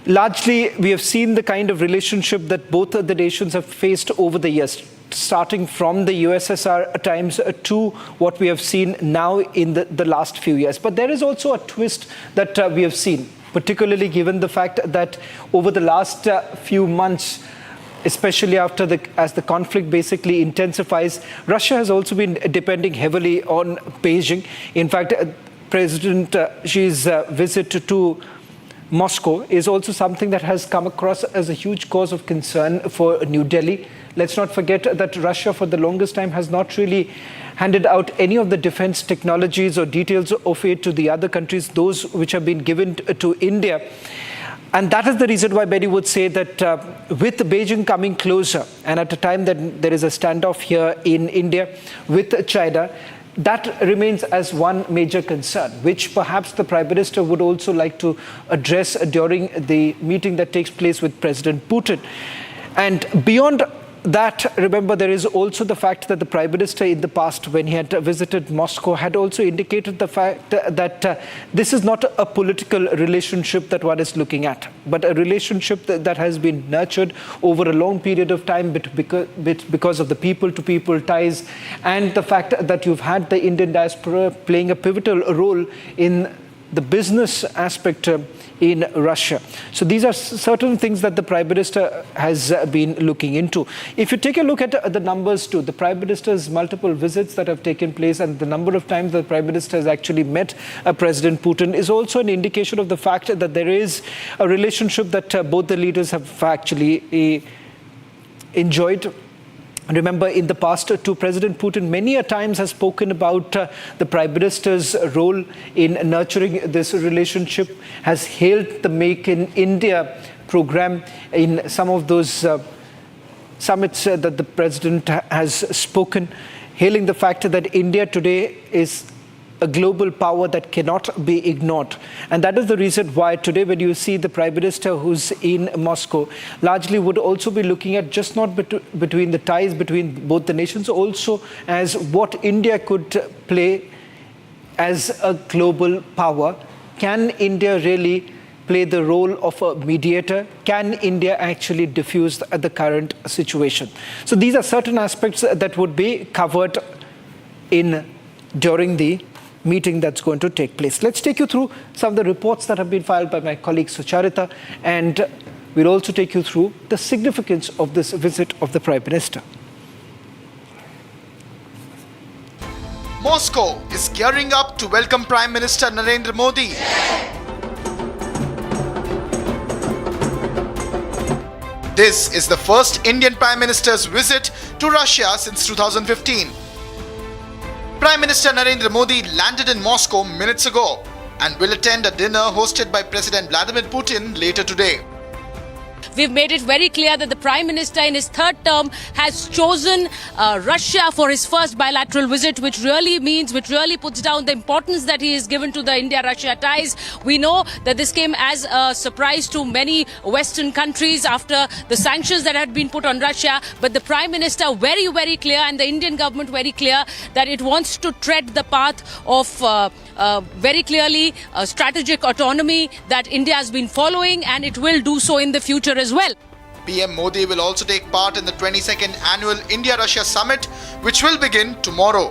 largely we have seen the kind of relationship that both of the nations have faced over the years, starting from the USSR times to what we have seen now in the last few years. But there is also a twist that we have seen, particularly given the fact that over the last few months, especially as the conflict basically intensifies, Russia has also been depending heavily on Beijing. In fact, President Xi's visit to Moscow is also something that has come across as a huge cause of concern for New Delhi. Let's not forget that Russia for the longest time has not really handed out any of the defense technologies or details of it to the other countries, those which have been given to India. And that is the reason why many would say that with Beijing coming closer, and at a time that there is a standoff here in India with China, that remains as one major concern, which perhaps the Prime Minister would also like to address during the meeting that takes place with President Putin. And beyond that, remember, there is also the fact that the Prime Minister in the past, when he had visited Moscow, had also indicated the fact that this is not a political relationship that one is looking at, but a relationship that has been nurtured over a long period of time because of the people-to-people ties and the fact that you've had the Indian diaspora playing a pivotal role in the business aspect in Russia. So these are certain things that the Prime Minister has been looking into. If you take a look at the numbers too, the Prime Minister's multiple visits that have taken place and the number of times the Prime Minister has actually met President Putin is also an indication of the fact that there is a relationship that both the leaders have actually enjoyed. Remember, in the past, too, President Putin many a times has spoken about the Prime Minister's role in nurturing this relationship, has hailed the Make in India program in some of those summits that the President has spoken, hailing the fact that India today is a global power that cannot be ignored. And that is the reason why today when you see the Prime Minister who's in Moscow, largely would also be looking at just not between the ties between both the nations, also as what India could play as a global power. Can India really play the role of a mediator? Can India actually diffuse the current situation? So these are certain aspects that would be covered during the meeting that's going to take place. Let's take you through some of the reports that have been filed by my colleague Sucharita, and we'll also take you through the significance of this visit of the Prime Minister. Moscow is gearing up to welcome Prime Minister Narendra Modi. This is the first Indian Prime Minister's visit to Russia since 2015. Prime Minister Narendra Modi landed in Moscow minutes ago and will attend a dinner hosted by President Vladimir Putin later today. We've made it very clear that the Prime Minister in his third term has chosen Russia for his first bilateral visit, which really puts down the importance that he has given to the India-Russia ties. We know that this came as a surprise to many Western countries after the sanctions that had been put on Russia. But the Prime Minister very, very clear, and the Indian government very clear, that it wants to tread the path of very clearly strategic autonomy that India has been following, and it will do so in the future as well. PM Modi will also take part in the 22nd Annual India-Russia Summit, which will begin tomorrow.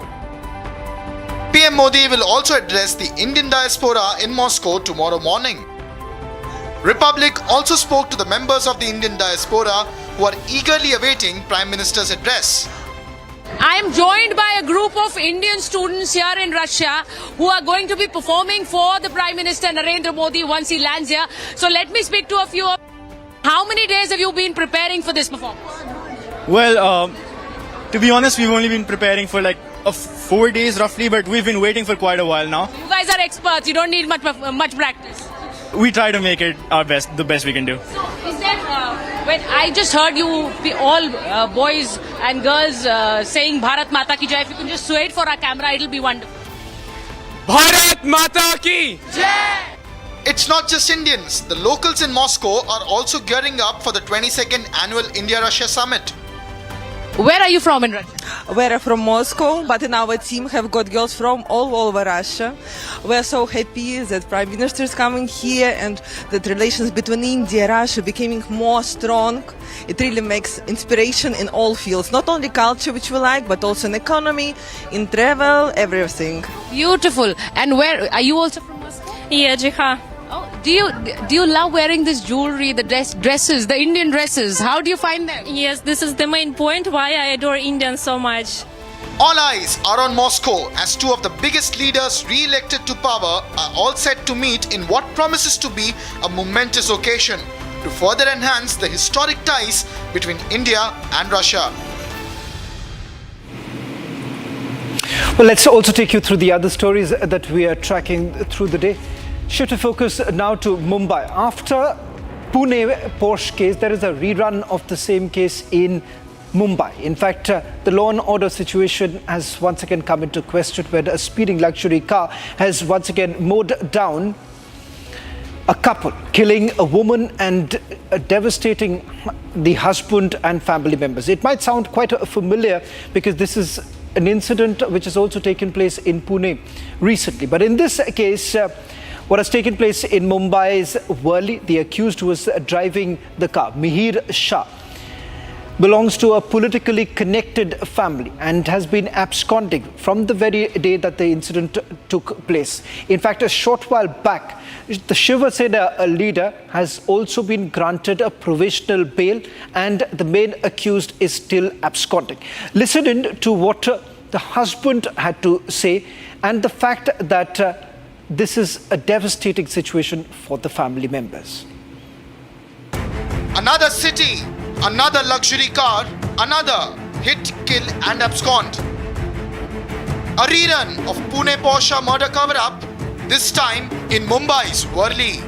PM Modi will also address the Indian diaspora in Moscow tomorrow morning. Republic also spoke to the members of the Indian diaspora who are eagerly awaiting Prime Minister's address. I am joined by a group of Indian students here in Russia who are going to be performing for the Prime Minister Narendra Modi once he lands here. So let me speak to a few of. How many days have you been preparing for this performance? Well, to be honest, we've only been preparing for like 4 days roughly, but we've been waiting for quite a while now. You guys are experts. You don't need much practice. we try to make it our best, the best we can do. Is that when I just heard you all boys and girls saying Bharat Mata ki Jai, if you can just sway it for our camera, it'll be wonderful. Bharat Mata ki Jai! It's not just Indians. The locals in Moscow are also gearing up for the 22nd annual India-Russia summit. Where are you from in Russia? We're from Moscow, but in our team have got girls from all over Russia. We're so happy that Prime Minister is coming here and that relations between India and Russia becoming more strong. It really makes inspiration in all fields, not only culture, which we like, but also in economy, in travel, everything. Beautiful. And where are you also from Moscow? Yeah, Jiha. Oh, do you love wearing this jewelry, the dresses, the Indian dresses? How do you find them? Yes, this is the main point why I adore Indians so much. All eyes are on Moscow as two of the biggest leaders re-elected to power are all set to meet in what promises to be a momentous occasion to further enhance the historic ties between India and Russia. Well, let's also take you through the other stories that we are tracking through the day. Shift of focus now to Mumbai. After Pune Porsche case, there is a rerun of the same case in Mumbai. In fact, the law and order situation has once again come into question, where a speeding luxury car has once again mowed down a couple, killing a woman and devastating the husband and family members. It might sound quite familiar because this is an incident which has also taken place in Pune recently. But in this case, what has taken place in Mumbai's Worli, the accused who was driving the car, Mihir Shah, belongs to a politically connected family and has been absconding from the very day that the incident took place. In fact, a short while back, the Shiva Sena leader has also been granted a provisional bail and the main accused is still absconding. Listen in to what the husband had to say and the fact that this is a devastating situation for the family members. Another city, another luxury car, another hit, kill and abscond. A rerun of Pune Porsche murder cover-up, this time in Mumbai's Worli.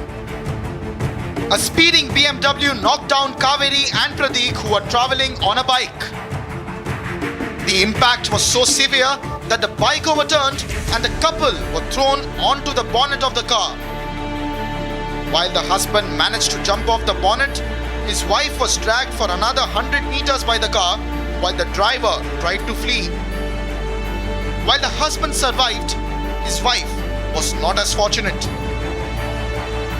A speeding BMW knocked down Kaveri and Pradeek who were travelling on a bike. The impact was so severe that the bike overturned and the couple were thrown onto the bonnet of the car. While the husband managed to jump off the bonnet, his wife was dragged for another 100 meters by the car while the driver tried to flee. While the husband survived, his wife was not as fortunate.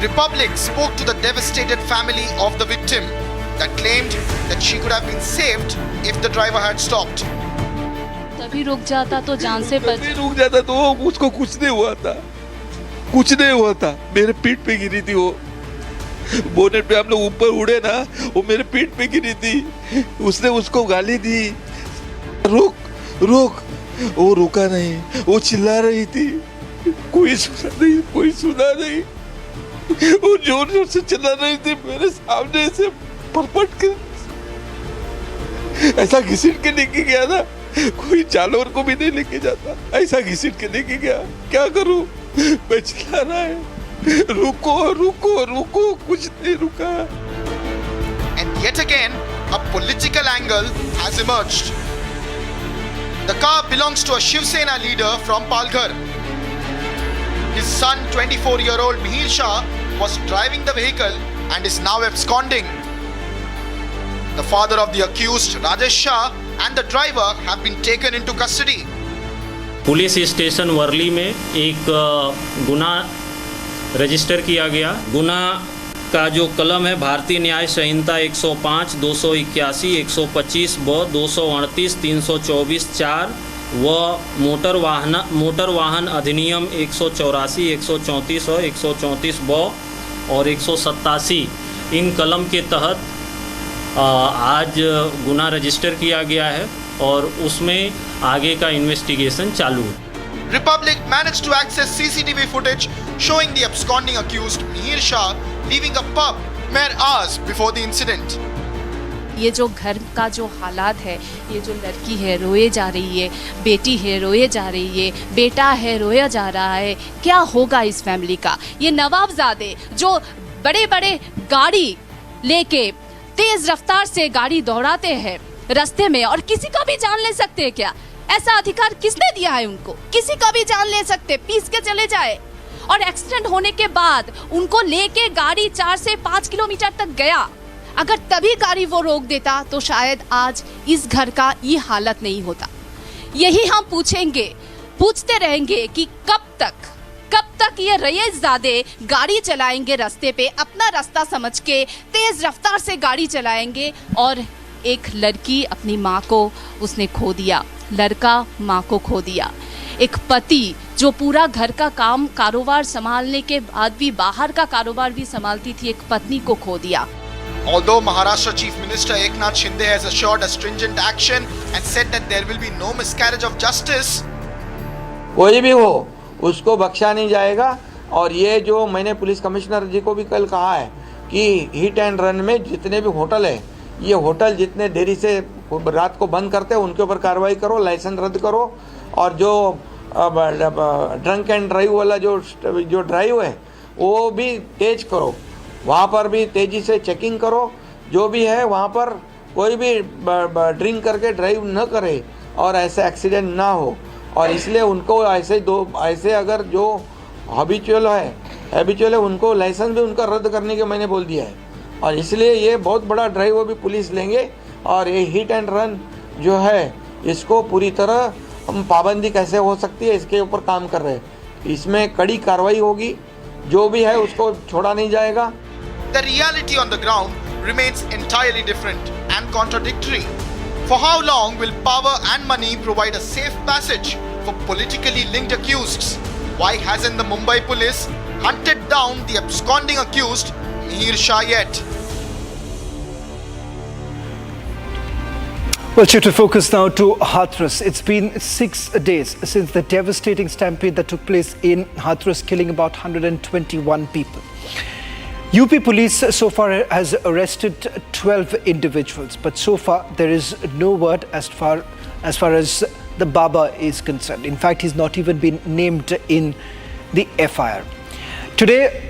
Republic spoke to the devastated family of the victim that claimed that she could have been saved if the driver had stopped. तभी रुक जाता तो जान से बच रुक जाता तो उसको कुछ नहीं हुआ था, कुछ नहीं हुआ था। मेरे पीठ पे गिरी थी वो बोनेट पे, हम लोग ऊपर उड़े ना, वो मेरे पीठ पे गिरी थी। उसने उसको गाली दी, रुक रुक, वो रुका नहीं, वो चिल्ला रही थी, कोई सुना नहीं, कोई सुना नहीं। वो जोर जोर से चिल्ला रही थी मेरे सामने से परपट के, ऐसा घसीट के लेके गया ना, कोई जानवर को भी नहीं लेके जाता, ऐसा घसीट के लेके गया। क्या करूं, मैं चिल्ला रहा है, रुको रुको रुको, कुछ नहीं रुका। And yet again, a political angle has emerged. The car belongs to a Shiv Sena leader from Palghar. His son, 24-year-old Mihir Shah, was driving the vehicle and is now absconding. The father of the accused, Rajesh Shah, and the driver have been taken into custody. Police station Worli में एक गुना register किया गया। गुना का जो कलम है भारतीय न्याय संहिता 105, 281, 125 व 238, 324 4 व मोटर वाहन अधिनियम 184, 134 और 134 व और 187 इन कलम के तहत आज गुना रजिस्टर किया गया है और उसमें आगे का इन्वेस्टिगेशन चालू है। Republic managed to access CCTV footage showing the absconding accused Mihir Shah leaving a pub mere hours before the incident. ये जो घर का जो हालात है, ये जो लड़की है रोए जा रही है, बेटी है रोए जा रही है, बेटा है रोया जा रहा है, क्या होगा इस फैमिली का? ये नवाबजादे जो बड़े बड़े गाड़ी लेके तेज रफ्तार से गाड़ी दौड़ाते हैं रास्ते में और किसी का भी जान ले सकते हैं क्या? ऐसा अधिकार किसने दिया है उनको? किसी का भी जान ले सकते, पीस के चले जाए। और एक्सीडेंट होने के बाद उनको लेके गाड़ी 4 से 5 किलोमीटर तक गया, अगर तभी गाड़ी वो रोक देता तो शायद आज इस घर का ये हालत नहीं होता। यही हम पूछते रहेंगे कि कब तक ये रईसजादे गाड़ी चलाएंगे रास्ते पे, अपना रास्ता समझ के तेज रफ्तार से गाड़ी चलाएंगे। और एक लड़की अपनी माँ को उसने खो दिया, लड़का माँ को खो दिया, एक पति जो पूरा घर का काम कारोबार संभालने के बाद भी बाहर का कारोबार भी संभालती थी, एक पत्नी को खो दिया। Although Maharashtra Chief Minister Eknath Shinde has assured a stringent action and said that there will be no miscarriage of justice, कोई भी हो उसको बख्शा नहीं जाएगा। और ये जो मैंने पुलिस कमिश्नर जी को भी कल कहा है कि हिट एंड रन में जितने भी होटल है, ये होटल जितने देरी से रात को बंद करते हैं उनके ऊपर कार्रवाई करो, लाइसेंस रद्द करो। और जो ड्रंक एंड ड्राइव वाला जो ड्राइव है वो भी तेज करो, वहाँ पर भी तेज़ी से चेकिंग करो। जो भी है वहाँ पर कोई भी ड्रिंक करके ड्राइव न करे और ऐसे एक्सीडेंट ना हो। और इसलिए उनको ऐसे अगर जो हैबिचुअल है उनको लाइसेंस भी उनका रद्द करने के मैंने बोल दिया है। और इसलिए ये बहुत बड़ा ड्राइव भी पुलिस लेंगे और ये हिट एंड रन जो है इसको पूरी तरह हम पाबंदी कैसे हो सकती है इसके ऊपर काम कर रहे हैं। इसमें कड़ी कार्रवाई होगी, जो भी है उसको छोड़ा नहीं जाएगा। the reality on the ground remains entirely different and contradictory. For how long will power and money provide a safe passage for politically linked accused? Why hasn't the Mumbai police hunted down the absconding accused Mihir Shah yet? Well, to focus now to Hathras. It's been 6 days since the devastating stampede that took place in Hathras, killing about 121 people. UP police so far has arrested 12 individuals, but so far there is no word as far as the Baba is concerned. In fact, he's not even been named in the FIR. Today,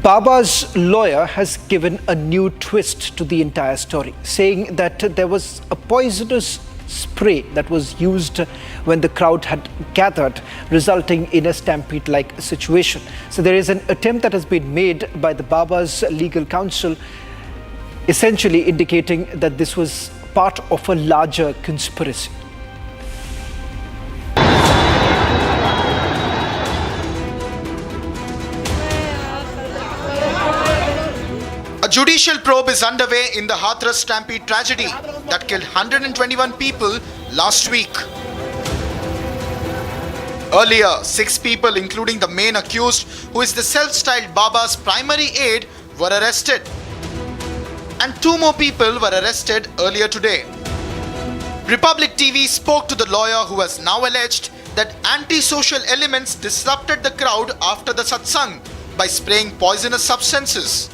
Baba's lawyer has given a new twist to the entire story, saying that there was a poisonous spray that was used when the crowd had gathered, resulting in a stampede-like situation. So there is an attempt that has been made by the Baba's legal counsel, essentially indicating that this was part of a larger conspiracy. A judicial probe is underway in the Hathras stampede tragedy that killed 121 people last week. Earlier, 6 people, including the main accused, who is the self-styled Baba's primary aide, were arrested. And 2 more people were arrested earlier today. Republic TV spoke to the lawyer who has now alleged that anti-social elements disrupted the crowd after the satsang by spraying poisonous substances.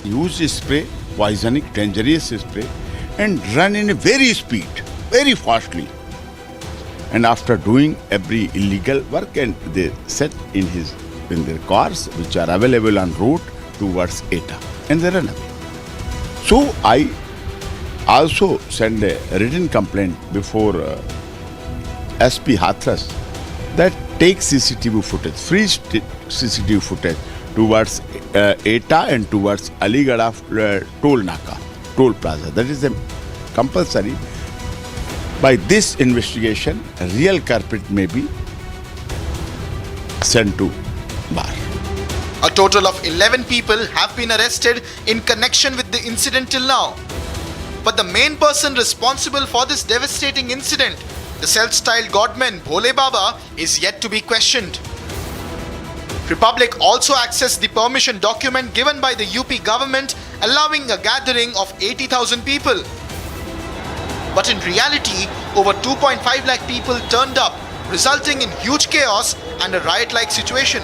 Use spray, poisonic, dangerous spray, and run in a very speed, very fastly. And after doing every illegal work, and they set in their cars, which are available on road towards ETA, and they run away. So I also send a written complaint before SP Hathras that take CCTV footage, free CCTV footage towards ETA and towards Aligarh toll plaza. That is compulsory. By this investigation, a real culprit may be sent to bar. A total of 11 people have been arrested in connection with the incident till now. But the main person responsible for this devastating incident, the self-styled godman Bhole Baba, is yet to be questioned. Republic also accessed the permission document given by the UP government allowing a gathering of 80,000 people. But in reality, over 2.5 lakh people turned up, resulting in huge chaos and a riot-like situation.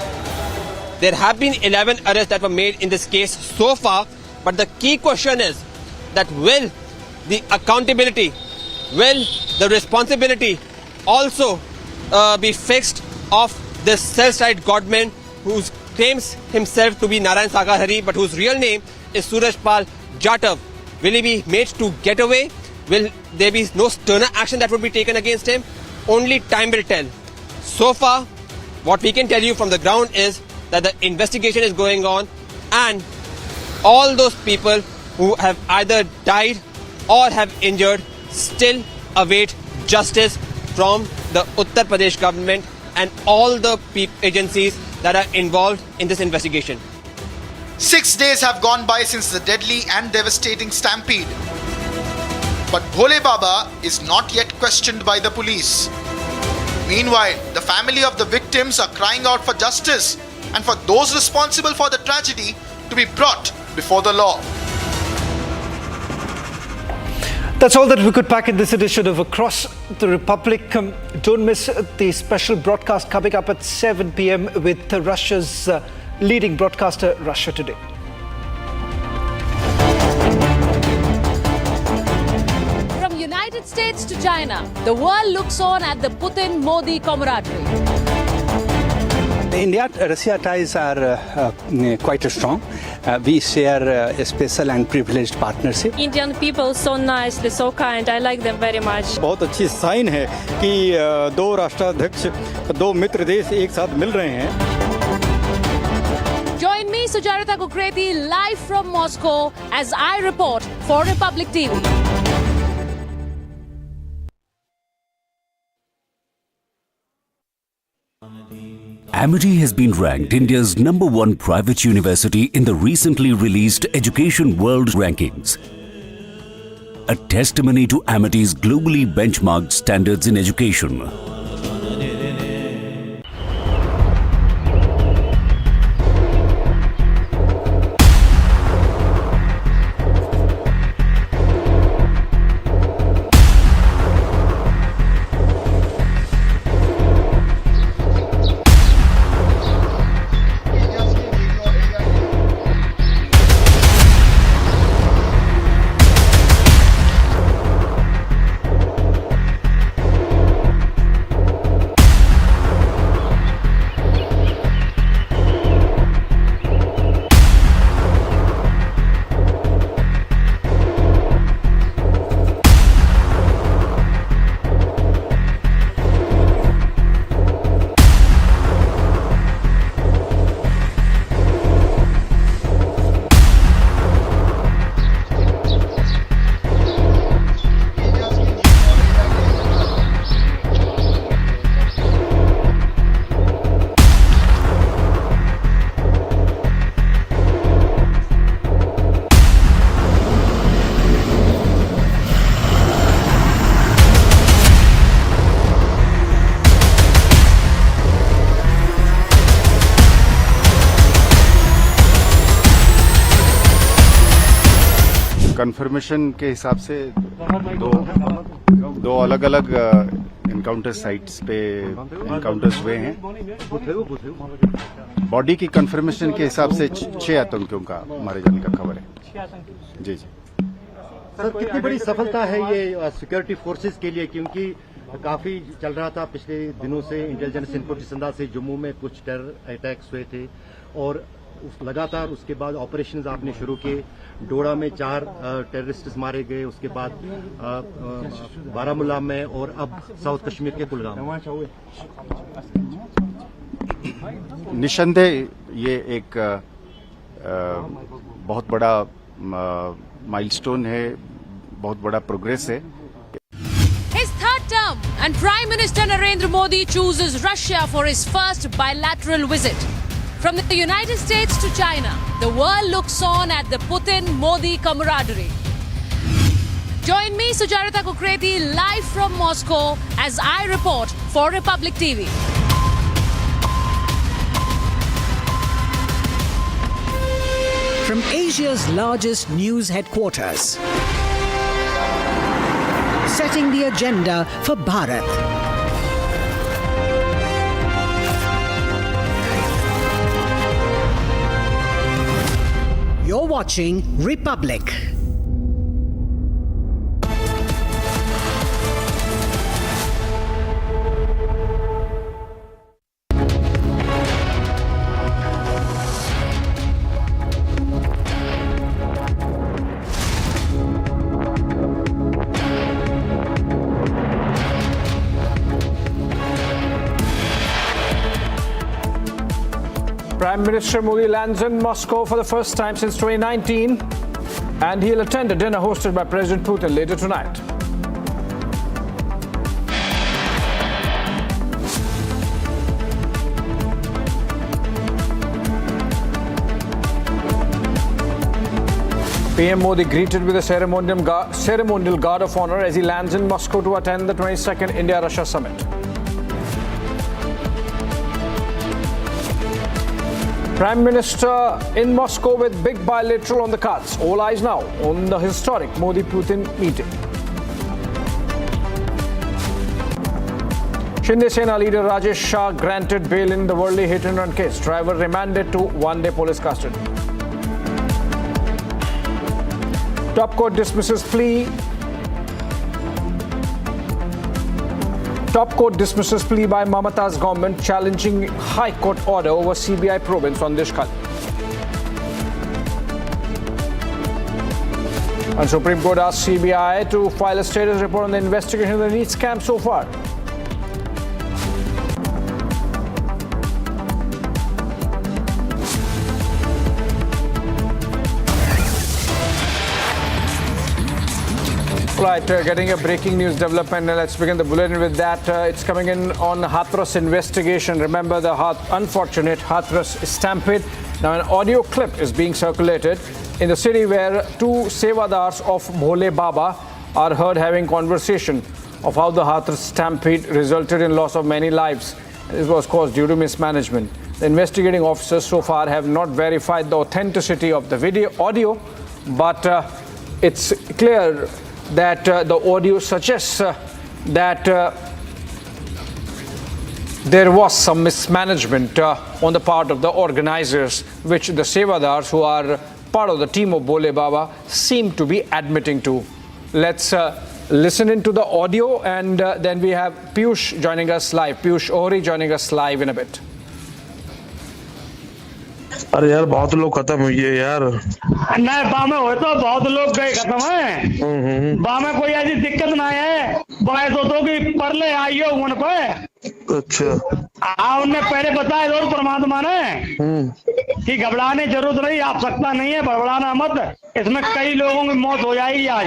There have been 11 arrests that were made in this case so far, but the key question is, that will the accountability, will the responsibility also be fixed of this self-styled godman who claims himself to be Narayan Sagar Hari but whose real name is Surajpal Jatav. Will he be made to get away? Will there be no sterner action that would be taken against him? Only time will tell. So far, what we can tell you from the ground is that the investigation is going on and all those people who have either died or have injured still await justice from the Uttar Pradesh government and all the agencies that are involved in this investigation. 6 days have gone by since the deadly and devastating stampede. But Bhole Baba is not yet questioned by the police. Meanwhile, the family of the victims are crying out for justice and for those responsible for the tragedy to be brought before the law. That's all that we could pack in this edition of Across the Republic. Don't miss the special broadcast coming up at 7 p.m. with Russia's leading broadcaster, Russia Today. From United States to China, the world looks on at the Putin-Modi camaraderie. India-Russia ties are quite strong. We share a special and privileged partnership. Indian people so nice, they're so kind. I like them very much. बहुत अच्छी sign है कि दो राष्ट्राध्यक्ष, दो मित्र देश एक साथ मिल रहे हैं. Join me, Sujarita Kukreti, live from Moscow as I report for Republic TV. Amity has been ranked India's #1 private university in the recently released Education World Rankings. A testimony to Amity's globally benchmarked standards in education. Confirmation के हिसाब से दो अलग अलग encounter sites पे encounters हुए हैं. Body की कंफर्मेशन के हिसाब से 6 आतंकियों का मारे जाने का खबर है. जी जी सर, कितनी बड़ी सफलता है ये सिक्योरिटी फोर्सेस के लिए, क्योंकि काफी चल रहा था पिछले दिनों से इंटेलिजेंस इनपुट के संदाज से जम्मू में कुछ टेरर अटैक्स हुए थे और लगातार उसके बाद ऑपरेशंस आपने शुरू किए. डोडा में 4 टेररिस्ट मारे गए, उसके बाद बारामूला में और अब साउथ कश्मीर के कुलगाम. निसंदेह ये एक बहुत बड़ा माइलस्टोन है, बहुत बड़ा प्रोग्रेस है. His third term and Prime Minister Narendra Modi chooses Russia for his first bilateral visit. From the United States to China, the world looks on at the Putin-Modi camaraderie. Join me, Sujarita Kukreti, live from Moscow as I report for Republic TV. From Asia's largest news headquarters, setting the agenda for Bharat. You're watching Republic. Prime Minister Modi lands in Moscow for the first time since 2019, and he'll attend a dinner hosted by President Putin later tonight. PM Modi greeted with a ceremonial guard of honor as he lands in Moscow to attend the 22nd India-Russia summit. Prime Minister in Moscow with big bilateral on the cards. All eyes now on the historic Modi-Putin meeting. Shinde Sena leader Rajesh Shah granted bail in the Worli hit-and-run case. Driver remanded to one-day police custody. Top court dismisses plea. Top court dismisses plea by Mamata's government challenging High Court order over CBI probe in Sondeshkhal. And Supreme Court asked CBI to file a status report on the investigation of the NEET scam so far. Right, getting a breaking news development. Let's begin the bulletin with that. It's coming in on Hathras investigation. Remember the unfortunate Hathras stampede. Now an audio clip is being circulated in the city where two sevadars of Bhole Baba are heard having conversation of how the Hathras stampede resulted in loss of many lives. This was caused due to mismanagement. The investigating officers so far have not verified the authenticity of the audio, but it's clear that the audio suggests that there was some mismanagement on the part of the organizers, which the Sevadars, who are part of the team of Bhole Baba, seem to be admitting to. Let's listen into the audio, and then we have Piyush joining us live. Piyush Ohri joining us live in a bit. अरे यार बहुत लोग खत्म हुई है यार। नहीं बामे हो तो बहुत लोग गए खत्म है। बामे कोई ऐसी दिक्कत ना है। बाय तो कि परले आई हो उनको। अच्छा। उनने पहले बताया और परमात्मा ने कि घबराने जरूरत नहीं, आवश्यकता नहीं है, घबराना मत। इसमें कई लोगों की मौत हो जाएगी आज।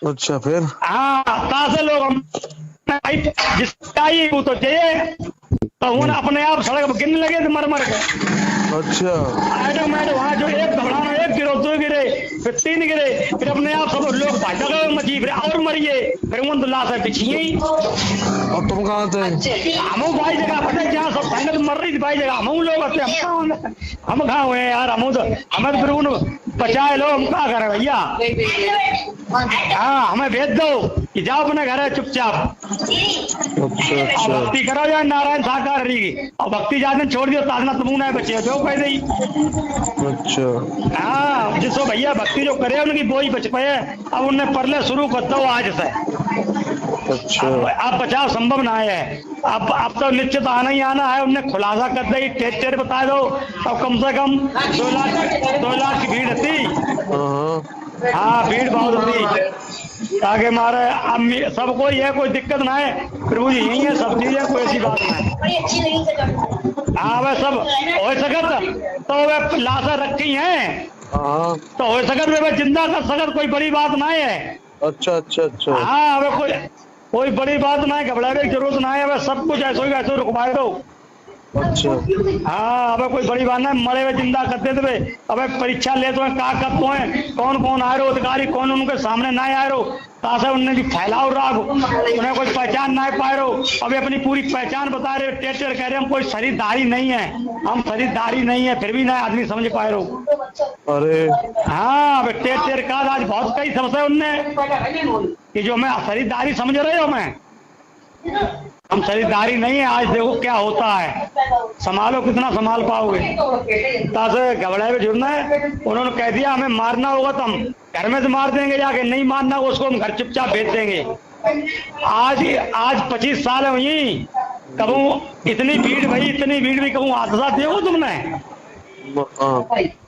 अच्छा फिर? हाँ, तासे लोग जिसका ही वो तो चाहिए तो उन्हें अपने आप सड़क पर गिरने लगे थे मर के। अच्छा ऑटोमेटिक वहाँ जो एक घबराना, एक गिरो, दो गिरे, फिर तीन गिरे, फिर अपने आप सब लोग भाग गए मची, फिर और मरिए, फिर उन तो लाश बिछी ही। और तुम कहाँ थे? हम भाई जगह पता जहाँ सब संगत मर रही थी भाई जगह हम लोग आते हम कहाँ हुए यार, हम तो हमें फिर उन बचाए लोग, हम क्या करें भैया। हाँ हमें भेज दो कि जाओ अपने घर है चुपचाप। भक्ति करो यार नारायण साकार रही, और भक्ति जाते छोड़ दियो ताजना तुम ना बचे हो कह दी। अच्छा हाँ जिसको भैया भक्ति जो करे उनकी वो ही बच पाए। अब उनने परले शुरू कर दो आज से। अच्छा अब बचाव संभव ना है। अब तो निश्चित आना ही आना है। उनने खुलासा कर दी, टेर बता दो। अब कम से कम 2 लाख की भीड़ थी। हाँ भीड़ बहुत होती ताकि हमारे सबको ये कोई दिक्कत ना है। प्रभु जी यही है, सब चीजें कोई ऐसी बात ना है। हाँ वह सब हो सकत तो वे लाशा रखी हैं तो हो सकत वे जिंदा कर सकत, कोई बड़ी बात ना है। अच्छा अच्छा अच्छा। हाँ वे कोई बड़ी बात ना है, घबराने की जरूरत ना है। वह सब कुछ ऐसे रुकवा दो। अच्छा हाँ अब कोई बड़ी बात ना, मरे हुए जिंदा करते थे। अब परीक्षा ले तो का करते हैं, कौन कौन आ रहे हो अधिकारी, कौन उनके सामने ना आ रहे हो, तासे उनने भी फैलाओ राग, उन्हें कोई पहचान ना पा रहे हो। अभी अपनी पूरी पहचान बता रहे हो, टेर कह रहे हम कोई खरीदारी नहीं है, हम खरीदारी नहीं है, फिर भी ना आदमी समझ पा रहे हो। अरे हाँ अब टेर का आज बहुत कई समस्या उनने कि जो मैं खरीदारी समझ रहे हो, मैं हम खरीदारी नहीं है। आज देखो क्या होता है, संभालो कितना संभाल पाओगे। तासे घबराए हुए जुड़ना है। उन्होंने कह दिया हमें मारना होगा तो हम घर में से मार देंगे, जाके नहीं मारना होगा उसको हम घर चुपचाप भेज देंगे। आज 25 साल हुई, कबू इतनी भीड़ भाई, इतनी भीड़ भी कबू हादसा देखो तुमने,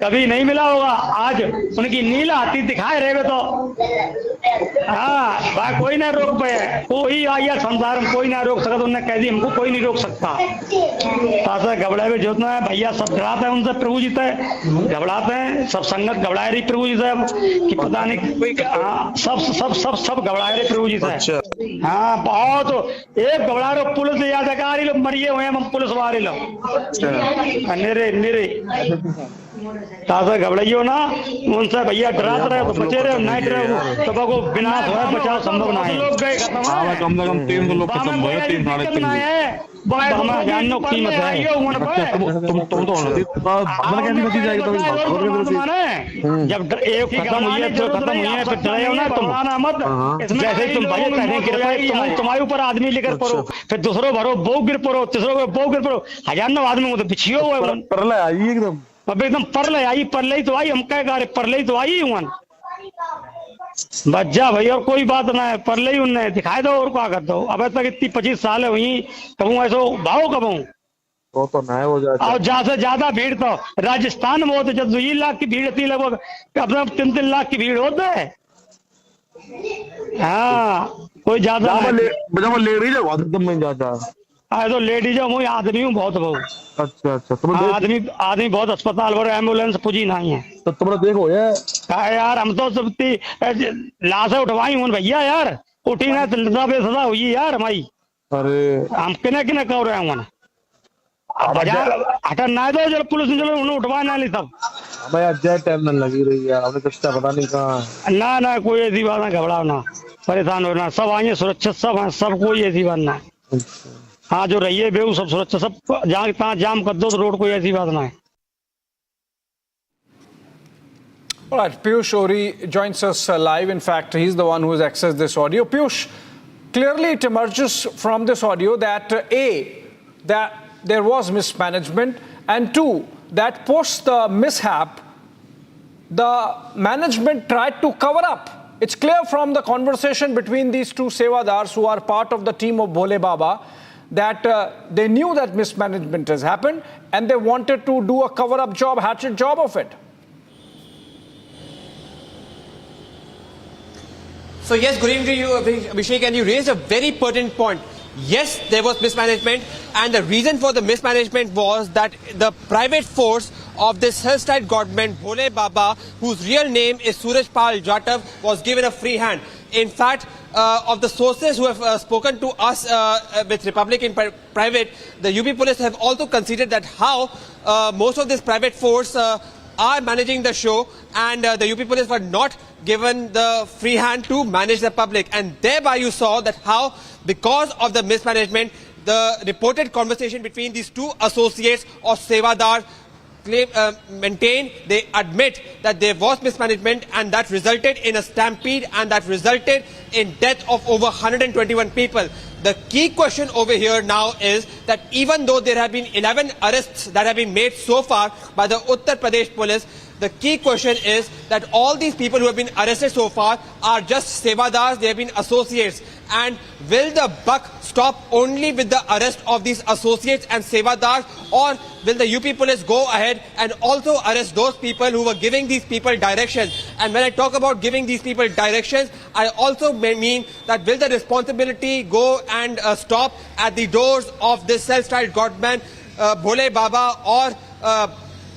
कभी नहीं मिला होगा। आज उनकी नील हाथी दिखाए रहे तो हाँ भाई कोई ना रोक पाए, कोई आया संसार में कोई ना रोक सकता, उन्होंने कह दी हमको कोई नहीं रोक सकता। तासा घबराए हुए जोतना है भैया, सब डराते हैं उनसे, प्रभु जी से घबराते हैं, सब संगत घबराए रही प्रभु जी से कि पता नहीं कोई, हाँ सब सब सब सब घबराए रहे प्रभु जी से। हाँ बहुत, एक घबरा रहे पुलिस याद है लोग मरिए हुए हम पुलिस वाले लोग निरे निरे ताजा घबराइयो ना उनसे भैया, डराते रहे तो बचे रहे, नहीं डरे तो को विनाश हो बचाव संभव ना है। लोग गए खत्म है, कम से कम 300 लोग खत्म हुए, 3 साढ़े 3 हमें जानने की कीमत है। तुम तो कैसी जाएगी जब एक खत्म हुई है तो खत्म हुई है, फिर डरे हो ना तुम, जैसे तुम भैया कहने तुम्हारे ऊपर आदमी लेकर पड़ो, फिर दूसरों भरो बो गिर पड़ो, तीसरों बो गिर पड़ो, हजारों आदमी तो पिछियो हुआ परले आई एकदम, अब एकदम परले ही तो आई, हम कह गा परले ही तो आई हुआ बच जा भाई, और कोई बात ना है, परले ही उनने दिखाई दो और क्या कर दो। अब तक इतनी 25 साल हुई, कहूँ ऐसा भाव कबू वो तो ना हो जाता, और ज्यादा से ज्यादा भीड़ तो राजस्थान में होते, जब 2 लाख की भीड़ थी लगभग, अपना 3-3 लाख की भीड़ होता है। हाँ कोई ज्यादा लेडीज में ज्यादा तो लेडीज हूँ, आदमी हूँ बहुत बहुत। अच्छा अच्छा, आदमी बहुत, अस्पताल और एम्बुलेंस पूजी नहीं है तो तुमने देखो यार, हम तो सब लाशें उठवाई हूँ भैया यार, उठी ना बेसदा हुई यार हमारी। अरे हम किने किने कह रहे हैं हटा ना दो, जब पुलिस ने चलो उन्हें उठवा ना ली सब भाई, टाइम न लगी रही है, हमें कुछ पता नहीं कहाँ ना कोई ऐसी बात ना, घबराओ ना, परेशान होना, सब आइए सुरक्षित, सब है, सब कोई ऐसी बात ना। हाँ जो रहिए बेऊ सब सुरक्षा, सब जहाँ तहाँ जाम कर दो तो रोड, कोई ऐसी बात ना है। All right, Piyush Ori joins us live. In fact, he's the one who has accessed this audio. Piyush, clearly it emerges from this audio that that there was mismanagement, and 2, that post the mishap, the management tried to cover up. It's clear from the conversation between these two Sevadars who are part of the team of Bhole Baba that they knew that mismanagement has happened and they wanted to do a cover-up job, hatchet job of it. So yes, good evening to you, Abhishek, and you raised a very pertinent point. Yes, there was mismanagement, and the reason for the mismanagement was that the private force of this self-styled government, Bhole Baba, whose real name is Surajpal Jatav, was given a free hand. In fact, of the sources who have spoken to us with Republic in private, the UP police have also considered that how most of this private force are managing the show, and the UP police were not given the free hand to manage the public, and thereby you saw that how, because of the mismanagement, the reported conversation between these two associates of Sevadar maintain, they admit that there was mismanagement, and that resulted in a stampede, and that resulted in death of over 121 people. The key question over here now is that even though there have been 11 arrests that have been made so far by the Uttar Pradesh police, the key question is that all these people who have been arrested so far are just Sevadars, they have been associates. And will the buck stop only with the arrest of these associates and Sevadars, or will the UP police go ahead and also arrest those people who were giving these people directions? And when I talk about giving these people directions, I also mean that will the responsibility go and stop at the doors of this self-styled godman, Bhole Baba, or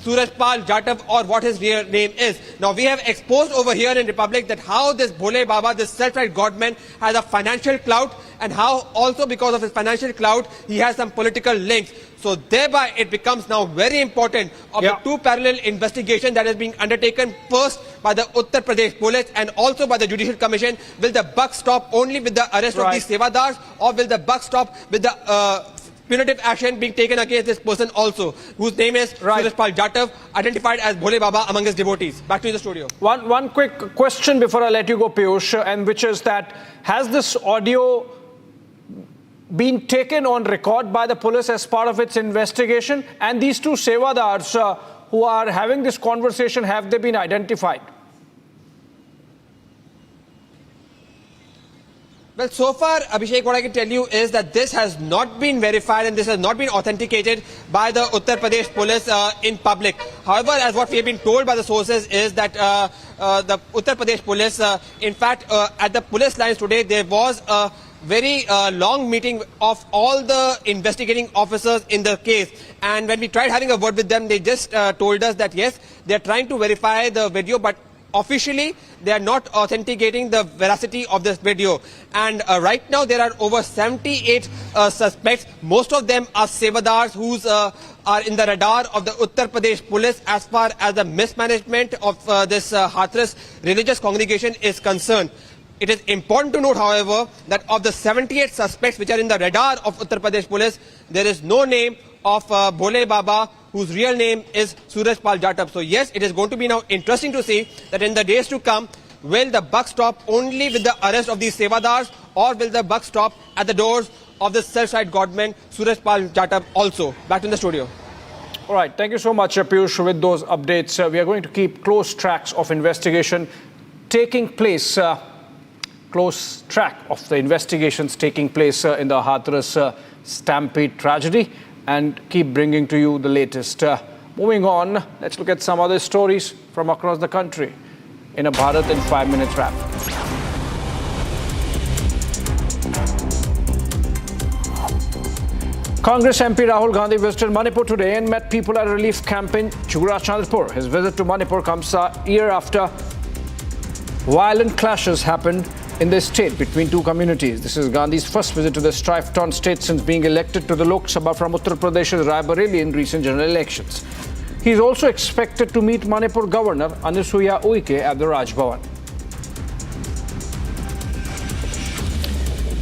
Surajpal Jatav, or what his real name is. Now we have exposed over here in Republic that how this Bhole Baba, this self-styled godman, has a financial clout, and how also because of his financial clout he has some political links. So thereby it becomes now very important of the two parallel investigations that is being undertaken, first by the Uttar Pradesh police and also by the Judicial Commission. Will the buck stop only with the arrest of these Sevadars, or will the buck stop with the punitive action being taken against this person also, whose name is Surajpal Jatav, identified as Bhole Baba among his devotees? Back to the studio. One quick question before I let you go, Piyush, and which is that, has this audio been taken on record by the police as part of its investigation? And these two Sevadars who are having this conversation, have they been identified? Well, so far, Abhishek, what I can tell you is that this has not been verified and this has not been authenticated by the Uttar Pradesh police in public. However, as what we have been told by the sources is that the Uttar Pradesh police, in fact, at the police lines today, there was a very long meeting of all the investigating officers in the case. And when we tried having a word with them, they just told us that, yes, they are trying to verify the video, but officially, they are not authenticating the veracity of this video. And right now, there are over 78 suspects. Most of them are sevadars who are in the radar of the Uttar Pradesh police as far as the mismanagement of this Hathras religious congregation is concerned. It is important to note, however, that of the 78 suspects which are in the radar of Uttar Pradesh police, there is no name of Bhole Baba, whose real name is Suraj Pal Jatap. So yes, it is going to be now interesting to see that in the days to come, will the buck stop only with the arrest of these sevadars, or will the buck stop at the doors of the self-styled godman Suraj Pal Jatap also? Back to the studio. All right, thank you so much, Piyush, with those updates. We are going to keep close tracks of investigation taking place, close track of the investigations taking place in the Hathras stampede tragedy, and keep bringing to you the latest. Moving on, let's look at some other stories from across the country in a Bharat in 5 minutes wrap. Congress MP Rahul Gandhi visited Manipur today and met people at a relief camp in Churachandpur. His visit to Manipur comes a year after violent clashes happened in the state between two communities. This is Gandhi's first visit to the strife-torn state since being elected to the Lok Sabha from Uttar Pradesh's Raebareli in recent general elections. He is also expected to meet Manipur Governor Anasuya Uike at the Raj Bhavan.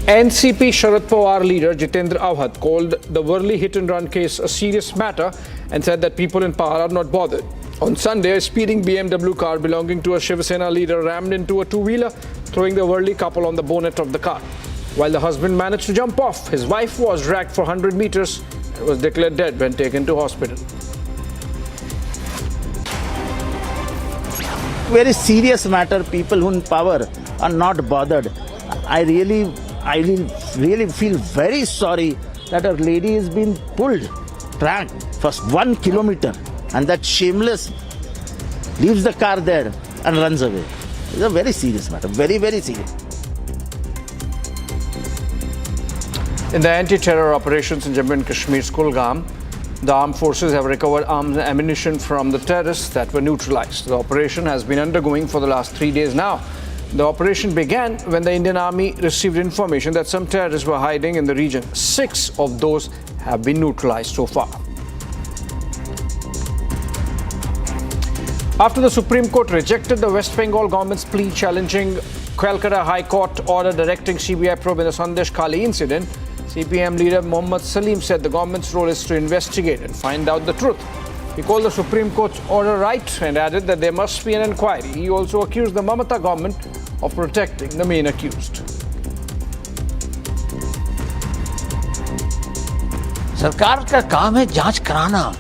NCP Sharad Pawar leader Jitendra Avhad called the Worli hit-and-run case a serious matter and said that people in Pahar are not bothered. On Sunday, a speeding BMW car belonging to a Shiv Sena leader rammed into a two-wheeler, throwing the Worli couple on the bonnet of the car. While the husband managed to jump off, his wife was dragged for 100 meters and was declared dead when taken to hospital. Very serious matter. People who in power are not bothered. I really feel very sorry that a lady has been pulled, dragged for 1 kilometer, and that shameless leaves the car there and runs away. It's a very serious matter, very, very serious. In the anti-terror operations in Jammu and Kashmir's Kulgam, the armed forces have recovered arms and ammunition from the terrorists that were neutralized. The operation has been undergoing for the last 3 days now. The operation began when the Indian Army received information that some terrorists were hiding in the region. 6 of those have been neutralized so far. After the Supreme Court rejected the West Bengal government's plea challenging Calcutta High Court order directing CBI probe in the Sandesh Khali incident, CPM leader Mohammad Salim said the government's role is to investigate and find out the truth. He called the Supreme Court's order right and added that there must be an inquiry. He also accused the Mamata government of protecting the main accused. सरकार का काम है जांच कराना,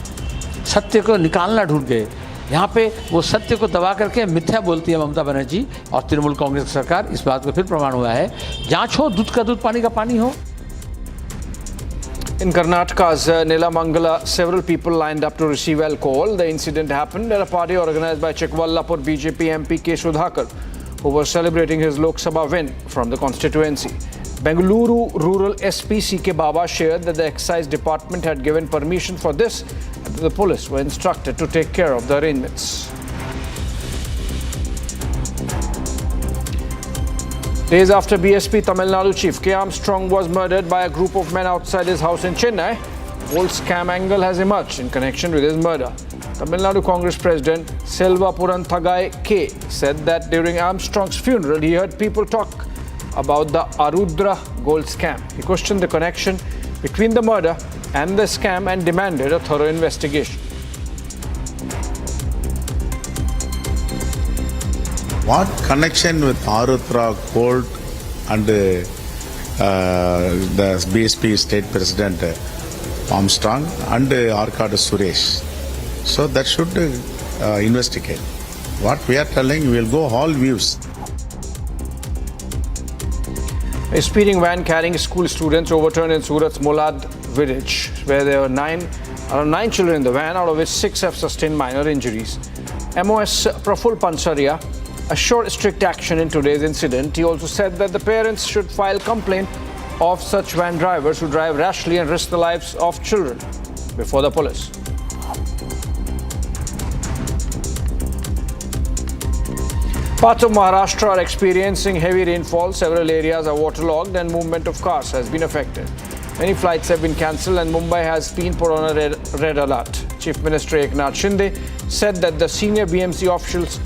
सत्य को निकालना ढूंढ के। यहाँ पे वो सत्य को दबा करके मिथ्या बोलती है ममता बनर्जी और तृणमूल कांग्रेस सरकार। इस बात को फिर प्रमाण हुआ है, जांच हो, दूध का दूध पानी का पानी हो। In Karnataka's Nelamangala, several people lined up to receive alcohol. The incident happened at a party organized by Chikvallapur BJP MP K. Sudhakar, who was celebrating his Lok Sabha win from the constituency. Bengaluru Rural SP C.K. Baba shared that the excise department had given permission for this and the police were instructed to take care of the arrangements. Days after BSP Tamil Nadu chief K. Armstrong was murdered by a group of men outside his house in Chennai, bold scam angle has emerged in connection with his murder. Tamil Nadu Congress President Selvapuram Thagai K. said that during Armstrong's funeral he heard people talk about the Arudra gold scam. He questioned the connection between the murder and the scam and demanded a thorough investigation. What connection with Arudra gold and the BSP state president Armstrong and Arcade Suresh? So that should investigate. What we are telling, we will go all views. A speeding van carrying school students overturned in Surat's Molad village, where there were around 9 children in the van, out of which 6 have sustained minor injuries. MOS Praful Pansaria assured strict action in today's incident. He also said that the parents should file complaint of such van drivers who drive rashly and risk the lives of children before the police. Parts of Maharashtra are experiencing heavy rainfall. Several areas are waterlogged and movement of cars has been affected. Many flights have been cancelled and Mumbai has been put on a red alert. Chief Minister Eknath Shinde said that the senior BMC officials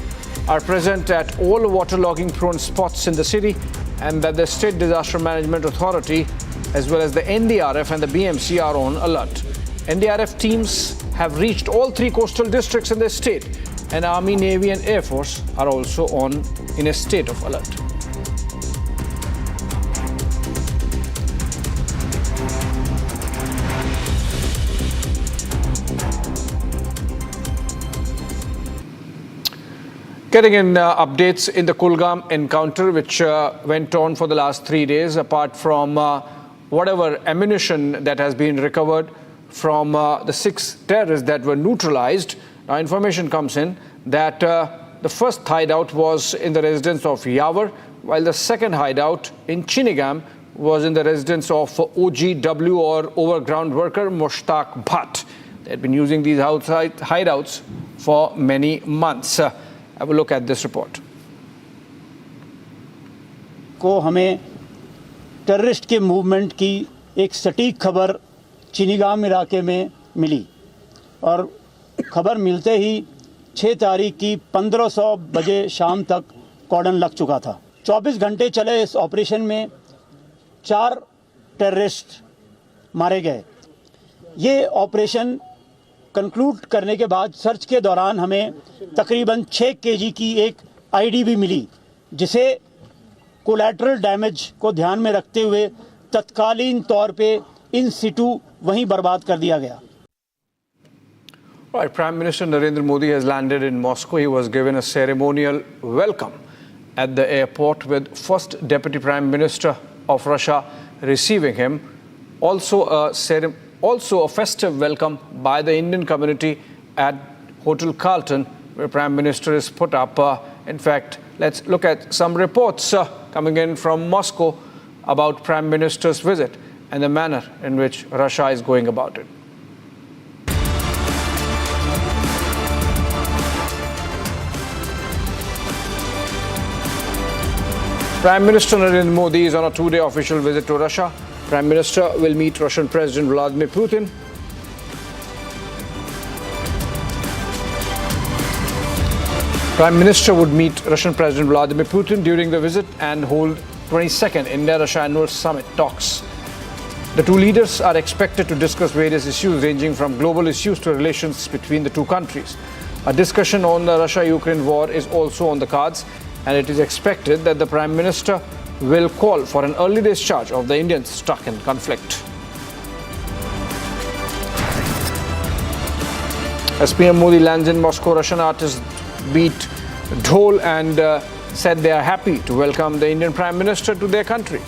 are present at all waterlogging prone spots in the city and that the State Disaster Management Authority as well as the NDRF and the BMC are on alert. NDRF teams have reached all 3 coastal districts in the state, and Army, Navy and Air Force are also in a state of alert. Getting in updates in the Kulgam encounter, which went on for the last 3 days, apart from whatever ammunition that has been recovered from the 6 terrorists that were neutralized. Now, information comes in that the first hideout was in the residence of Yawar, while the second hideout in Chinigam was in the residence of OGW or overground worker Mushtaq Bhatt. They had been using these hideouts for many months. Have a look at this report. को हमें terrorist के movement की एक सटीक खबर चिनीगाम इलाके में मिली और खबर मिलते ही 6 तारीख की 1500 बजे शाम तक कॉर्डन लग चुका था। 24 घंटे चले इस ऑपरेशन में 4 टेररिस्ट मारे गए। ये ऑपरेशन कंक्लूड करने के बाद सर्च के दौरान हमें तकरीबन 6 केजी की एक आईडी भी मिली, जिसे कोलैटरल डैमेज को ध्यान में रखते हुए तत्कालीन तौर पे इन सिटू वहीं बर्बाद कर दिया गया। Right, Prime Minister Narendra Modi has landed in Moscow. He was given a ceremonial welcome at the airport with first Deputy Prime Minister of Russia receiving him. Also a festive welcome by the Indian community at Hotel Carlton, where Prime Minister is put up. In fact, let's look at some reports coming in from Moscow about Prime Minister's visit and the manner in which Russia is going about it. Prime Minister Narendra Modi is on a 2-day official visit to Russia. Prime Minister will meet Russian President Vladimir Putin. Prime Minister would meet Russian President Vladimir Putin during the visit and hold 22nd India-Russia Annual Summit talks. The two leaders are expected to discuss various issues ranging from global issues to relations between the two countries. A discussion on the Russia-Ukraine war is also on the cards, and it is expected that the Prime Minister will call for an early discharge of the Indians stuck in conflict. As PM Modi lands in Moscow, Russian artists beat dhol and said they are happy to welcome the Indian Prime Minister to their country.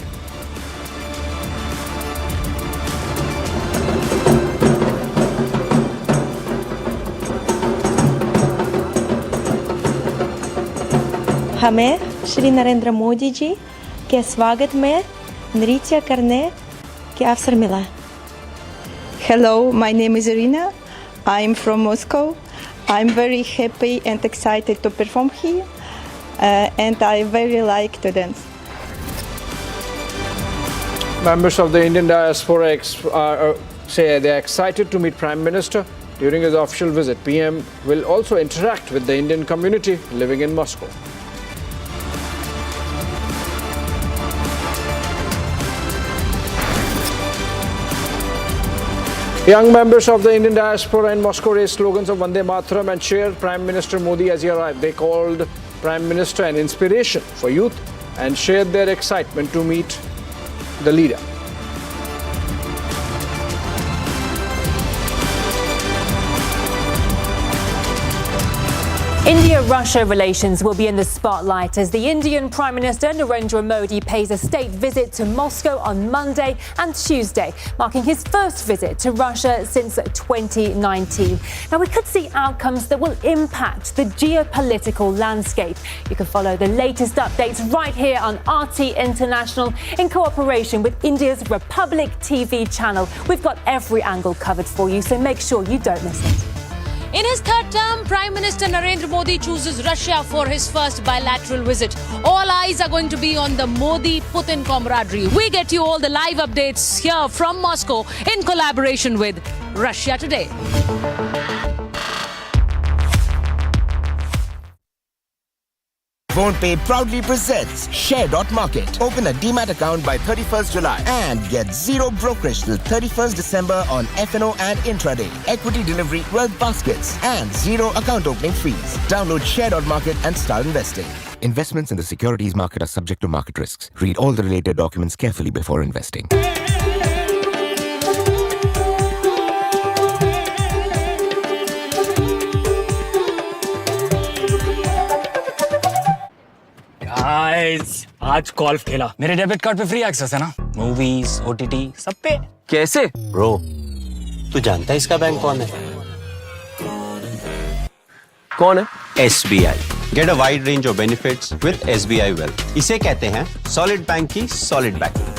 हमें श्री नरेंद्र मोदी जी के स्वागत में नृत्य करने के अवसर मिला। Hello, my name is Irina. I'm from Moscow. I'm very happy and excited to perform here, and I very like to dance. Members of the Indian Diaspora say they are excited to meet Prime Minister during his official visit. PM will also interact with the Indian community living in Moscow. Young members of the Indian diaspora in Moscow raised slogans of Vande Mataram and cheered Prime Minister Modi as he arrived. They called Prime Minister an inspiration for youth and shared their excitement to meet the leader. India-Russia relations will be in the spotlight as the Indian Prime Minister Narendra Modi pays a state visit to Moscow on Monday and Tuesday, marking his first visit to Russia since 2019. Now, we could see outcomes that will impact the geopolitical landscape. You can follow the latest updates right here on RT International in cooperation with India's Republic TV channel. We've got every angle covered for you, so make sure you don't miss it. In his third term, Prime Minister Narendra Modi chooses Russia for his first bilateral visit. All eyes are going to be on the Modi-Putin camaraderie. We get you all the live updates here from Moscow in collaboration with Russia Today. PhonePe proudly presents Share.Market. Open a Demat account by 31st July and get zero brokerage till 31st December on FNO and intraday, equity delivery, wealth baskets, and zero account opening fees. Download Share.Market and start investing. Investments in the securities market are subject to market risks. Read all the related documents carefully before investing. Guys आज golf खेला मेरे debit card पे free access है ना movies OTT सब पे कैसे bro तू जानता है इसका बैंक कौन है SBI get a wide range of benefits with SBI wealth इसे कहते हैं सॉलिड बैंक की solid banking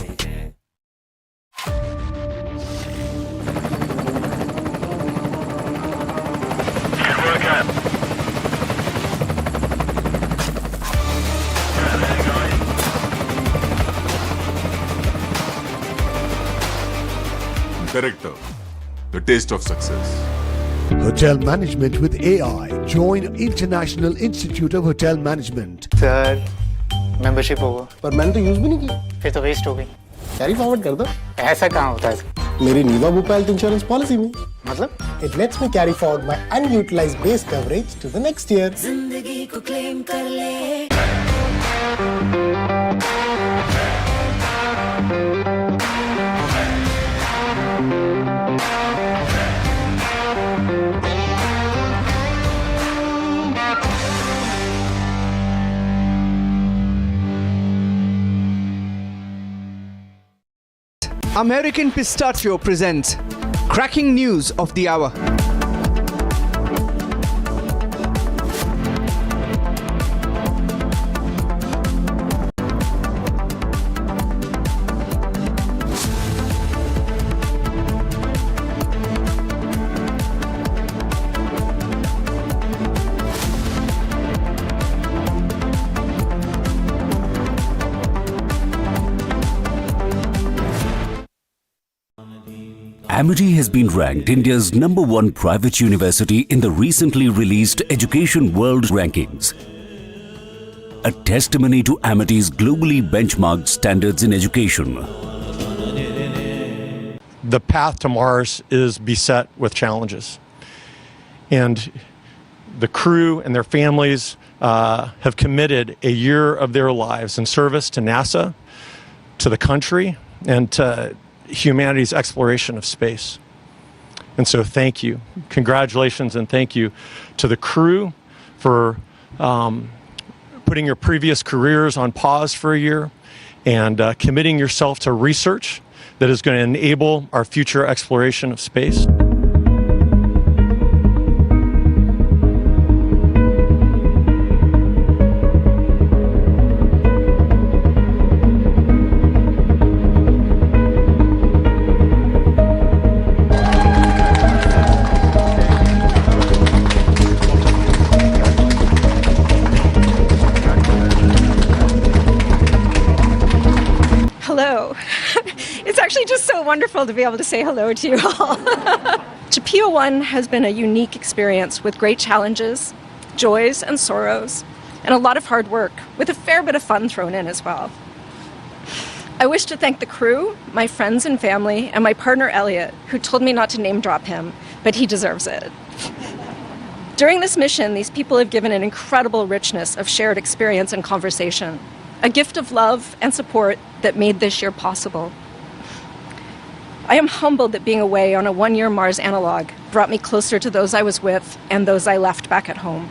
Character, the taste of success. Hotel Management with AI. Join International Institute of Hotel Management. Sir membership होगा पर मैंने तो use भी नहीं की फिर तो वेस्ट हो गई कैरी फॉरवर्ड कर दो ऐसा कहाँ होता है मेरी नीवा भोपाल हेल्थ इंश्योरेंस पॉलिसी में मतलब It lets me carry forward my unutilized base coverage to the next year. जिंदगी को क्लेम कर ले American Pistachio presents Cracking News of the Hour. Amity has been ranked India's #1 private university in the recently released Education World Rankings. A testimony to Amity's globally benchmarked standards in education. The path to Mars is beset with challenges. And the crew and their families have committed a year of their lives in service to NASA, to the country, and to humanity's exploration of space. And so thank you. Congratulations and thank you to the crew for putting your previous careers on pause for a year and committing yourself to research that is going to enable our future exploration of space. Hello. It's actually just so wonderful to be able to say hello to you all. Chapeo 1 has been a unique experience with great challenges, joys and sorrows, and a lot of hard work, with a fair bit of fun thrown in as well. I wish to thank the crew, my friends and family, and my partner Elliot, who told me not to name drop him, but he deserves it. During this mission, these people have given an incredible richness of shared experience and conversation, a gift of love and support that made this year possible. I am humbled that being away on a one-year Mars analog brought me closer to those I was with and those I left back at home.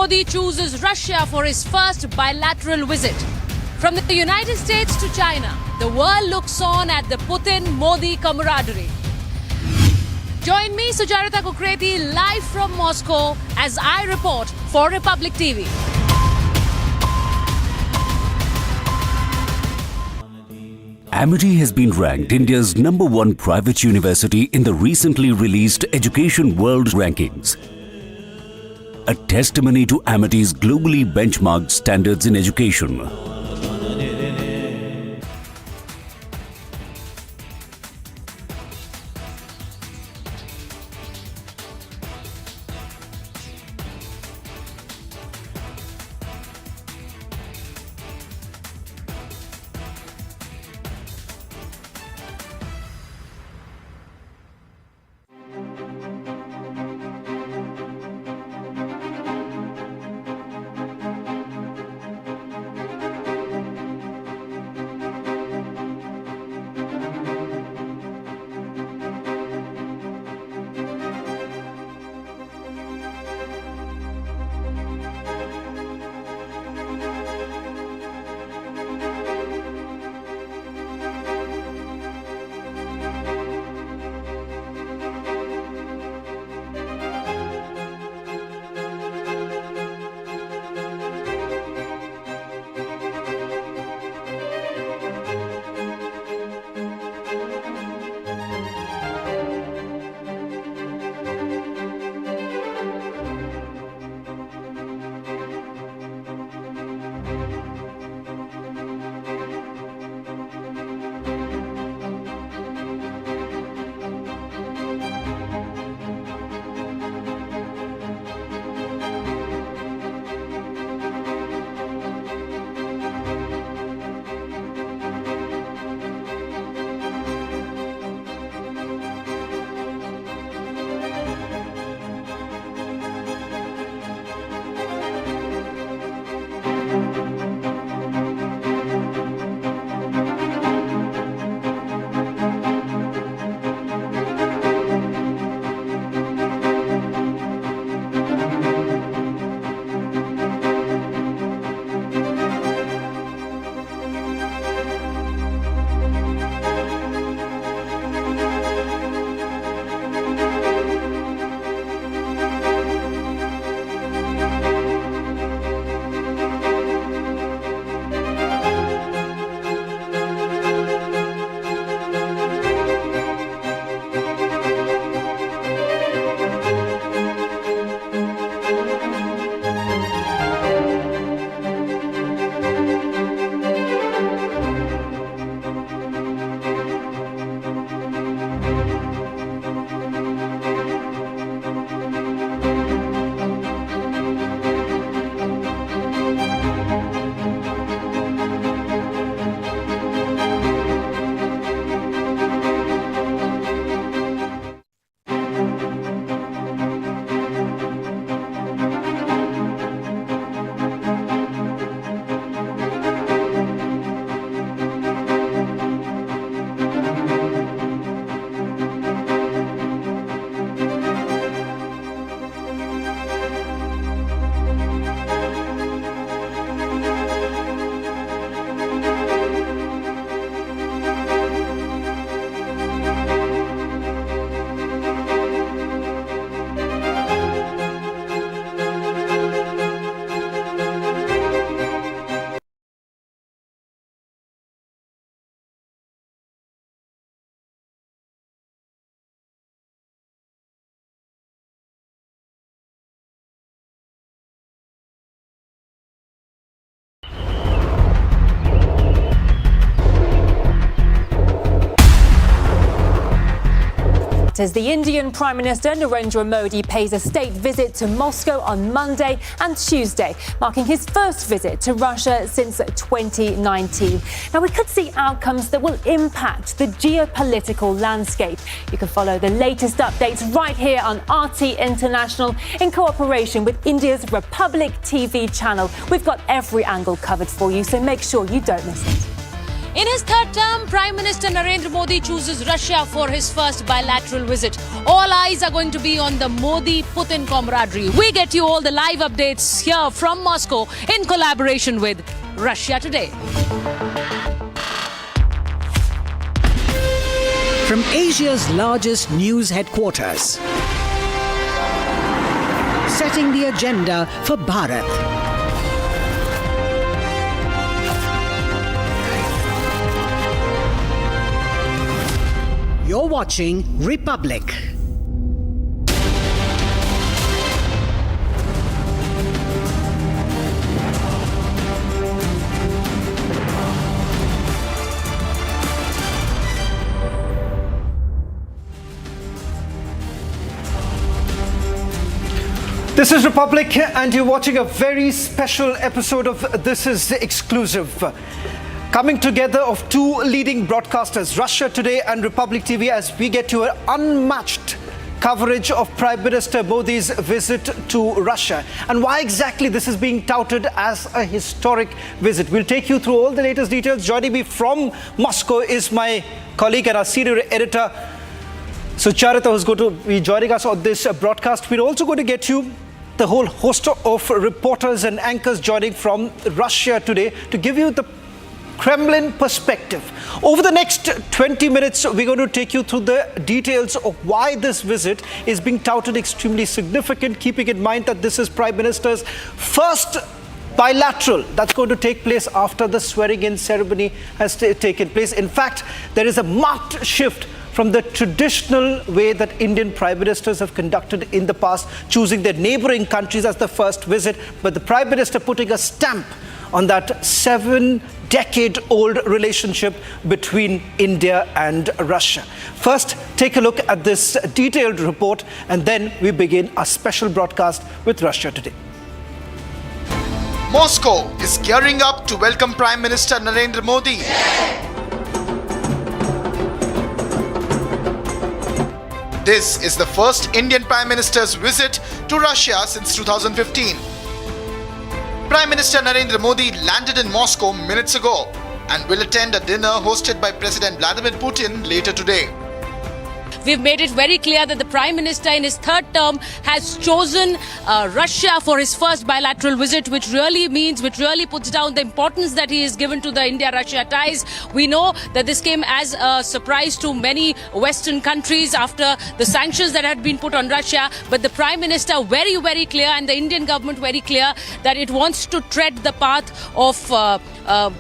Modi chooses Russia for his first bilateral visit. From the United States to China, the world looks on at the Putin-Modi camaraderie. Join me, Sucharita Kukreti, live from Moscow as I report for Republic TV. Amity has been ranked India's #1 private university in the recently released Education World Rankings. A testimony to Amity's globally benchmarked standards in education. As the Indian Prime Minister Narendra Modi pays a state visit to Moscow on Monday and Tuesday, marking his first visit to Russia since 2019. Now, we could see outcomes that will impact the geopolitical landscape. You can follow the latest updates right here on RT International in cooperation with India's Republic TV channel. We've got every angle covered for you, so make sure you don't miss it. In his third term, Prime Minister Narendra Modi chooses Russia for his first bilateral visit. All eyes are going to be on the Modi-Putin camaraderie. We get you all the live updates here from Moscow in collaboration with Russia Today. From Asia's largest news headquarters, setting the agenda for Bharat. You're watching Republic. This is Republic, and you're watching a very special episode of This Is Exclusive. Coming together of two leading broadcasters, Russia Today and Republic TV, as we get you an unmatched coverage of Prime Minister Modi's visit to Russia. And why exactly this is being touted as a historic visit. We'll take you through all the latest details. Joining me from Moscow is my colleague and our senior editor, Sucharita, who's going to be joining us on this broadcast. We're also going to get you the whole host of reporters and anchors joining from Russia Today to give you the Kremlin perspective. Over the next 20 minutes, we're going to take you through the details of why this visit is being touted extremely significant, keeping in mind that this is Prime Minister's first bilateral that's going to take place after the swearing-in ceremony has taken place. In fact, there is a marked shift from the traditional way that Indian Prime Ministers have conducted in the past, choosing their neighboring countries as the first visit, but the Prime Minister putting a stamp on that 7-decade-old relationship between India and Russia. First, take a look at this detailed report, and then we begin our special broadcast with Russia Today. Moscow is gearing up to welcome Prime Minister Narendra Modi. This is the first Indian Prime Minister's visit to Russia since 2015. Prime Minister Narendra Modi landed in Moscow minutes ago and will attend a dinner hosted by President Vladimir Putin later today. We've made it very clear that the Prime Minister in his third term has chosen Russia for his first bilateral visit, which really puts down the importance that he has given to the India-Russia ties. We know that this came as a surprise to many Western countries after the sanctions that had been put on Russia. But the Prime Minister very, very clear, and the Indian government very clear, that it wants to tread the path of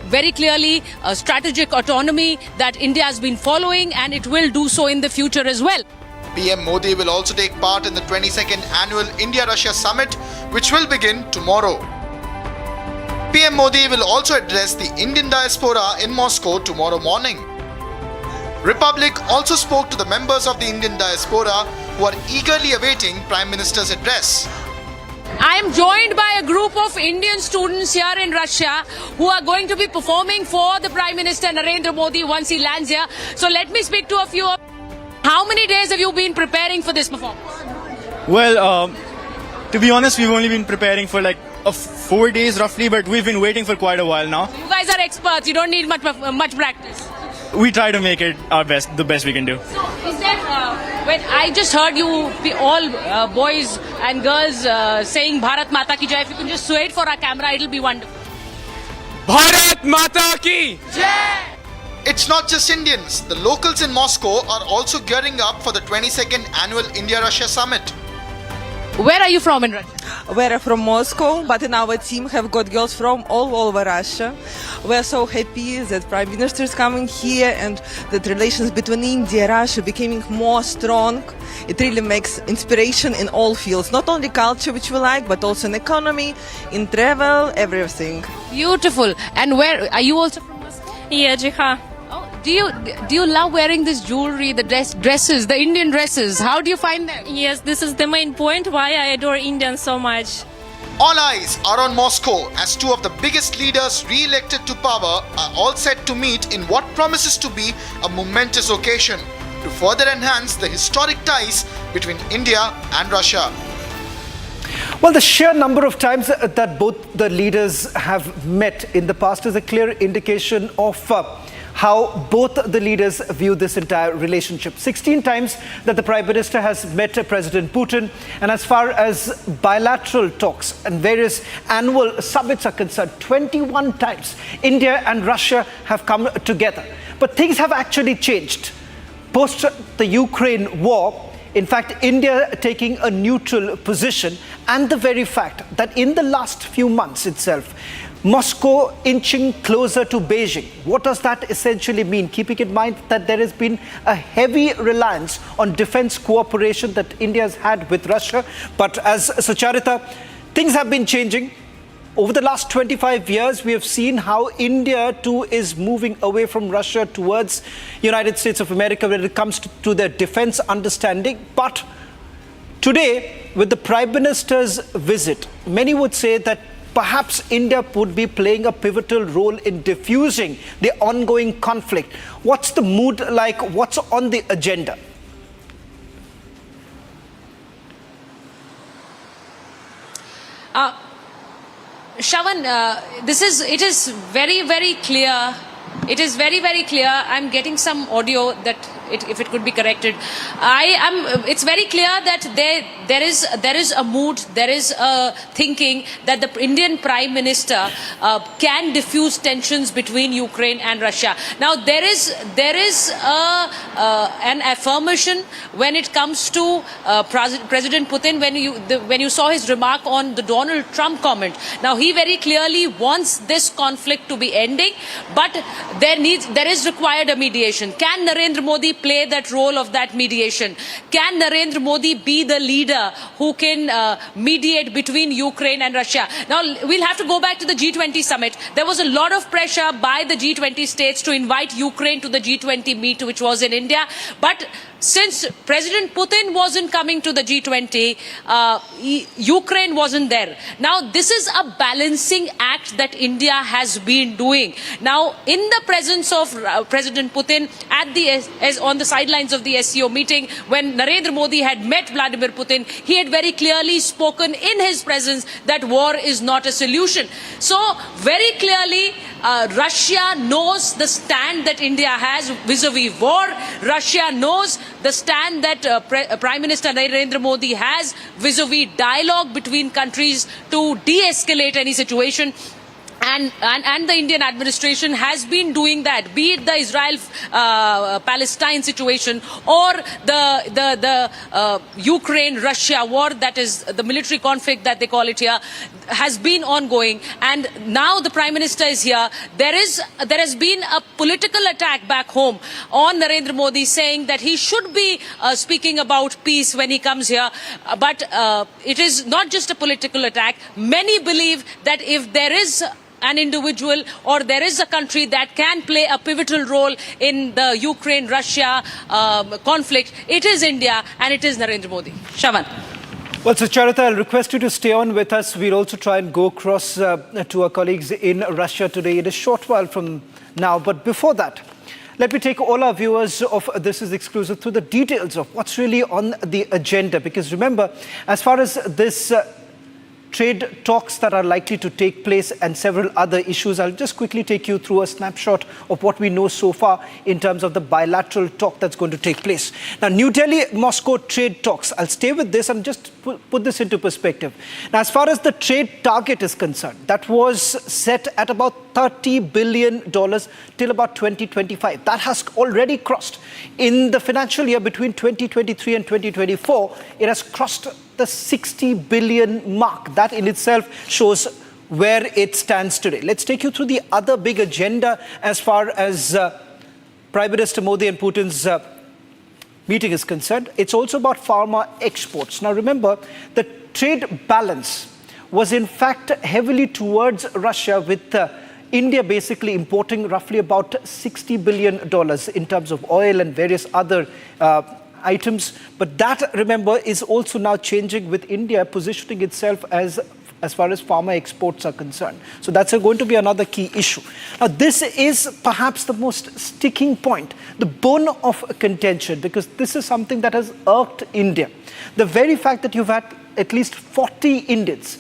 very clearly strategic autonomy that India has been following, and it will do so in the future as well. PM Modi will also take part in the 22nd Annual India-Russia Summit, which will begin tomorrow. PM Modi will also address the Indian Diaspora in Moscow tomorrow morning. Republic also spoke to the members of the Indian Diaspora who are eagerly awaiting Prime Minister's address. I am joined by a group of Indian students here in Russia who are going to be performing for the Prime Minister Narendra Modi once he lands here. So let me speak to a few. How many days have you been preparing for this performance? Well, to be honest, we've only been preparing for like 4 days roughly, but we've been waiting for quite a while now. You guys are experts. You don't need much practice. We try to make it our best, the best we can do. So is there, when I just heard you all boys and girls saying Bharat Mata Ki Jai, if you can just say it for our camera, it'll be wonderful. Bharat Mata Ki Jai! It's not just Indians. The locals in Moscow are also gearing up for the 22nd Annual India-Russia Summit. Where are you from in Russia? We're from Moscow, but in our team have got girls from all over Russia. We're so happy that Prime Minister is coming here and that relations between India and Russia becoming more strong. It really makes inspiration in all fields, not only culture, which we like, but also in economy, in travel, everything. Beautiful. And where are you also from Moscow? Yeah, Jiha. Do you love wearing this jewelry, the dresses, the Indian dresses? How do you find them? Yes, this is the main point why I adore Indians so much. All eyes are on Moscow as two of the biggest leaders re-elected to power are all set to meet in what promises to be a momentous occasion to further enhance the historic ties between India and Russia. Well, the sheer number of times that both the leaders have met in the past is a clear indication of how both the leaders view this entire relationship. 16 times that the Prime Minister has met President Putin, and as far as bilateral talks and various annual summits are concerned, 21 times India and Russia have come together. But things have actually changed. Post the Ukraine war, in fact, India taking a neutral position, and the very fact that in the last few months itself, Moscow inching closer to Beijing. What does that essentially mean? Keeping in mind that there has been a heavy reliance on defense cooperation that India has had with Russia. But as Sucharita, things have been changing. Over the last 25 years, we have seen how India too is moving away from Russia towards United States of America when it comes to their defense understanding. But today, with the Prime Minister's visit, many would say that perhaps India would be playing a pivotal role in diffusing the ongoing conflict. What's the mood like? What's on the agenda? Shravan, it is very, very clear. It is very, very clear. I'm getting some audio that if it could be corrected. It's very clear that there is a mood, there is a thinking that the Indian Prime Minister can diffuse tensions between Ukraine and Russia. Now there is an affirmation when it comes to President Putin when you saw his remark on the Donald Trump comment. Now he very clearly wants this conflict to be ending, but there is required a mediation. Can Narendra Modi play that role of that mediation? Can Narendra Modi be the leader who can mediate between Ukraine and Russia? Now, we'll have to go back to the G20 summit. There was a lot of pressure by the G20 states to invite Ukraine to the G20 meet, which was in India. But since President Putin wasn't coming to the G20, Ukraine wasn't there. Now, this is a balancing act that India has been doing. Now, in the presence of President Putin on the sidelines of the SCO meeting, when Narendra Modi had met Vladimir Putin, he had very clearly spoken in his presence that war is not a solution. So, very clearly, Russia knows the stand that India has vis-a-vis war. Russia knows the stand that Prime Minister Narendra Modi has vis-a-vis dialogue between countries to de-escalate any situation. And the Indian administration has been doing that, be it the Israel-Palestine situation or the Ukraine-Russia war, that is the military conflict that they call it here, has been ongoing. And now the Prime Minister is here. There has been a political attack back home on Narendra Modi, saying that he should be speaking about peace when he comes here. But it is not just a political attack. Many believe that if there is an individual or there is a country that can play a pivotal role in the Ukraine-Russia conflict, it is India and it is Narendra Modi. Shravan. Well, Sucharita, I'll request you to stay on with us. We'll also try and go across to our colleagues in Russia today in a short while from now. But before that, let me take all our viewers of This Is Exclusive through the details of what's really on the agenda. Because remember, as far as this trade talks that are likely to take place and several other issues, I'll just quickly take you through a snapshot of what we know so far in terms of the bilateral talk that's going to take place. Now, New Delhi-Moscow trade talks, I'll stay with this and just put this into perspective. Now, as far as the trade target is concerned, that was set at about $30 billion till about 2025. That has already crossed. In the financial year between 2023 and 2024, it has crossed the 60 billion mark. That in itself shows where it stands today. Let's take you through the other big agenda as far as Prime Minister Modi and Putin's meeting is concerned. It's also about pharma exports. Now remember, the trade balance was in fact heavily towards Russia, with India basically importing roughly about $60 billion in terms of oil and various other items. But that, remember, is also now changing, with India positioning itself as far as pharma exports are concerned. So that's going to be another key issue. Now, this is perhaps the most sticking point, the bone of contention, because this is something that has irked India. The very fact that you've had at least 40 Indians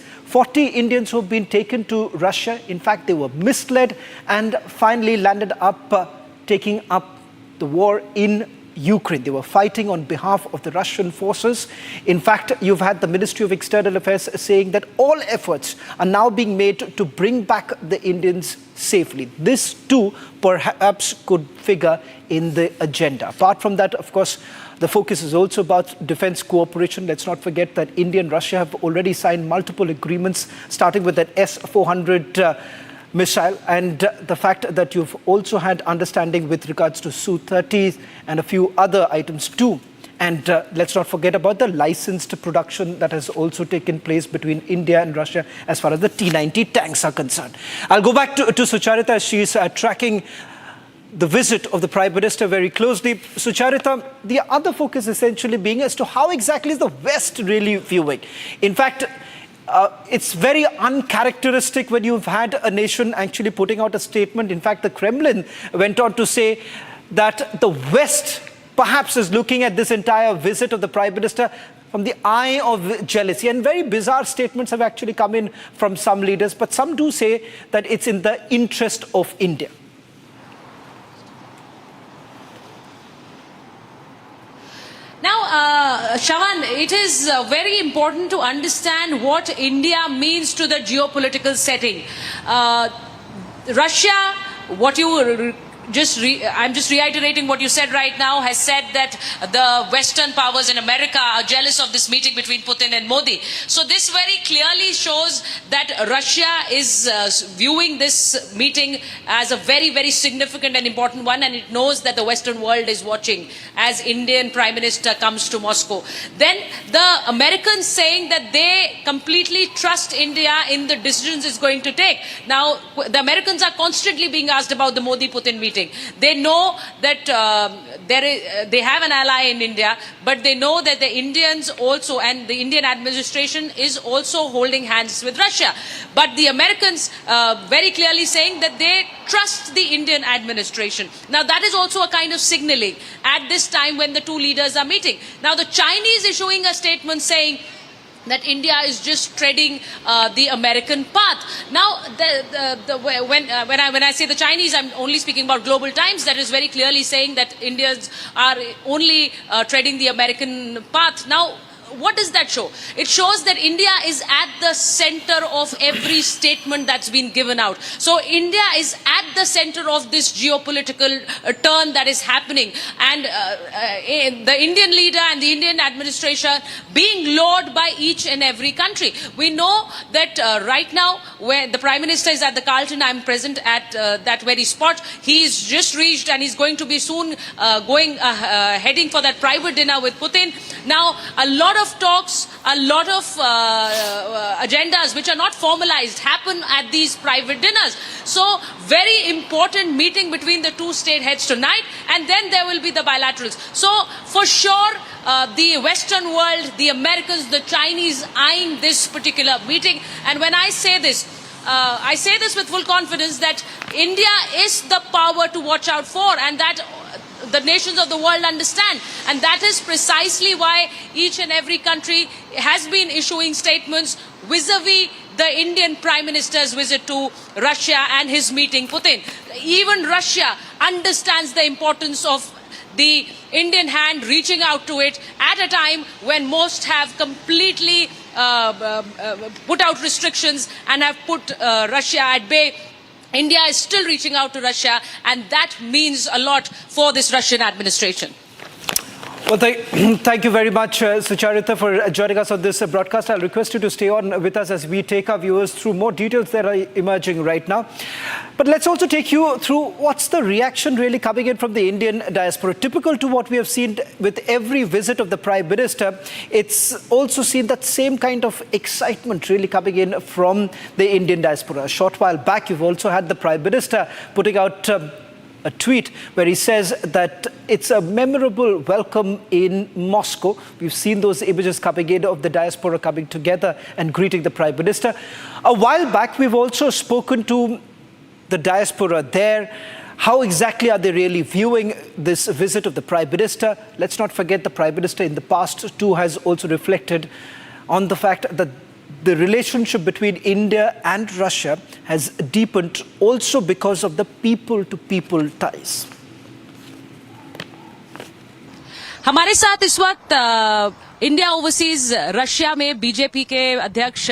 who have been taken to Russia. In fact, they were misled and finally landed up taking up the war in Ukraine. They were fighting on behalf of the Russian forces. In fact, you've had the Ministry of External Affairs saying that all efforts are now being made to bring back the Indians safely. This too perhaps could figure in the agenda. Apart from that, of course, the focus is also about defense cooperation. Let's not forget that India and Russia have already signed multiple agreements, starting with that S-400 missile, and the fact that you've also had understanding with regards to Su-30 and a few other items too. And let's not forget about the licensed production that has also taken place between India and Russia as far as the T-90 tanks are concerned. I'll go back to Sucharita as she's tracking the visit of the Prime Minister very closely. Sucharita, the other focus essentially being as to how exactly is the West really viewing. In fact, it's very uncharacteristic when you've had a nation actually putting out a statement. In fact, the Kremlin went on to say that the West perhaps is looking at this entire visit of the Prime Minister from the eye of jealousy. And very bizarre statements have actually come in from some leaders, but some do say that it's in the interest of India. Now, Shahan, it is very important to understand what India means to the geopolitical setting. Russia, what you I'm just reiterating what you said right now, has said that the Western powers in America are jealous of this meeting between Putin and Modi. So this very clearly shows that Russia is viewing this meeting as a very, very significant and important one, and it knows that the Western world is watching as Indian Prime Minister comes to Moscow. Then the Americans saying that they completely trust India in the decisions it's going to take. Now, the Americans are constantly being asked about the Modi-Putin meeting. They know that they have an ally in India, but they know that the Indians also and the Indian administration is also holding hands with Russia. But the Americans very clearly saying that they trust the Indian administration. Now that is also a kind of signaling at this time when the two leaders are meeting. Now the Chinese issuing a statement saying that India is just treading the American path. Now, when I say the Chinese, I'm only speaking about Global Times. That is very clearly saying that Indians are only treading the American path. Now, what does that show? It shows that India is at the center of every statement that's been given out. So India is at the center of this geopolitical turn that is happening. And the Indian leader and the Indian administration being lured by each and every country. We know that right now, where the Prime Minister is at the Carlton, I'm present at that very spot. He's just reached and he's going to be soon heading for that private dinner with Putin. Now, a lot of talks, a lot of agendas which are not formalized happen at these private dinners. So, very important meeting between the two state heads tonight, and then there will be the bilaterals. So, for sure, the Western world, the Americans, the Chinese eyeing this particular meeting. And when I say this with full confidence that India is the power to watch out for, and that the nations of the world understand. And that is precisely why each and every country has been issuing statements vis-a-vis the Indian Prime Minister's visit to Russia and his meeting Putin. Even Russia understands the importance of the Indian hand reaching out to it at a time when most have completely put out restrictions and have put Russia at bay. India is still reaching out to Russia, and that means a lot for this Russian administration. Well, thank you very much, Sucharita, for joining us on this broadcast. I'll request you to stay on with us as we take our viewers through more details that are emerging right now. But let's also take you through what's the reaction really coming in from the Indian diaspora. Typical to what we have seen with every visit of the Prime Minister, it's also seen that same kind of excitement really coming in from the Indian diaspora. A short while back, you've also had the Prime Minister putting out a tweet where he says that it's a memorable welcome in Moscow. We've seen those images coming in of the diaspora coming together and greeting the Prime Minister. A while back, we've also spoken to the diaspora there. How exactly are they really viewing this visit of the Prime Minister? Let's not forget the Prime Minister in the past too has also reflected on the fact that the relationship between India and Russia has deepened also because of the people-to-people ties. हमारे साथ इस वक्त India overseas Russia में BJP के अध्यक्ष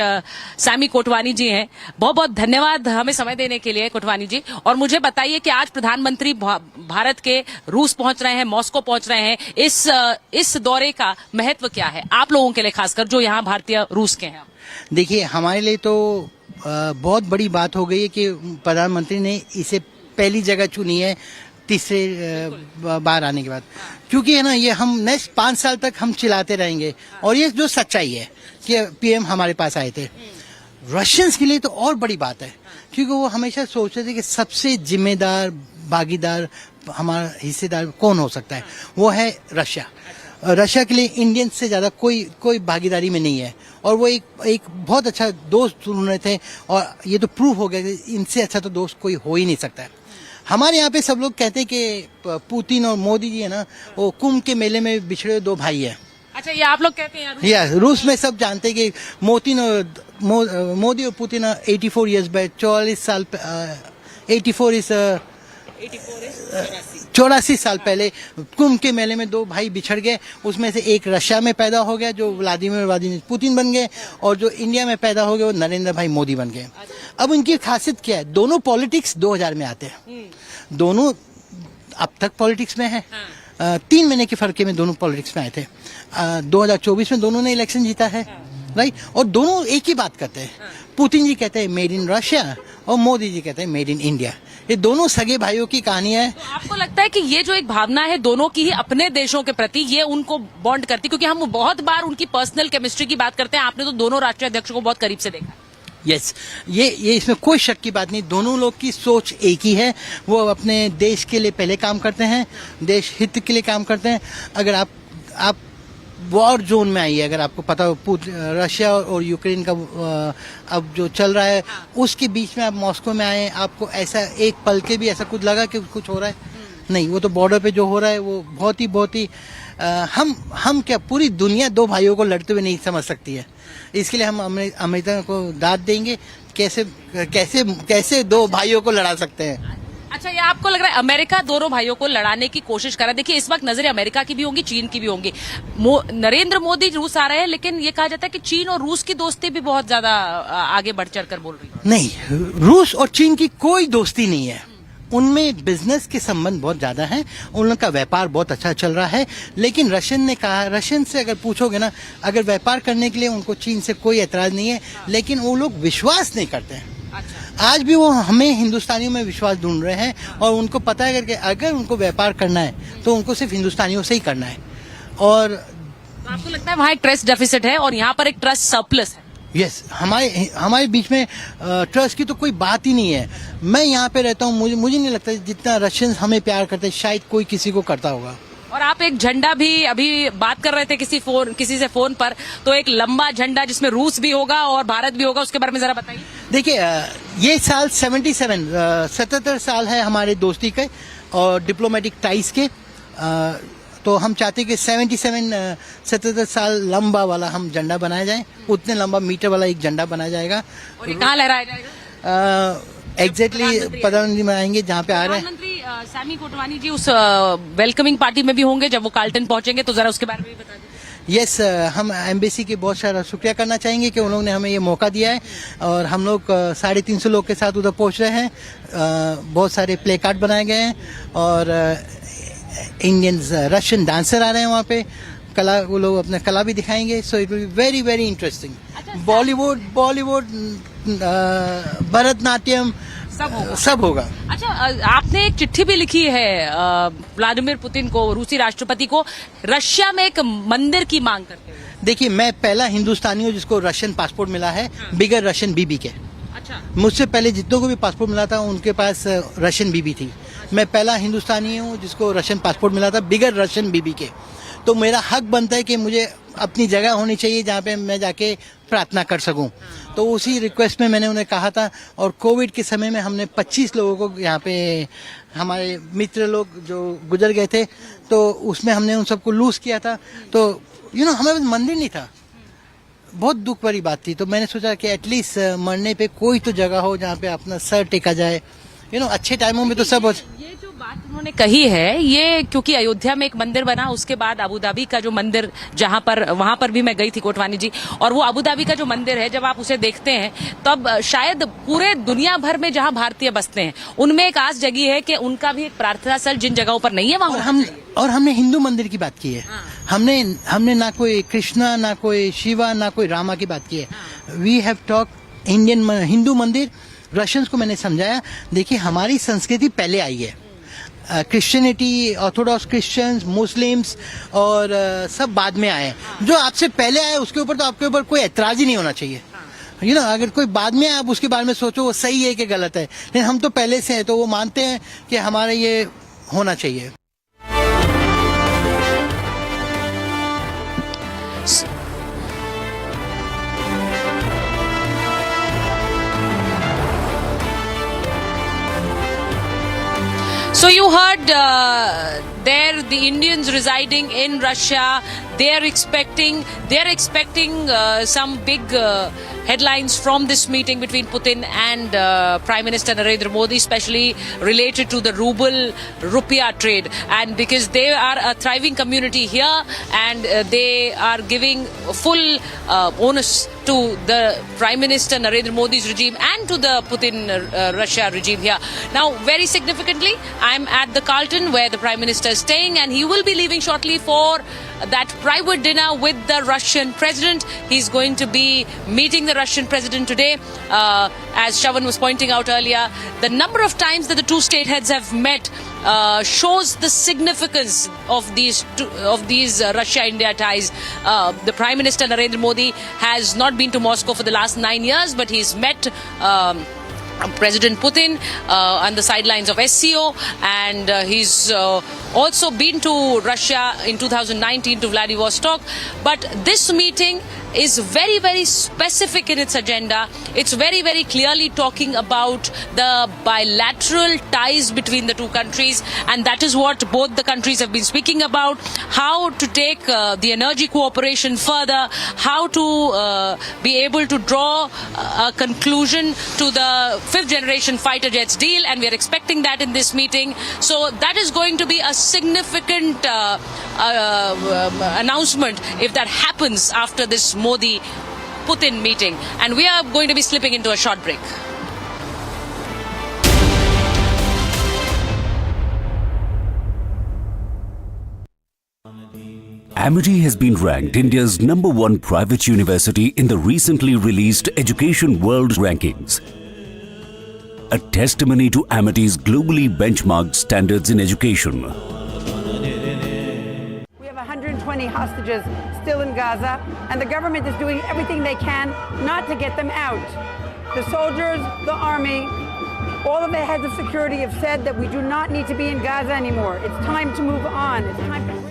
Sami Kotwani जी हैं। बहुत बहुत धन्यवाद हमें समय देने के लिए कोटवानी जी। और मुझे बताइए कि आज प्रधानमंत्री भारत के रूस पहुंच रहे हैं, मॉस्को पहुंच रहे हैं, इस दौरे का महत्व क्या है आप लोगों के लिए, खासकर जो यहाँ भारतीय रूस के हैं? देखिए, हमारे लिए तो बहुत बड़ी बात हो गई है कि प्रधानमंत्री ने इसे पहली जगह चुनी है तीसरे बार आने के बाद, क्योंकि है ना, ये हम नेक्स्ट 5 साल तक हम चिल्लाते रहेंगे। और ये जो सच्चाई है कि पीएम हमारे पास आए थे, रशियंस के लिए तो और बड़ी बात है, क्योंकि वो हमेशा सोचते थे कि सबसे जिम्मेदार भागीदार हमारा हिस्सेदार कौन हो सकता है, वो है रशिया। रशिया के लिए इंडियन से ज़्यादा कोई भागीदारी में नहीं है, और वो एक बहुत अच्छा दोस्त ढूंढ रहे थे, और ये तो प्रूव हो गया कि इनसे अच्छा तो दोस्त कोई हो ही नहीं सकता है। हमारे यहाँ पे सब लोग कहते हैं कि पुतिन और मोदी जी है ना, वो कुंभ के मेले में बिछड़े 2 भाई है। अच्छा, ये आप लोग कहते हैं यार? रूस में सब जानते हैं कि मोदी और पुतिन 84 इयर्स बैक, 44 साल 84 साल पहले कुंभ के मेले में 2 भाई बिछड़ गए। उसमें से एक रशिया में पैदा हो गया जो व्लादिमीर पुतिन बन गए, और जो इंडिया में पैदा हो गए वो नरेंद्र भाई मोदी बन गए। अब उनकी खासियत क्या है? दोनों पॉलिटिक्स 2000 में आते हैं, दोनों अब तक पॉलिटिक्स में है। 3 महीने के फर्क में दोनों पॉलिटिक्स में आए थे। 2024 में दोनों ने इलेक्शन जीता है, राइट? और दोनों एक ही बात करते हैं। पुतिन जी कहते हैं मेड इन रशिया, और मोदी जी कहते हैं मेड इन इंडिया। ये दोनों सगे भाइयों की कहानी है। तो आपको लगता है कि ये जो एक भावना है दोनों की ही अपने देशों के प्रति, ये उनको बॉन्ड करती? क्योंकि हम बहुत बार उनकी पर्सनल केमिस्ट्री की बात करते हैं, आपने तो दोनों राष्ट्रीय अध्यक्षों को बहुत करीब से देखा। यस, ये इसमें कोई शक की बात नहीं। दोनों लोग की सोच एक ही है, वो अपने देश के लिए पहले काम करते हैं, देश हित के लिए काम करते हैं। अगर आप वॉर जोन में आइए, अगर आपको पता हो रशिया और यूक्रेन का अब जो चल रहा है, उसके बीच में आप मॉस्को में आए, आपको ऐसा एक पल के भी ऐसा कुछ लगा कि कुछ हो रहा है? नहीं, वो तो बॉर्डर पे जो हो रहा है वो बहुत ही हम क्या, पूरी दुनिया 2 भाइयों को लड़ते हुए नहीं समझ सकती है। इसके लिए हम अमेरिका को दाद देंगे। कैसे 2 भाइयों को लड़ा सकते हैं? अच्छा, ये आपको लग रहा है अमेरिका दोनों भाइयों को लड़ाने की कोशिश कर रहा है? देखिए, इस वक्त नजरें अमेरिका की भी होंगी, चीन की भी होंगी। नरेंद्र मोदी रूस आ रहे हैं, लेकिन ये कहा जाता है कि चीन और रूस की दोस्ती भी बहुत ज्यादा आगे बढ़ चढ़ कर बोल रही है। नहीं, रूस और चीन की कोई दोस्ती नहीं है। उनमें बिजनेस के संबंध बहुत ज्यादा हैं, उनका व्यापार बहुत अच्छा चल रहा है। लेकिन रशियन से अगर पूछोगे ना, अगर व्यापार करने के लिए उनको चीन से कोई एतराज नहीं है, लेकिन वो लोग विश्वास नहीं करते हैं। अच्छा। आज भी वो हमें हिंदुस्तानियों में विश्वास ढूंढ रहे हैं, और उनको पता है कि अगर उनको व्यापार करना है तो उनको सिर्फ हिंदुस्तानियों से ही करना है। और आपको लगता है वहाँ एक ट्रस्ट डेफिसिट है और यहाँ पर एक ट्रस्ट सरप्लस है? यस, हमारे बीच में ट्रस्ट की तो कोई बात ही नहीं है। मैं यहाँ पे रहता हूँ, मुझे नहीं लगता जितना रशियंस हमें प्यार करते हैं शायद कोई किसी को करता होगा। और आप एक झंडा भी अभी बात कर रहे थे किसी से फोन पर, तो एक लंबा झंडा जिसमें रूस भी होगा और भारत भी होगा, उसके बारे में जरा बताइए। देखिए, ये साल 77 साल है हमारे दोस्ती के और डिप्लोमेटिक टाइज के। तो हम चाहते हैं कि 77 साल लंबा वाला हम झंडा बनाया जाए, उतने लंबा मीटर वाला एक झंडा बनाया जाएगा। और ये कहाँ लहराया जाएगा? एग्जैक्टली प्रधानमंत्री में आएंगे जहाँ पे आ रहे हैं। प्रधानमंत्री सैमी कोटवानी जी उस वेलकमिंग पार्टी में भी होंगे जब वो कार्ल्टन पहुंचेंगे, तो जरा उसके बारे में भी बता दीजिए। यस, हम एम्बेसी के बहुत सारा शुक्रिया करना चाहेंगे कि उन लोगों ने हमें ये मौका दिया है, और हम लोग 350 लोग के साथ उधर पहुंच रहे हैं। बहुत सारे प्ले कार्ड बनाए गए हैं, और इंडियंस रशियन डांसर आ रहे हैं वहाँ पे, वो लोग अपना कला भी दिखाएंगे। So it will be very very interesting. Bollywood Bharatanatyam सब होगा। अच्छा, आपने एक चिट्ठी भी लिखी है व्लादिमीर पुतिन को, रूसी राष्ट्रपति को, रशिया में एक मंदिर की मांग करते हुए। देखिए, मैं पहला हिंदुस्तानी हूँ जिसको रशियन पासपोर्ट मिला है, बिगर रशियन बीबी के। अच्छा। मुझसे पहले जितनों को भी पासपोर्ट मिला था उनके पास रशियन बीबी थी। मैं पहला हिंदुस्तानी हूँ जिसको रशियन पासपोर्ट मिला था बिगर रशियन बीबी के। तो मेरा हक बनता है कि मुझे अपनी जगह होनी चाहिए जहाँ पे मैं जाके प्रार्थना कर सकूं। तो उसी रिक्वेस्ट में मैंने उन्हें कहा था, और कोविड के समय में हमने 25 लोगों को यहाँ पे, हमारे मित्र लोग जो गुजर गए थे, तो उसमें हमने उन सबको लूज किया था। तो हमारे पास मंदिर नहीं था, बहुत दुख भरी बात थी। तो मैंने सोचा कि एटलीस्ट मरने पे कोई तो जगह हो जहाँ पे अपना सर टेका जाए, अच्छे टाइमों में तो सब ये जो बात उन्होंने कही है, ये क्योंकि अयोध्या में एक मंदिर बना, उसके बाद अबू धाबी का जो मंदिर, जहां पर वहां पर भी मैं गई थी कोटवानी जी, और वो अबू धाबी का जो मंदिर है, जब आप उसे देखते हैं तब शायद पूरे दुनिया भर में जहां भारतीय बसते हैं उनमें एक आस जगी है कि उनका भी एक प्रार्थना स्थल जिन जगहों पर नहीं है वहां। और हमने हिंदू मंदिर की बात की है। हमने ना कोई कृष्णा, ना कोई शिवा, ना कोई रामा की बात की है। We have talk Indian Hindu mandir. Russians को मैंने समझाया, देखिए हमारी संस्कृति पहले आई है, क्रिश्चियनिटी, ऑर्थोडॉक्स क्रिश्चियंस, मुस्लिम्स और सब बाद में आए। जो आपसे पहले आए उसके ऊपर तो आपके ऊपर कोई एतराज ही नहीं होना चाहिए। अगर कोई बाद में आप उसके बारे में सोचो वो सही है कि गलत है, लेकिन हम तो पहले से हैं तो वो मानते हैं कि हमारा ये होना चाहिए। So you heard there the Indians residing in Russia, they're expecting some big headlines from this meeting between Putin and Prime Minister Narendra Modi, especially related to the ruble-rupiah trade, and because they are a thriving community here and they are giving full onus to the Prime Minister Narendra Modi's regime and to the Putin Russia regime here. Now, very significantly, I'm at the Carlton where the Prime Minister is staying, and he will be leaving shortly for that private dinner with the Russian President. He's going to be meeting the Russian President today. As Shavan was pointing out earlier, the number of times that the two state heads have met shows the significance of these Russia-India ties. The Prime Minister Narendra Modi has not been to Moscow for the last 9 years, but he's met President Putin on the sidelines of SCO, and he's also been to Russia in 2019 to Vladivostok. But this meeting is very, very specific in its agenda. It's very, very clearly talking about the bilateral ties between the two countries, and that is what both the countries have been speaking about: how to take the energy cooperation further, how to be able to draw a conclusion to the 5th generation fighter jets deal, and we are expecting that in this meeting. So that is going to be a significant announcement if that happens after this Modi-Putin meeting. And we are going to be slipping into a short break. Amity has been ranked India's #1 private university in the recently released Education World Rankings. A testimony to Amity's globally benchmarked standards in education. 120 hostages still in Gaza, and the government is doing everything they can not to get them out. The soldiers, the army, all of the heads of security have said that we do not need to be in Gaza anymore. It's time to move on. It's time to bring...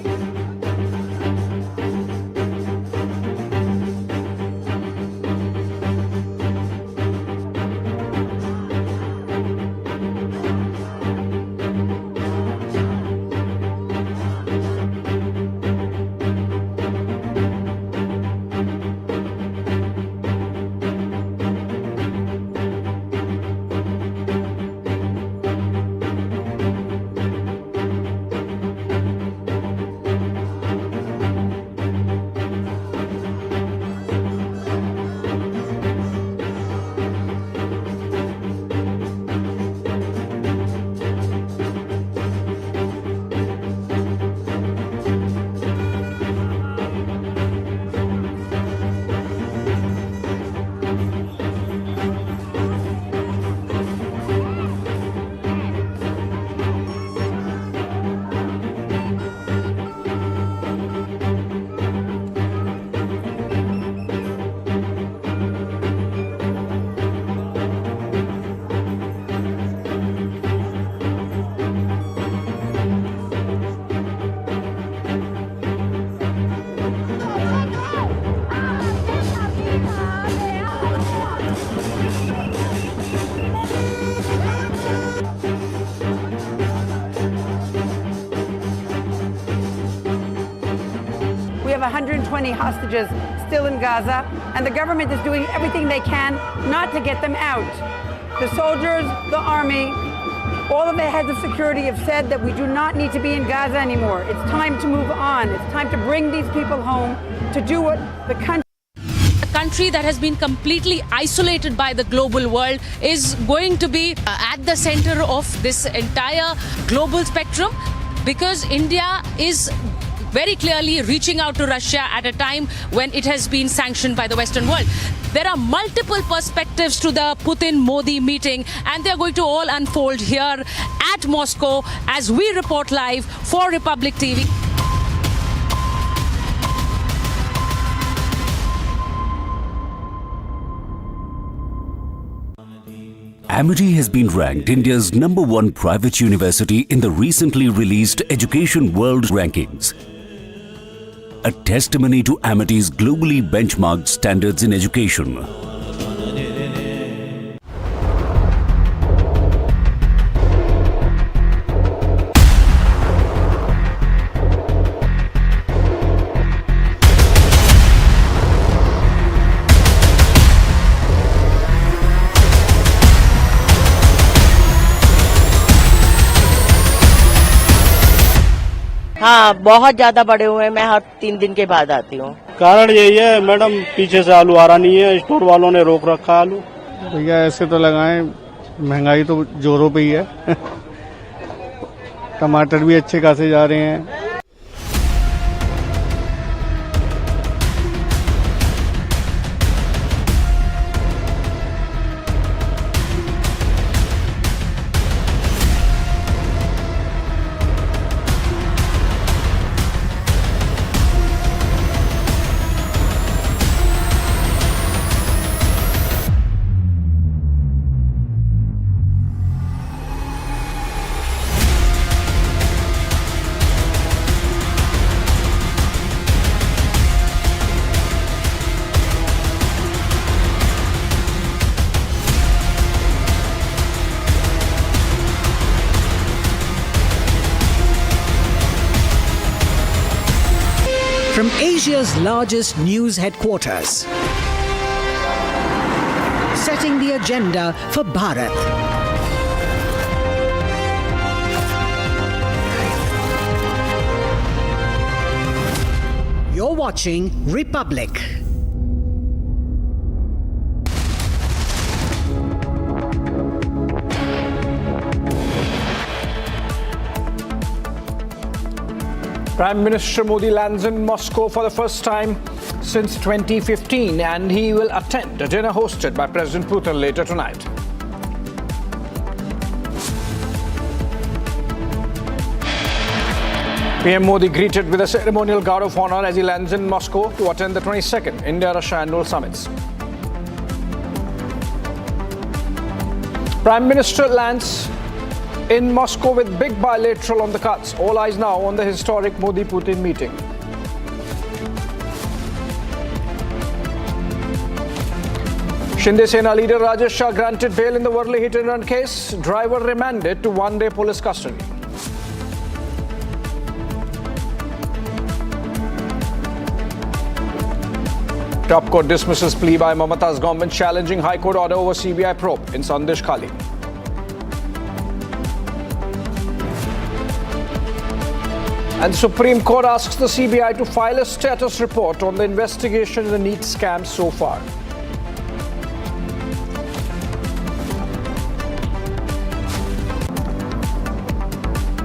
We have 120 hostages still in Gaza, and the government is doing everything they can not to get them out. The soldiers, the army, All of the heads of security have said that we do not need to be in Gaza anymore. It's time to move on. It's time to bring these people home to do what the country... A country that has been completely isolated by the global world is going to be at the center of this entire global spectrum, because India is very clearly reaching out to Russia at a time when it has been sanctioned by the Western world. There are multiple perspectives to the Putin-Modi meeting, and they're going to all unfold here at Moscow as we report live for Republic TV. Amity has been ranked India's #1 private university in the recently released Education World Rankings. A testimony to Amity's globally benchmarked standards in education. हाँ, बहुत ज्यादा बड़े हुए हैं। मैं हर 3 दिन के बाद आती हूँ। कारण यही है मैडम, पीछे से आलू आ रहा नहीं है, स्टोर वालों ने रोक रखा आलू। भैया ऐसे तो लगाएं, महंगाई तो जोरों पे ही है। टमाटर भी अच्छे खासे जा रहे हैं। From Asia's largest news headquarters, setting the agenda for Bharat. You're watching Republic. Prime Minister Modi lands in Moscow for the first time since 2015, and he will attend a dinner hosted by President Putin later tonight. PM Modi greeted with a ceremonial guard of honor as he lands in Moscow to attend the 22nd India-Russia annual summits. Prime Minister lands in Moscow with big bilateral on the cards. All eyes now on the historic Modi-Putin meeting. Shinde Sena leader Rajesh Shah granted bail in the Worli hit and run case. Driver remanded to one-day police custody. Top court dismisses plea by Mamata's government challenging High Court order over CBI probe in Sandesh Khali. And the Supreme Court asks the CBI to file a status report on the investigation in the NEET scam so far.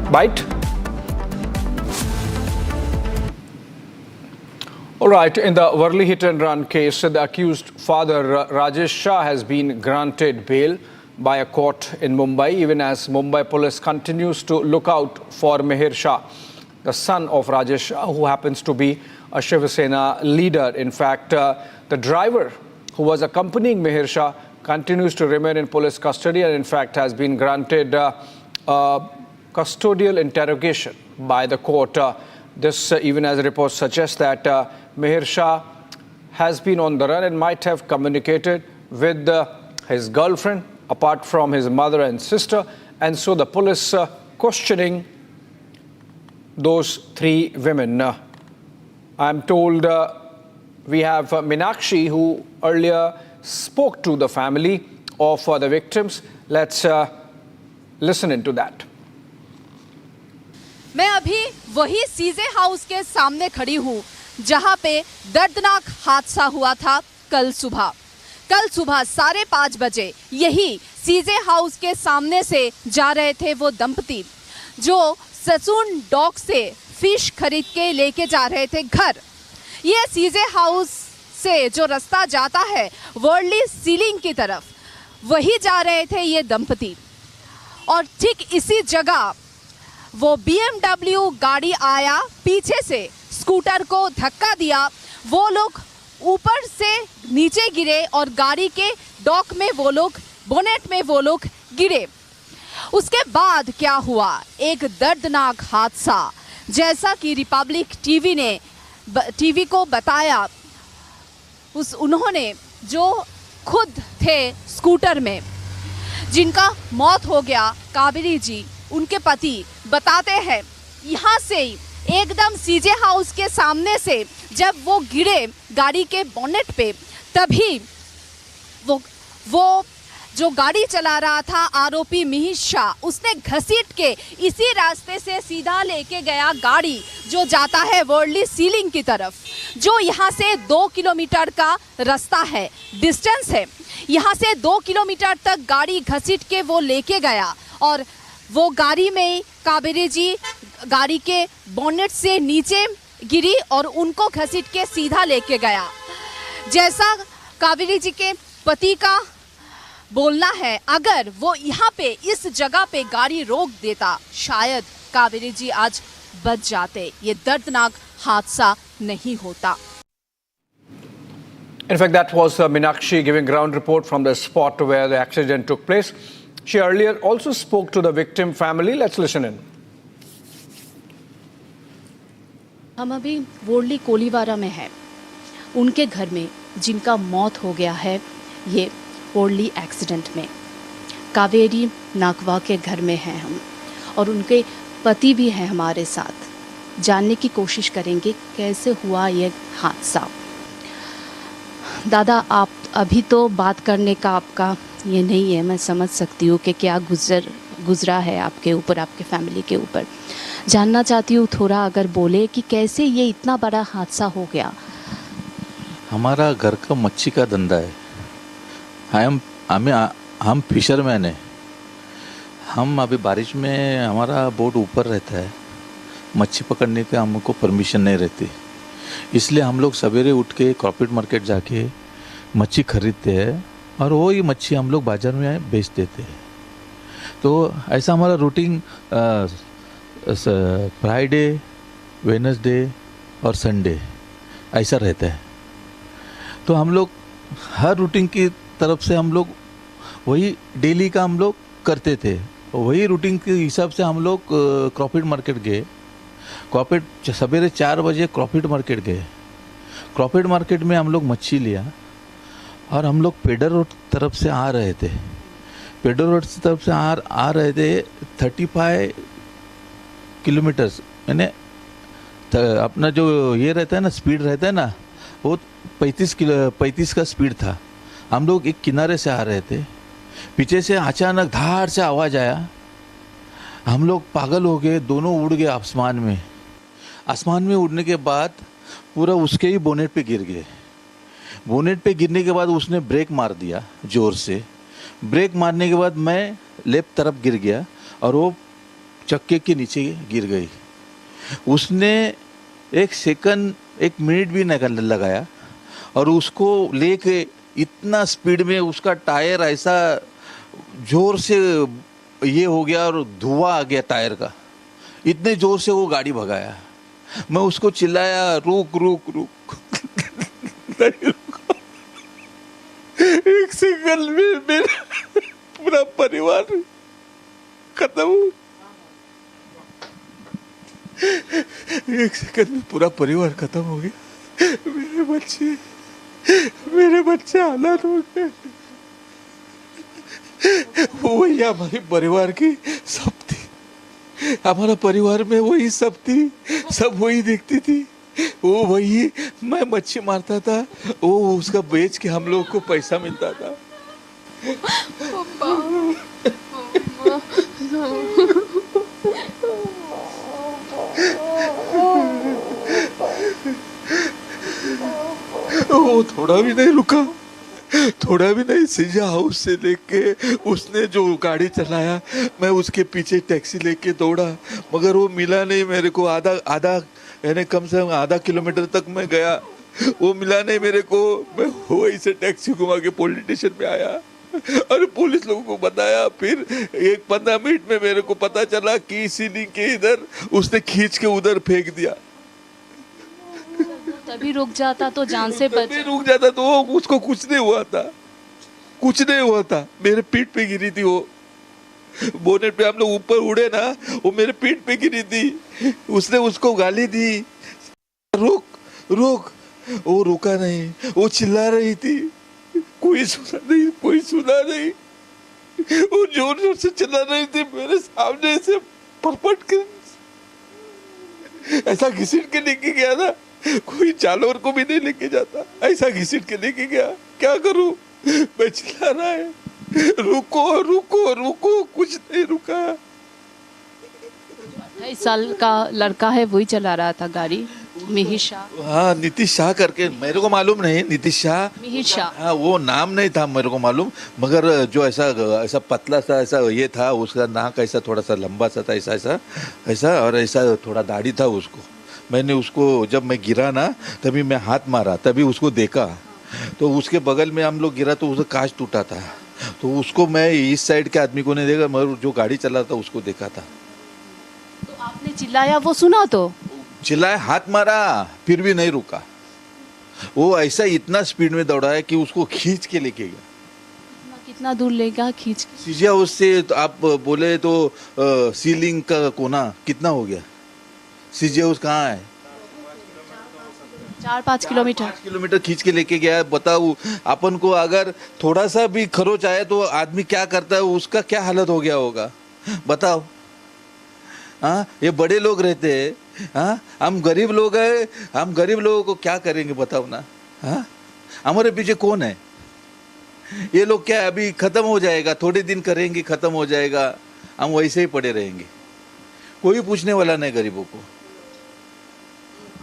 Bite? All right, in the Worli hit and run case, the accused father Rajesh Shah has been granted bail by a court in Mumbai, even as Mumbai police continues to look out for Mihir Shah, the son of Rajesh Shah, who happens to be a Shiv Sena leader. In fact, the driver who was accompanying Mihir Shah continues to remain in police custody and in fact has been granted custodial interrogation by the court. This even as reports suggest that Mihir Shah has been on the run and might have communicated with his girlfriend apart from his mother and sister, and so the police questioning those 3 women. I'm told we have Meenakshi, who earlier spoke to the family of the victims. Let's Listen into that. मैं अभी वही सीजे house के सामने खड़ी हूँ जहाँ पे दर्दनाक हादसा हुआ था कल सुबह 5:30 बजे यही सीजे हाउस के सामने से जा रहे थे वो दंपति जो ससून डॉक से फिश खरीद के लेके जा रहे थे घर। ये सीजे हाउस से जो रास्ता जाता है वर्ली सीलिंग की तरफ, वही जा रहे थे ये दंपति और ठीक इसी जगह वो BMW गाड़ी आया, पीछे से स्कूटर को धक्का दिया, वो लोग ऊपर से नीचे गिरे और गाड़ी के डॉक में वो लोग, बोनेट में वो लोग गिरे। उसके बाद क्या हुआ, एक दर्दनाक हादसा, जैसा कि रिपब्लिक टीवी को बताया उन्होंने जो खुद थे स्कूटर में, जिनका मौत हो गया, कावेरी जी, उनके पति बताते हैं यहाँ से एकदम सीजे हाउस के सामने से जब वो गिरे गाड़ी के बोनेट पे, तभी वो जो गाड़ी चला रहा था आरोपी मिहिर शाह, उसने घसीट के इसी रास्ते से सीधा लेके गया गाड़ी जो जाता है वर्ली सीलिंग की तरफ, जो यहाँ से 2 किलोमीटर का रास्ता है, डिस्टेंस है। यहाँ से 2 किलोमीटर तक गाड़ी घसीट के वो लेके गया और वो गाड़ी में कावेरी जी गाड़ी के बोनेट से नीचे गिरी और उनको घसीट के सीधा लेके गया। जैसा कावेरी जी के पति का बोलना है, अगर वो यहाँ पे इस जगह पे गाड़ी रोक देता, शायद कावेरी जी आज बच जाते, ये दर्दनाक हादसा नहीं होता। In fact, that was Meenakshi giving ground report from the spot where the accident took place. She earlier also spoke to the victim family. Let's listen in. हम अभी वोरली कोलीवारा में हैं, उनके घर में जिनका मौत हो गया है ये वोरली एक्सीडेंट में। कावेरी नाकवा के घर में हैं हम और उनके पति भी हैं हमारे साथ। जानने की कोशिश करेंगे कैसे हुआ ये हादसा। दादा, आप अभी तो बात करने का आपका ये नहीं है, मैं समझ सकती हूँ कि क्या गुजरा है आपके ऊपर, आपके फैमिली के ऊपर। जानना चाहती हूँ थोड़ा, अगर बोले कि कैसे ये इतना बड़ा हादसा हो गया। हमारा घर का मच्छी का धंधा है, हम फिशरमैन हैं। हम अभी बारिश में हमारा बोट ऊपर रहता है, मच्छी पकड़ने का हमको परमिशन नहीं रहती, इसलिए हम लोग सवेरे उठ के कॉर्पोरेट मार्केट जाके मच्छी खरीदते हैं और वही मच्छी हम लोग बाज़ार में बेच देते हैं। तो ऐसा हमारा रूटीन फ्राइडे, वेडनेसडे और संडे ऐसा रहता है। तो हम लोग हर रूटीन की तरफ से हम लोग वही डेली का हम लोग करते थे, वही रूटीन के हिसाब से हम लोग कॉर्पोरेट मार्केट गए। कॉर्पोरेट सवेरे 4 बजे कॉर्पोरेट मार्केट गए। कॉर्पोरेट मार्केट में हम लोग मच्छी लिया और हम लोग पेडर रोड तरफ से आ रहे थे। पेडर रोड तरफ से आ रहे थे 35 किलोमीटर्स, यानी अपना जो ये रहता है ना, स्पीड रहता है ना, वो 35 का स्पीड था। हम लोग एक किनारे से आ रहे थे, पीछे से अचानक धार से आवाज़ आया, हम लोग पागल हो गए, दोनों उड़ गए आसमान में। आसमान में उड़ने के बाद पूरा उसके ही बोनेट पे गिर गए। बोनेट पे गिरने के बाद उसने ब्रेक मार दिया ज़ोर से। ब्रेक मारने के बाद मैं लेफ्ट तरफ गिर गया और वो चक्के के नीचे गिर गई। उसने 1 मिनट भी नहीं लगाया और उसको लेके इतना स्पीड में उसका टायर ऐसा ज़ोर से ये हो गया और धुआं आ गया टायर का, इतने ज़ोर से वो गाड़ी भगाया। मैं उसको चिल्लाया, रुक रुक रुक नहीं रुका। 1 सेकंड में मेरा पूरा परिवार खत्म हो। 1 सेकंड में पूरा परिवार खत्म हो गया। मेरे बच्चे हालात हो गए। वही हमारे परिवार की सब थी, हमारा परिवार में वही सब थी, सब वही देखती थी। वो वही, मैं मच्छी मारता था, वो उसका बेच के हम लोग को पैसा मिलता था। वो थोड़ा भी नहीं रुका, थोड़ा भी नहीं। सिजा हाउस से लेके उसने जो गाड़ी चलाया, मैं उसके पीछे टैक्सी लेके दौड़ा, मगर वो मिला नहीं मेरे को। आधा यानी कम से कम आधा किलोमीटर तक मैं गया, वो मिला नहीं मेरे को। मैं वहीं से टैक्सी घुमा के पुलिस स्टेशन पे आया और पुलिस लोगों को बताया। फिर 15 मिनट में मेरे को पता चला कि सीलिंग के इधर उसने खींच के उधर फेंक दिया। तभी रुक जाता तो जान से बच। रुक जाता तो उसको कुछ नहीं हुआ था, कुछ नहीं हुआ था। मेरे पीठ पे गिरी थी वो, बोनेट पे हम लोग ऊपर उड़े ना, वो मेरे पीठ पे गिरी थी। उसने उसको गाली दी, रुक रुक, वो रुका नहीं, वो चिल्ला रही थी, कोई सुना नहीं, कोई सुना नहीं। वो जोर जोर से चिल्ला रही थी मेरे सामने से, परपट के ऐसा घसीट के लेके गया ना, कोई जानवर को भी नहीं लेके जाता, ऐसा घसीट के लेके गया। क्या करूं, मैं चिल्ला रहा है, रुको रुको रुको, कुछ नहीं रुका। 28 साल का लड़का है, वही चला रहा था गाड़ी, मिहिर शाह। हाँ, नीतीश शाह करके, मेरे को मालूम नहीं, नीतीश शाह, मिहिर शाह। हाँ, वो नाम नहीं था मेरे को मालूम, मगर जो ऐसा पतला सा ऐसा ये था, उसका नाक ऐसा थोड़ा सा लंबा सा था, ऐसा और ऐसा थोड़ा दाढ़ी था उसको। मैंने उसको, जब मैं गिरा ना, तभी मैं हाथ मारा, तभी उसको देखा, तो उसके बगल में हम लोग गिरा तो उसका कांच टूटा था, तो उसको मैं इस साइड के आदमी को नहीं देखा, मगर जो गाड़ी चला था उसको देखा था। तो आपने चिल्लाया, वो सुना तो चिल्लाया, हाथ मारा, फिर भी नहीं रुका। वो ऐसा इतना स्पीड में दौड़ा है कि उसको खींच के लेके गया। कितना दूर लेगा खींच के? सीजिया उससे तो आप बोले तो सीलिंग का कोना कितना हो गया? सीजिया उस कहाँ है? 4-5 किलोमीटर। 5 किलोमीटर खींच के लेके गया है। बताओ, अपन को अगर थोड़ा सा भी खरोच आए तो आदमी क्या करता है, उसका क्या हालत हो गया होगा, बताओ। हाँ, ये बड़े लोग रहते हैं, हाँ, हम गरीब लोग हैं, हम गरीब लोगों को क्या करेंगे बताओ ना। हाँ, हमारे पीछे कौन है? ये लोग क्या अभी खत्म हो जाएगा, थोड़े दिन करेंगे, खत्म हो जाएगा, हम वैसे ही पड़े रहेंगे, कोई पूछने वाला नहीं गरीबों को।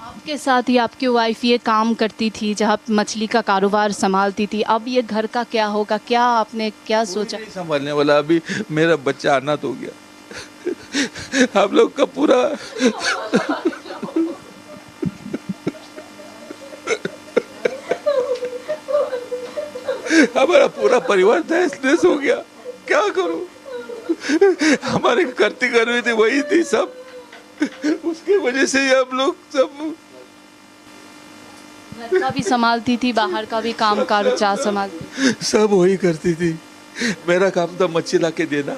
आपके साथ ही आपकी वाइफ ये काम करती थी, जहाँ मछली का कारोबार संभालती थी, अब ये घर का क्या होगा, क्या आपने क्या सोचा? नहीं संभालने वाला, अभी मेरा बच्चा अनाथ हो गया। हम लोग का पूरा हमारा पूरा परिवार तहस-नहस हो गया, क्या करूं? हमारे करती कर रही थी वही थी सब, उसकी वजह से ही हम लोग सब। घर का भी संभालती थी, बाहर का भी काम काज संभालती, सब वही करती थी। मेरा काम था मच्छी ला के देना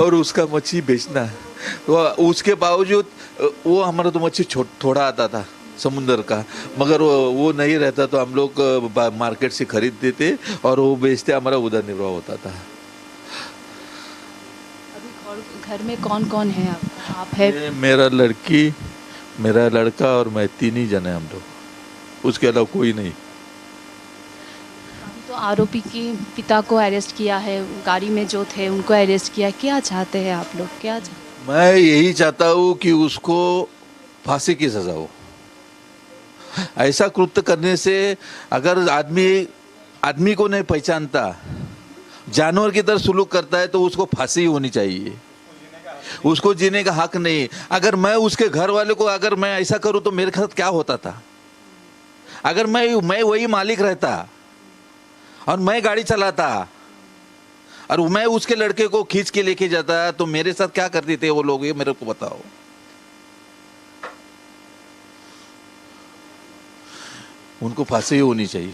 और उसका मच्छी बेचना। तो उसके बावजूद वो हमारा तो मच्छी थोड़ा आता था समुंदर का, मगर वो नहीं रहता तो हम लोग मार्केट से खरीदते थे और वो बेचते, हमारा उधर निर्वाह होता था। अभी घर में कौन कौन है आपका? आप है, मेरा लड़की, मेरा लड़का और मैं, 3 ही जने हम लोग, उसके अलावा कोई नहीं। तो आरोपी के पिता को अरेस्ट किया है, गाड़ी में जो थे उनको अरेस्ट किया, क्या चाहते हैं आप लोग, क्या चाहते? मैं यही चाहता हूँ कि उसको फांसी की सजा हो। ऐसा कृत्य करने से अगर आदमी को नहीं पहचानता, जानवर की तरह सुलूक करता है, तो उसको फांसी होनी चाहिए, उसको जीने का हक नहीं। अगर मैं उसके घर वाले को अगर मैं ऐसा करूँ तो मेरे साथ क्या होता था? अगर मैं वही मालिक रहता और मैं गाड़ी चलाता और मैं उसके लड़के को खींच के लेके जाता, तो मेरे साथ क्या करते थे वो लोग, ये मेरे को बताओ। उनको फांसी होनी चाहिए,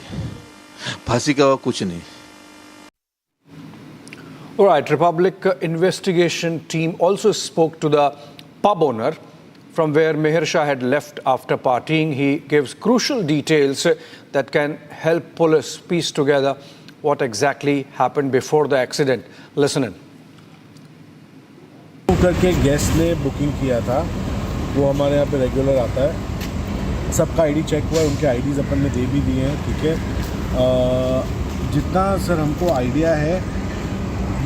फांसी का कुछ नहीं। All right, Republic investigation team also spoke to the pub owner from where Mihir Shah had left after partying. He gives crucial details that can help police piece together what exactly happened before the accident. Listen in. करके guest ने booking किया था, वो हमारे यहाँ पे regular आता है, सबका आईडी चेक हुआ है, उनके आईडीज़ अपन ने दे भी दिए हैं, ठीक है। जितना सर हमको आइडिया है,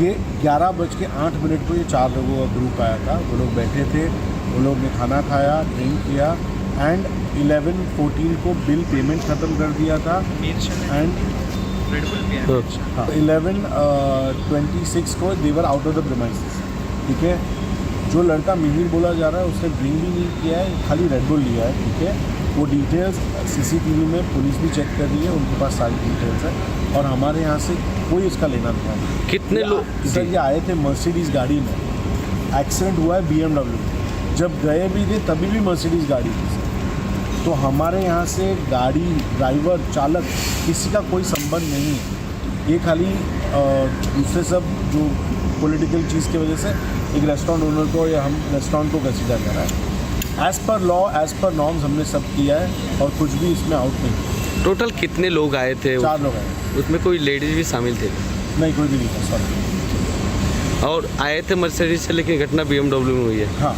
ये 11:08 को ये 4 लोगों का ग्रुप आया था। वो लोग बैठे थे, वो लोग ने खाना खाया, ड्रिंक किया एंड 11:14 को बिल पेमेंट ख़त्म कर दिया था एंड 11:26 को देवर आउट ऑफ द प्रीमाइसेस। ठीक है, जो लड़का मिहिर बोला जा रहा है उसने ड्रिंक भी नहीं किया है, खाली रेड बुल लिया है। ठीक है, वो डिटेल्स CCTV में पुलिस भी चेक कर रही है, उनके पास सारी डिटेल्स है और हमारे यहाँ से कोई इसका लेना देना नहीं। कितने लोग सर ये आए थे मर्सिडीज़ गाड़ी में, एक्सीडेंट हुआ है BMW, जब गए भी थे तभी भी मर्सिडीज़ गाड़ी थी सर। तो हमारे यहाँ से गाड़ी, ड्राइवर, चालक किसी का कोई संबंध नहीं है। ये खाली दूसरे सब जो पॉलिटिकल चीज़ की वजह से एक रेस्टोरेंट ओनर को या हम रेस्टोरेंट को कंसीडर कर रहा है। As per law, as per norms हमने सब किया है और कुछ भी इसमें आउट नहीं। टोटल कितने लोग आए थे? 4 लोग आए। उसमें कोई लेडीज भी शामिल थे? नहीं, कोई भी नहीं था सर। और आए थे मर्सिडीज से, लेकिन घटना BMW में हुई है। हाँ,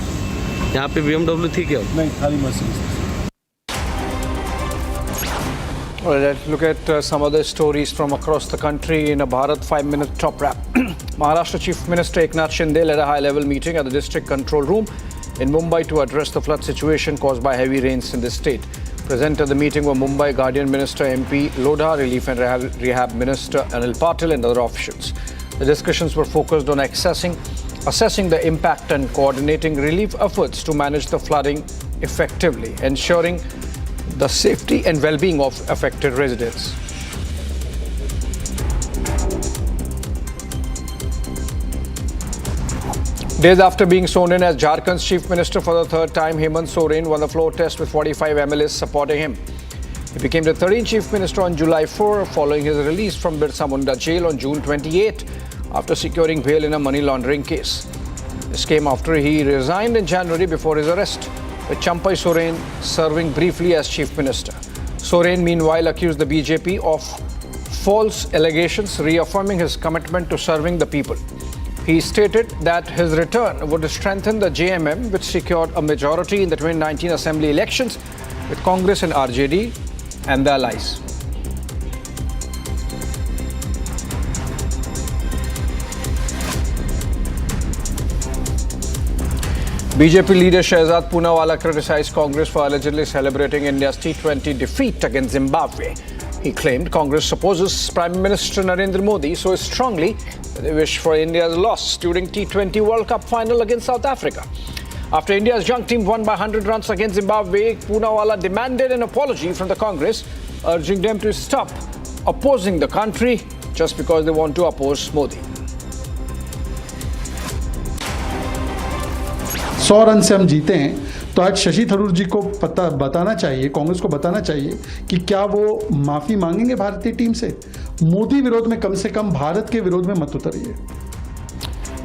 यहाँ पे BMW थी क्या? नहीं, खाली Mercedes. Well, let's look at some other stories from across the country in a Bharat 5-minute top wrap. Maharashtra Chief Minister Eknath Shinde led a high-level meeting at the district control room in Mumbai to address the flood situation caused by heavy rains in the state. Present at the meeting were Mumbai Guardian Minister MP Lodha, Relief and Rehab Minister Anil Patil and other officials. The discussions were focused on assessing the impact and coordinating relief efforts to manage the flooding effectively, ensuring the safety and well-being of affected residents. Days after being sworn in as Jharkhand's Chief Minister for the third time, Hemant Soren won the floor test with 45 MLAs supporting him. He became the 13th Chief Minister on July 4, following his release from Birsa Munda jail on June 28 after securing bail in a money laundering case. This came after he resigned in January before his arrest, with Champai Soren serving briefly as Chief Minister. Soren meanwhile accused the BJP of false allegations, reaffirming his commitment to serving the people. He stated that his return would strengthen the JMM, which secured a majority in the 2019 Assembly elections with Congress and RJD and the allies. BJP leader Shehzad Poonawalla criticized Congress for allegedly celebrating India's T20 defeat against Zimbabwe. He claimed Congress opposes Prime Minister Narendra Modi so strongly that they wish for India's loss during T20 World Cup final against South Africa. After India's young team won by 100 runs against Zimbabwe, Poonawalla demanded an apology from the Congress, urging them to stop opposing the country just because they want to oppose Modi. 100 run से हम जीते हैं तो आज शशि थरूर जी को बताना चाहिए, कांग्रेस को बताना चाहिए कि क्या वो माफी मांगेंगे भारतीय टीम से। मोदी विरोध में कम से कम भारत के विरोध में मत उतरिए।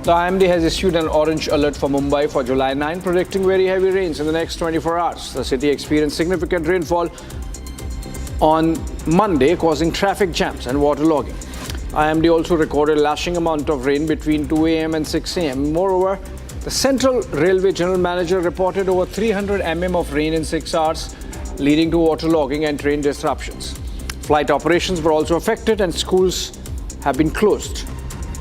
The IMD has issued an orange alert for Mumbai for July 9, predicting very heavy rains in the next 24 hours. The city experienced significant rainfall on Monday, causing traffic jams and waterlogging. IMD also recorded a lashing amount of rain between 2 a.m. and 6 a.m. Moreover, the Central Railway General Manager reported over 300 mm of rain in 6 hours, leading to waterlogging and train disruptions. Flight operations were also affected and schools have been closed,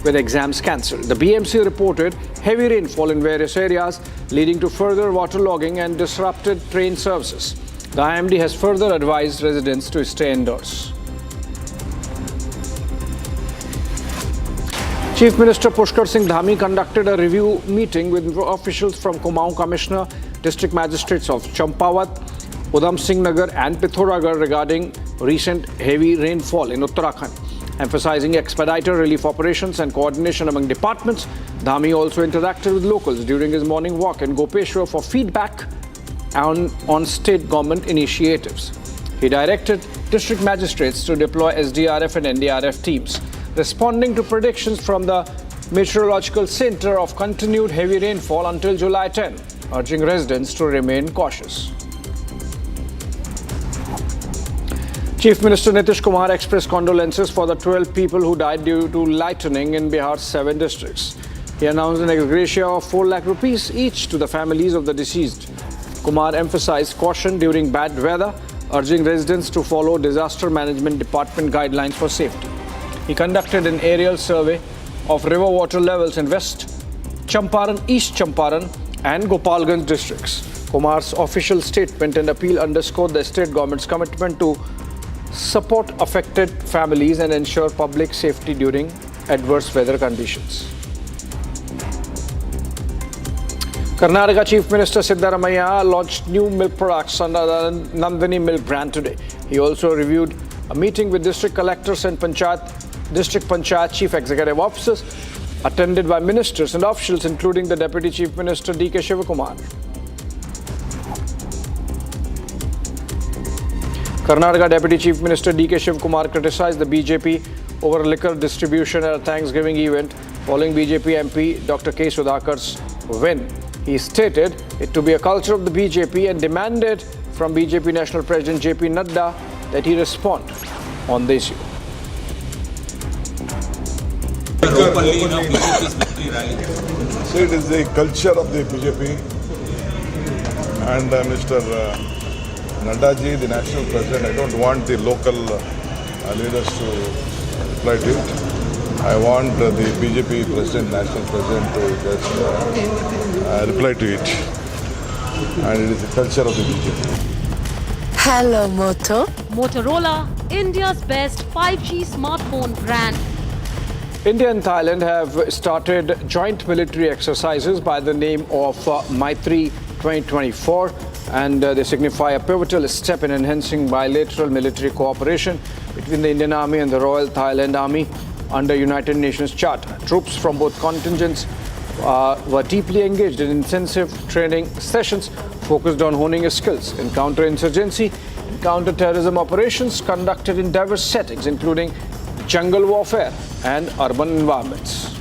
with exams cancelled. The BMC reported heavy rainfall in various areas, leading to further waterlogging and disrupted train services. The IMD has further advised residents to stay indoors. Chief Minister Pushkar Singh Dhami conducted a review meeting with officials from Kumaon Commissioner, District Magistrates of Champawat, Udham Singh Nagar and Pithoragarh regarding recent heavy rainfall in Uttarakhand. Emphasizing expedited relief operations and coordination among departments, Dhami also interacted with locals during his morning walk in Gopeshwar for feedback on state government initiatives. He directed district magistrates to deploy SDRF and NDRF teams, responding to predictions from the Meteorological Center of continued heavy rainfall until July 10, urging residents to remain cautious. Chief Minister Nitish Kumar expressed condolences for the 12 people who died due to lightning in Bihar's 7 districts. He announced an ex gratia of 4 lakh rupees each to the families of the deceased. Kumar emphasized caution during bad weather, urging residents to follow Disaster Management Department guidelines for safety. He conducted an aerial survey of river water levels in West Champaran, East Champaran and Gopalganj districts. Kumar's official statement and appeal underscored the state government's commitment to support affected families and ensure public safety during adverse weather conditions. Karnataka Chief Minister Siddaramaiah launched new milk products under the Nandini milk brand today. He also reviewed a meeting with district collectors and district panchayat chief executive officers, attended by ministers and officials including the Deputy Chief Minister D.K. Shivakumar. Karnataka Deputy Chief Minister D.K. Shivakumar criticized the BJP over liquor distribution at a Thanksgiving event following BJP MP Dr. K. Sudhakar's win. He stated it to be a culture of the BJP and demanded from BJP National President J.P. Nadda that he respond on the issue. So it is the culture of the BJP and Mr. Naddaji, the national president. I don't want the local leaders to reply to it. I want the BJP president, national president to just reply to it. And it is the culture of the BJP. Hello, Moto. Motorola, India's best 5G smartphone brand. India and Thailand have started joint military exercises by the name of Maitri 2024, and they signify a pivotal step in enhancing bilateral military cooperation between the Indian Army and the Royal Thailand Army under United Nations Charter. Troops from both contingents were deeply engaged in intensive training sessions focused on honing skills in counter-insurgency and counter-terrorism operations conducted in diverse settings, including jungle warfare and urban environments.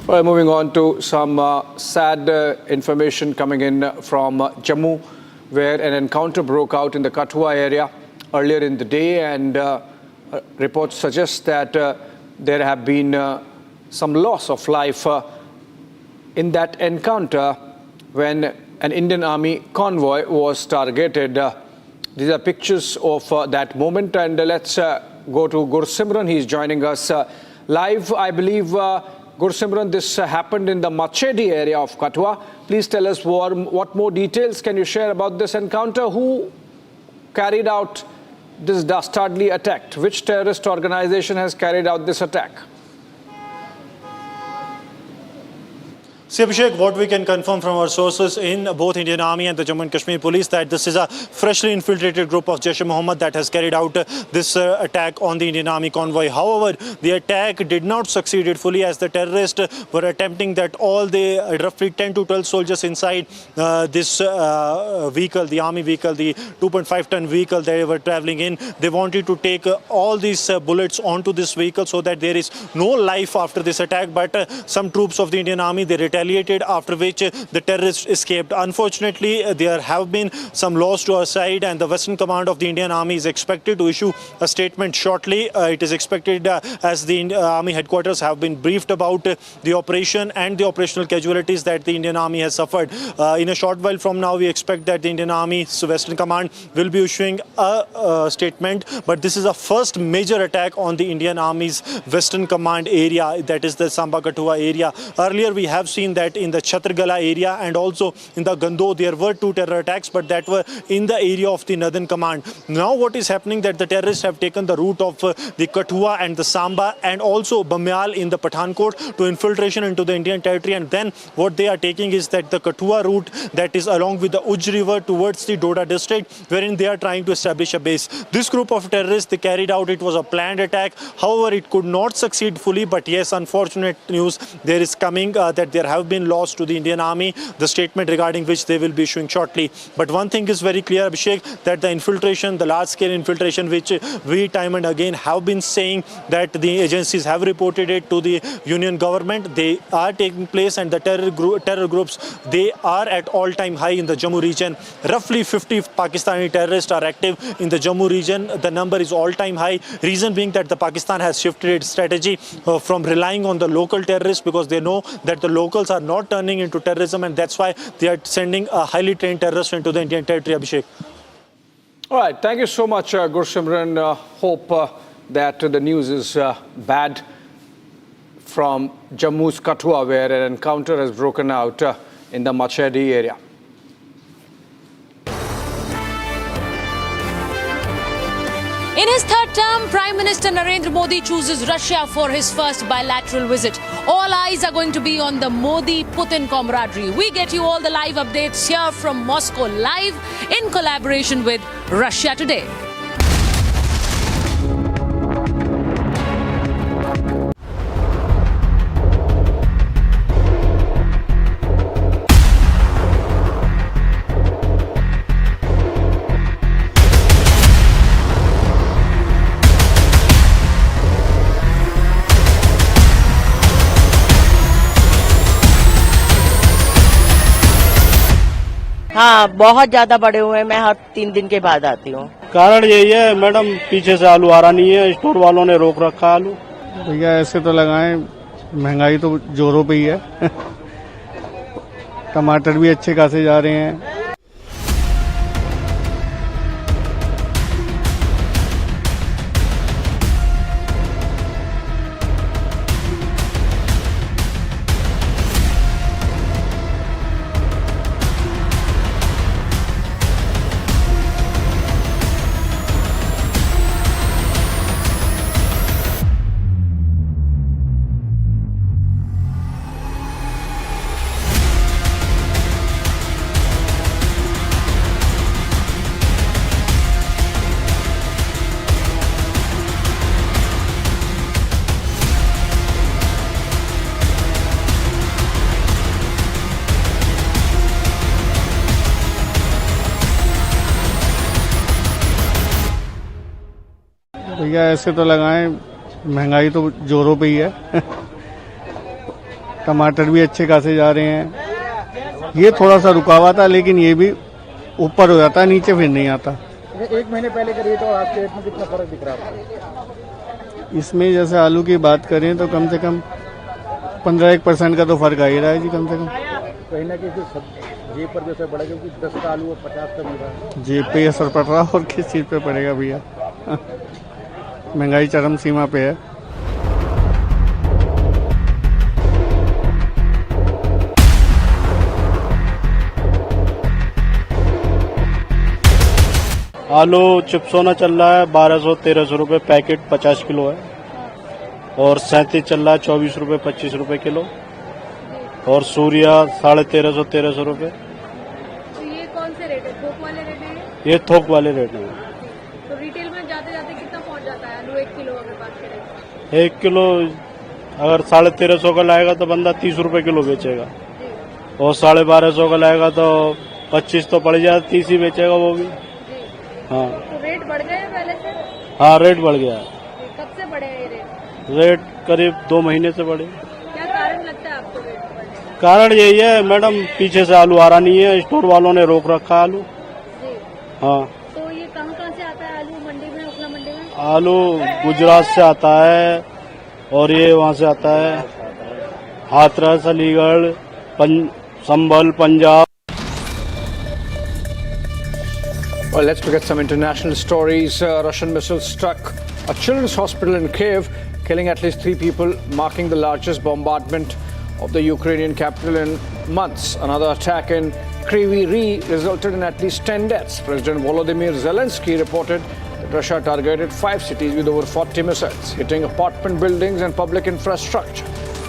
Well, moving on to some sad information coming in from Jammu, where an encounter broke out in the Katra area earlier in the day, and reports suggest that there have been some loss of life in that encounter when an Indian Army convoy was targeted. These are pictures of that moment, and let's go to Gursimran. He's joining us live. I believe, Gursimran, this happened in the Machedi area of Katwa. Please tell us what more details can you share about this encounter? Who carried out this dastardly attack? Which terrorist organization has carried out this attack? See, Abhishek, what we can confirm from our sources in both Indian Army and the Jammu and Kashmir Police that this is a freshly infiltrated group of Jaish-e-Mohammed that has carried out this attack on the Indian Army convoy. However, the attack did not succeed fully, as the terrorists were attempting that all the roughly 10 to 12 soldiers inside this vehicle, the army vehicle, the 2.5-ton vehicle they were traveling in, they wanted to take all these bullets onto this vehicle so that there is no life after this attack. But some troops of the Indian Army, they retaliated, after which the terrorists escaped. Unfortunately, there have been some loss to our side, and the Western Command of the Indian Army is expected to issue a statement shortly. It is expected as the Army headquarters have been briefed about the operation and the operational casualties that the Indian Army has suffered. In a short while from now, we expect that the Indian Army's Western Command will be issuing a statement, but this is a first major attack on the Indian Army's Western Command area, that is the Samba Kathua area. Earlier, we have seen that in the Chhatrgala area and also in the Gando, there were 2 terror attacks, but that were in the area of the Northern Command. Now what is happening that the terrorists have taken the route of the Kathua and the Samba and also Bamyal in the Pathankot to infiltration into the Indian territory, and then what they are taking is that the Kathua route that is along with the Uj river towards the Doda district, wherein they are trying to establish a base. This group of terrorists, they carried out, it was a planned attack. However, it could not succeed fully, but yes, unfortunate news there is coming that there have been lost to the Indian Army, the statement regarding which they will be issuing shortly. But one thing is very clear, Abhishek, that the infiltration, the large-scale infiltration, which we time and again have been saying that the agencies have reported it to the union government, they are taking place, and the terror groups, they are at all-time high in the Jammu region. Roughly 50 Pakistani terrorists are active in the Jammu region. The number is all-time high. Reason being that the Pakistan has shifted its strategy from relying on the local terrorists, because they know that the locals are not turning into terrorism, and that's why they are sending a highly trained terrorist into the Indian territory, Abhishek. All right, thank you so much, Gursimran. Hope that the news is bad from Jammu's Katra, where an encounter has broken out in the Machedi area. In his third term, Prime Minister Narendra Modi chooses Russia for his first bilateral visit. All eyes are going to be on the Modi-Putin camaraderie. We get you all the live updates here from Moscow, live in collaboration with Russia Today. हाँ, बहुत ज्यादा बड़े हुए हैं। मैं हर 3 दिन के बाद आती हूँ। कारण यही है मैडम, पीछे से आलू आ रहा नहीं है, स्टोर वालों ने रोक रखा आलू। भैया ऐसे तो लगाएं, महंगाई तो जोरों पे ही है। टमाटर भी अच्छे खासे जा रहे हैं। भैया ऐसे तो लगाएं, महंगाई तो जोरों पे ही है। टमाटर भी अच्छे खासे जा रहे हैं। ये थोड़ा सा रुका हुआ था, लेकिन ये भी ऊपर हो जाता है, नीचे फिर नहीं आता। 1 महीने पहले का रेट और आज के रेट में कितना फर्क दिख रहा है? इसमें जैसे आलू की बात करें तो कम से कम 15-1% का तो फर्क आ ही रहा है जी, कम से कम। कहीं ना कहीं जेब पर जैसे बढ़ा, क्योंकि 10 का आलू और 50 का मिल रहा है। जेब पे असर पड़ रहा है, और किस चीज पे पड़ेगा भैया। महंगाई चरम सीमा पे है। आलू चिप्सोना चल रहा है 1200-1300 रुपये पैकेट, 50 किलो है। और 37 चल रहा है 24 रुपये 25 रुपये किलो। और सूर्या 1350-1300 रुपये। तो ये कौन से रेट है? थोक वाले रेट है? ये थोक वाले रेट है। तो रिटेल में जाते जाते कितना पहुंच जाता है आलू 1 किलो अगर बात करें? 1 किलो अगर 1350 का लाएगा तो बंदा 30 रुपये किलो बेचेगा, और 1250 का लाएगा तो 25 तो पड़ जाएगा, 30 ही बेचेगा वो भी। हाँ, तो रेट बढ़ गए पहले से? हाँ, रेट बढ़ गया है। कब से बढ़े हैं रेट? रेट करीब 2 महीने से बढ़े। क्या कारण लगता है आपको रेट बढ़ने? कारण यही है मैडम, पीछे से आलू आ रहा नहीं है, स्टोर वालों ने रोक रखा आलू। हाँ, तो ये कहाँ से आता है आलू? मंडी में, उखला मंडी में? आलू गुजरात से आता है, और ये वहाँ से आता है हाथरस, अलीगढ़, संभल, Punjab. Well, let's look at some international stories. Russian missiles struck a children's hospital in Kiev, killing at least 3 people, marking the largest bombardment of the Ukrainian capital in months. Another attack in Kryvyi Rih resulted in at least 10 deaths. President Volodymyr Zelensky reported that Russia targeted 5 cities with over 40 missiles, hitting apartment buildings and public infrastructure.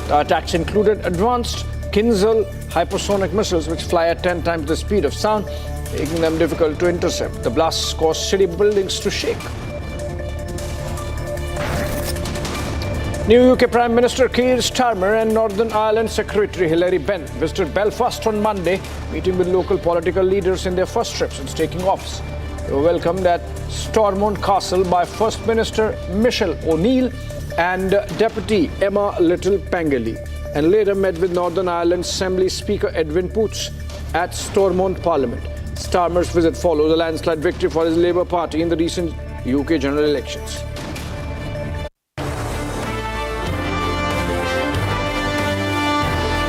The attacks included advanced Kinzhal hypersonic missiles, which fly at 10 times the speed of sound, making them difficult to intercept. The blasts caused city buildings to shake. New UK Prime Minister Keir Starmer and Northern Ireland Secretary Hilary Benn visited Belfast on Monday, meeting with local political leaders in their first trip since taking office. They were welcomed at Stormont Castle by First Minister Michelle O'Neill and Deputy Emma Little-Pangeli, and later met with Northern Ireland Assembly Speaker Edwin Poots at Stormont Parliament. Starmer's visit follows a landslide victory for his Labour Party in the recent UK general elections.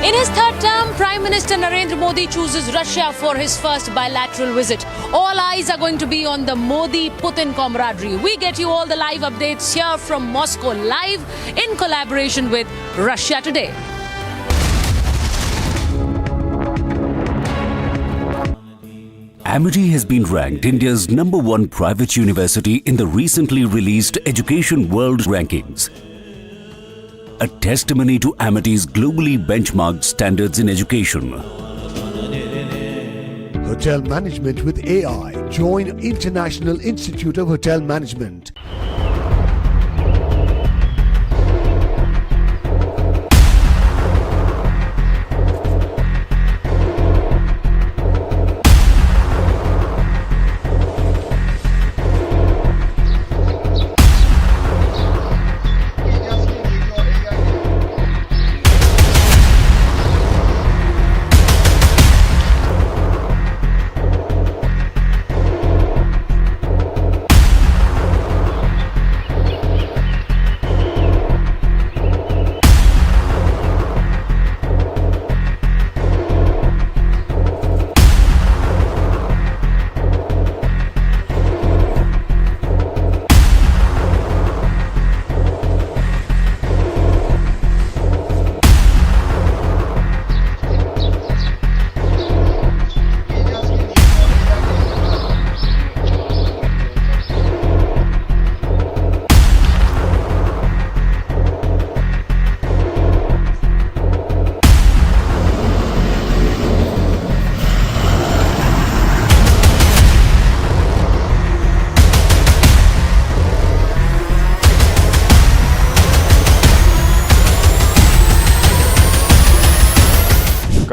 In In his third term, Prime Minister Narendra Modi chooses Russia for his first bilateral visit. All eyes are going to be on the Modi-Putin camaraderie. We get you all the live updates here from Moscow, live in collaboration with Russia Today. Amity has been ranked India's #1 private university in the recently released Education World Rankings. A testimony to Amity's globally benchmarked standards in education. Hotel Management with AI. Join International Institute of Hotel Management.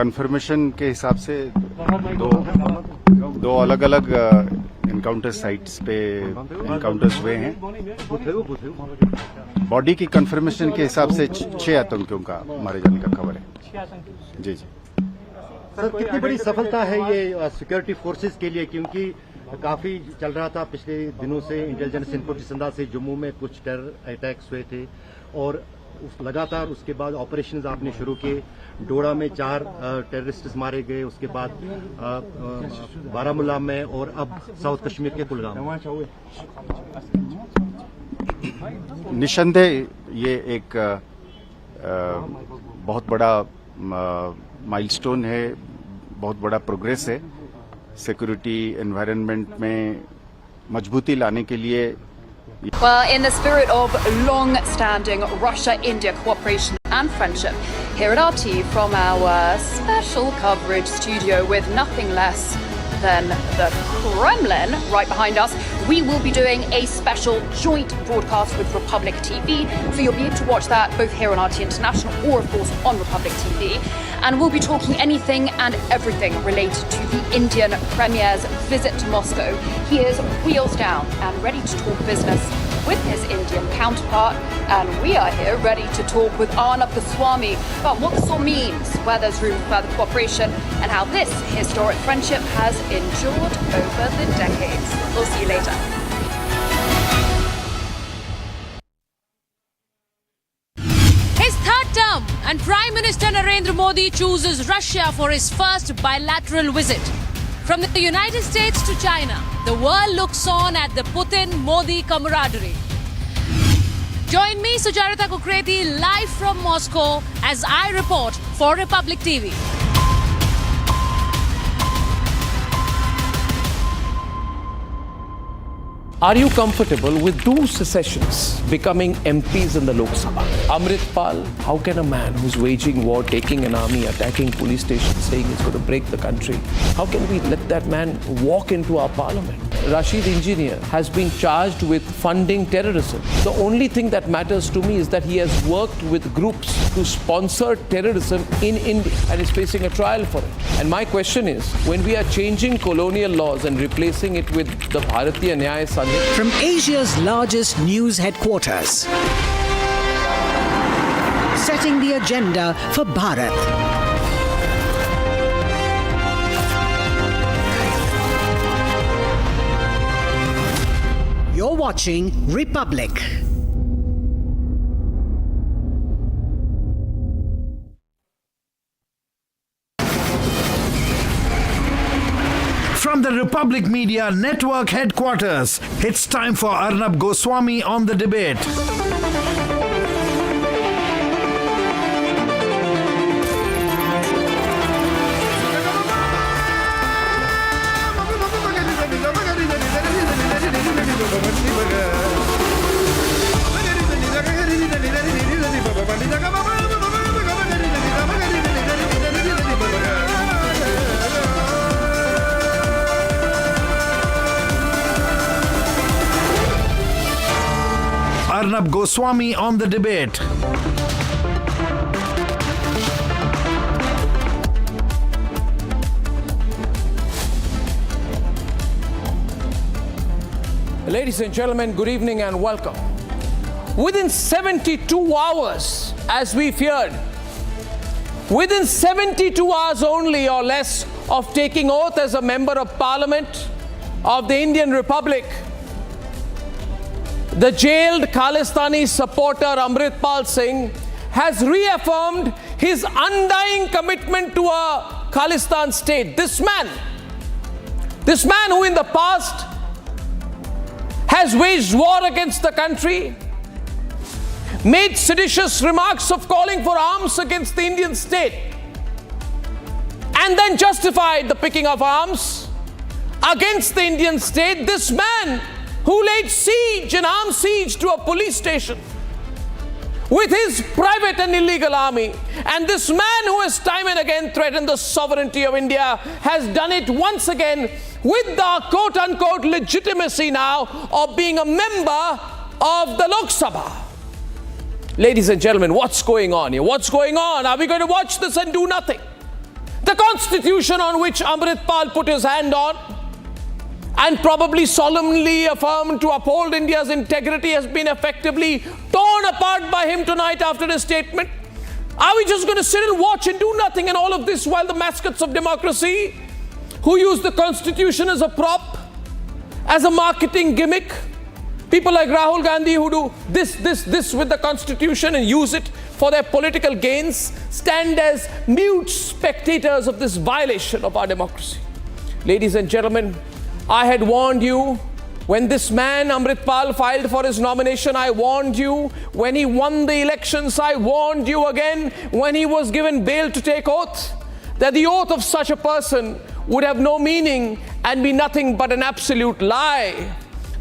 Confirmation के हिसाब से दो अलग अलग encounter sites पे encounters हुए हैं। Body की कन्फर्मेशन के हिसाब से 6 आतंकियों का मारे जाने का खबर है। जी जी सर, कितनी बड़ी सफलता है ये सिक्योरिटी फोर्सेस के लिए, क्योंकि काफी चल रहा था पिछले दिनों से इंटेलिजेंस इनपुट की संदा से जम्मू में कुछ टेरर अटैक्स हुए थे और लगातार उसके बाद ऑपरेशंस आपने शुरू किए। डोडा में 4 टेररिस्ट मारे गए, उसके बाद बारामूला में और अब साउथ कश्मीर के कुलगाम। निसंदेह ये एक बहुत बड़ा माइलस्टोन है, बहुत बड़ा प्रोग्रेस है। सिक्योरिटी एनवायरनमेंट में मजबूती लाने के लिए। Well, in the spirit of long-standing Russia-India cooperation and friendship, here at RT from our special coverage studio with nothing less than the Kremlin right behind us, we will be doing a special joint broadcast with Republic TV. So you'll be able to watch that both here on RT International or, of course, on Republic TV. And we'll be talking anything and everything related to the Indian Premier's visit to Moscow. He is wheels down and ready to talk business with his Indian counterpart. And we are here ready to talk with Arnab Goswami about what this all means, where there's room for further cooperation, and how this historic friendship has endured over the decades. We'll see you later. His third term, and Prime Minister Narendra Modi chooses Russia for his first bilateral visit. From the United States to China, the world looks on at the Putin-Modi camaraderie. Join me, Sujarita Kukreti, live from Moscow as I report for Republic TV. Are you comfortable with 2 secessions becoming MPs in the Lok Sabha? Amritpal, how can a man who's waging war, taking an army, attacking police stations, saying he's going to break the country, how can we let that man walk into our parliament? Rashid Engineer has been charged with funding terrorism. The only thing that matters to me is that he has worked with groups to sponsor terrorism in India and is facing a trial for it. And my question is, when we are changing colonial laws and replacing it with the Bharatiya Nyaya Sangha, from Asia's largest news headquarters, setting the agenda for Bharat. You're watching Republic. From the Republic Media Network headquarters, it's time for Arnab Goswami on the debate. Arnab Goswami on the debate. Ladies and gentlemen, good evening and welcome. Within 72 hours, as we feared, within 72 hours only or less of taking oath as a member of Parliament of the Indian Republic, the jailed Khalistani supporter Amritpal Singh has reaffirmed his undying commitment to a Khalistan state. This man who in the past has waged war against the country, made seditious remarks of calling for arms against the Indian state, and then justified the picking of arms against the Indian state. This man who laid siege and armed siege to a police station with his private and illegal army, and this man who has time and again threatened the sovereignty of India, has done it once again with the quote-unquote legitimacy now of being a member of the Lok Sabha. Ladies and gentlemen, what's going on here? What's going on? Are we going to watch this and do nothing? The constitution on which Amritpal put his hand on and probably solemnly affirmed to uphold India's integrity has been effectively torn apart by him tonight after his statement. Are we just going to sit and watch and do nothing, and all of this while the mascots of democracy, who use the constitution as a prop, as a marketing gimmick, people like Rahul Gandhi who do this with the constitution and use it for their political gains, stand as mute spectators of this violation of our democracy? Ladies and gentlemen, I had warned you when this man Amritpal filed for his nomination. I warned you when he won the elections. I warned you again when he was given bail to take oath, that the oath of such a person would have no meaning and be nothing but an absolute lie.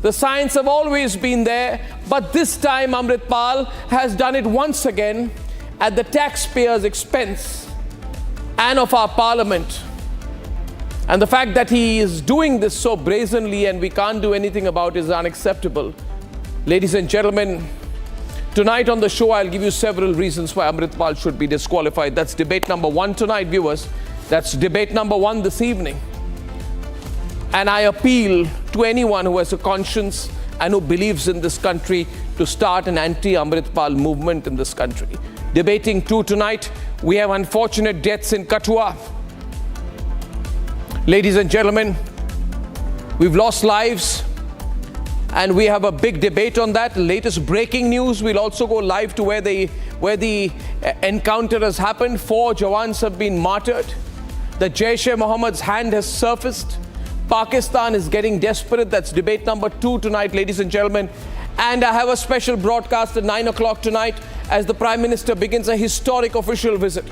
The signs have always been there, but this time Amritpal has done it once again at the taxpayers' expense and of our parliament. And the fact that he is doing this so brazenly and we can't do anything about it is unacceptable. Ladies and gentlemen, tonight on the show I'll give you several reasons why Amritpal should be disqualified. That's debate number one tonight, viewers. That's debate number one this evening. And I appeal to anyone who has a conscience and who believes in this country to start an anti-Amritpal movement in this country. Debating two tonight, we have unfortunate deaths in Katra. Ladies and gentlemen, we've lost lives and we have a big debate on that. Latest breaking news, we'll also go live to where the encounter has happened. 4 Jawans have been martyred. The Jaish-e-Mohammed's hand has surfaced. Pakistan is getting desperate. That's debate number 2 tonight, ladies and gentlemen. And I have a special broadcast at 9 o'clock tonight as the Prime Minister begins a historic official visit.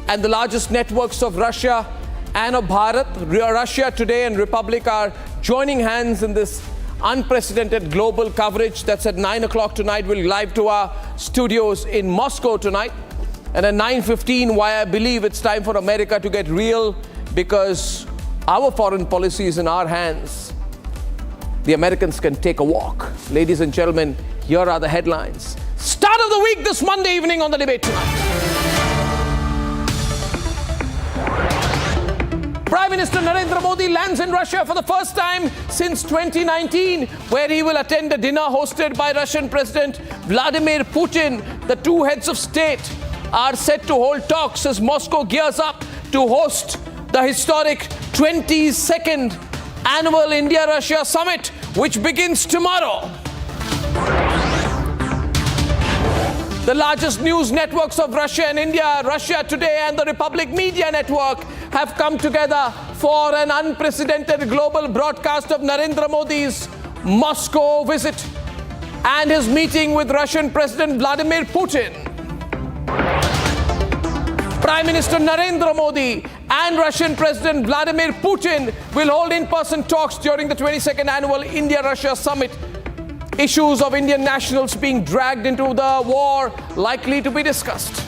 And the largest networks of Russia and of Bharat, Russia Today and Republic, are joining hands in this unprecedented global coverage. That's at 9 o'clock tonight. We'll live to our studios in Moscow tonight. And at 9:15, why I believe it's time for America to get real, because our foreign policy is in our hands. The Americans can take a walk. Ladies and gentlemen, here are the headlines. Start of the week this Monday evening on the debate tonight. Prime Minister Narendra Modi lands in Russia for the first time since 2019, where he will attend a dinner hosted by Russian President Vladimir Putin. The two heads of state are set to hold talks as Moscow gears up to host the historic 22nd annual India-Russia summit, which begins tomorrow. The largest news networks of Russia and India, Russia Today and the Republic Media Network, have come together for an unprecedented global broadcast of Narendra Modi's Moscow visit and his meeting with Russian President Vladimir Putin. Prime Minister Narendra Modi and Russian President Vladimir Putin will hold in-person talks during the 22nd annual India-Russia summit. Issues of Indian nationals being dragged into the war likely to be discussed.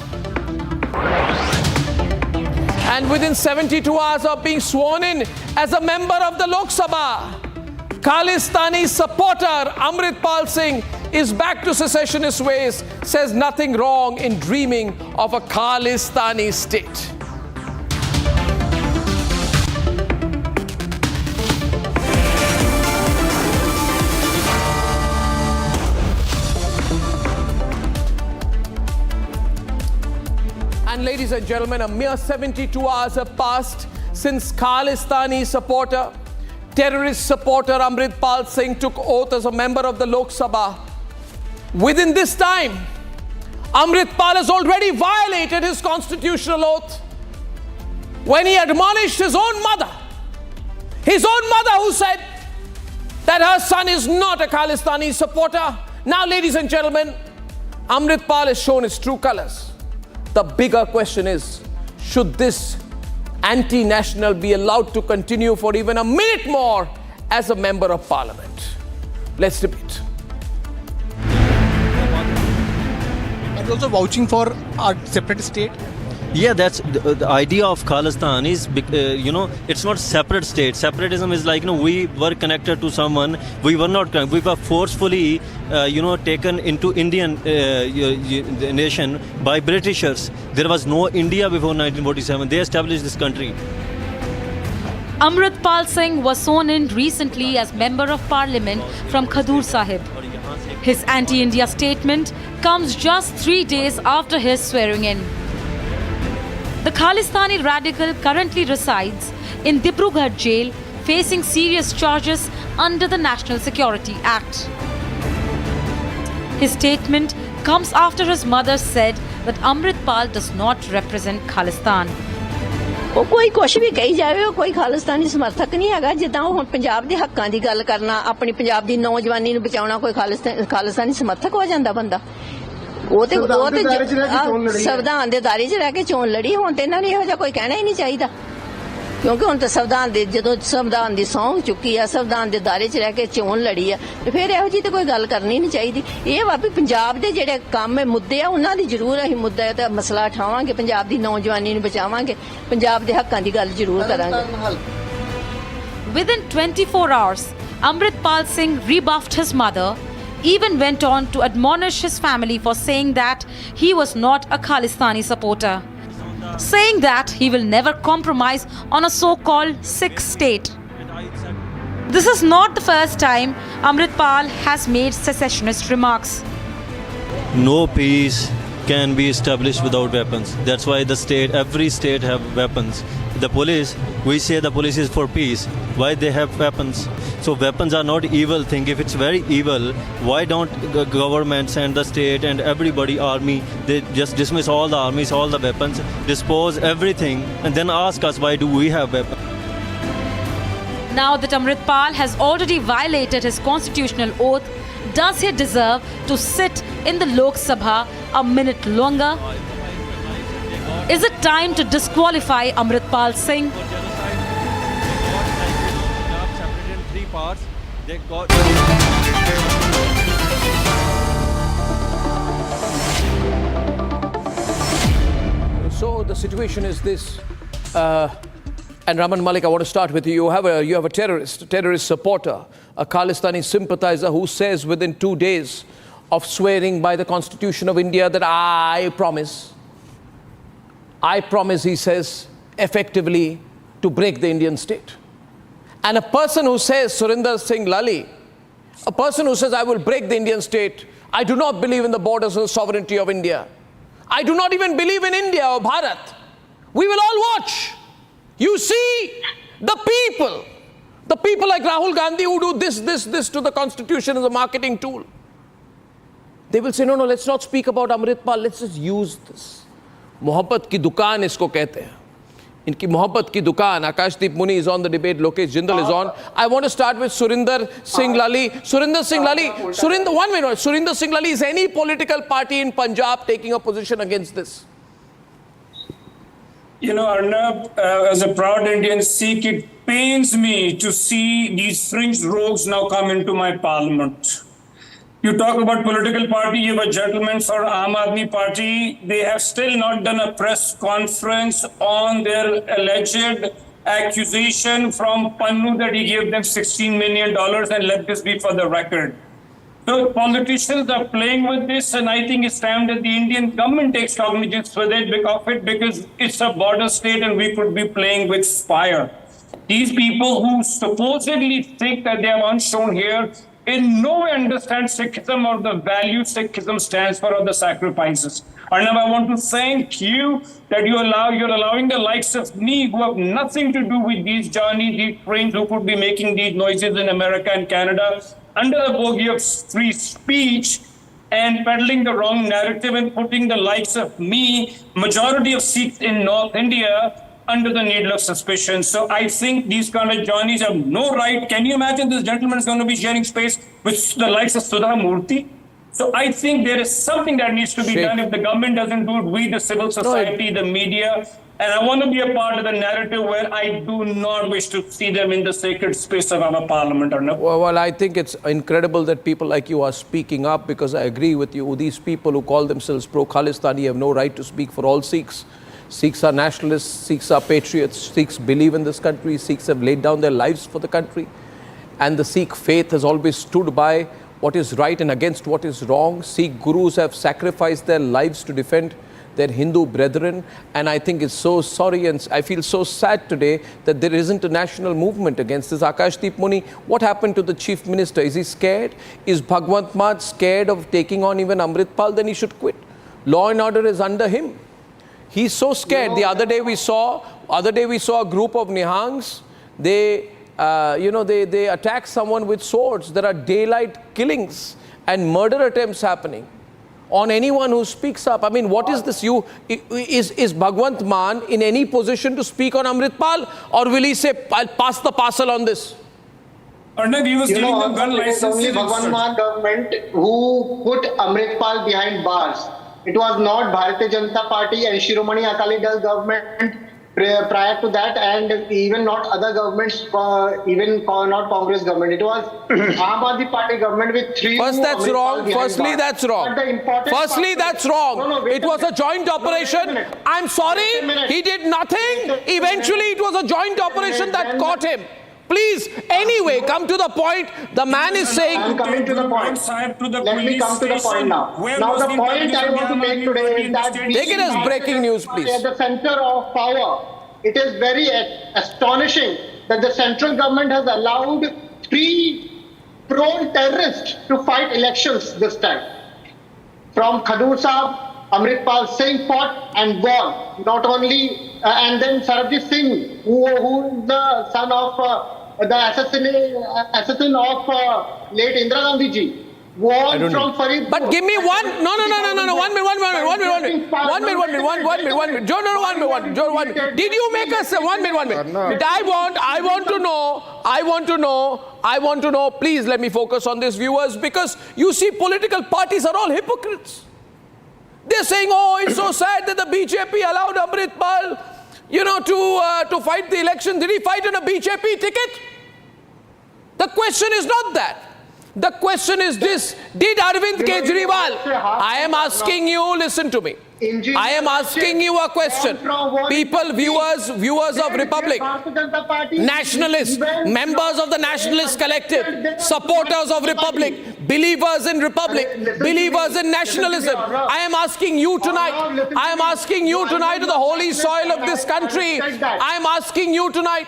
And within 72 hours of being sworn in as a member of the Lok Sabha, Khalistani supporter Amritpal Singh is back to secessionist ways, says nothing wrong in dreaming of a Khalistani state. And ladies and gentlemen, a mere 72 hours have passed since Khalistani supporter, terrorist supporter Amritpal Singh took oath as a member of the Lok Sabha. Within this time, Amritpal has already violated his constitutional oath when he admonished his own mother who said that her son is not a Khalistani supporter. Now, ladies and gentlemen, Amritpal has shown his true colors. The bigger question is, should this anti-national be allowed to continue for even a minute more as a member of parliament? Let's debate. Are you also vouching for a separate state? Yeah, that's the idea of Khalistan is, it's not separate state. Separatism is like, we were connected to someone. We were not connected. We were forcefully, taken into Indian nation by Britishers. There was no India before 1947. They established this country. Amritpal Singh was sworn in recently as Member of Parliament from Khadur Sahib. His anti-India statement comes just 3 days after his swearing in. The Khalistani radical currently resides in Dibrugarh jail, facing serious charges under the National Security Act. His statement comes after his mother said that Amritpal does not represent Khalistan. ਉਹ ਕੋਈ ਕੁਛ ਵੀ ਕਹੀ ਜਾਵੇ ਉਹ ਕੋਈ ਖਾਲਿਸਤਾਨੀ ਸਮਰਥਕ ਨਹੀਂ ਹੈਗਾ ਜਿੱਦਾਂ ਉਹ ਹੁਣ ਪੰਜਾਬ ਦੇ ਹੱਕਾਂ ਦੀ ਗੱਲ ਕਰਨਾ ਆਪਣੀ ਪੰਜਾਬ ਦੀ ਨੌਜਵਾਨੀ ਨੂੰ ਬਚਾਉਣਾ ਕੋਈ ਖਾਲਿਸਤਾਨੀ ਸਮਰਥਕ ਹੋ ਜਾਂਦਾ ਬੰਦਾ ਉਹ ਤੇ ਸੰਵਿਧਾਨ ਦੇ ਦਾਇਰੇ 'ਚ ਰਹਿ ਕੇ ਚੋਣ ਲੜੀ ਹੁਣ ਤੇ ਇਹਨਾਂ ਨੇ ਇਹੋ ਜਿਹਾ ਕੋਈ ਕਹਿਣਾ ਹੀ ਨਹੀਂ ਚਾਹੀਦਾ ਕਿਉਂਕਿ ਹੁਣ ਤਾਂ ਸੰਵਿਧਾਨ ਦੇ ਜਦੋਂ ਸੰਵਿਧਾਨ ਦੀ ਸਹੁੰ ਚੁੱਕੀ ਆ ਸੰਵਿਧਾਨ ਦੇ ਦਾਇਰੇ 'ਚ ਰਹਿ ਕੇ ਚੋਣ ਲੜੀ ਆ ਤੇ ਫਿਰ ਇਹੋ ਜਿਹੀ ਤੇ ਕੋਈ ਗੱਲ ਕਰਨੀ ਨਹੀਂ ਚਾਹੀਦੀ ਇਹ ਵਾ ਵੀ ਪੰਜਾਬ ਦੇ ਜਿਹੜੇ ਕੰਮ ਹੈ ਮੁੱਦੇ ਆ ਉਹਨਾਂ ਦੀ ਜ਼ਰੂਰ ਅਸੀਂ ਮੁੱਦਾ ਤੇ ਮਸਲਾ ਉਠਾਵਾਂਗੇ ਪੰਜਾਬ ਦੀ ਨੌਜਵਾਨੀ ਨੂੰ ਬਚਾਵਾਂਗੇ ਪੰਜਾਬ ਦੇ ਹੱਕਾਂ ਦੀ ਗੱਲ ਜ਼ਰੂਰ ਕਰਾਂਗੇ Within 24 hours, Amritpal Singh rebuffed his mother, even went on to admonish his family for saying that he was not a Khalistani supporter, saying that he will never compromise on a so-called Sikh state. This is not the first time Amritpal has made secessionist remarks. No peace can be established without weapons. That's why every state have weapons. The police, we say the police is for peace. Why they have weapons? So weapons are not evil thing. If it's very evil, why don't the government send the state and everybody army? They just dismiss all the armies, all the weapons, dispose everything, and then ask us why do we have weapons? Now that Amritpal has already violated his constitutional oath, does he deserve to sit in the Lok Sabha a minute longer? Is it time to disqualify Amritpal Singh? So the situation is this, and Raman Malik, I want to start with you. You have a terrorist supporter, a Khalistani sympathizer who says within 2 days of swearing by the Constitution of India that I promise, he says, effectively to break the Indian state. And a person who says, Surinder Singh Lali, a person who says, I will break the Indian state, I do not believe in the borders and the sovereignty of India. I do not even believe in India or Bharat. We will all watch. You see, the people like Rahul Gandhi who do this to the Constitution as a marketing tool. They will say, no, let's not speak about Amritpal, let's just use this. मोहब्बत की दुकान इसको कहते हैं इनकी मोहब्बत की दुकान. Akashdeep Muni is on the debate. Lokesh Jindal is on. I want to start with Surinder Singh Lali. Surinder Singh Lali. One minute. Surinder Singh Lali, is any political party in Punjab taking a position against this? You know, Arnab, as a proud Indian Sikh, it pains me to see these fringe rogues now come into my parliament. You talk about political party, you have a gentleman for Aam Aadmi Party. They have still not done a press conference on their alleged accusation from Pannu that he gave them $16 million, and let this be for the record. So politicians are playing with this, and I think it's time that the Indian government takes cognizance of it because it's a border state and we could be playing with fire. These people who supposedly think that they have unshorn here in no way understand Sikhism or the value Sikhism stands for or the sacrifices. Arnab, I want to thank you that you're allowing the likes of me who have nothing to do with these journeys, these trains who could be making these noises in America and Canada under the bogey of free speech and peddling the wrong narrative and putting the likes of me, majority of Sikhs in North India, under the needle of suspicion. So I think these kind of journeys have no right. Can you imagine this gentleman is going to be sharing space with the likes of Sudha Murthy? So I think there is something that needs to be done. If the government doesn't do it, we, the civil society, the media, and I want to be a part of the narrative where I do not wish to see them in the sacred space of our parliament. Or no. Well, I think it's incredible that people like you are speaking up, because I agree with you. These people who call themselves pro-Khalistani have no right to speak for all Sikhs. Sikhs are nationalists, Sikhs are patriots, Sikhs believe in this country, Sikhs have laid down their lives for the country. And the Sikh faith has always stood by what is right and against what is wrong. Sikh gurus have sacrificed their lives to defend their Hindu brethren. And I think it's so sorry and I feel so sad today that there isn't a national movement against this. Akashdeep Muni, what happened to the Chief Minister? Is he scared? Is Bhagwant Mann scared of taking on even Amritpal? Then he should quit. Law and order is under him. He's so scared. The other day we saw a group of Nihangs. They attack someone with swords. There are daylight killings and murder attempts happening on anyone who speaks up. I mean, what is this? Is Bhagwant Mann in any position to speak on Amritpal, or will he say, I'll pass the parcel on this? Arnab, he was giving the gun license. It's only Bhagwant Mann government who put Amritpal behind bars. It was not Bharatiya Janata Party and Ceremonial Akali Dal government prior to that, and even not other governments, even not Congress government. It was Aam Aadmi Party government with three. Firstly, that's wrong. No, it was a joint operation. I'm sorry, he did nothing. Eventually, it was a joint operation that caught him. Please, anyway, come to the point. The man is saying... I'm coming to the point. Let me come to the point now. Now, the point I want to make today is that... Take it as breaking news, please. At the center of power, it is very astonishing that the central government has allowed 3 prone terrorists to fight elections this time. From Khadur Saab, Amritpal Singh fought and won. Not only... and then Sarabjit Singh, who is the son of the assassin of late Indira Gandhi ji, won from Farid. But give me one. No. 1 minute. Did you make us 1 minute? I want to know. Please let me focus on this, viewers, because you see, political parties are all hypocrites. They're saying, oh, it's so sad that the BJP allowed Amritpal, to fight the election. Did he fight on a BJP ticket? The question is not that. The question is this. Did Arvind Kejriwal? I am asking you, listen to me. I am asking you a question. People, viewers of Republic, nationalists, members of the Nationalist Collective, supporters of Republic, believers in Republic, believers in nationalism. I am asking you tonight. I am asking you tonight to the holy soil of this country. I am asking you tonight.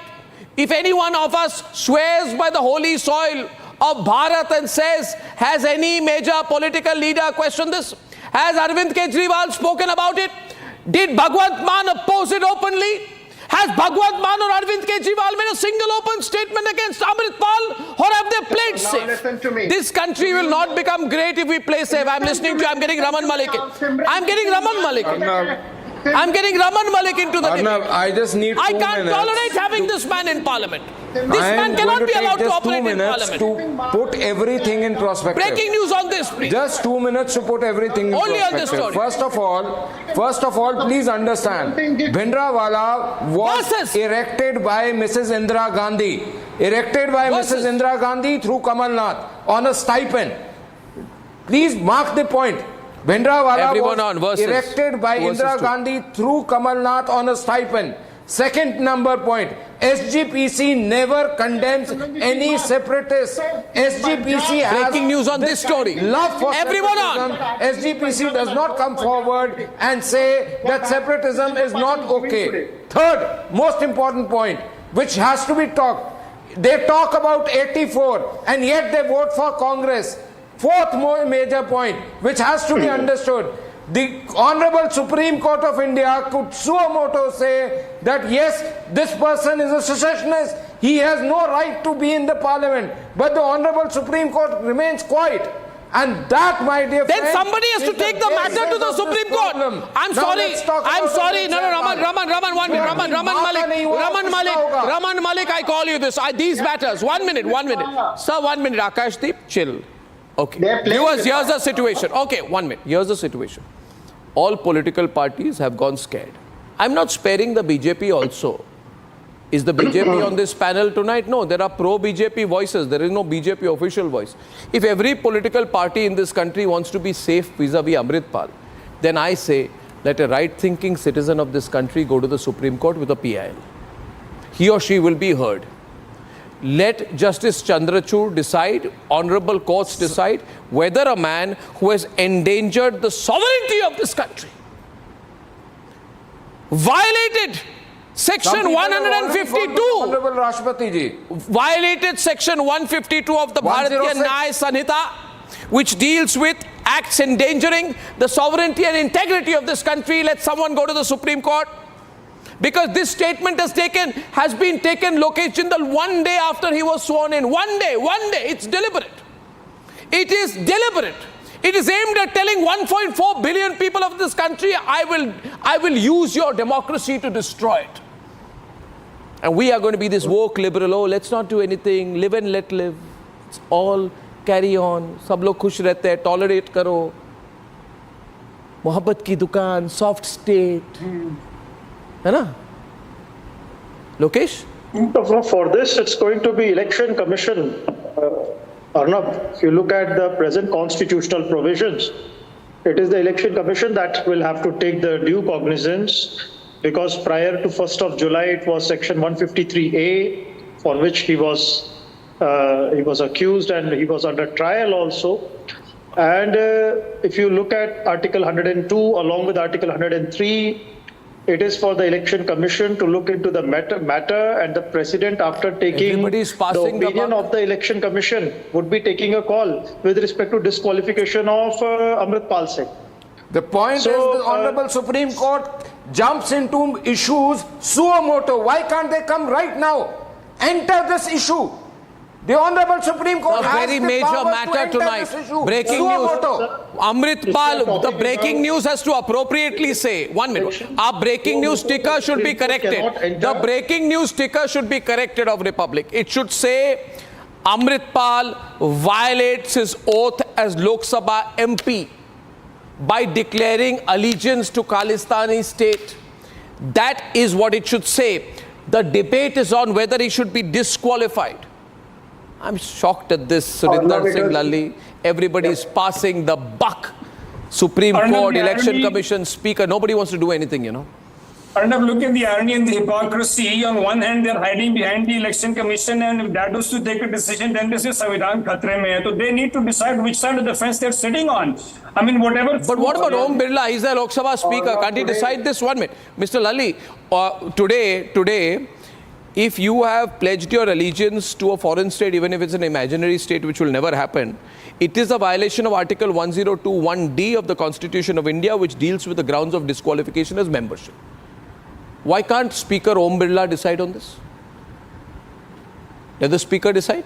If any one of us swears by the holy soil of Bharat and says, has any major political leader questioned this? Has Arvind Kejriwal spoken about it? Did Bhagwant Mann oppose it openly? Has Bhagwant Mann or Arvind Kejriwal made a single open statement against Amritpal, or have they played safe? Listen to me. This country will not become great if we play safe. I'm listening to you. I'm getting Raman Malik. I'm getting Raman Malik into the debate. I just need 2 minutes. I can't tolerate having this man in Parliament. This man cannot be allowed to operate in Parliament. To put everything in perspective. Breaking news on this, please. Just 2 minutes to put everything in Only perspective. on this story. First of all, please understand. Bhindranwala was erected by Mrs. Indira Gandhi. Erected by Mrs. Indira Gandhi through Kamal Nath on a stipend. Please mark the point. Bhindranwala was erected by Indira Gandhi through Kamal Nath on a stipend. Second number point, SGPC never condemns any separatists. SGPC has breaking news on this story. Love for everyone separatism. On. SGPC does not come forward and say that separatism is not okay. Third, most important point, which has to be talked. They talk about 84 and yet they vote for Congress. Fourth major point, which has to be understood. The Honorable Supreme Court of India could suo moto say that yes, this person is a secessionist. He has no right to be in the Parliament. But the Honorable Supreme Court remains quiet. And that, my dear friend, then somebody has to take the matter to the Supreme Court. I'm sorry. No, Raman Malik, I call you this. These matters. 1 minute. Sir, 1 minute. Akashdeep, chill. Okay. Viewers, here's the situation. Okay, 1 minute. Here's the situation. All political parties have gone scared. I'm not sparing the BJP also. Is the BJP on this panel tonight? No, there are pro-BJP voices. There is no BJP official voice. If every political party in this country wants to be safe vis-a-vis Amritpal, then I say, let a right-thinking citizen of this country go to the Supreme Court with a PIL. He or she will be heard. Let Justice Chandrachud decide, honorable courts decide, whether a man who has endangered the sovereignty of this country, violated Section 152, Honorable Rashtrapati ji, violated Section 152 of the Bharatiya Nyaya Sanhita, which deals with acts endangering the sovereignty and integrity of this country. Let someone go to the Supreme Court. Because this statement has been taken, Lokesh Jindal, 1 day after he was sworn in. 1 day. It's deliberate. It is deliberate. It is aimed at telling 1.4 billion people of this country, I will use your democracy to destroy it. And we are going to be this woke liberal, oh, let's not do anything, live and let live. It's all carry on. Sab log khush rehte hai, tolerate karo. Mohabbat ki dukaan, soft state. है ना Lokesh? For this, it's going to be election commission. Arnab, if you look at the present constitutional provisions, it is the election commission that will have to take the due cognizance, because prior to 1st of July, it was section 153A, for which he was accused and he was under trial also. And if you look at Article 102 along with Article 103, it is for the election commission to look into the matter, and the president, after taking the opinion of the election commission, would be taking a call with respect to disqualification of Amritpal Singh. The point is the Honorable Supreme Court jumps into issues suo moto. Why can't they come right now? Enter this issue. The Honorable Supreme Court has very major matter tonight. Breaking news. Amritpal, the breaking news has to appropriately say, 1 minute, our breaking news sticker should be corrected. The breaking news sticker should be corrected of Republic. It should say, Amritpal violates his oath as Lok Sabha MP by declaring allegiance to Khalistani state. That is what it should say. The debate is on whether he should be disqualified. I'm shocked at this, Surinder Singh Lalli. Everybody is passing the buck. Supreme Court, Election Commission, Speaker. Nobody wants to do anything, you know. Arnab, look at the irony and the hypocrisy. On one hand, they're hiding behind the Election Commission, and if that was to take a decision, then this is Samvidhan Khatre mein hai. So they need to decide which side of the fence they're sitting on. I mean, whatever. But what about Om Birla? He's the Lok Sabha Speaker. Can't he decide this? 1 minute. Mr. Lalli, today, if you have pledged your allegiance to a foreign state, even if it's an imaginary state, which will never happen, it is a violation of Article 1021D of the Constitution of India, which deals with the grounds of disqualification as membership. Why can't Speaker Om Birla decide on this? Let the Speaker decide.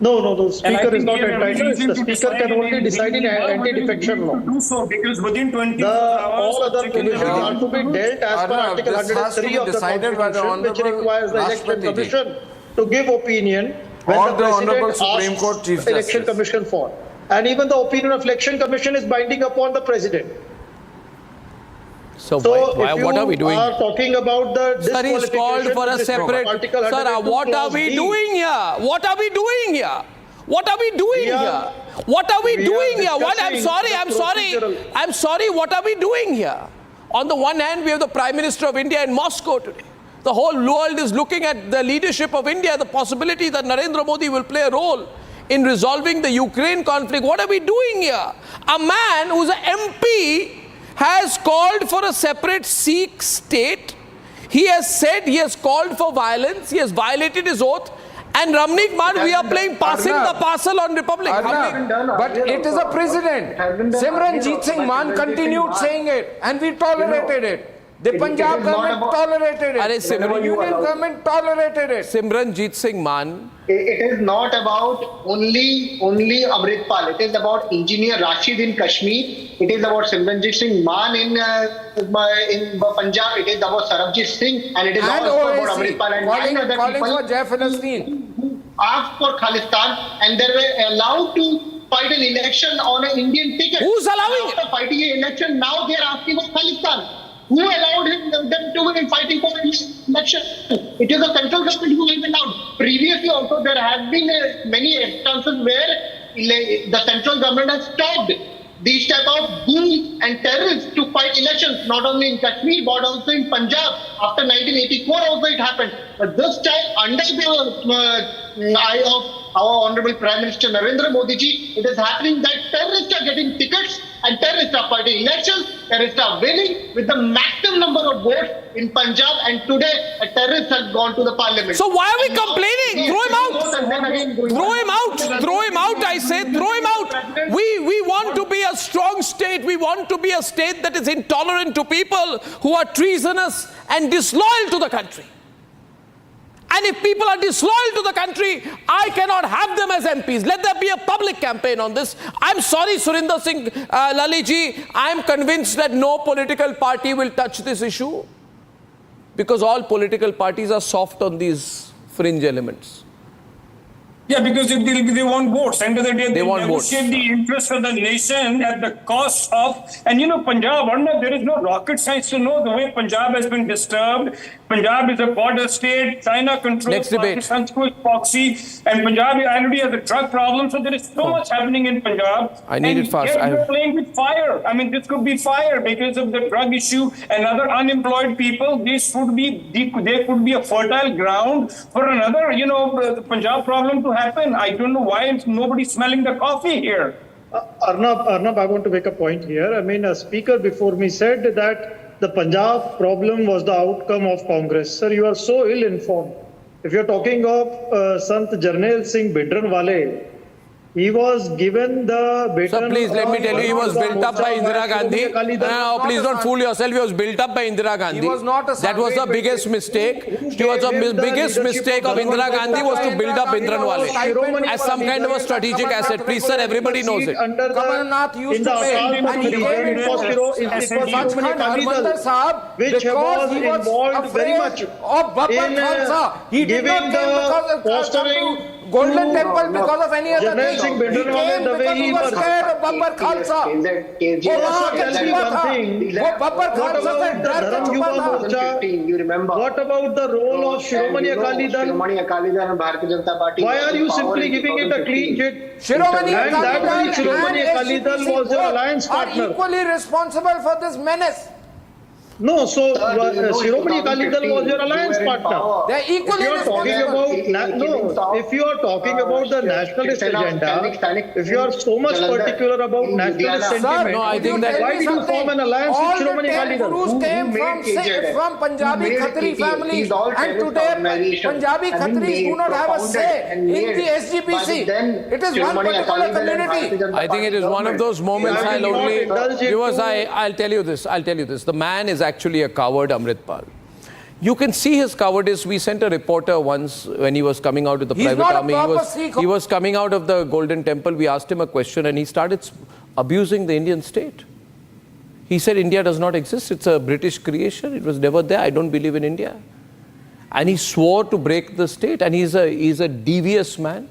No, the speaker is not entitled. The speaker can only decide in anti-defection law. Do so because within 24 hours, all other provisions are to be dealt as per Article 103 of the Constitution, which requires the Election Commission to give opinion when the President Supreme Court asks Chief the Election Justice. Commission for. And even the opinion of Election Commission is binding upon the President. So what are we doing? Are talking about the Sir, he's called for a separate. Sir, what are we doing here? What are we doing here? What are we doing here? What are we doing here? What? I'm sorry. What are we doing here? On the one hand, we have the Prime Minister of India in Moscow today. The whole world is looking at the leadership of India, the possibility that Narendra Modi will play a role in resolving the Ukraine conflict. What are we doing here? A man who's an MP has called for a separate Sikh state. He has said he has called for violence. He has violated his oath. And Ramnik Man, we are playing passing the parcel on Republic. But it is a president. Simranjit Singh Man continued saying it and we tolerated it. The Punjab government tolerated it. The Union government tolerated it. Simranjit Singh Man. It is not about only Amritpal. It is about engineer Rashid in Kashmir. It is about Simranjit Singh Man in Punjab. It is about Sarabjit Singh, and it is also about Amritpal and nine other people who asked for Khalistan, and they were allowed to fight an election on an Indian ticket. Who's allowing it? After fighting an election, now they are asking for Khalistan. Who allowed them to be fighting for an election? It is the central government who has allowed. Previously also there have been many instances where the central government has stopped these type of goons and terrorists to fight elections, not only in Kashmir but also in Punjab. After 1984 also it happened. But this time under the eye of our Honorable Prime Minister Narendra Modi ji, it is happening that terrorists are getting tickets and terrorists are fighting elections, terrorists are winning with the maximum number of votes in Punjab, and today a terrorist has gone to the parliament. So why are we complaining? Throw him out! Throw him out! Throw him out, I say, throw him out! We want to be a strong state. We want to be a state that is intolerant to people who are treasonous and disloyal to the country. And if people are disloyal to the country, I cannot have them as MPs. Let there be a public campaign on this. I'm sorry, Surinder Singh Laliji, I'm convinced that no political party will touch this issue because all political parties are soft on these fringe elements. Yeah, because if they want votes, end of the day, they want votes. Negotiate the interest of the nation at the cost of, and Punjab, there is no rocket science to know the way Punjab has been disturbed. Punjab is a border state, China controls Pakistan's proxy, and Punjab already has a drug problem, so there is so much happening in Punjab. I need it fast. You're playing with fire. I mean, this could be fire because of the drug issue and other unemployed people. There could be a fertile ground for another, the Punjab problem to happen. I don't know why nobody's smelling the coffee here. Arnab, I want to make a point here. I mean, a speaker before me said that the Punjab problem was the outcome of Congress. Sir, you are so ill-informed. If you're talking of Sant Jarnail Singh Bidranwale, he was given the baton. Sir, please let me tell you, he was built up by Indira Gandhi. No, please don't fool yourself. He was built up by Indira Gandhi. He was not a that was the biggest mistake. The biggest mistake of Indira Gandhi was to build up Bidranwale as some kind of a strategic asset. Please, sir, everybody knows it. Kamal Nath used to pay, and he gave it for which was involved very much in giving the fostering Golden Temple because of any other thing. He came because he was scared of Babbar Khalsa. You remember? What about the role of Ceremonial? Why are you simply giving it a clean chit? Ceremonial was your alliance partner. Are equally responsible for this menace. No, so Shiromani Akali Dal was your alliance partner. They are equally if you are talking about the nationalist agenda, if you are so much particular about nationalist sentiment, I think that why did you form an alliance with Shiromani Akali Dal? All the 10 gurus came from Punjabi Khatri families, and today Punjabi Khatris do not have a say in the SGPC. It is one particular community. I think it is one of those moments I'll tell you this. The man is actually a coward, Amritpal. You can see his cowardice. We sent a reporter once when he was coming out of the private army. He was coming out of the Golden Temple. We asked him a question and he started abusing the Indian state. He said India does not exist. It's a British creation. It was never there. I don't believe in India. And he swore to break the state. And he's a devious man.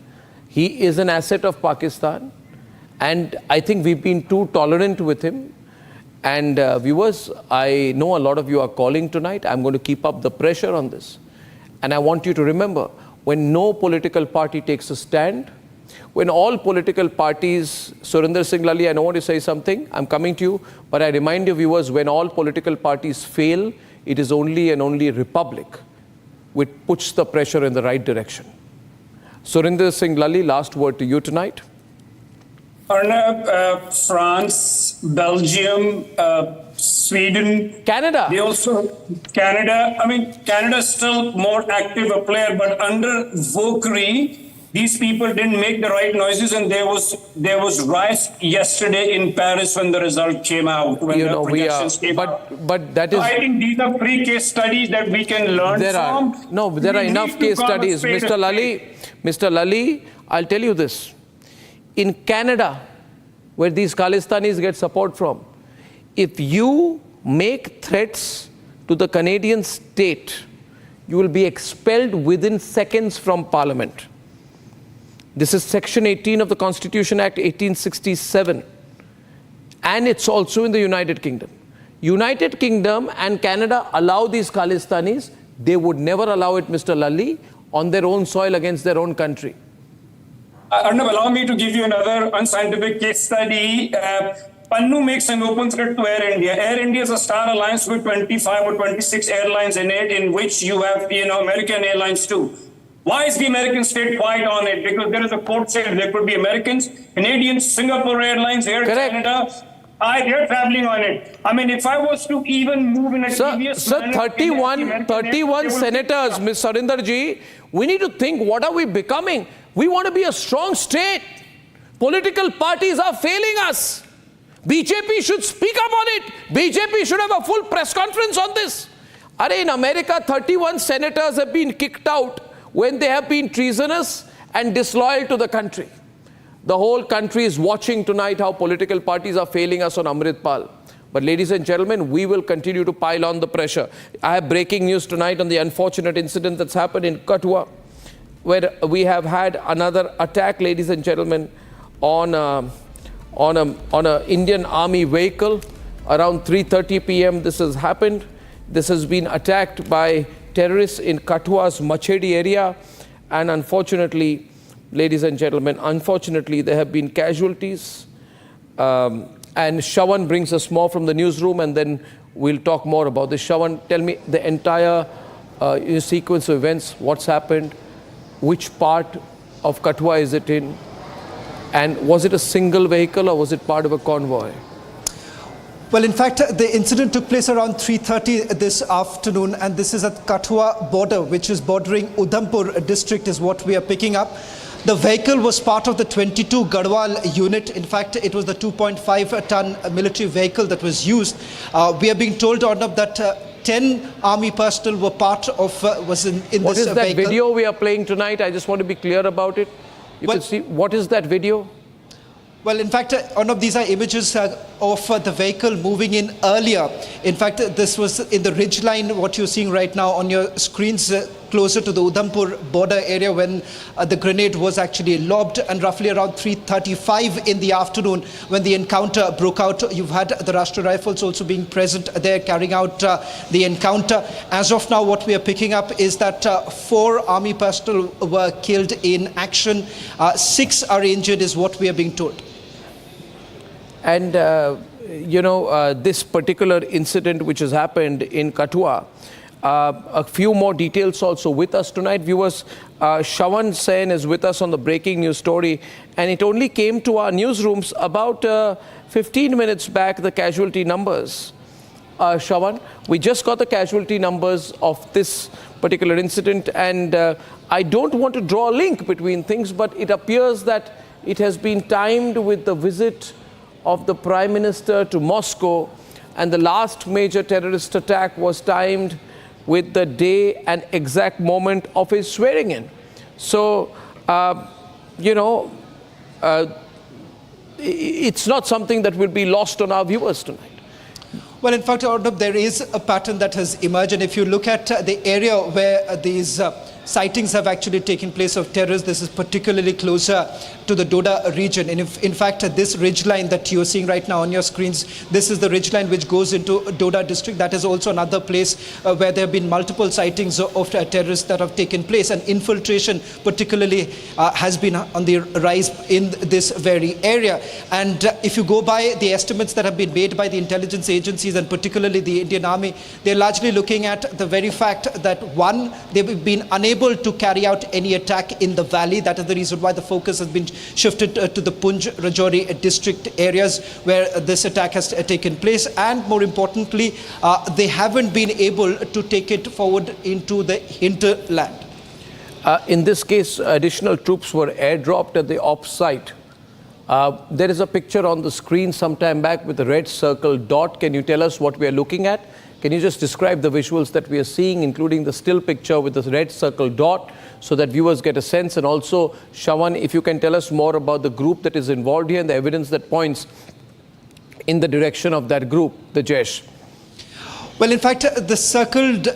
He is an asset of Pakistan. And I think we've been too tolerant with him. And viewers, I know a lot of you are calling tonight. I'm going to keep up the pressure on this. And I want you to remember, when no political party takes a stand, when all political parties, Surinder Singh Lalli, I don't want to say something, I'm coming to you, but I remind you viewers, when all political parties fail, it is only and only Republic which puts the pressure in the right direction. Surinder Singh Lalli, last word to you tonight. France, Belgium, Sweden, Canada. They also Canada. I mean, Canada is still more active a player, but under Vauquerie, these people didn't make the right noises, and there was riots yesterday in Paris when the result came out. When the projections came out. But that is. So I think these are three case studies that we can learn from. There are enough case studies, Mr. Lalli. I'll tell you this. In Canada, where these Khalistanis get support from, if you make threats to the Canadian state, you will be expelled within seconds from Parliament. This is Section 18 of the Constitution Act 1867. And it's also in the United Kingdom. United Kingdom and Canada allow these Khalistanis. They would never allow it, Mr. Lalli, on their own soil against their own country. Arnab, allow me to give you another unscientific case study. Pannu makes an open threat to Air India. Air India is a star alliance with 25 or 26 airlines in it, in which you have, American Airlines too. Why is the American state quiet on it? Because there is a court saying there could be Americans, Canadians, Singapore Airlines, Air Canada. They're traveling on it. I mean, if I was to even move in a devious manner... Sir, 31 senators, Ms. Surinder ji, we need to think, what are we becoming? We want to be a strong state. Political parties are failing us. BJP should speak up on it. BJP should have a full press conference on this. In America, 31 senators have been kicked out when they have been treasonous and disloyal to the country. The whole country is watching tonight how political parties are failing us on Amritpal. But ladies and gentlemen, we will continue to pile on the pressure. I have breaking news tonight on the unfortunate incident that's happened in Katra, where we have had another attack, ladies and gentlemen, on a Indian Army vehicle. Around 3:30 p.m. this has happened. This has been attacked by terrorists in Katra's Machedi area. And unfortunately, ladies and gentlemen, there have been casualties. And Shawan brings us more from the newsroom, and then we'll talk more about this. Shawan, tell me the entire sequence of events, what's happened, which part of Katra is it in, and was it a single vehicle or was it part of a convoy? Well, in fact, the incident took place around 3:30 this afternoon, and this is at Katra border, which is bordering Udhampur district, is what we are picking up. The vehicle was part of the 22 Garhwal unit. In fact, it was the 2.5-ton military vehicle that was used. We are being told, Arnab, that 10 army personnel were part of, was in this vehicle. What is that video we are playing tonight? I just want to be clear about it. You can see, what is that video? Well, in fact, Arnab, these are images of the vehicle moving in earlier. In fact, this was in the ridge line, what you're seeing right now on your screens, closer to the Udhampur border area, when the grenade was actually lobbed, and roughly around 3:35 in the afternoon when the encounter broke out. You've had the Rashtriya Rifles also being present there carrying out the encounter. As of now, what we are picking up is that 4 army personnel were killed in action. 6 are injured is what we are being told. And, this particular incident which has happened in Katra, a few more details also with us tonight. Viewers, Shawan Sen is with us on the breaking news story, and it only came to our newsrooms about 15 minutes back, the casualty numbers. Shawan, we just got the casualty numbers of this particular incident, and I don't want to draw a link between things, but it appears that it has been timed with the visit of the Prime Minister to Moscow, and the last major terrorist attack was timed with the day and exact moment of his swearing in. So, it's not something that will be lost on our viewers tonight. Well, in fact, there is a pattern that has emerged, and if you look at the area where these sightings have actually taken place of terrorists, this is particularly closer to the Doda region. And in fact, this ridgeline that you're seeing right now on your screens, this is the ridgeline which goes into Doda district. That is also another place where there have been multiple sightings of terrorists that have taken place. And infiltration particularly has been on the rise in this very area. And if you go by the estimates that have been made by the intelligence agencies and particularly the Indian Army, they're largely looking at the very fact that, one, they've been unable to carry out any attack in the valley. That is the reason why the focus has been shifted to the Poonch, Rajouri district areas where this attack has taken place. And more importantly, they haven't been able to take it forward into the hinterland. In this case, additional troops were airdropped at the op site. There is a picture on the screen sometime back with a red circle dot. Can you tell us what we are looking at? Can you just describe the visuals that we are seeing, including the still picture with the red circle dot, so that viewers get a sense? And also, Shawan, if you can tell us more about the group that is involved here and the evidence that points in the direction of that group, the Jaish. Well, in fact, the circled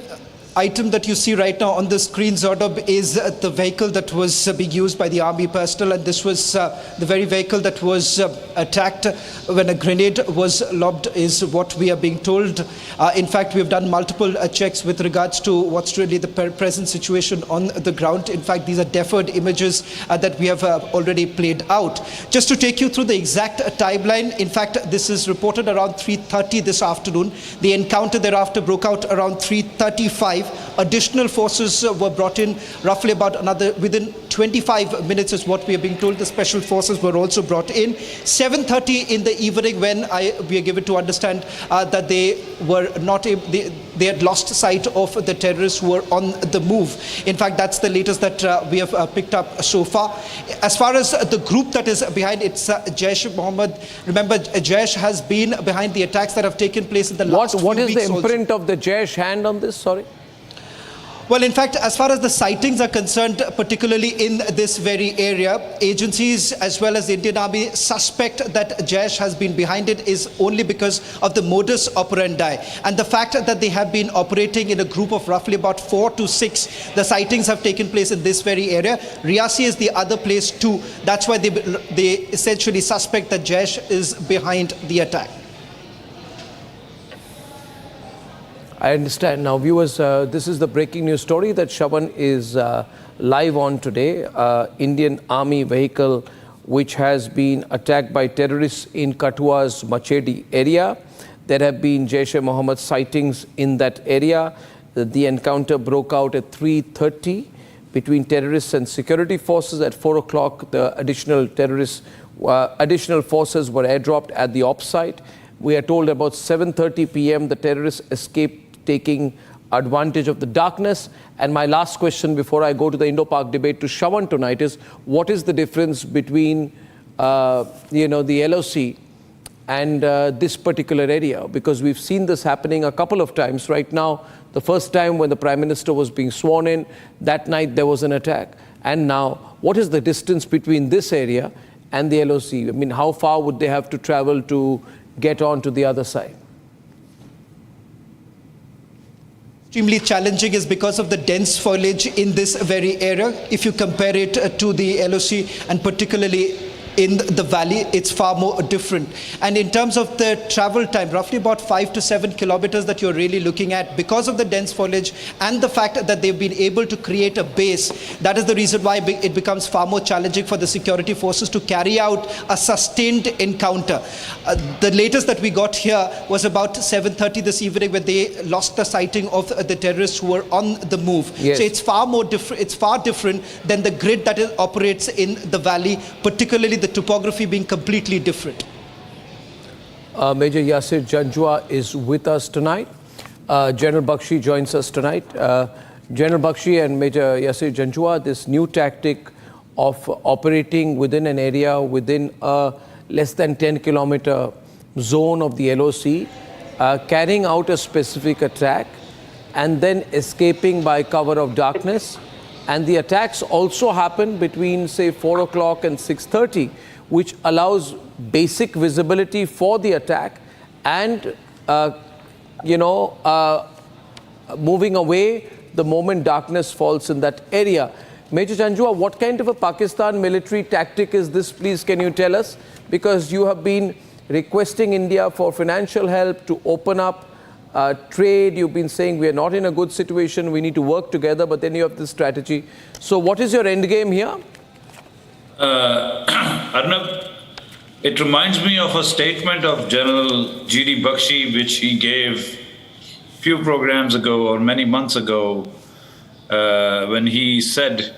item that you see right now on the screen, Zordab, is the vehicle that was being used by the army personnel, and this was the very vehicle that was attacked when a grenade was lobbed, is what we are being told. In fact, we have done multiple checks with regards to what's really the present situation on the ground. In fact, these are deferred images that we have already played out. Just to take you through the exact timeline, in fact, this is reported around 3:30 this afternoon. The encounter thereafter broke out around 3:35. Additional forces were brought in roughly about another, within 25 minutes is what we are being told. The special forces were also brought in. 7:30 in the evening when we are given to understand that they were not, they had lost sight of the terrorists who were on the move. In fact, that's the latest that we have picked up so far. As far as the group that is behind, it's Jaish-e-Mohammed. Remember, Jaish has been behind the attacks that have taken place in the last few weeks. What is the imprint of the Jaish hand on this? Sorry. Well, in fact, as far as the sightings are concerned, particularly in this very area, agencies as well as the Indian Army suspect that Jaish has been behind it is only because of the modus operandi. And the fact that they have been operating in a group of roughly about 4 to 6, the sightings have taken place in this very area. Riyasi is the other place too. That's why they essentially suspect that Jaish is behind the attack. I understand. Now, viewers, this is the breaking news story that Shawan is live on today. Indian Army vehicle which has been attacked by terrorists in Kathua's Machedi area. There have been Jaish-e-Mohammed sightings in that area. The encounter broke out at 3:30 between terrorists and security forces. At 4 o'clock, the additional forces were airdropped at the op site. We are told about 7:30 p.m. the terrorists escaped, taking advantage of the darkness. And my last question before I go to the Indo-Pak debate to Shawan tonight is, what is the difference between, the LOC and this particular area? Because we've seen this happening a couple of times. Right now, the first time when the Prime Minister was being sworn in, that night there was an attack. And now, what is the distance between this area and the LOC? I mean, how far would they have to travel to get on to the other side? Extremely challenging is because of the dense foliage in this very area. If you compare it to the LOC and particularly in the valley, it's far more different. And in terms of the travel time, roughly about 5 to 7 kilometers that you're really looking at, because of the dense foliage and the fact that they've been able to create a base, that is the reason why it becomes far more challenging for the security forces to carry out a sustained encounter. The latest that we got here was about 7:30 this evening when they lost the sighting of the terrorists who were on the move. Yes. So it's far more different. It's far different than the grid that operates in the valley, particularly the topography being completely different. Major Yasir Janjua is with us tonight. General Bakshi joins us tonight. General Bakshi and Major Yasir Janjua, this new tactic of operating within an area, within a less than 10-kilometer zone of the LOC, carrying out a specific attack and then escaping by cover of darkness. And the attacks also happen between, say, 4 o'clock and 6:30, which allows basic visibility for the attack and, moving away the moment darkness falls in that area. Major Janjua, what kind of a Pakistan military tactic is this, please? Can you tell us? Because you have been requesting India for financial help to open up trade. You've been saying we are not in a good situation, we need to work together, but then you have this strategy. So what is your end game here? Arnab, it reminds me of a statement of General G.D. Bakshi, which he gave a few programs ago or many months ago, when he said,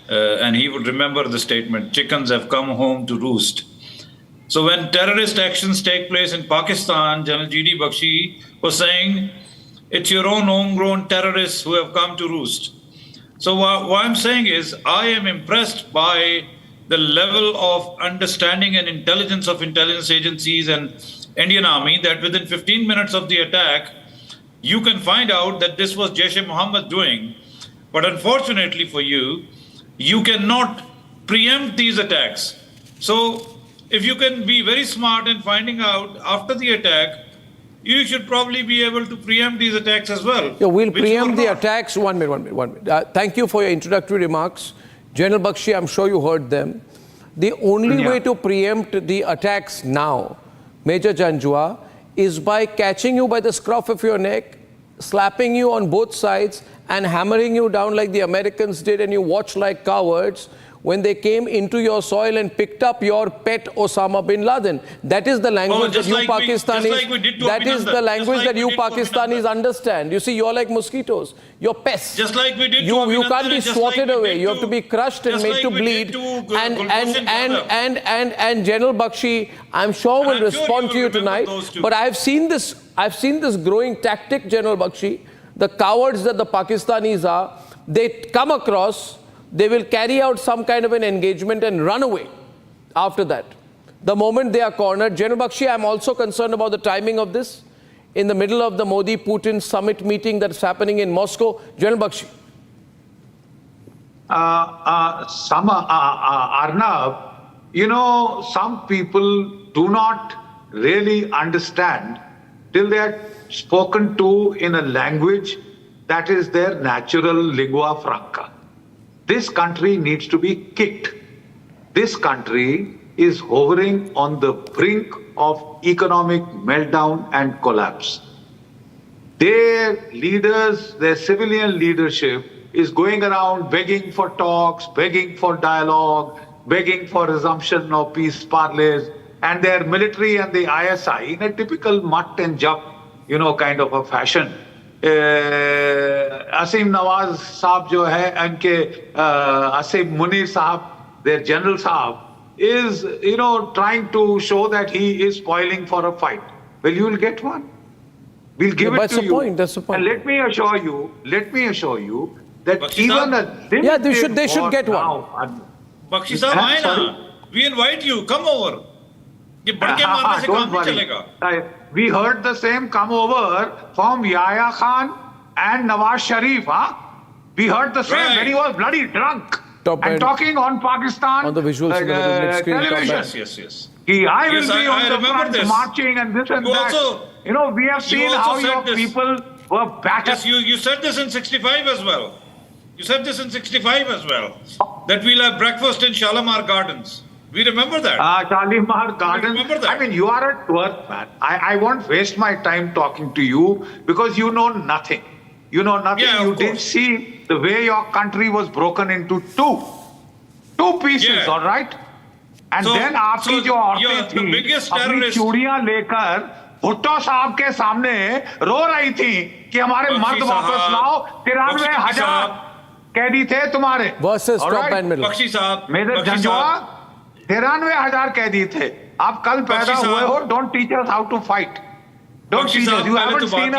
and he would remember the statement, chickens have come home to roost. So when terrorist actions take place in Pakistan, General G.D. Bakshi was saying, it's your own homegrown terrorists who have come to roost. So what I'm saying is, I am impressed by the level of understanding and intelligence of intelligence agencies and Indian Army, that within 15 minutes of the attack, you can find out that this was Jaish-e-Mohammed doing. But unfortunately for you, you cannot preempt these attacks. So if you can be very smart in finding out after the attack, you should probably be able to preempt these attacks as well. Yeah, we'll preempt the attacks. One minute. Thank you for your introductory remarks. General Bakshi, I'm sure you heard them. The only way to preempt the attacks now, Major Janjua, is by catching you by the scruff of your neck, slapping you on both sides, and hammering you down like the Americans did, and you watch like cowards when they came into your soil and picked up your pet Osama bin Laden. That is the language that you Pakistanis, that is the language that you Pakistanis understand. You see, you're like mosquitoes. You're pests. Just like we did you can't be swatted away. You have to be crushed and made to bleed. And General Bakshi, I'm sure will respond to you tonight. But I've seen this growing tactic, General Bakshi. The cowards that the Pakistanis are, they come across, they will carry out some kind of an engagement and run away after that. The moment they are cornered. General Bakshi, I'm also concerned about the timing of this. In the middle of the Modi-Putin summit meeting that's happening in Moscow. General Bakshi. Arnab, some people do not really understand till they are spoken to in a language that is their natural lingua franca. This country needs to be kicked. This country is hovering on the brink of economic meltdown and collapse. Their leaders, their civilian leadership is going around begging for talks, begging for dialogue, begging for resumption of peace parleys, and their military and the ISI in a typical mutt and juck, kind of a fashion. Asim Nawaz Saab jo hai, anke Asim Munir Saab, their general Saab, is, trying to show that he is spoiling for a fight. Well, you will get one. We'll give it to you. That's the point. And let me assure you that Bakshi even a limited they should get one. Bakshi Saab, aaye na. We invite you. Come over. Don't worry. We heard the same come over from Yahya Khan and Nawaz Sharif. We heard the same when he was bloody drunk and talking on Pakistan on the visuals television. Yes. I will be on the front marching and this and that. Also, we have seen how your people were battered. Yes, you said this in 65 as well. That we'll have breakfast in Shalimar Gardens. We remember that. Shalimar Gardens. I mean, you are a tour man. I won't waste my time talking to you because you know nothing. You know nothing. Yeah, you didn't see the way your country was broken into two pieces, all right? And then आपकी जो औरतें थी अपनी चूड़ियां लेकर भुट्टो साहब के सामने रो रही थी कि हमारे मर्द वापस लाओ 93,000 कैदी थे तुम्हारे बख्शी साहब मेजर जंजुआ 93,000 कैदी थे आप कल पैदा हुए हो don't teach us how to fight don't teach us you haven't scene